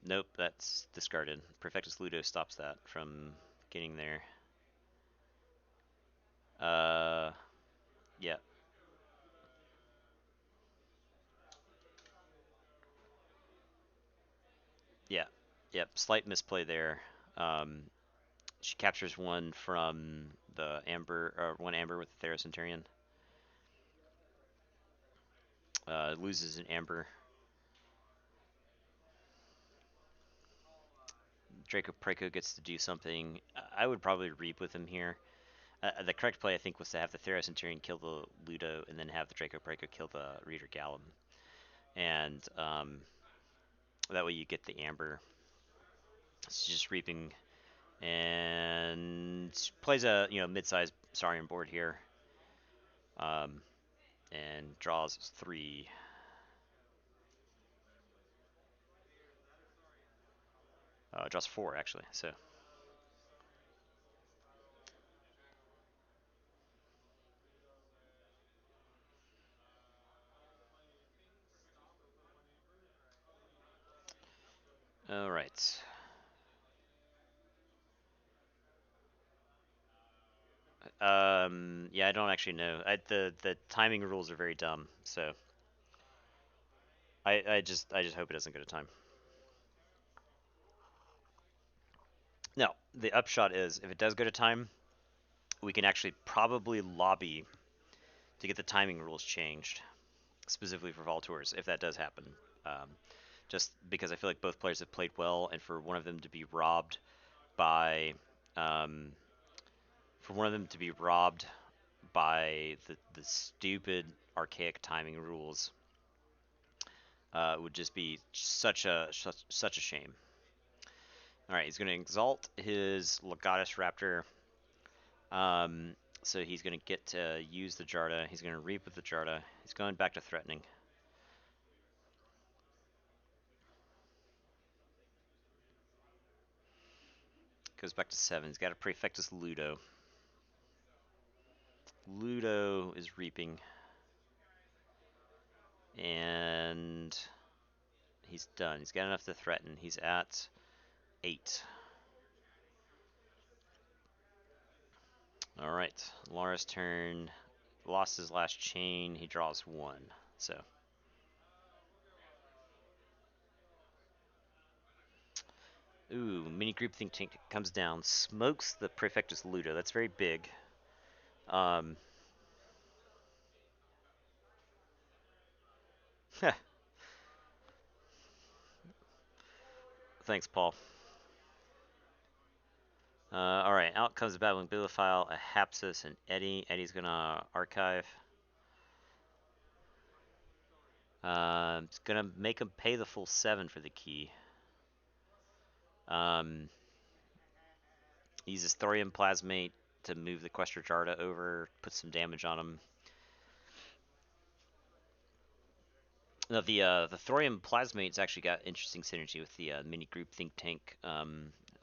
Nope, that's discarded. Perfectus Ludo stops that from getting there. Yeah. Yeah. Yep, slight misplay there. She captures one from the amber, or 1 amber with the Theros-Centurion. Loses an amber. Draco Praco gets to do something. I would probably reap with him here. The correct play, I think, was to have the Theros-Centurion kill the Ludo and then have the Draco Praco kill the Reader Gallum. And that way you get the amber. It's just reaping. And plays a mid-sized Saurian board here. And draws 3. Draws 4 actually. So. All right. Yeah, I don't actually know. The timing rules are very dumb, so I just hope it doesn't go to time. No, the upshot is if it does go to time, we can actually probably lobby to get the timing rules changed, specifically for Vol Tours, if that does happen. Just because I feel like both players have played well, and for one of them to be robbed by the stupid archaic timing rules would just be such a shame. All right, he's going to exalt his Legatus Raptor. So he's going to get to use the Jarda. He's going to reap with the Jarda. He's going back to threatening. Goes back to 7. He's got a Prefectus Ludo. Ludo is reaping. And he's done. He's got enough to threaten. He's at 8. All right, Lara's turn. Lost his last chain. He draws 1. So. Ooh, mini group think tank comes down, smokes the Praefectus Ludo. That's very big. Um, thanks, Paul. All right, out comes the Babbling Bibliophile, a Hapsis, and Eddie. Eddie's gonna archive. It's gonna make him pay the full 7 for the key. Uses Thorium Plasmate to move the Questor Jarda over, put some damage on him. Now the Thorium Plasmate's actually got interesting synergy with the mini group think tank.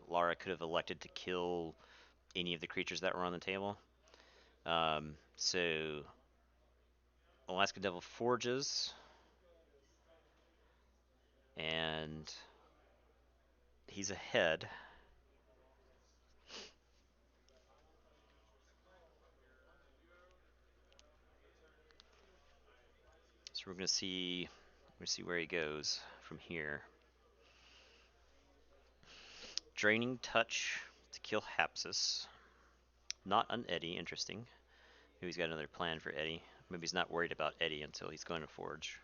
Lara could have elected to kill any of the creatures that were on the table. So Alaska Devil forges, and he's ahead. So we're gonna see where he goes from here. Draining Touch to kill Hapsis. Not on Eddie, interesting. Maybe he's got another plan for Eddie. Maybe he's not worried about Eddie until he's going to Forge.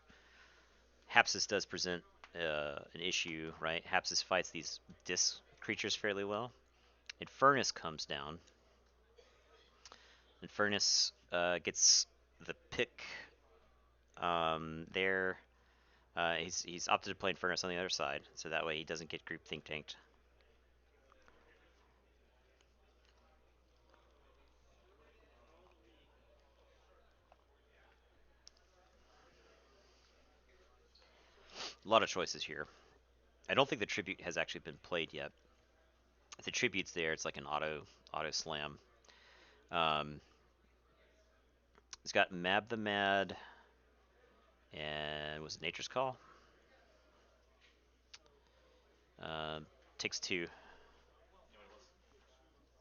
Hapsis does present an issue, right? Hapsis fights these disc creatures fairly well. Infernus comes down. Infernus gets the pick there. He's opted to play Infernus on the other side, so that way he doesn't get group think tanked. A lot of choices here. I don't think the tribute has actually been played yet. If the tribute's there, it's like an auto slam. He's got Mab the Mad, and was it Nature's Call? Takes 2. It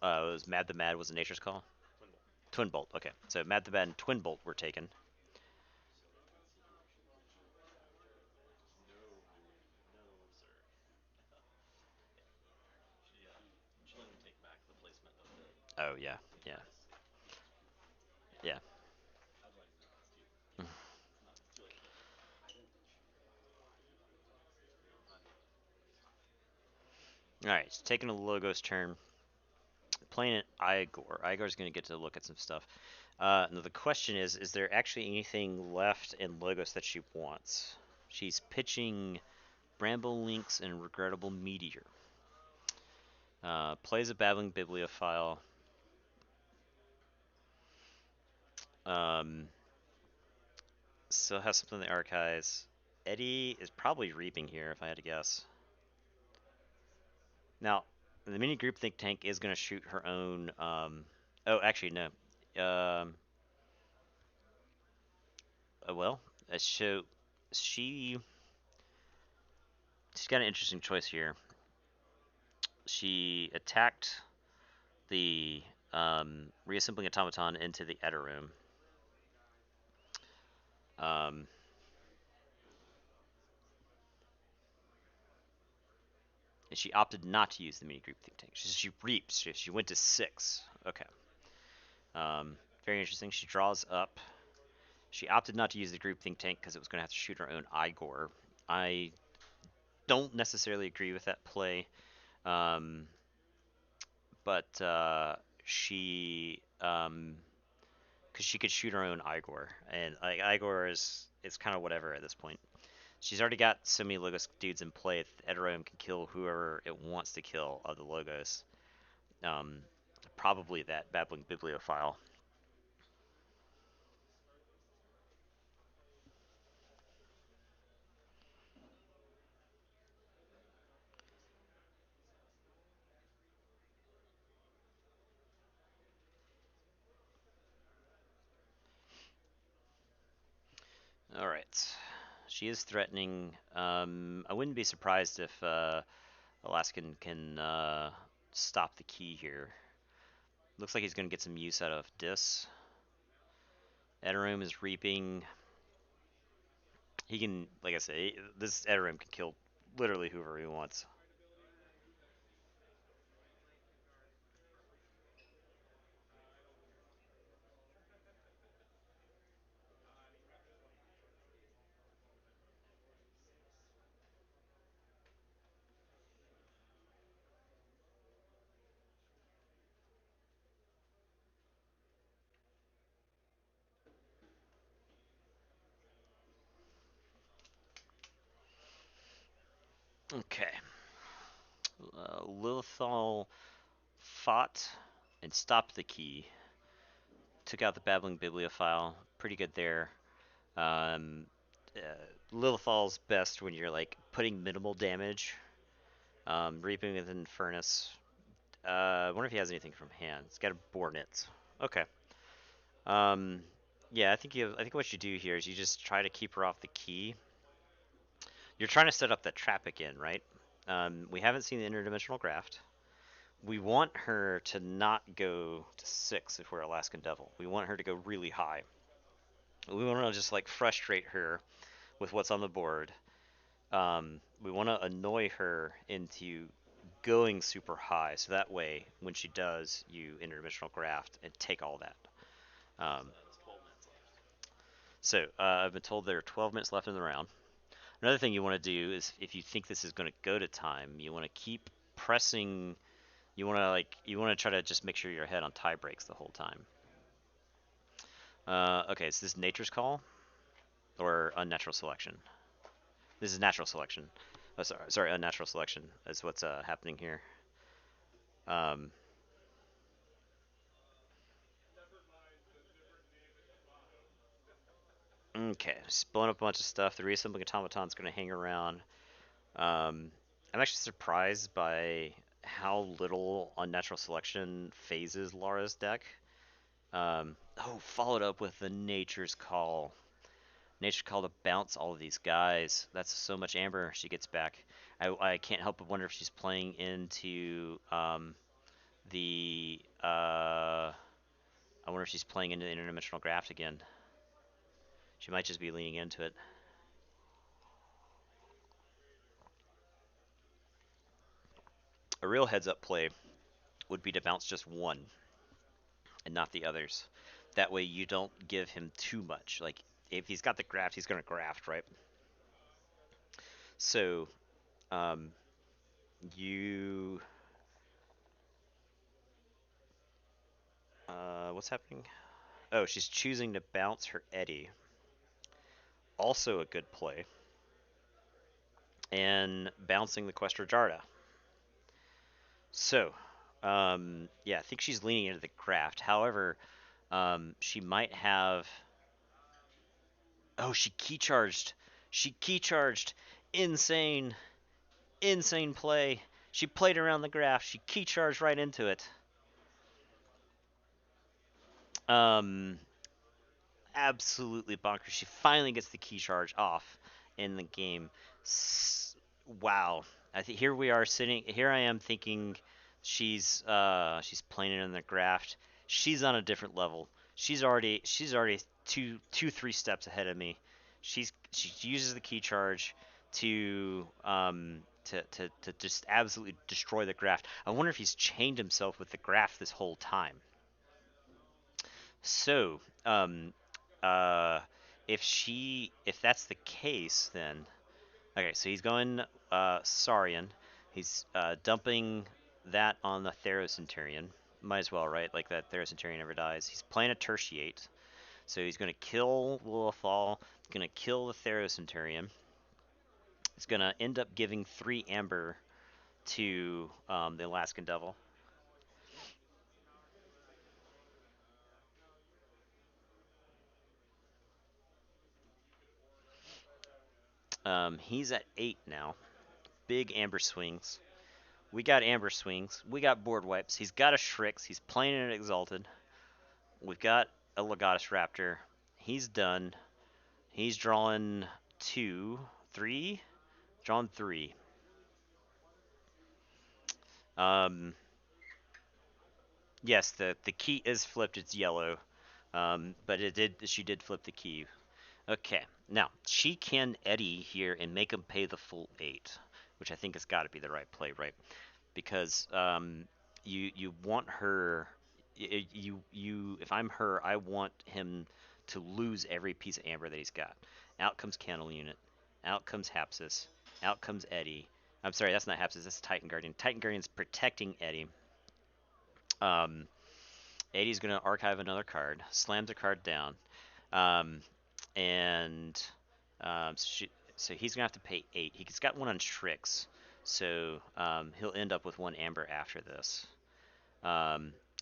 was Mad the Mad was a Nature's Call? Twin Bolt, okay. So Mad the Mad and Twin Bolt were taken. No, sir. She let him take back the placement of the. Oh, yeah, yeah. Yeah. Alright, so taking a Logos turn. Playing an Igor. Igor's going to get to look at some stuff. Now the question is there actually anything left in Logos that she wants? She's pitching Bramble Links and Regrettable Meteor. Plays a Babbling Bibliophile. Still has something in the archives. Eddie is probably reaping here, if I had to guess. Now, the mini group think tank is going to shoot her own. Oh, actually, no. Well, so she's got an interesting choice here. She attacked the reassembling automaton into the Edda room. And she opted not to use the mini group think tank. She reaps. She went to 6. Okay. Very interesting. She draws up. She opted not to use the group think tank because it was going to have to shoot her own Igor. I don't necessarily agree with that play, but she, because she could shoot her own Igor, and Igor is kind of whatever at this point. She's already got so many Logos dudes in play that Edoram can kill whoever it wants to kill of the Logos. Probably that Babbling Bibliophile. Alright. She is threatening. I wouldn't be surprised if Alaskan can stop the key here. Looks like he's going to get some use out of Dis. Edoram is reaping. He can, like I say, this Edoram can kill literally whoever he wants. Okay. Lilithal fought and stopped the key. Took out the Babbling Bibliophile. Pretty good there. Um, Lilithal's best when you're like putting minimal damage. Reaping within Furnace. I wonder if he has anything from hand. He's got a Bornit. Okay. Um, yeah, I think what you do here is you just try to keep her off the key. You're trying to set up that trap again, right? We haven't seen the interdimensional graft. We want her to not go to 6 if we're Alaskan Devil. We want her to go really high. We want to just like frustrate her with what's on the board. We want to annoy her into going super high, so that way when she does, you interdimensional graft and take all that. Um, so I've been told there are 12 minutes left in the round. Another thing you want to do is if you think this is going to go to time, you want to keep pressing. You want to try to just make sure you're ahead on tie breaks the whole time. Okay, is this Nature's Call or Unnatural Selection? This is Natural Selection. Oh, sorry, Unnatural Selection is what's happening here. Okay, just blowing up a bunch of stuff. The reassembling automaton's going to hang around. I'm actually surprised by how little Unnatural Selection phases Lara's deck. Followed up with the Nature's Call. Nature's Call to bounce all of these guys. That's so much amber she gets back. I can't help but wonder if she's playing into the. I wonder if she's playing into the interdimensional graft again. She might just be leaning into it. A real heads-up play would be to bounce just one and not the others. That way you don't give him too much. Like, if he's got the graft, he's going to graft, right? So, you... what's happening? Oh, she's choosing to bounce her Eddie. Also a good play. And bouncing the Questor Jarda. So, yeah, I think she's leaning into the graft. However, she might have... Oh, she key charged. She key charged. Insane. Insane play. She played around the graft. She key charged right into it. Absolutely bonkers. She finally gets the key charge off in the game. Wow. I think here we are sitting. Here I am thinking she's playing it in the graft. She's on a different level. She's already 3 steps ahead of me. She uses the key charge to just absolutely destroy the graft. I wonder if he's chained himself with the graft this whole time. So, if that's the case, then okay. So he's going Saurian. He's dumping that on the Therocenterion. Might as well, right? Like that Therocenterion never dies. He's playing a Tertiate, so he's going to kill Lilithal. He's going to kill the Therocenterion. He's going to end up giving 3 amber to the Alaskan Devil. He's at 8 now. Big amber swings. We got amber swings. We got board wipes. He's got a Shrix. He's playing it Exalted. We've got a Legatus Raptor. He's done. He's drawing 2, 3. Drawn 3. Yes, the key is flipped. It's yellow. But she did flip the key. Okay. Now, she can Eddie here and make him pay the full 8, which I think has got to be the right play, right? Because you want her, if I'm her, I want him to lose every piece of amber that he's got. Out comes Candle Unit, out comes Hapsis, out comes Eddie. I'm sorry, that's not Hapsis, that's Titan Guardian. Titan Guardian's protecting Eddie. Eddie's going to archive another card, slams a card down, and So he's gonna have to pay 8. He's got one on Strix, so he'll end up with 1 amber after this.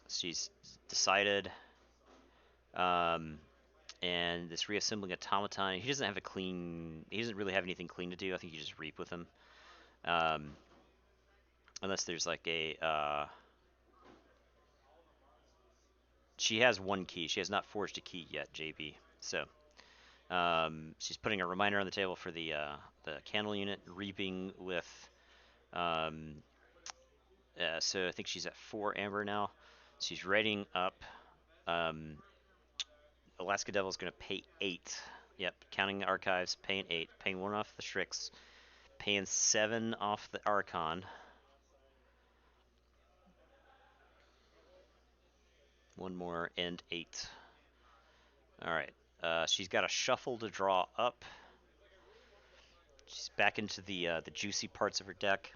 She's decided, and this reassembling automaton. He doesn't have a clean. He doesn't really have anything clean to do. I think you just reap with him, unless there's like a. She has 1 key. She has not forged a key yet, JB. So she's putting a reminder on the table for the candle unit, reaping with. So I think she's at 4 amber now. She's rating up. Alaska Devil's going to pay 8. Yep, counting the archives, paying 8. Paying 1 off the Strix. Paying 7 off the Archon. 1 more and 8. Alright. She's got a shuffle to draw up. She's back into the juicy parts of her deck.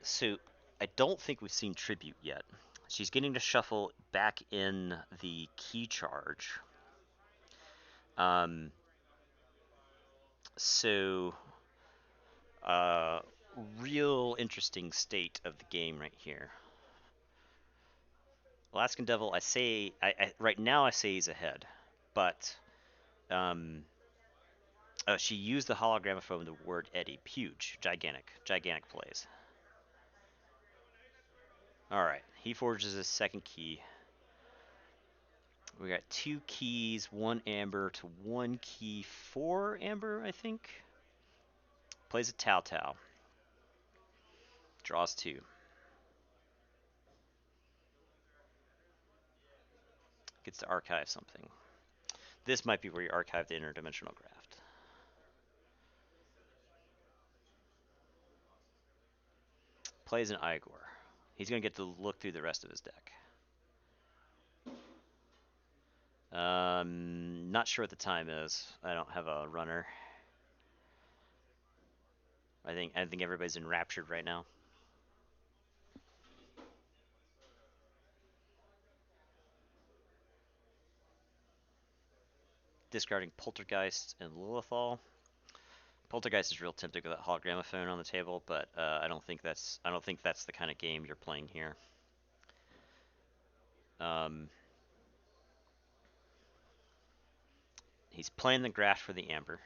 So I don't think we've seen Tribute yet. She's getting to shuffle back in the key charge. So real interesting state of the game right here. Alaskan Devil, I say, right now I say he's ahead, but she used the hologramophone, the word Eddie. Huge, gigantic plays. All right, he forges his 2nd key. We got 2 keys, 1 amber to 1 key, 4 amber, I think. Plays a Tao Tao. Draws 2. Gets to archive something. This might be where you archive the interdimensional graft. Plays an Igor. He's going to get to look through the rest of his deck. Not sure what the time is. I don't have a runner. I think everybody's enraptured right now. Discarding Poltergeist and Lilithal. Poltergeist is real tempting with that hologramophone on the table, but I don't think that's the kind of game you're playing here. He's playing the graft for the amber.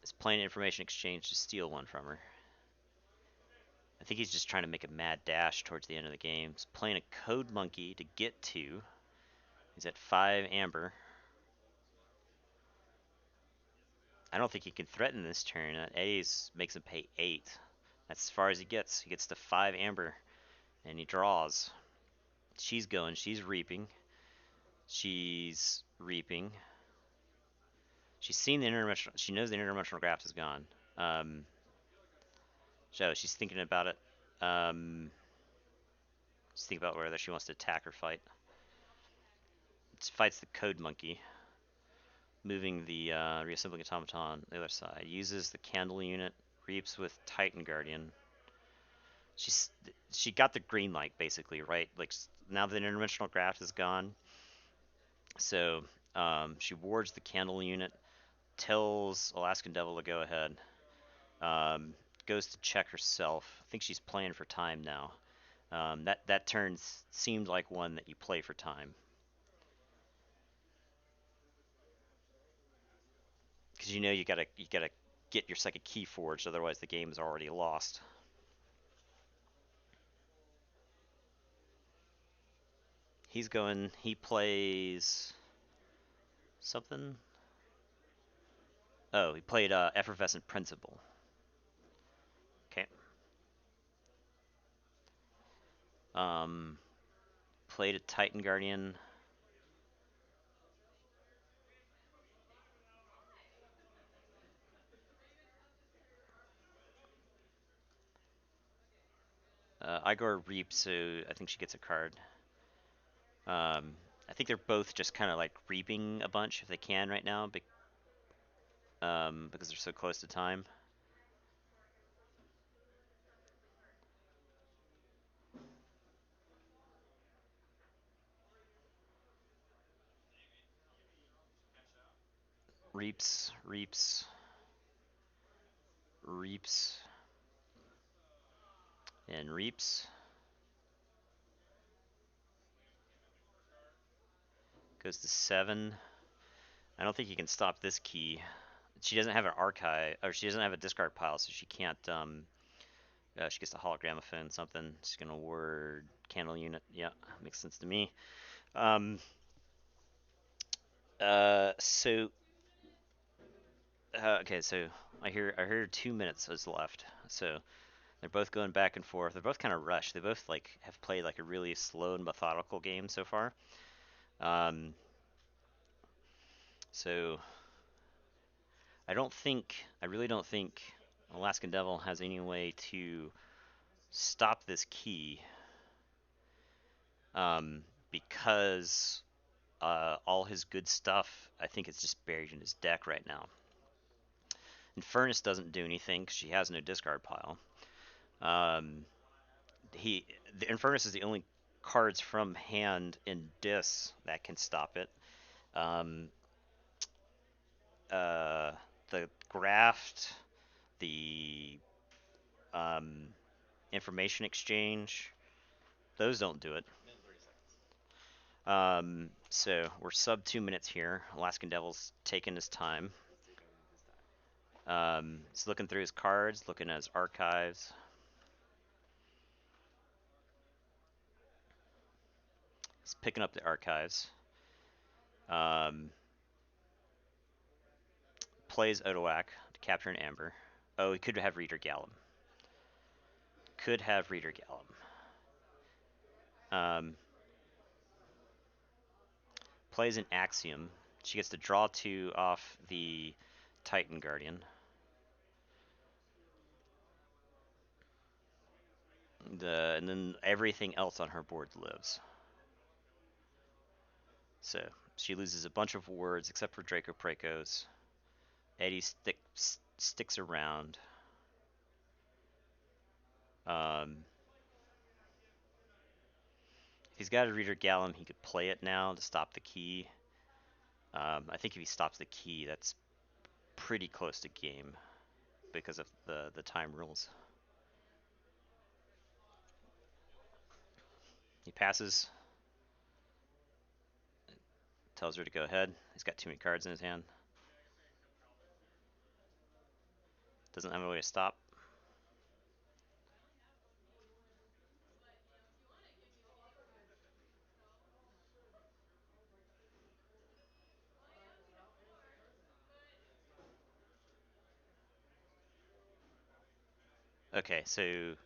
He's playing information exchange to steal 1 from her. I think he's just trying to make a mad dash towards the end of the game. He's playing a Code Monkey to get 2. He's at 5 amber. I don't think he can threaten this turn. A's makes him pay 8. That's as far as he gets. He gets to 5 amber, and he draws. She's going. She's reaping. She's reaping. She's seen the interdimensional. She knows the interdimensional graft is gone. So she's thinking about it. She's thinking about whether she wants to attack or fight. Fights the Code Monkey, moving the reassembling automaton on the other side. Uses the candle unit. Reaps with Titan Guardian. She got the green light basically, right? Like now the interdimensional graft is gone. So she wards the candle unit. Tells Alaskan Devil to go ahead. Goes to check herself. I think she's playing for time now. That turn seemed like one that you play for time. Because you know you gotta get your 2nd key forged, otherwise the game is already lost. He's going. He plays something. Oh, he played Effervescent Principle. Okay. Played a Titan Guardian. Igor reaps, so I think she gets a card. I think they're both just kind of like reaping a bunch if they can right now, because they're so close to time. Reaps, reaps, reaps, and reaps. Goes to 7. I don't think you can stop this key. She doesn't have an archive, or she doesn't have a discard pile, so she can't. She gets a hologramophone, something. She's gonna word candle unit. Yeah, makes sense to me. So okay, so I hear 2 minutes is left. So they're both going back and forth. They're both kind of rushed. They both like have played like a really slow and methodical game so far. So I really don't think Alaskan Devil has any way to stop this key, because all his good stuff, I think, is just buried in his deck right now. Infernus doesn't do anything because she has no discard pile. The Infernus is the only cards from hand in Dis that can stop it. The graft, the information exchange, those don't do it. Then 30 seconds. So we're sub 2 minutes here. Alaskan Devil's taking his time. He's looking through his cards, looking at his archives. He's picking up the archives. Plays Odoak to capture an Amber. Oh, he could have Reader Gallum. Could have Reader Gallum. Plays an Axiom. She gets to draw 2 off the Titan Guardian. And then everything else on her board lives. So she loses a bunch of words except for Draco Precos. Eddie sticks around. If he's got a Reader Gallum, he could play it now to stop the key. I think if he stops the key, that's pretty close to game because of the time rules. He passes. Tells her to go ahead. He's got too many cards in his hand. Doesn't have a way to stop. Okay, so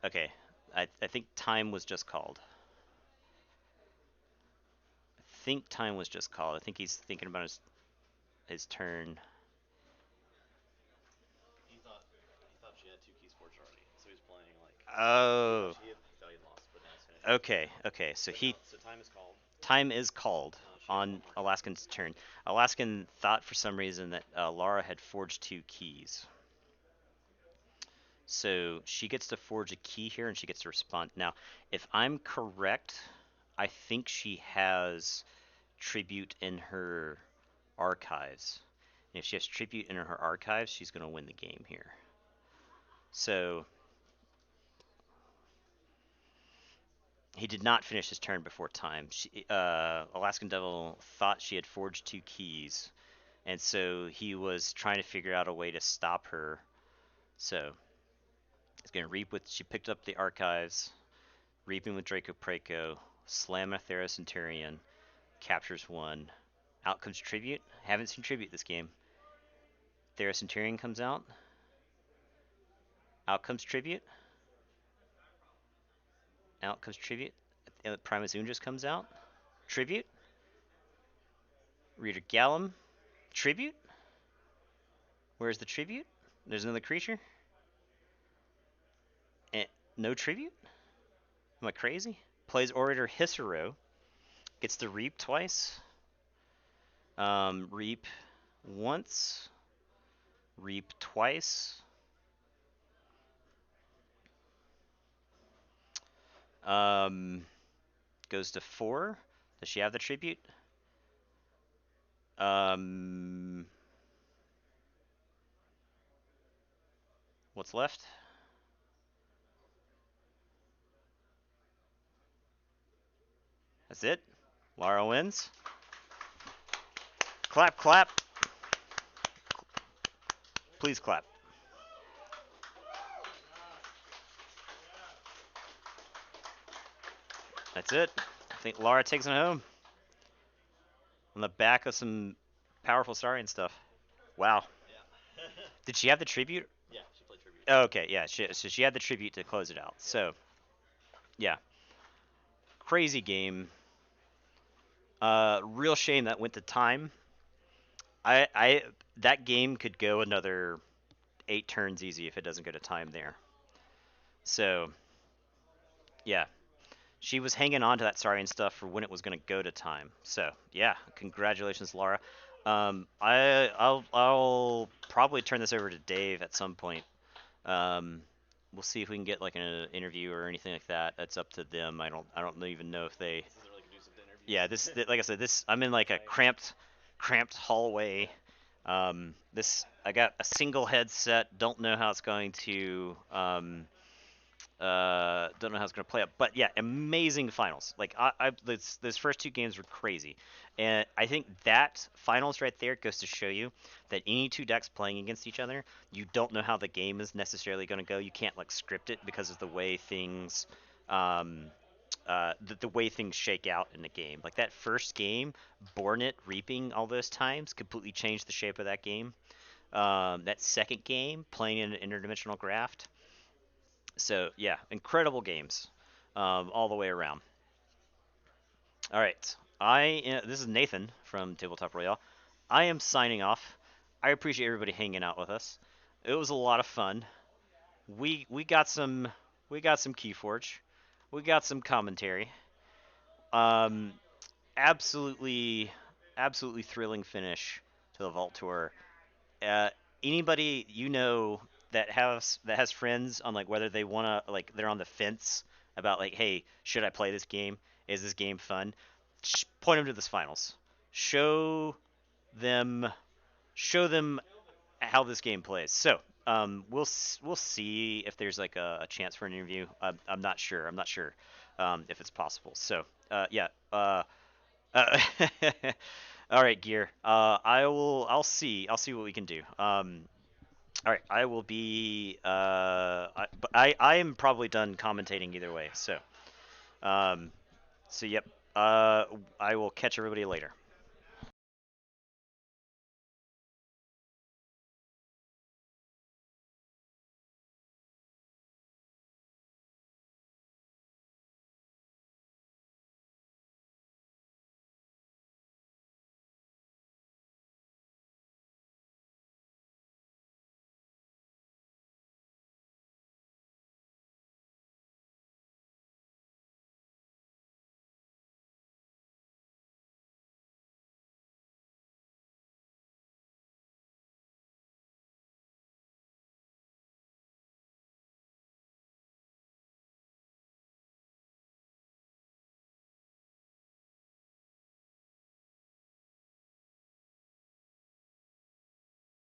okay, I think time was just called. I think time was just called. I think he's thinking about his turn. He thought she had 2 keys forged already, so he's playing like. Oh. He thought he'd lost, but now it's finished. Okay. So So time is called. time is called She has on 1 more. Alaskan's turn. Alaskan thought for some reason that Lara had forged 2 keys. So she gets to forge a key here and she gets to respond. Now, if I'm correct, I think she has tribute in her archives. And if she has tribute in her archives, she's going to win the game here. So he did not finish his turn before time. Alaskan Devil thought she had forged 2 keys, and so he was trying to figure out a way to stop her. So he's going to reap with. She picked up the archives, reaping with Draco Preco, slam a Thera Centurion, captures 1. Out comes Tribute. Haven't seen Tribute this game. Thera Centurion comes out. Out comes Tribute. Out comes Tribute. Primus Undris comes out. Tribute. Reader Gallum. Tribute. Where's the Tribute? There's another creature. No Tribute? Am I crazy? Plays Orator Hissaro. Gets to reap twice. Reap once. Reap twice. Goes to 4. Does she have the tribute? What's left? That's it. Lara wins. Clap, clap. Please clap. That's it. I think Lara takes it home. On the back of some powerful Saurian stuff. Wow. Yeah. Did she have the tribute? Yeah, she played tribute. Oh, okay, yeah. So she had the tribute to close it out. So, yeah. Crazy game. Real shame that went to time. That game could go another 8 turns easy if it doesn't go to time there. So, yeah. She was hanging on to that Saurian stuff for when it was going to go to time. So, yeah, congratulations, Laura. I'll probably turn this over to Dave at some point. We'll see if we can get like an interview or anything like that. That's up to them. I don't even know if they. This is really conducive to interviews. Yeah, this like I said, I'm in like a cramped hallway. I got a single headset. Don't know how it's going to don't know how it's going to play out, but yeah, amazing finals. Like those first 2 games were crazy, and I think that finals right there goes to show you that any 2 decks playing against each other, you don't know how the game is necessarily going to go. You can't like script it because of the way things, the way things shake out in the game. Like that first game, Bornit reaping all those times completely changed the shape of that game. That second game, playing in an interdimensional graft. So yeah, incredible games, all the way around. All right, this is Nathan from Tabletop Royale. I am signing off. I appreciate everybody hanging out with us. It was a lot of fun. We got some Keyforge. We got some commentary. Absolutely thrilling finish to the Vault Tour. Anybody that has friends on like whether they wanna like they're on the fence about like, hey, should I play this game? Is this game fun? Point them to this finals. Show them how this game plays. So we'll see if there's like a chance for an interview. I'm not sure. If it's possible. So yeah. Uh, all right, Gear. I'll see what we can do. All right, I will be. But I am probably done commentating either way. So, yep. I will catch everybody later.